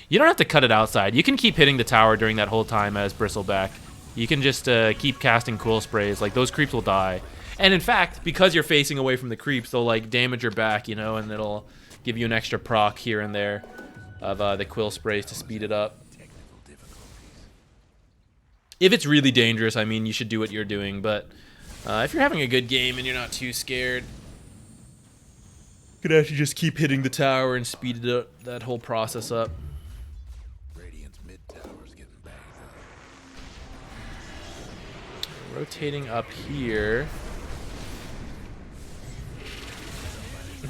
A: You don't have to cut it outside. You can keep hitting the tower during that whole time as Bristleback. You can just keep casting cool sprays. Like, those creeps will die. And in fact, because you're facing away from the creeps, they'll like damage your back, you know, and it'll give you an extra proc here and there of the quill sprays to speed it up. If it's really dangerous, I mean, you should do what you're doing, but if you're having a good game and you're not too scared, you could actually just keep hitting the tower and speed it up, that whole process up.
B: Radiant's mid tower's getting banged up.
A: Rotating up here.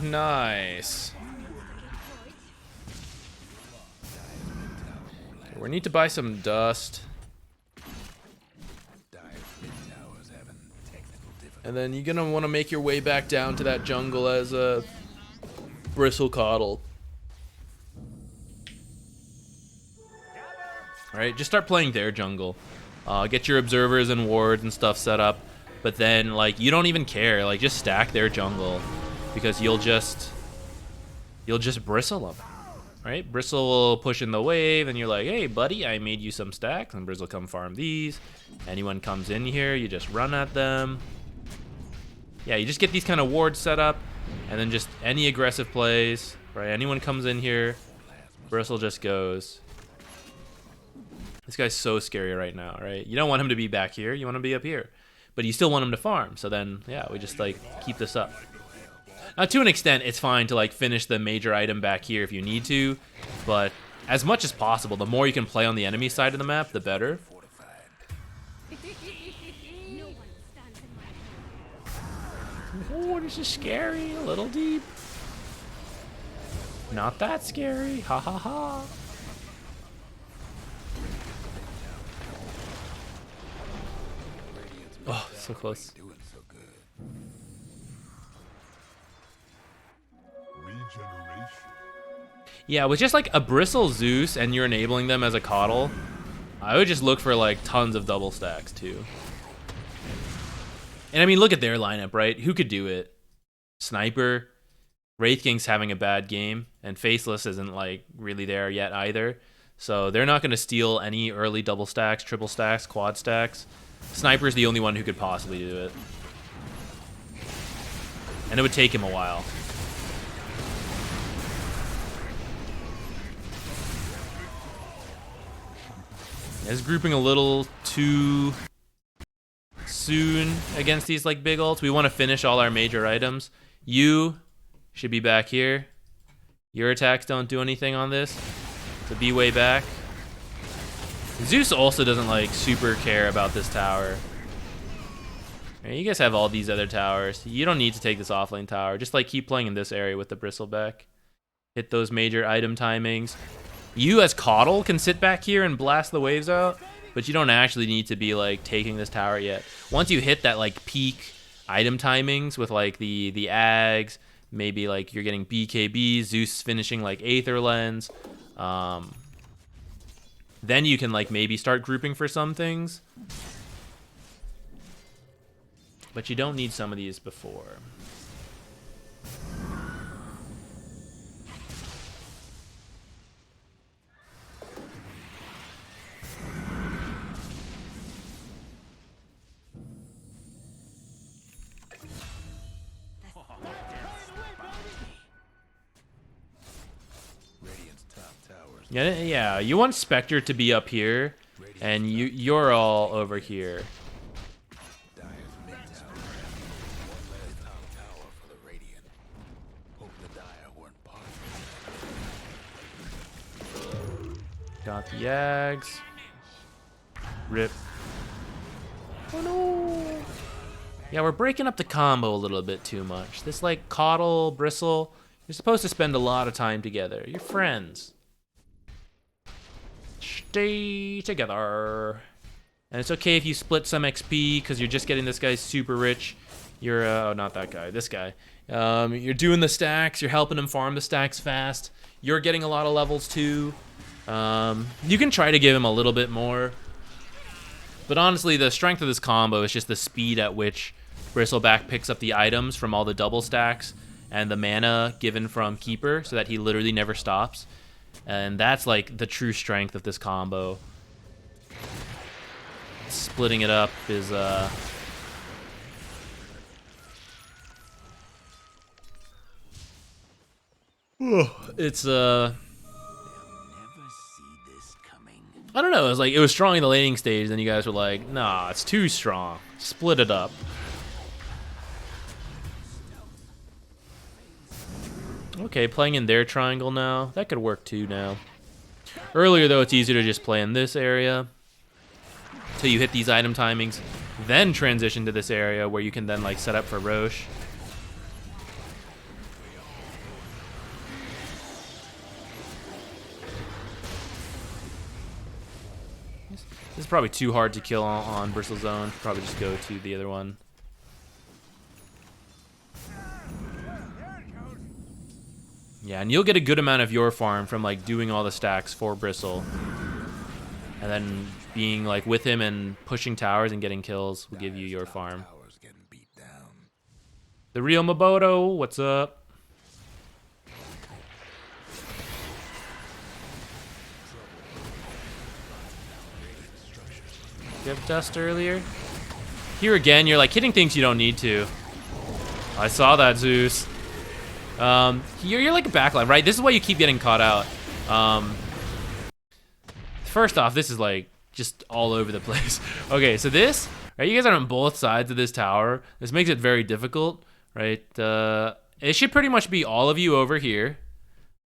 A: Nice. We need to buy some dust. And then you're gonna want to make your way back down to that jungle as a Bristle Coddle. Alright, just start playing their jungle. Get your observers and wards and stuff set up. But then, like, you don't even care. Like, just stack their jungle. because you'll just bristle them, right? Bristle will push in the wave, and you're like, hey, buddy, I made you some stacks, and Bristle come farm these. Anyone comes in here, you just run at them. Yeah, you just get these kind of wards set up, and then just any aggressive plays, right? Anyone comes in here, Bristle just goes. This guy's so scary right now, right? You don't want him to be back here, you want him to be up here. But you still want him to farm, so then, yeah, we just, like, keep this up. Now, to an extent, it's fine to, like, finish the major item back here if you need to, but as much as possible, the more you can play on the enemy side of the map, the better. Oh, this is scary, a little deep. Not that scary, ha ha ha. Oh, so close.
B: Doing so good.
E: Regeneration.
A: Yeah, with just like a Bristle Zeus and you're enabling them as a coddle, I would just look for like tons of double stacks too. And I mean, look at their lineup, right? Who could do it? Sniper, Wraith King's having a bad game, and Faceless isn't like really there yet either. So they're not going to steal any early double stacks, triple stacks, quad stacks. Sniper's the only one who could possibly do it. And it would take him a while. Is grouping a little too soon against these like big ults. We want to finish all our major items. You should be back here. Your attacks don't do anything on this. So be way back. Zeus also doesn't like super care about this tower. You guys have all these other towers. You don't need to take this offlane tower. Just like keep playing in this area with the Bristleback. Hit those major item timings. You as Coddle can sit back here and blast the waves out, but you don't actually need to be like taking this tower yet. Once you hit that like peak item timings with like the Ags, maybe like you're getting BKB, Zeus finishing like Aether Lens, then you can like maybe start grouping for some things. But you don't need some of these before. Yeah, you want Spectre to be up here, and you're all over here. Got the Yags. Rip. Oh no! Yeah, we're breaking up the combo a little bit too much. This like Coddle, Bristle, you're supposed to spend a lot of time together. You're friends. Stay together. And it's okay if you split some XP because you're just getting this guy super rich. You're, oh, not that guy, this guy. You're doing the stacks, you're helping him farm the stacks fast. You're getting a lot of levels too. You can try to give him a little bit more. But honestly, the strength of this combo is just the speed at which Bristleback picks up the items from all the double stacks and the mana given from Keeper so that he literally never stops. And that's like the true strength of this combo. Splitting it up is it's I don't know, it was strong in the laning stage, then you guys were like, nah, it's too strong. Split it up. Okay, playing in their triangle now. That could work too now. Earlier though, it's easier to just play in this area till you hit these item timings, then transition to this area where you can then like set up for Roche. This is probably too hard to kill on Bristle Zone. Probably just go to the other one. Yeah, and you'll get a good amount of your farm from like doing all the stacks for Bristle. And then being like with him and pushing towers and getting kills will give you your farm. The real Maboto, what's up? You have dust earlier? Here again, you're like hitting things you don't need to. I saw that, Zeus. You're like a backline, right? This is why you keep getting caught out. First off, this is like just all over the place. Okay, so this, right? You guys are on both sides of this tower. This makes it very difficult, right? It should pretty much be all of you over here,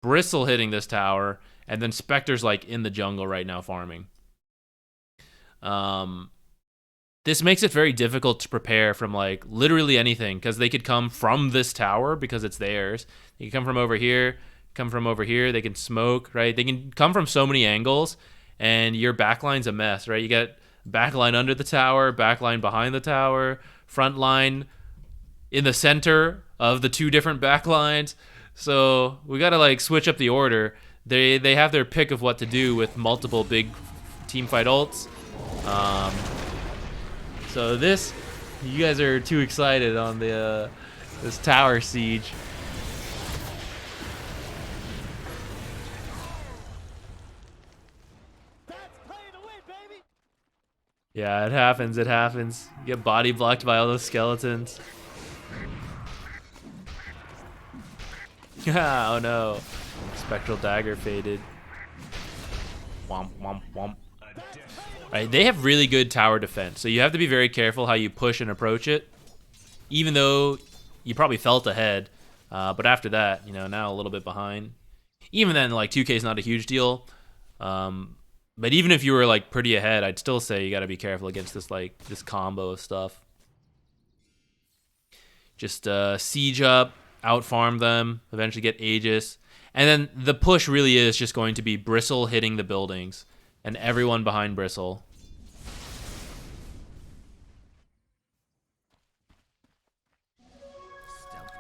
A: Bristle hitting this tower, and then Spectre's like in the jungle right now farming. This makes it very difficult to prepare from like literally anything because they could come from this tower because it's theirs. They can come from over here, come from over here. They can smoke, right? They can come from so many angles, and your backline's a mess, right? You got backline under the tower, backline behind the tower, front line in the center of the two different backlines. So we gotta like switch up the order. They have their pick of what to do with multiple big team fight ults. So this, you guys are too excited on the this tower siege. Yeah, it happens. It happens. You get body blocked by all those skeletons. Oh no! Spectral dagger faded. Womp womp womp. Right, they have really good tower defense, so you have to be very careful how you push and approach it. Even though you probably felt ahead, but after that, you know, now a little bit behind. Even then, like 2K is not a huge deal. But even if you were like pretty ahead, I'd still say you got to be careful against this combo of stuff. Just siege up, out farm them, eventually get Aegis, and then the push really is just going to be Bristle hitting the buildings. And everyone behind Bristle.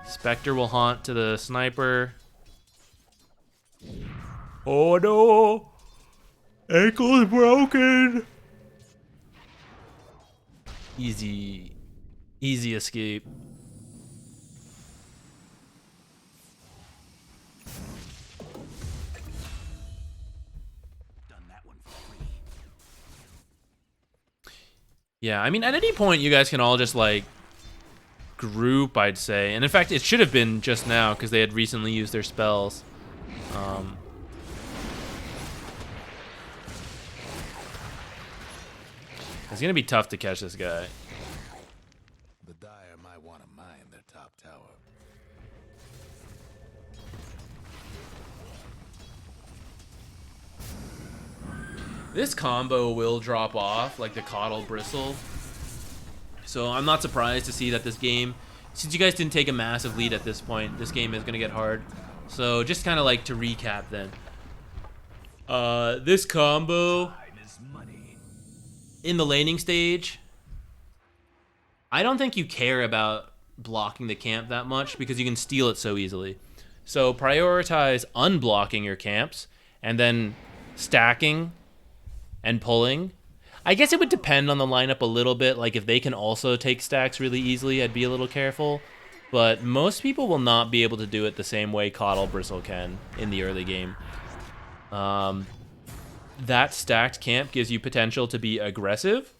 A: Spectre will haunt to the sniper. Oh no! Ankle is broken! Easy escape. Yeah, I mean, at any point, you guys can all just, like, group, I'd say. And, in fact, it should have been just now, because they had recently used their spells. It's going to be tough to catch this guy.
B: The Dire might want to mine their top tower.
A: This combo will drop off, like the Coddle Bristle. So I'm not surprised to see that this game, since you guys didn't take a massive lead at this point, this game is going to get hard. So just kind of like to recap then. This combo in the laning stage, I don't think you care about blocking the camp that much because you can steal it so easily. So prioritize unblocking your camps and then stacking and pulling. I guess it would depend on the lineup a little bit. Like if they can also take stacks really easily, I'd be a little careful. But most people will not be able to do it the same way Coddle Bristle can in the early game. That stacked camp gives you potential to be aggressive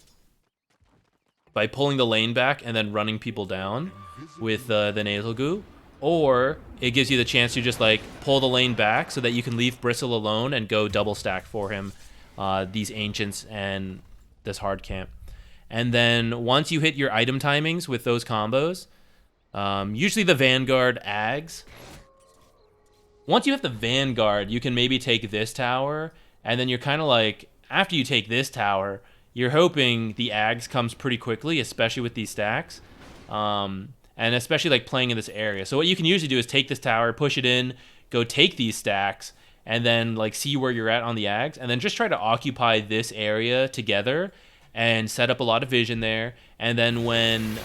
A: by pulling the lane back and then running people down with the nasal goo. Or it gives you the chance to just like pull the lane back so that you can leave Bristle alone and go double stack for him. These ancients and this hard camp. And then once you hit your item timings with those combos, usually the Vanguard Ags. Once you have the Vanguard, you can maybe take this tower, and then you're kind of like, after you take this tower, you're hoping the Ags comes pretty quickly, especially with these stacks. And especially like playing in this area. So what you can usually do is take this tower, push it in, go take these stacks, and then like see where you're at on the Ags, and then just try to occupy this area together and set up a lot of vision there. And then when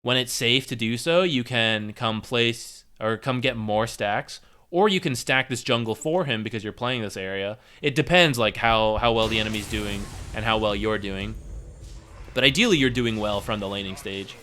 A: it's safe to do so, you can come place or come get more stacks, or you can stack this jungle for him because you're playing this area. It depends like how well the enemy's doing and how well you're doing. But ideally you're doing well from the laning stage.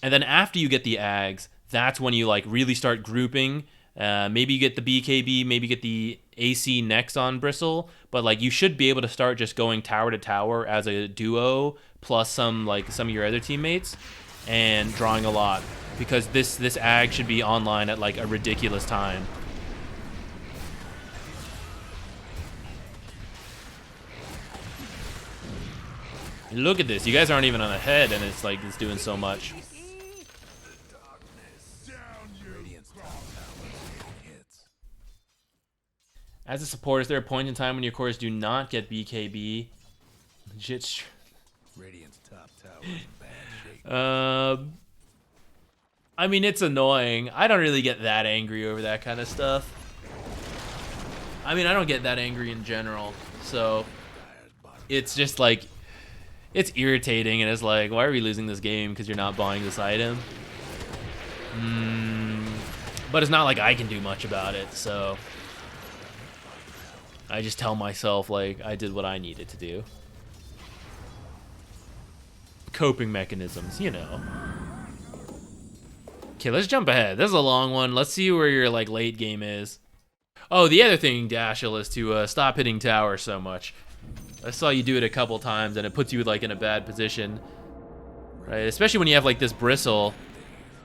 A: And then after you get the Ags, that's when you like really start grouping. Maybe you get the BKB, maybe you get the AC next on Bristle, but like you should be able to start just going tower to tower as a duo plus some of your other teammates and drawing a lot, because this Ag should be online at like a ridiculous time. Look at this. You guys aren't even on a head, and it's like it's doing so much. As a support, is there a point in time when your cores do not get BKB? Legit.
B: Radiant's top tower is in bad shape.
A: I mean, it's annoying. I don't really get that angry over that kind of stuff. I mean, I don't get that angry in general. So it's just like, it's irritating, and it's like, why are we losing this game because you're not buying this item? But it's not like I can do much about it, so I just tell myself like I did what I needed to do. Coping mechanisms, you know. Okay, let's jump ahead. This is a long one. Let's see where your like late game is. Oh, the other thing, Dashel, is to stop hitting tower so much. I saw you do it a couple times, and it puts you like in a bad position, right? Especially when you have like this Bristle.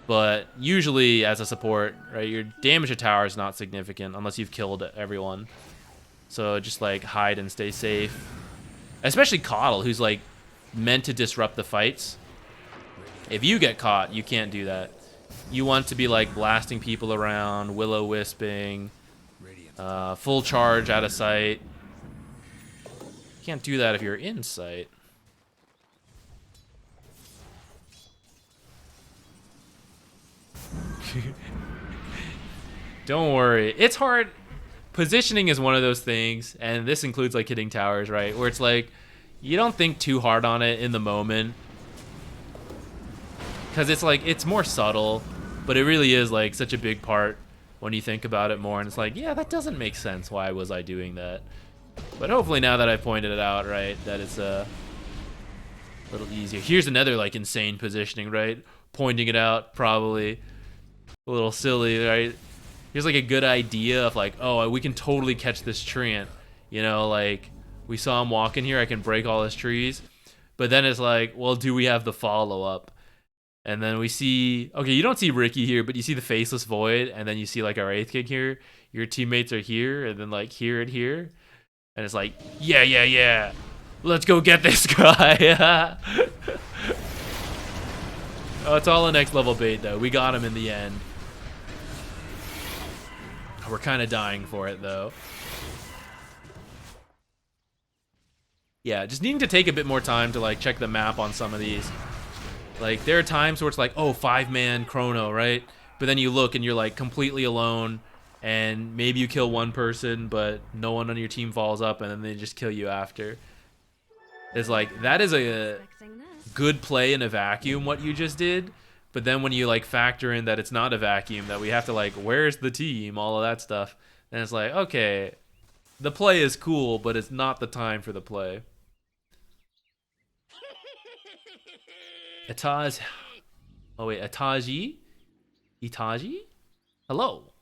A: But usually, as a support, right, your damage to tower is not significant unless you've killed everyone. So just like hide and stay safe. Especially Coddle, who's like meant to disrupt the fights. If you get caught, you can't do that. You want to be like blasting people around, will-o-wisping, full charge out of sight. You can't do that if you're in sight. Don't worry. It's hard. Positioning is one of those things, and this includes like hitting towers, right? Where it's like, you don't think too hard on it in the moment. Because it's like, it's more subtle, but it really is like such a big part when you think about it more. And it's like, yeah, that doesn't make sense. Why was I doing that? But hopefully now that I pointed it out, right, that it's a little easier. Here's another like insane positioning, right? Pointing it out, probably a little silly, right? Here's like a good idea of like, oh, we can totally catch this treant. You know, like we saw him walking here, I can break all his trees. But then it's like, well, do we have the follow-up? And then we see, okay, you don't see Ricky here, but you see the Faceless Void, and then you see like our 8th King here. Your teammates are here, and then like here and here. And it's like, yeah. Let's go get this guy. Oh, it's all a next level bait though. We got him in the end. We're kind of dying for it though. Yeah, just needing to take a bit more time to like check the map on some of these. Like there are times where it's like, oh, 5-man chrono, right? But then you look and you're like completely alone, and maybe you kill one person, but no one on your team falls up, and then they just kill you after. It's like, that is a good play in a vacuum, what you just did. But then when you like factor in that it's not a vacuum, that we have to like, where's the team, all of that stuff, then it's like, okay, the play is cool, but it's not the time for the play. Etaj. Oh wait, Itaji? Itaji? Hello.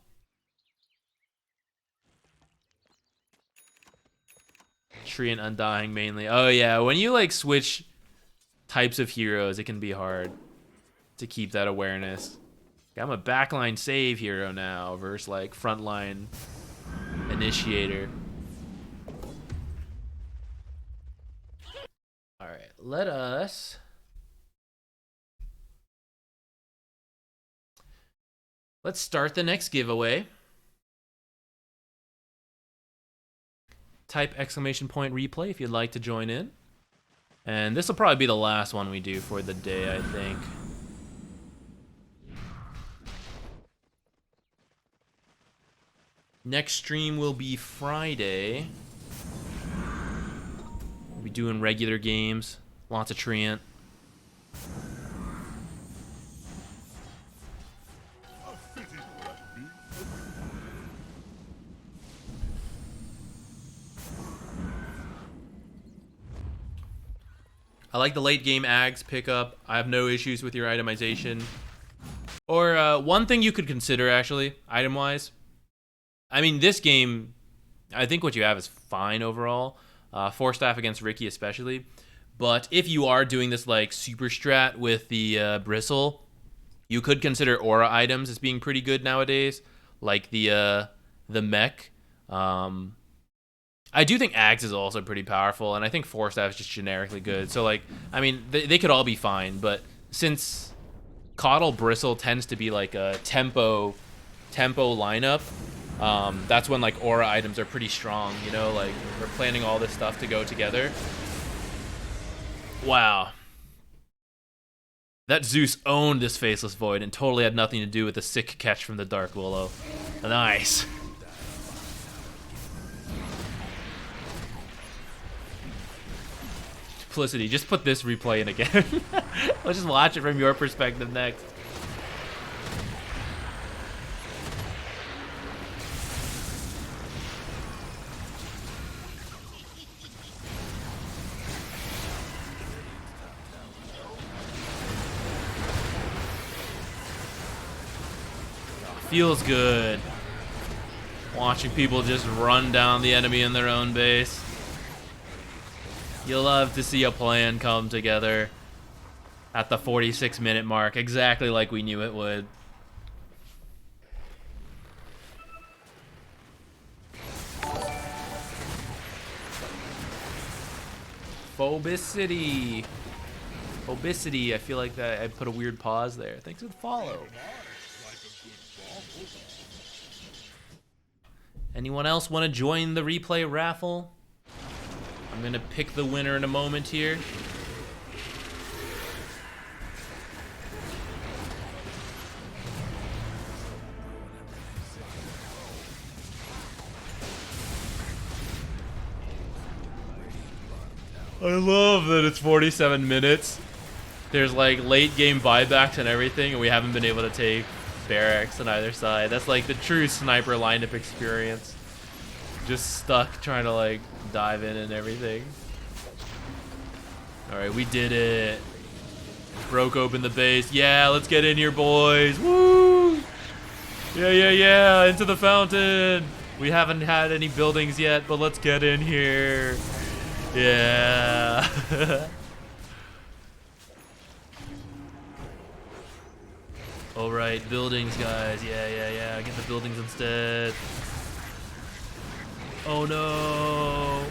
A: Tree and Undying mainly. Oh yeah, when you like switch types of heroes, it can be hard to keep that awareness. I'm a backline save hero now versus like frontline initiator. All right, let's start the next giveaway. Type ! replay if you'd like to join in. And this will probably be the last one we do for the day, I think. Next stream will be Friday. We'll be doing regular games, lots of Treant. I like the late game Ags pickup. I have no issues with your itemization. Or one thing you could consider, actually, item-wise. I mean, this game, I think what you have is fine overall. 4 staff against Ricky especially. But if you are doing this like super strat with the bristle, you could consider aura items as being pretty good nowadays, like the mech. I do think Axe is also pretty powerful, and I think 4 staff is just generically good. So like, I mean, they could all be fine, but since Coddle Bristle tends to be like a tempo lineup, that's when like aura items are pretty strong, you know, like we're planning all this stuff to go together. Wow. That Zeus owned this Faceless Void and totally had nothing to do with the sick catch from the Dark Willow. Nice. Duplicity, just put this replay in again. Let's just watch it from your perspective next. Feels good watching people just run down the enemy in their own base. You'll love to see a plan come together at the 46-minute mark, exactly like we knew it would. Phobicity. Phobicity, I feel like that I put a weird pause there. Thanks for the follow. Anyone else want to join the replay raffle? I'm going to pick the winner in a moment here. I love that it's 47 minutes. There's like late game buybacks and everything, and we haven't been able to take barracks on either side. That's like the true sniper lineup experience. Just stuck trying to like dive in and everything. Alright, we did it. Broke open the base. Yeah, let's get in here, boys. Woo! Yeah. Into the fountain. We haven't had any buildings yet, but let's get in here. Yeah. Alright, buildings, guys. Yeah. Get the buildings instead. Oh no.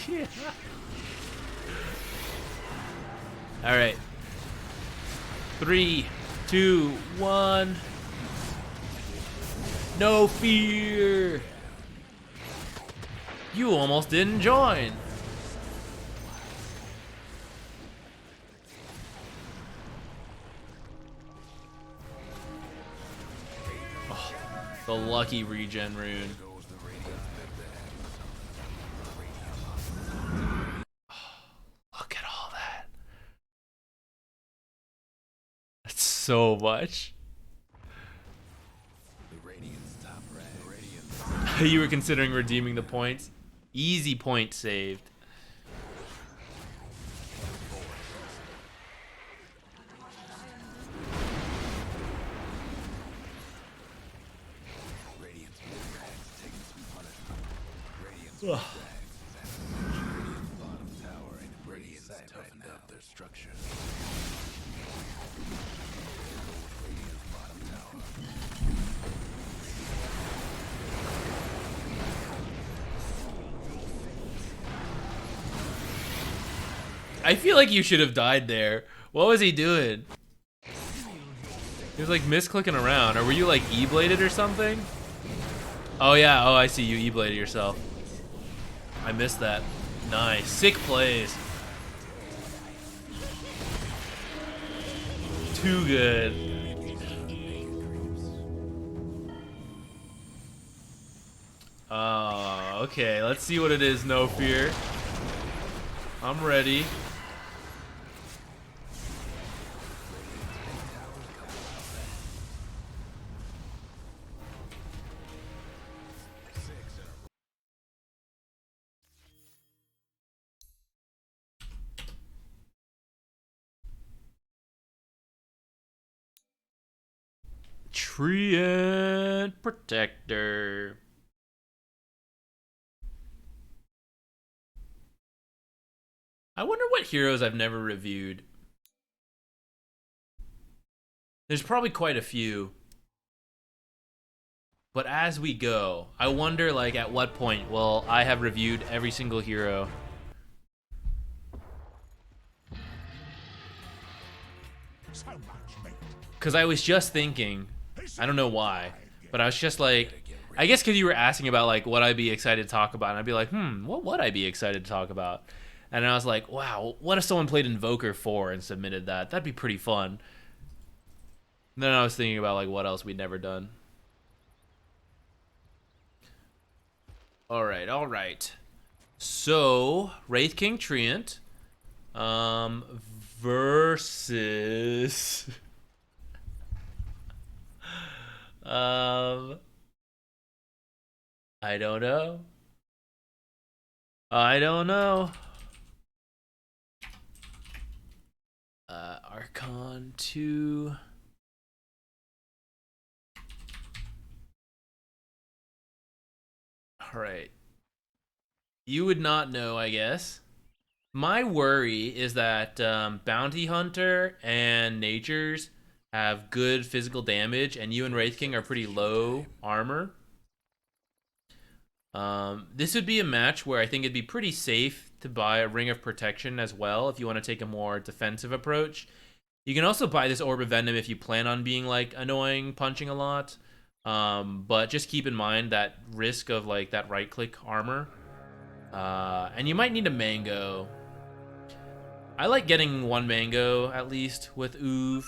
A: Yeah. Alright. 3, 2, 1. No fear. You almost didn't join. Oh, the lucky regen rune. Look at all that. That's so much. You were considering redeeming the points? Easy point saved. Ugh. I feel like you should have died there. What was he doing? He was like misclicking around. Or were you like E-bladed or something? Oh yeah, oh I see, you E-bladed yourself. I missed that. Nice, sick plays. Too good. Oh, okay, let's see what it is, no fear. I'm ready. Treant Protector. I wonder what heroes I've never reviewed. There's probably quite a few. But as we go, I wonder, like, at what point will I have reviewed every single hero? Because I was just thinking, I don't know why, but I was just like, I guess because you were asking about, like, what I'd be excited to talk about, and I'd be like, what would I be excited to talk about? And I was like, wow, what if someone played Invoker 4 and submitted that? That'd be pretty fun. And then I was thinking about, like, what else we'd never done. All right. So, Wraith King Treant versus I don't know. Archon 2. All right. You would not know, I guess. My worry is that Bounty Hunter and Natures have good physical damage, and you and Wraith King are pretty low armor. This would be a match where I think it'd be pretty safe to buy a Ring of Protection as well if you want to take a more defensive approach. You can also buy this Orb of Venom if you plan on being, like, annoying, punching a lot. But just keep in mind that risk of, like, that right-click armor. And you might need a mango. I like getting one mango, at least, with Oov.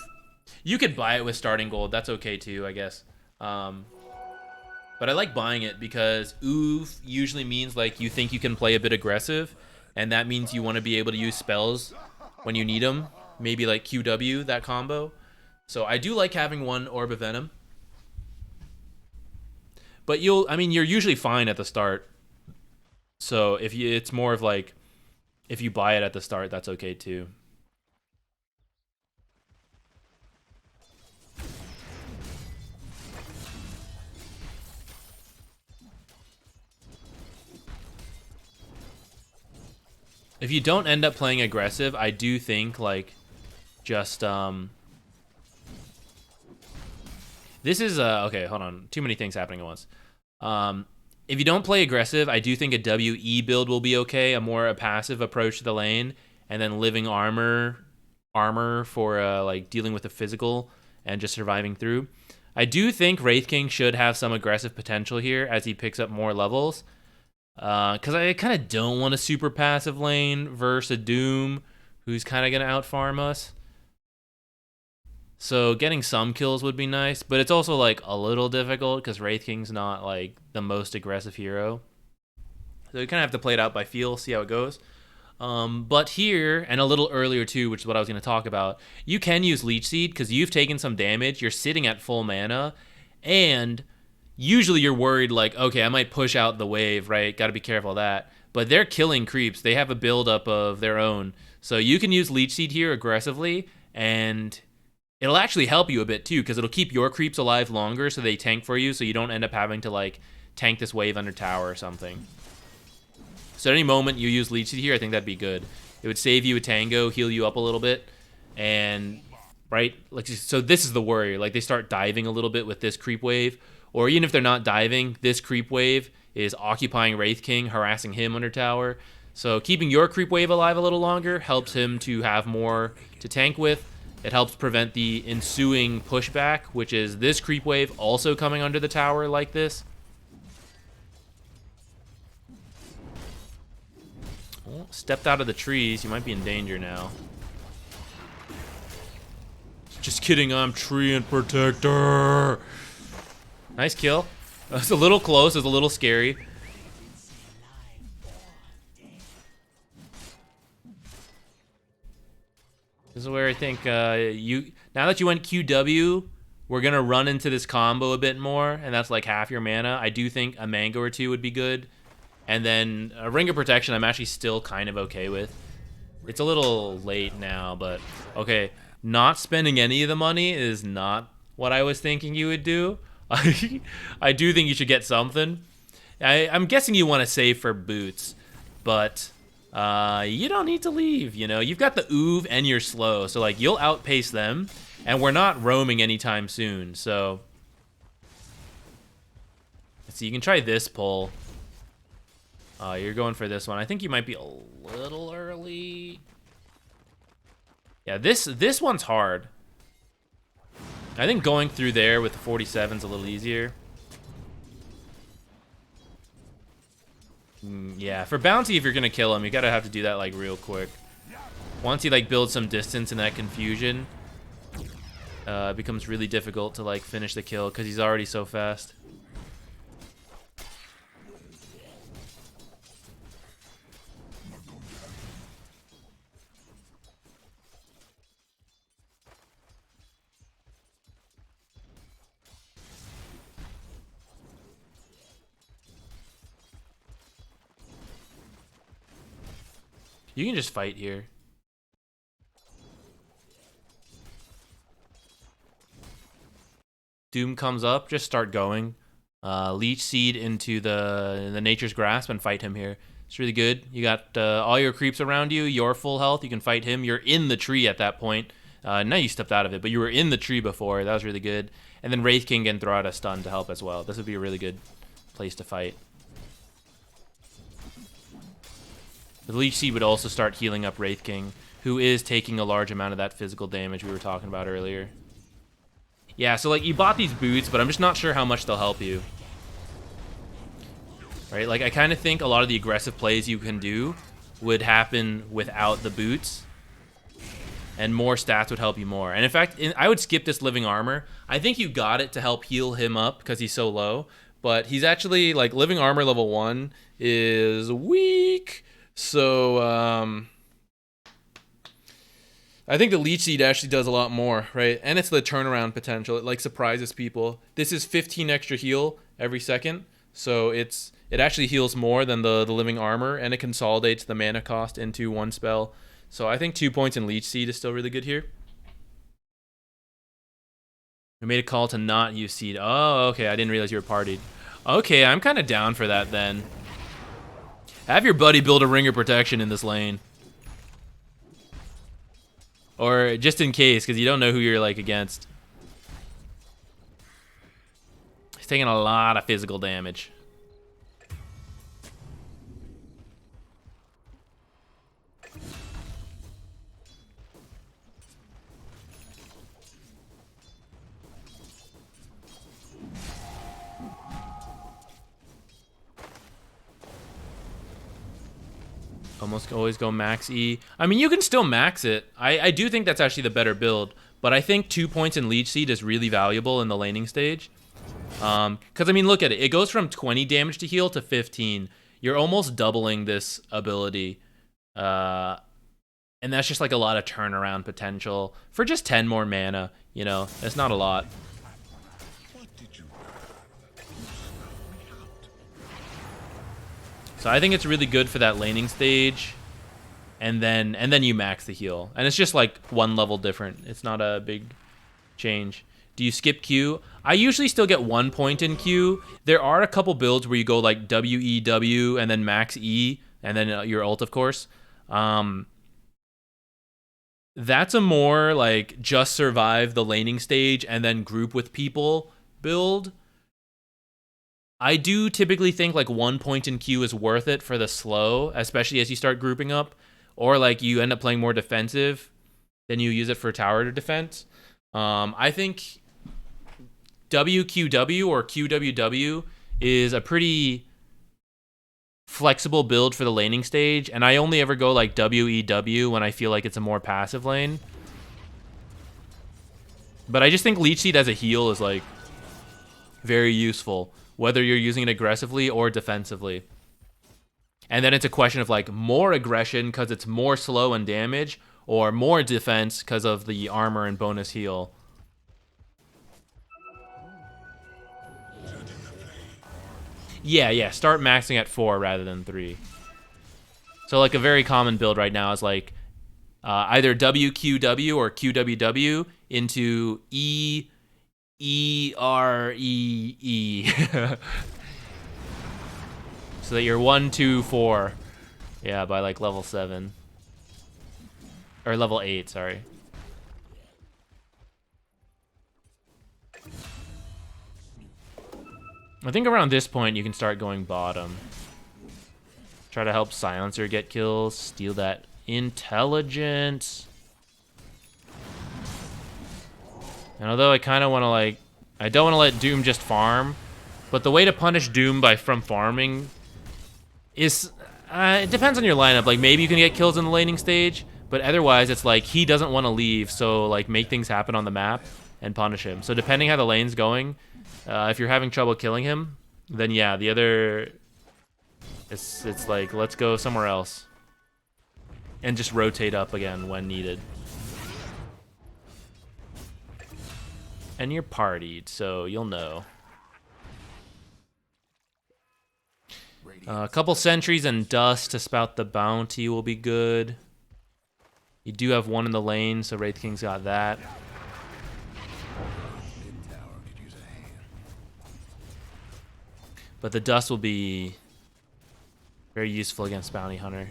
A: You could buy it with starting gold. That's okay, too, I guess. But I like buying it because Oov usually means, like, you think you can play a bit aggressive. And that means you want to be able to use spells when you need them. Maybe, like, QW, that combo. So I do like having one Orb of Venom. But you're usually fine at the start. So it's more of like, if you buy it at the start, that's okay too. If you don't end up playing aggressive, I do think, like, just this is okay, hold on. Too many things happening at once. If you don't play aggressive, I do think a WE build will be okay, a more passive approach to the lane, and then living armor for like dealing with the physical and just surviving through. I do think Wraith King should have some aggressive potential here as he picks up more levels. Because I kind of don't want a super passive lane versus a Doom who's kind of going to out-farm us. So getting some kills would be nice, but it's also, like, a little difficult because Wraith King's not, like, the most aggressive hero. So you kind of have to play it out by feel, see how it goes. But here, and a little earlier too, which is what I was going to talk about, you can use Leech Seed because you've taken some damage, you're sitting at full mana, and usually you're worried, like, okay, I might push out the wave, right? Got to be careful of that. But they're killing creeps. They have a buildup of their own. So you can use Leech Seed here aggressively, and it'll actually help you a bit too, because it'll keep your creeps alive longer so they tank for you, so you don't end up having to, like, tank this wave under tower or something. So at any moment you use Leech Seed here, I think that'd be good. It would save you a tango, heal you up a little bit, and, right? Like, so this is the worry. Like, they start diving a little bit with this creep wave, or even if they're not diving, this creep wave is occupying Wraith King, harassing him under tower. So keeping your creep wave alive a little longer helps him to have more to tank with. It helps prevent the ensuing pushback, which is this creep wave also coming under the tower like this. Oh, stepped out of the trees. You might be in danger now. Just kidding, I'm Treant Protector. Nice kill. It's a little close, it's a little scary. This is where I think now that you went QW, we're gonna run into this combo a bit more, and that's like half your mana. I do think a mango or two would be good, and then a Ring of Protection I'm actually still kind of okay with. It's a little late now, but okay. Not spending any of the money is not what I was thinking you would do. I do think you should get something. I'm guessing you want to save for boots, but you don't need to leave. You know, you've got the oov and you're slow, so like you'll outpace them, and we're not roaming anytime soon. So let's see. You can try this pull. You're going for this one. I think you might be a little early. Yeah, this one's hard. I think going through there with the 47's a little easier. Yeah, for Bounty, if you're gonna kill him, you gotta have to do that like real quick. Once he like builds some distance in that confusion, it becomes really difficult to like finish the kill because he's already so fast. You can just fight here. Doom comes up, just start going. Leech Seed into the Nature's Grasp and fight him here. It's really good. You got all your creeps around you. You're full health. You can fight him. You're in the tree at that point. Now you stepped out of it, but you were in the tree before. That was really good. And then Wraith King can throw out a stun to help as well. This would be a really good place to fight. The Leech Seed would also start healing up Wraith King, who is taking a large amount of that physical damage we were talking about earlier. Yeah, so like you bought these boots, but I'm just not sure how much they'll help you. Right? Like I kind of think a lot of the aggressive plays you can do would happen without the boots, and more stats would help you more. And in fact, I would skip this living armor. I think you got it to help heal him up because he's so low, but he's actually like living armor level 1 is weak. So I think the Leech Seed actually does a lot more, right? And it's the turnaround potential. It like surprises people. This is 15 extra heal every second, so it actually heals more than the living armor, and it consolidates the mana cost into one spell. So I think 2 points in Leech Seed is still really good here. We made a call to not use Seed. Oh, okay. I didn't realize you were partied. Okay, I'm kind of down for that then. Have your buddy build a ring of protection in this lane. Or just in case, because you don't know who you're like against. He's taking a lot of physical damage. Almost always go max E. I mean, you can still max it. I do think that's actually the better build, but I think 2 points in Leech Seed is really valuable in the laning stage. Because, I mean, look at it. It goes from 20 damage to heal to 15. You're almost doubling this ability. And that's just like a lot of turnaround potential for just 10 more mana. You know, it's not a lot. So I think it's really good for that laning stage, and then you max the heal, and it's just like one level different. It's not a big change. Do you skip Q? I usually still get 1 point in Q. There are a couple builds where you go like WEW and then max E, and then your ult, of course. That's a more like just survive the laning stage and then group with people build. I do typically think like 1 point in Q is worth it for the slow, especially as you start grouping up, or like you end up playing more defensive, then you use it for tower to defense. I think WQW or QWW is a pretty flexible build for the laning stage, and I only ever go like WEW when I feel like it's a more passive lane. But I just think Leech Seed as a heal is like very useful, whether you're using it aggressively or defensively. And then it's a question of like more aggression because it's more slow and damage, or more defense because of the armor and bonus heal. Yeah, start maxing at 4 rather than 3. So like a very common build right now is like either WQW or QWW into E E-R-E-E. So that you're 1, 2, 4. Yeah, by like level 7. Or level 8, sorry. I think around this point you can start going bottom. Try to help Silencer get kills, steal that intelligence. And although I kind of want to like, I don't want to let Doom just farm, but the way to punish Doom from farming is, it depends on your lineup. Like maybe you can get kills in the laning stage, but otherwise it's like he doesn't want to leave, so like make things happen on the map and punish him. So depending how the lane's going, if you're having trouble killing him, then yeah, the other, it's like let's go somewhere else and just rotate up again when needed. And you're partied, so you'll know. A couple sentries and dust to spout the bounty will be good. You do have one in the lane, so Wraith King's got that. But the dust will be very useful against Bounty Hunter.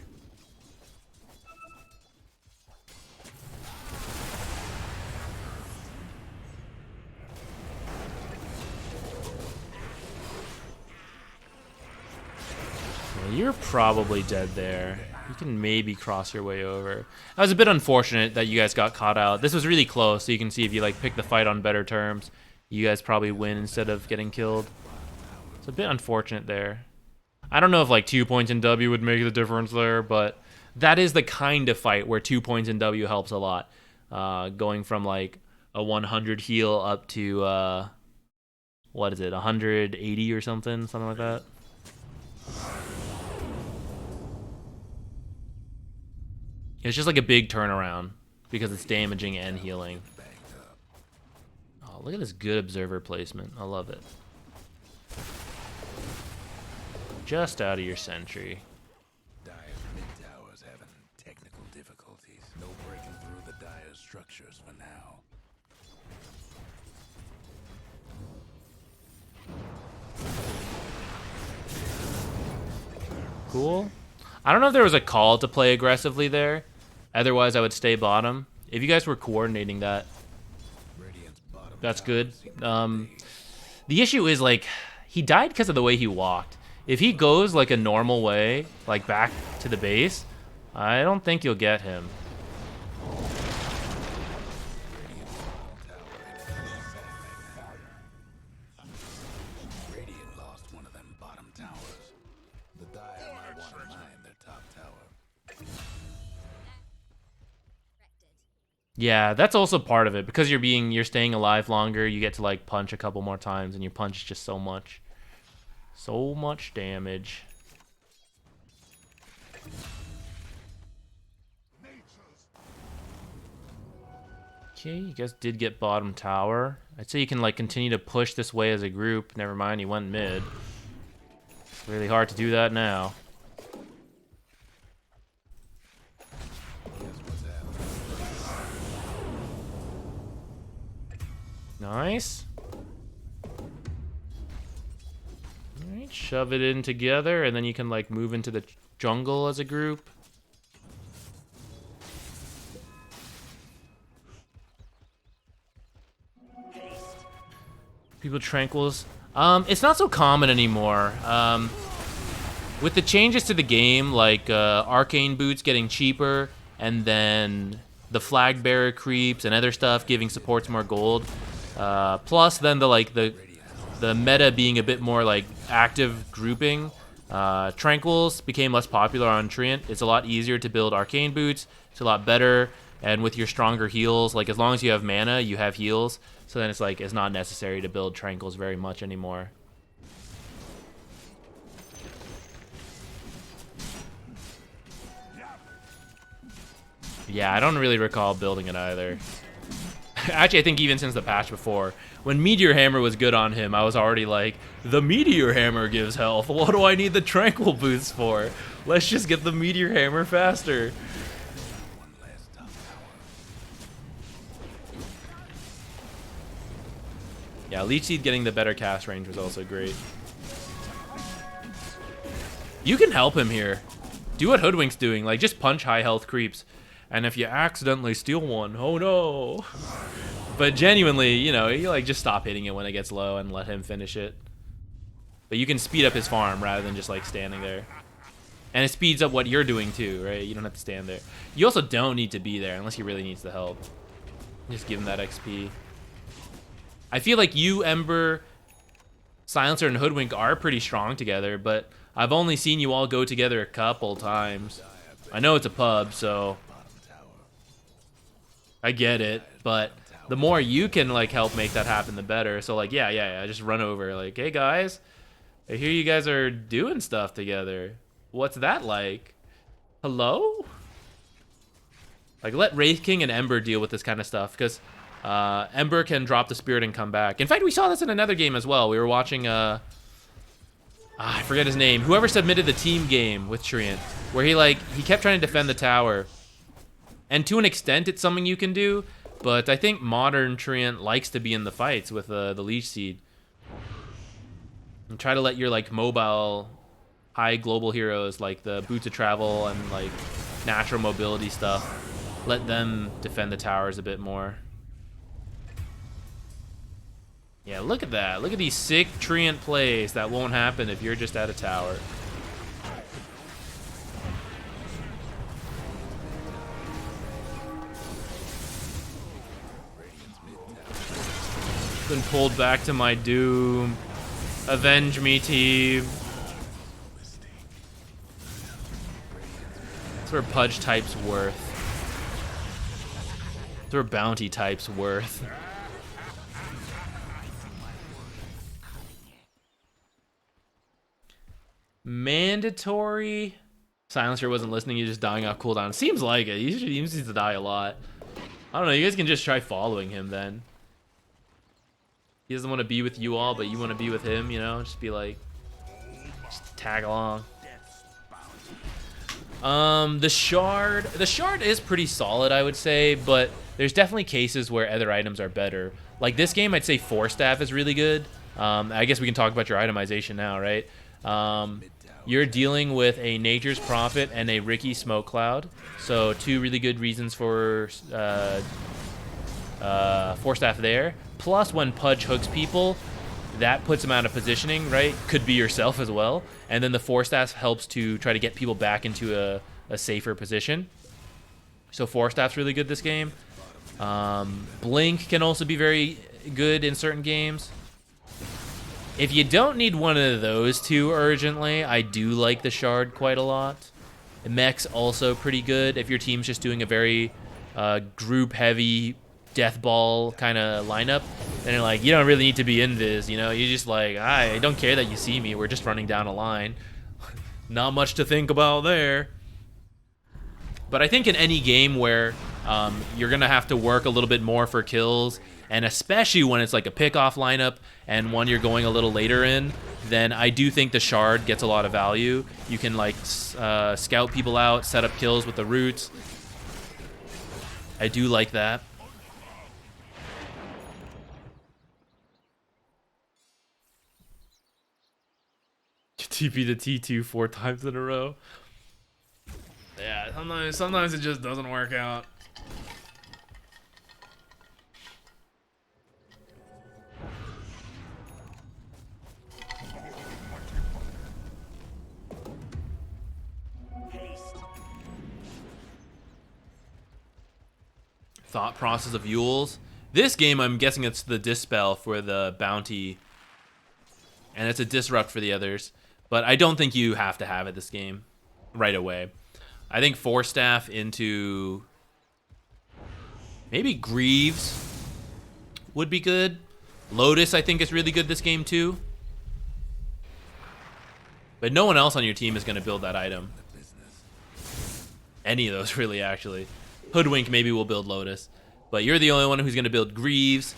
A: You're probably dead there. You can maybe cross your way over. That was a bit unfortunate that you guys got caught out. This was really close, so you can see if you like pick the fight on better terms, you guys probably win instead of getting killed. It's a bit unfortunate there. I don't know if like 2 points in W would make the difference there, but that is the kind of fight where 2 points in W helps a lot. Going from like a 100 heal up to what is it, 180 or something like that. It's just like a big turnaround because it's damaging and healing. Oh, look at this good observer placement. I love it. Just out of your sentry.
B: Dire's mid-tower's having technical difficulties. No breaking through the Dire's structures for now.
A: Cool. I don't know if there was a call to play aggressively there. Otherwise, I would stay bottom. If you guys were coordinating that, that's good. The issue is, like, he died because of the way he walked. If he goes, like, a normal way, like, back to the base, I don't think you'll get him.
B: Radiant lost one of them bottom towers. The Dire might want to mine their top tower.
A: Yeah, that's also part of it. Because you're staying alive longer, you get to, like, punch a couple more times, and you punch just so much. So much damage. Okay, you guys did get bottom tower. I'd say you can like continue to push this way as a group. Never mind, you went mid. It's really hard to do that now. Nice. Alright, shove it in together, and then you can like move into the jungle as a group. People tranquils. It's not so common anymore. With the changes to the game, like arcane boots getting cheaper, and then the flag bearer creeps and other stuff giving supports more gold. Plus, then the meta being a bit more like active grouping. Tranquils became less popular on Treant. It's a lot easier to build arcane boots. It's a lot better, and with your stronger heals, like as long as you have mana, you have heals. So then it's like it's not necessary to build Tranquils very much anymore. Yeah, I don't really recall building it either. Actually, I think even since the patch before, when Meteor Hammer was good on him, I was already like, the Meteor Hammer gives health. What do I need the Tranquil boots for? Let's just get the Meteor Hammer faster. Yeah, Leech Seed getting the better cast range was also great. You can help him here. Do what Hoodwink's doing. Like, just punch high health creeps. And if you accidentally steal one, oh no. But genuinely, you know, you like just stop hitting it when it gets low and let him finish it. But you can speed up his farm rather than just like standing there. And it speeds up what you're doing too, right? You don't have to stand there. You also don't need to be there unless he really needs the help. Just give him that XP. I feel like you, Ember, Silencer, and Hoodwink are pretty strong together, but I've only seen you all go together a couple times. I know it's a pub, so I get it, but the more you can like help make that happen, the better. So like, yeah, just run over. Like, hey guys, I hear you guys are doing stuff together. What's that like? Hello? Like, let Wraith King and Ember deal with this kind of stuff, because Ember can drop the spirit and come back. In fact, we saw this in another game as well. We were watching, I forget his name. Whoever submitted the team game with Treant, where he kept trying to defend the tower. And to an extent, it's something you can do, but I think modern Treant likes to be in the fights with the Leech Seed. And try to let your, like, mobile, high global heroes, like the Boots of Travel and, like, natural mobility stuff, let them defend the towers a bit more. Yeah, look at that. Look at these sick Treant plays that won't happen if you're just at a tower. Been pulled back to my doom. Avenge me, team. That's where Pudge type's worth. That's where Bounty type's worth. Mandatory. Silencer wasn't listening, he's just dying off cooldown. Seems like it. He needs to die a lot. I don't know, you guys can just try following him then. He doesn't want to be with you all, but you want to be with him, you know? Just be like, just tag along. The shard is pretty solid, I would say, but there's definitely cases where other items are better. Like this game, I'd say Force Staff is really good. I guess we can talk about your itemization now, right? You're dealing with a Nature's Prophet and a Ricky Smoke Cloud, so two really good reasons for Force Staff there. Plus, when Pudge hooks people, that puts them out of positioning, right? Could be yourself as well. And then the Force Staff helps to try to get people back into a safer position. So Force Staff's really good this game. Blink can also be very good in certain games. If you don't need one of those two urgently, I do like the Shard quite a lot. Mech's also pretty good if your team's just doing a very group-heavy death ball kind of lineup. And you're like, you don't really need to be invis, you know? You're just like, I don't care that you see me. We're just running down a line. Not much to think about there. But I think in any game where you're going to have to work a little bit more for kills, and especially when it's like a pick-off lineup and one you're going a little later in, then I do think the Shard gets a lot of value. You can like scout people out, set up kills with the roots. I do like that. TP to T2 4 times in a row. Yeah, sometimes it just doesn't work out. Thought process of Yules. This game, I'm guessing it's the Dispel for the Bounty, and it's a Disrupt for the others. But I don't think you have to have it this game right away. I think Force Staff into maybe Greaves would be good. Lotus, I think, is really good this game too. But no one else on your team is going to build that item. Any of those, really, actually. Hoodwink maybe will build Lotus. But you're the only one who's going to build Greaves.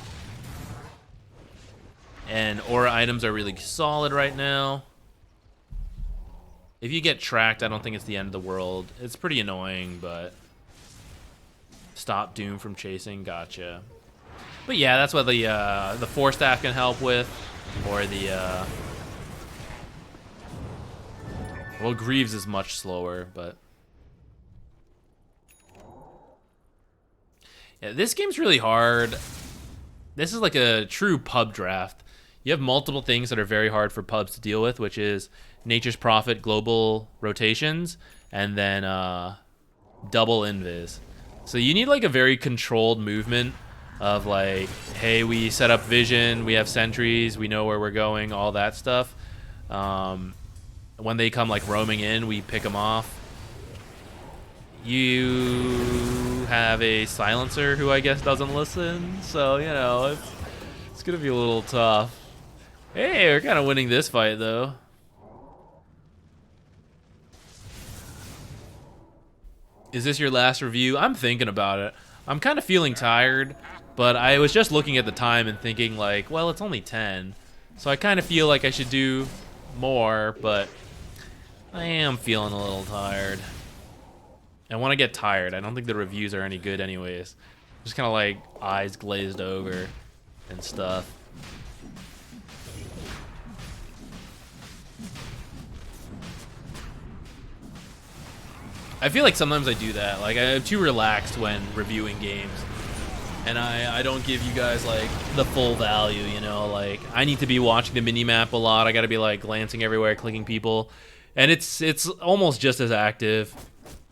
A: And Aura items are really solid right now. If you get tracked, I don't think it's the end of the world. It's pretty annoying, but... Stop Doom from chasing, gotcha. But yeah, that's what the force staff can help with, or the well, Greaves is much slower, but yeah, this game's really hard. This is like a true pub draft. You have multiple things that are very hard for pubs to deal with, which is Nature's Prophet, global rotations, and then double invis. So you need like a very controlled movement of like, hey, we set up vision, we have sentries, we know where we're going, all that stuff. When they come like roaming in, we pick them off. You have a silencer who I guess doesn't listen, so you know it's gonna be a little tough. Hey, we're kind of winning this fight though. Is this your last review? I'm thinking about it. I'm kind of feeling tired, but I was just looking at the time and thinking like, well, it's only 10. So I kind of feel like I should do more, but I am feeling a little tired. And when I get tired, I don't think the reviews are any good anyways. Just kind of like eyes glazed over and stuff. I feel like sometimes I do that. Like I'm too relaxed when reviewing games, and I don't give you guys like the full value. You know, like I need to be watching the mini map a lot. I got to be like glancing everywhere, clicking people, and it's almost just as active.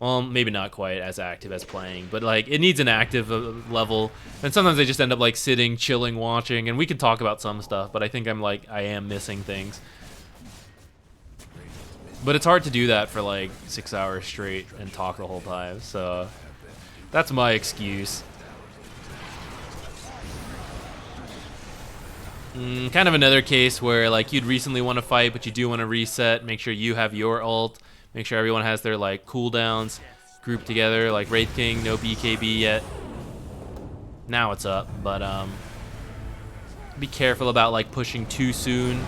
A: Well, maybe not quite as active as playing, but like it needs an active level. And sometimes I just end up like sitting, chilling, watching, and we can talk about some stuff. But I think I am missing things. But it's hard to do that for like 6 hours straight and talk the whole time. So that's my excuse. Kind of another case where like you'd recently want to fight, but you do want to reset. Make sure you have your ult. Make sure everyone has their like cooldowns grouped together. Like Wraith King, no BKB yet. Now it's up, but be careful about like pushing too soon.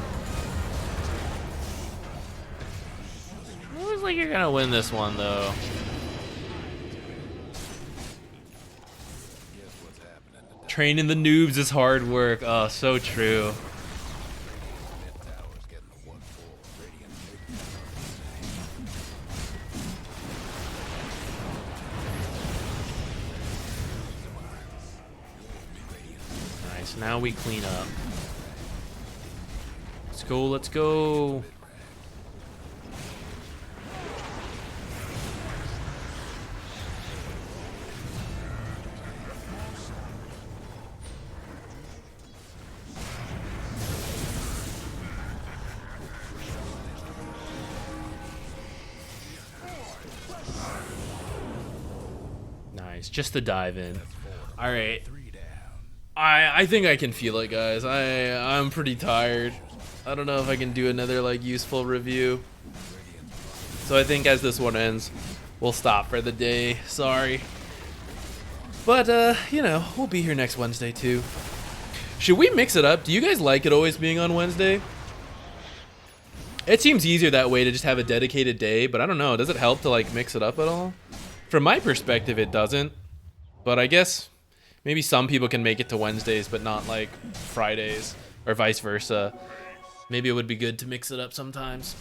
A: Looks like you're gonna win this one though. Training the noobs is hard work. Oh, so true. Nice, now we clean up. Let's go, let's go. Just to dive in. All right. I think I can feel it, guys. I'm pretty tired. I don't know if I can do another like useful review. So I think as this one ends, we'll stop for the day. Sorry. But you know, we'll be here next Wednesday too. Should we mix it up? Do you guys like it always being on Wednesday? It seems easier that way to just have a dedicated day, but I don't know. Does it help to like mix it up at all? From my perspective, it doesn't. But I guess maybe some people can make it to Wednesdays, but not like Fridays or vice versa. Maybe it would be good to mix it up sometimes.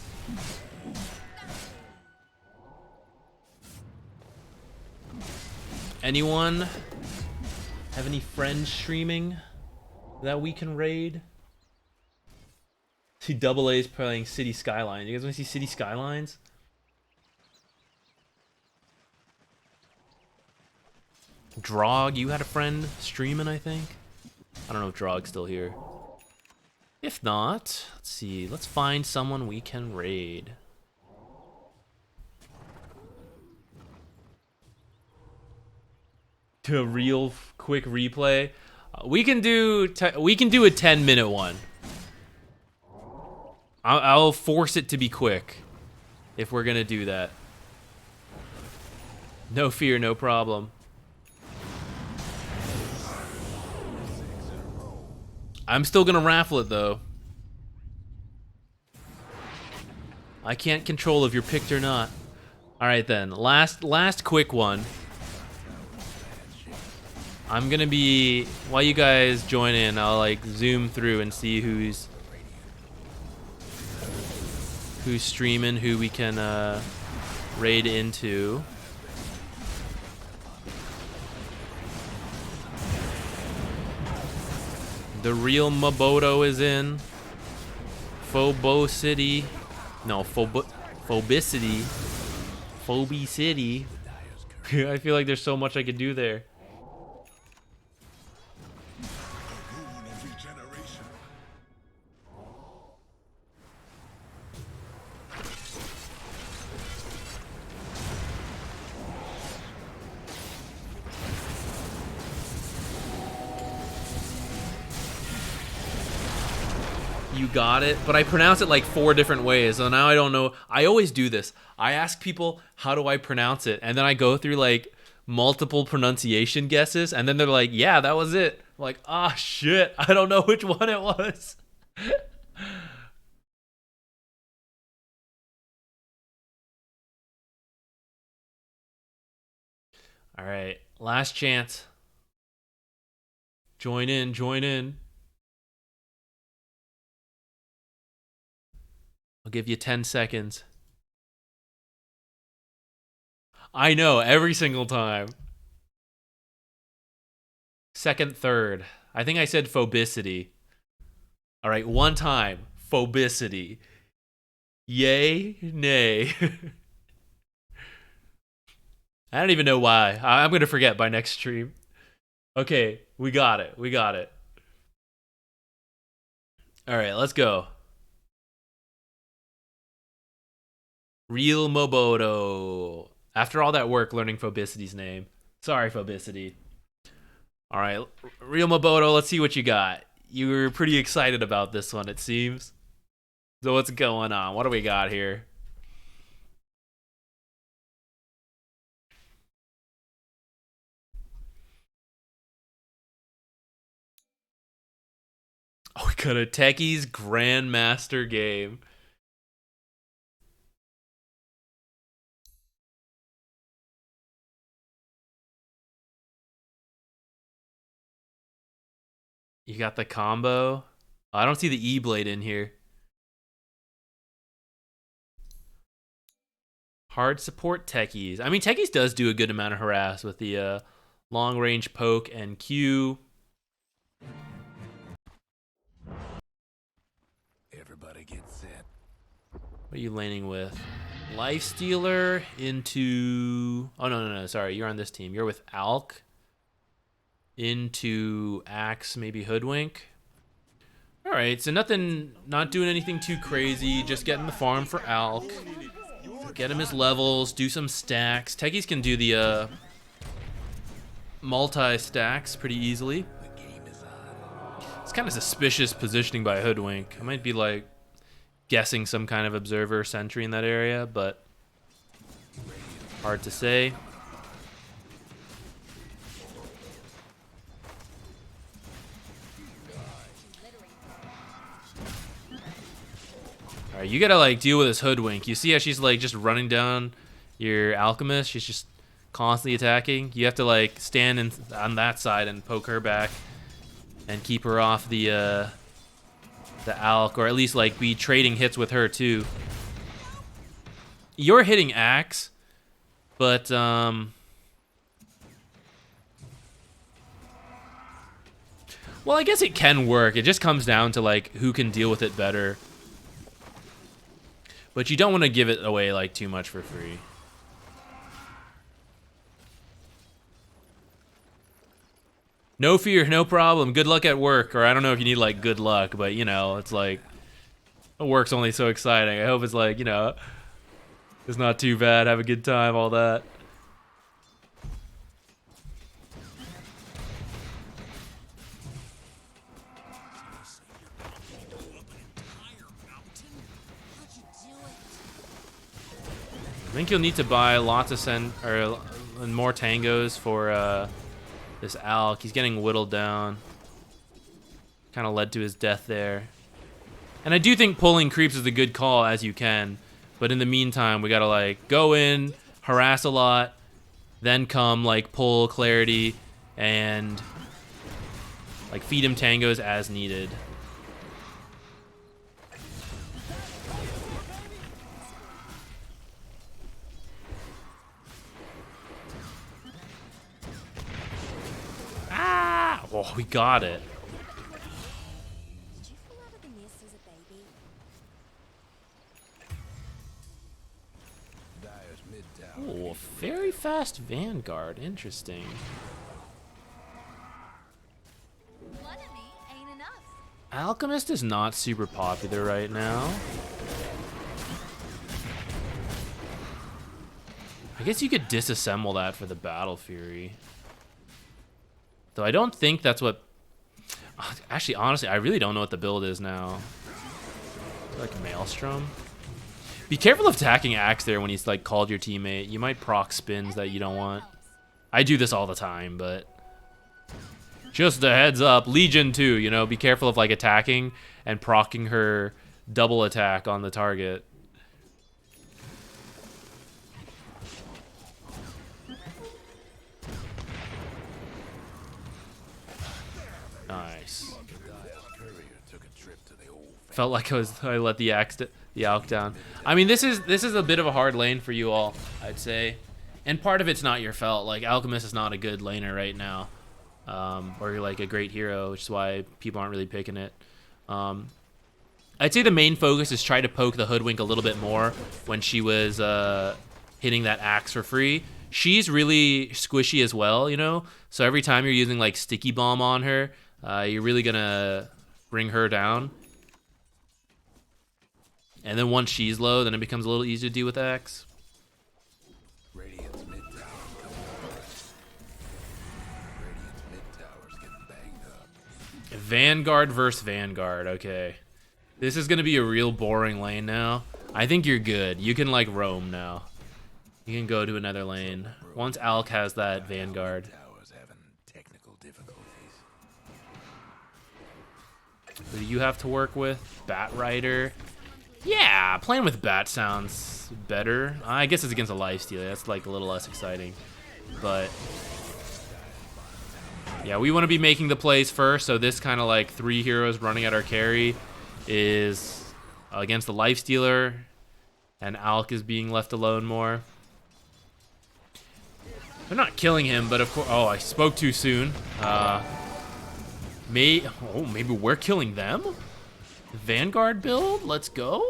A: Anyone have any friends streaming that we can raid? See Double A's playing City Skylines. You guys want to see City Skylines? Drog, you had a friend streaming, I think. I don't know if Drog's still here. If not, let's see. Let's find someone we can raid. To a real quick replay. We can do a 10-minute one. I'll force it to be quick if we're gonna do that. No fear, no problem. I'm still gonna raffle it though. I can't control if you're picked or not. All right then, last quick one. I'm gonna be, while you guys join in, I'll like zoom through and see who's streaming, who we can raid into. The real Maboto is in. Phobo City. No, Phobicity. Phobe City. I feel like there's so much I could do there.
E: Rune of regeneration.
A: You got it, but I pronounce it like 4 different ways, so now I don't know. I always do this. I ask people, how do I pronounce it? And then I go through like multiple pronunciation guesses, and then they're like, yeah, that was it. I'm like, ah, shit, I don't know which one it was. All right, last chance. Join in, join in. I'll give you 10 seconds. I know, every single time. Second, third. I think I said phobicity. All right, one time. Phobicity. Yay, nay. I don't even know why. I'm going to forget by next stream. Okay, we got it. We got it. All right, let's go. Real Moboto. After all that work learning Phobicity's name. Sorry, Phobicity. All right, Real Moboto, let's see what you got. You were pretty excited about this one, it seems. So what's going on? What do we got here? Oh, we got a Techie's Grandmaster game. You got the combo. Oh, I don't see the E-Blade in here. Hard support Techies. I mean, Techies does do a good amount of harass with the long range poke and Q.
B: Everybody get set.
A: What are you laning with? Lifestealer into... Oh, no. Sorry, you're on this team. You're with Alk. Into Axe, maybe Hoodwink. All right, so not doing anything too crazy. Just getting the farm for Alk. Get him his levels, do some stacks. Techies can do the multi-stacks pretty easily. It's kind of suspicious positioning by Hoodwink. I might be like guessing some kind of observer sentry in that area, but hard to say. Alright, you gotta like deal with this Hoodwink. You see how she's like just running down your Alchemist? She's just constantly attacking. You have to like stand on that side and poke her back and keep her off the Alk, or at least like be trading hits with her too. You're hitting Axe, but well, I guess it can work. It just comes down to like who can deal with it better. But you don't want to give it away like too much for free. No fear, no problem. Good luck at work. Or I don't know if you need like good luck, but you know, it's like work's only so exciting. I hope it's like, you know, it's not too bad. Have a good time, all that. I think you'll need to buy lots of more tangos for this Alk. He's getting whittled down. Kind of led to his death there. And I do think pulling creeps is a good call as you can. But in the meantime, we gotta like go in, harass a lot, then come like pull clarity, and like feed him tangos as needed. Ah! Oh, we got it.
C: Did you fall out of the nest as a baby?
B: Dyer's mid tower.
A: Oh, very fast Vanguard. Interesting.
C: One of me ain't enough.
A: Alchemist is not super popular right now. I guess you could disassemble that for the Battle Fury. Though I don't think that's what... Actually, honestly, I really don't know what the build is now. Like Maelstrom? Be careful of attacking Axe there when he's like called your teammate. You might proc spins that you don't want. I do this all the time, but... Just a heads up. Legion too, you know? Be careful of like attacking and proccing her double attack on the target. Nice. Felt like I let the Alk down. I mean, this is a bit of a hard lane for you all, I'd say, and part of it's not your fault. Like Alchemist is not a good laner right now, or like a great hero, which is why people aren't really picking it. I'd say the main focus is try to poke the Hoodwink a little bit more when she was hitting that axe for free. She's really squishy as well, you know. So every time you're using like Sticky Bomb on her, you're really gonna bring her down. And then once she's low, then it becomes a little easier to deal with Axe.
B: Radiant's mid tower coming up. Radiant's mid tower's getting banged up.
A: Vanguard versus Vanguard. Okay, this is gonna be a real boring lane now. I think you're good. You can like roam now. You can go to another lane once Alk has that Vanguard.
B: Tower's having technical difficulties.
A: Who do you have to work with? Bat Rider. Yeah, playing with Bat sounds better. I guess it's against a lifestealer. That's like a little less exciting. But yeah, we want to be making the plays first. So this kind of like 3 heroes running at our carry is against the lifestealer, and Alk is being left alone more. They're not killing him, but of course. Oh, I spoke too soon. Maybe we're killing them. Vanguard build, let's go.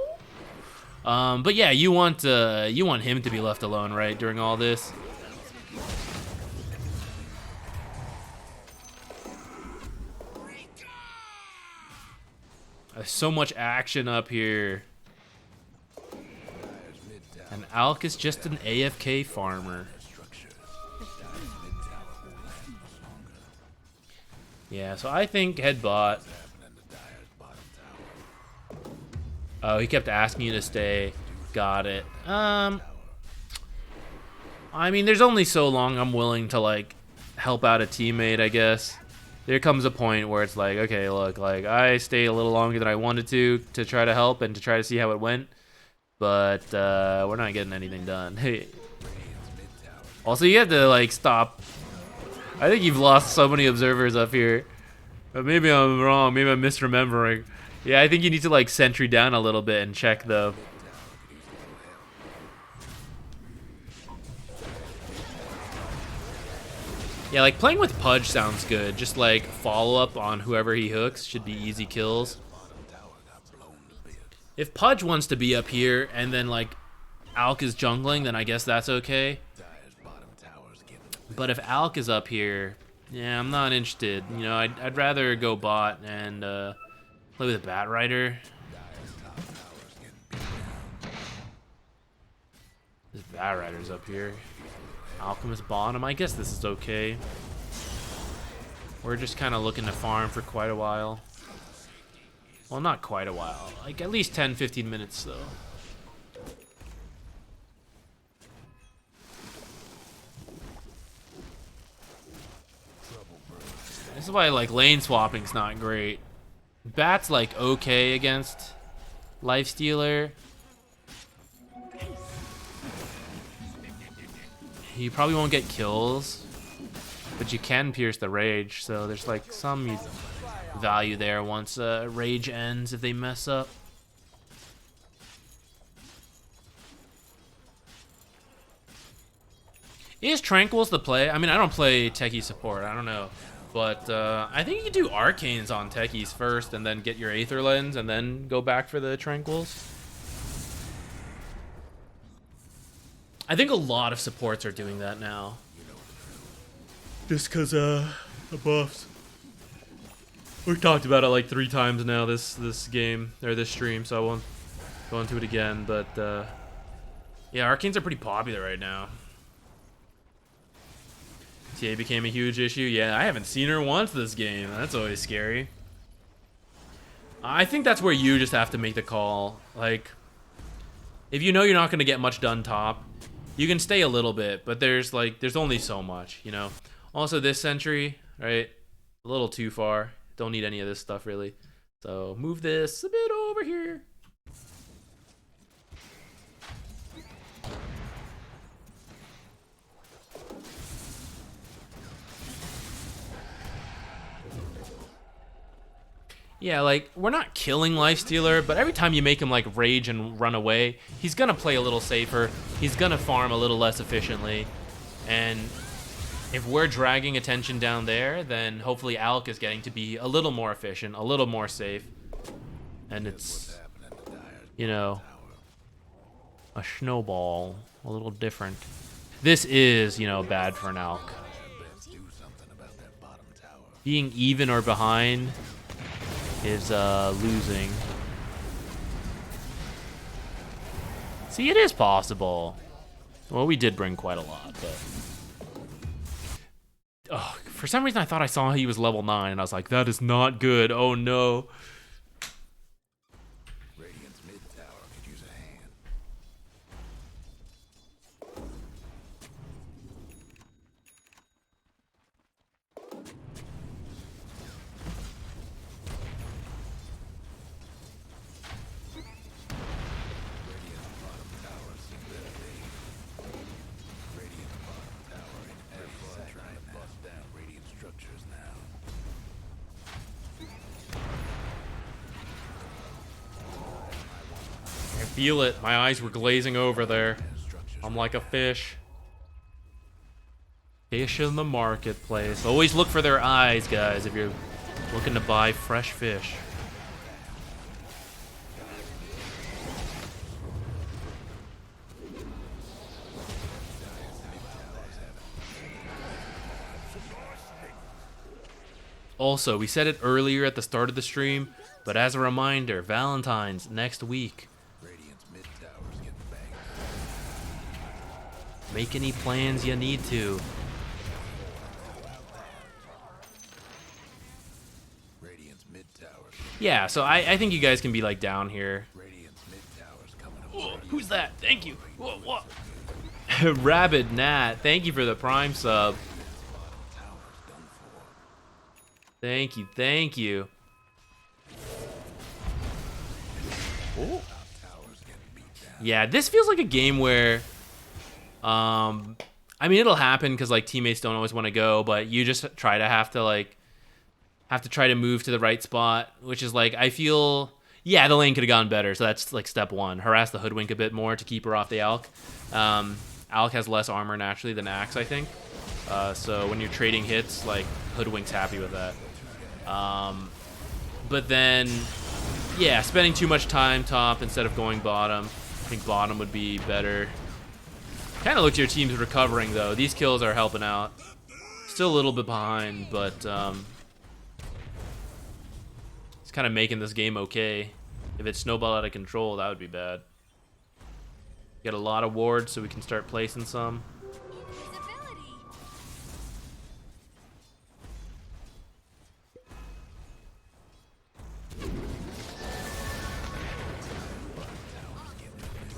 A: But yeah, you want him to be left alone, right, during all this. There's so much action up here, and Alk is just an AFK farmer. Yeah, so I think head bot. Oh, he kept asking you to stay. Got it. I mean, there's only so long I'm willing to like help out a teammate, I guess. There comes a point where it's like, okay, look, like I stayed a little longer than I wanted to try to help and to try to see how it went, but we're not getting anything done. Hey. Also, you have to like stop. I think you've lost so many observers up here. But maybe I'm wrong. Maybe I'm misremembering. Yeah, I think you need to like sentry down a little bit and check though. Yeah, like playing with Pudge sounds good. Just like follow up on whoever he hooks should be easy kills. If Pudge wants to be up here and then like Alk is jungling, then I guess that's okay. But if Alk is up here, yeah, I'm not interested. You know, I'd rather go bot and play with a Bat Rider. This Bat Rider's up here. Alchemist bottom. I guess this is okay. We're just kind of looking to farm for quite a while. Well, not quite a while. Like at least 10-15 minutes though. This is why like lane swapping's not great. Bat's like okay against Lifestealer. He probably won't get kills. But you can pierce the rage, so there's like some value there once rage ends if they mess up. Is Tranquil's the play? I mean, I don't play techie support. I don't know. But I think you could do Arcanes on techies first and then get your Aether Lens and then go back for the Tranquils. I think a lot of supports are doing that now. Just because the buffs. We've talked about it like 3 times now this game, or this stream, so I won't go into it again. But yeah, Arcanes are pretty popular right now. TA became a huge issue. Yeah, I haven't seen her once this game. That's always scary. I think that's where you just have to make the call. Like, if you know you're not going to get much done top, you can stay a little bit, but there's only so much, you know? Also, this Sentry, right? A little too far. Don't need any of this stuff, really. So, move this a bit over here. Yeah, like, we're not killing Lifestealer, but every time you make him, like, rage and run away, he's gonna play a little safer. He's gonna farm a little less efficiently. And if we're dragging attention down there, then hopefully Alk is getting to be a little more efficient, a little more safe. And it's, you know, a snowball, a little different. This is, you know, bad for an Alk. Being even or behind is losing. See, it is possible. Well, we did bring quite a lot, but oh, for some reason I thought I saw he was level 9 and I was like, that is not good. Oh no.
B: Radiant's mid tower could use a hand.
A: Feel it. My eyes were glazing over there. I'm like a fish. Fish in the marketplace. Always look for their eyes, guys, if you're looking to buy fresh fish. Also, we said it earlier at the start of the stream, but as a reminder, Valentine's next week. Make any plans you need to. Yeah, so I think you guys can be like down here. Whoa, who's that? Thank you. Whoa, whoa. Rabid Nat, thank you for the Prime sub. Thank you, thank you. Ooh. Yeah, this feels like a game where I mean, it'll happen because like teammates don't always want to go, but you just try to have to try to move to the right spot, which is like, I feel, yeah, the lane could have gone better. So that's like step 1. Harass the Hoodwink a bit more to keep her off the Alk. Alk has less armor naturally than Axe, I think. So when you're trading hits, like Hoodwink's happy with that. But then, yeah, spending too much time top instead of going bottom. I think bottom would be better. Kind of looks your team's recovering, though. These kills are helping out. Still a little bit behind, but it's kind of making this game okay. If it snowballed out of control, that would be bad. Get a lot of wards so we can start placing some.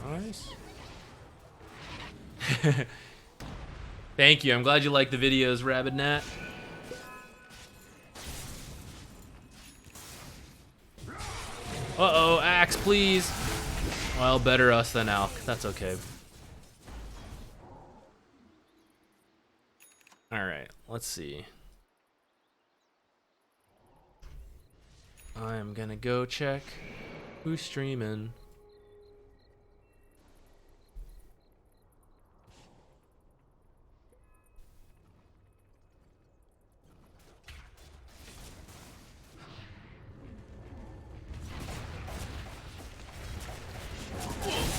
A: Nice. Thank you. I'm glad you like the videos, Rabid Nat. Uh-oh, Axe, please. Well, better us than Alk. That's okay. All right, let's see. I am gonna go check who's streaming.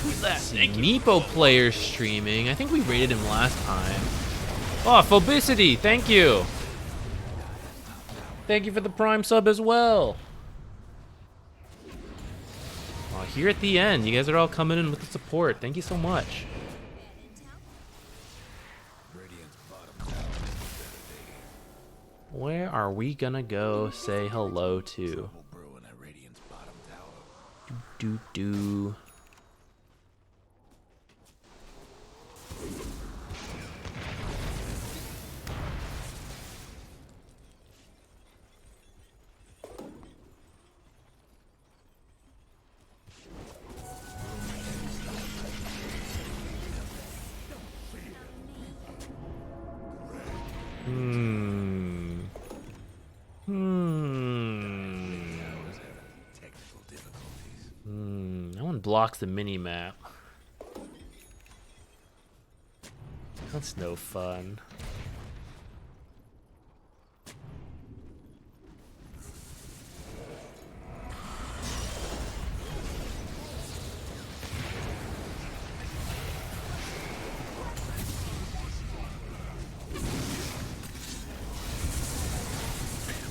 A: Who's that? Meepo player streaming. I think we rated him last time. Oh, Phobicity, thank you. Thank you for the Prime sub as well. Oh, here at the end, you guys are all coming in with the support. Thank you so much. Where are we gonna go say hello to? Do. That one blocks the mini map. That's no fun.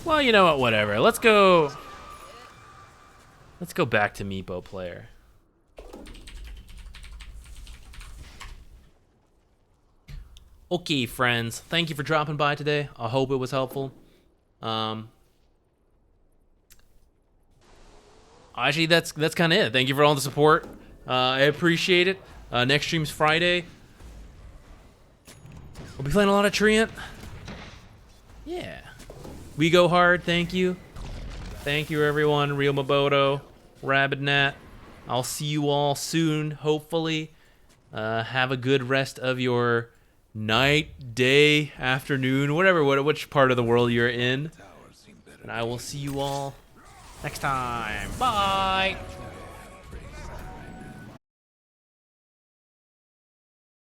A: Well, you know what? Whatever. Let's go back to Meepo player. Okay, friends. Thank you for dropping by today. I hope it was helpful. Actually, that's kind of it. Thank you for all the support. I appreciate it. Next stream's Friday. We'll be playing a lot of Treant. Yeah. We go hard. Thank you. Thank you, everyone. Real Maboto, Rabidnat. I'll see you all soon, hopefully. Have a good rest of your night, day, afternoon, whatever, which part of the world you're in. And I will see you all next time. Bye.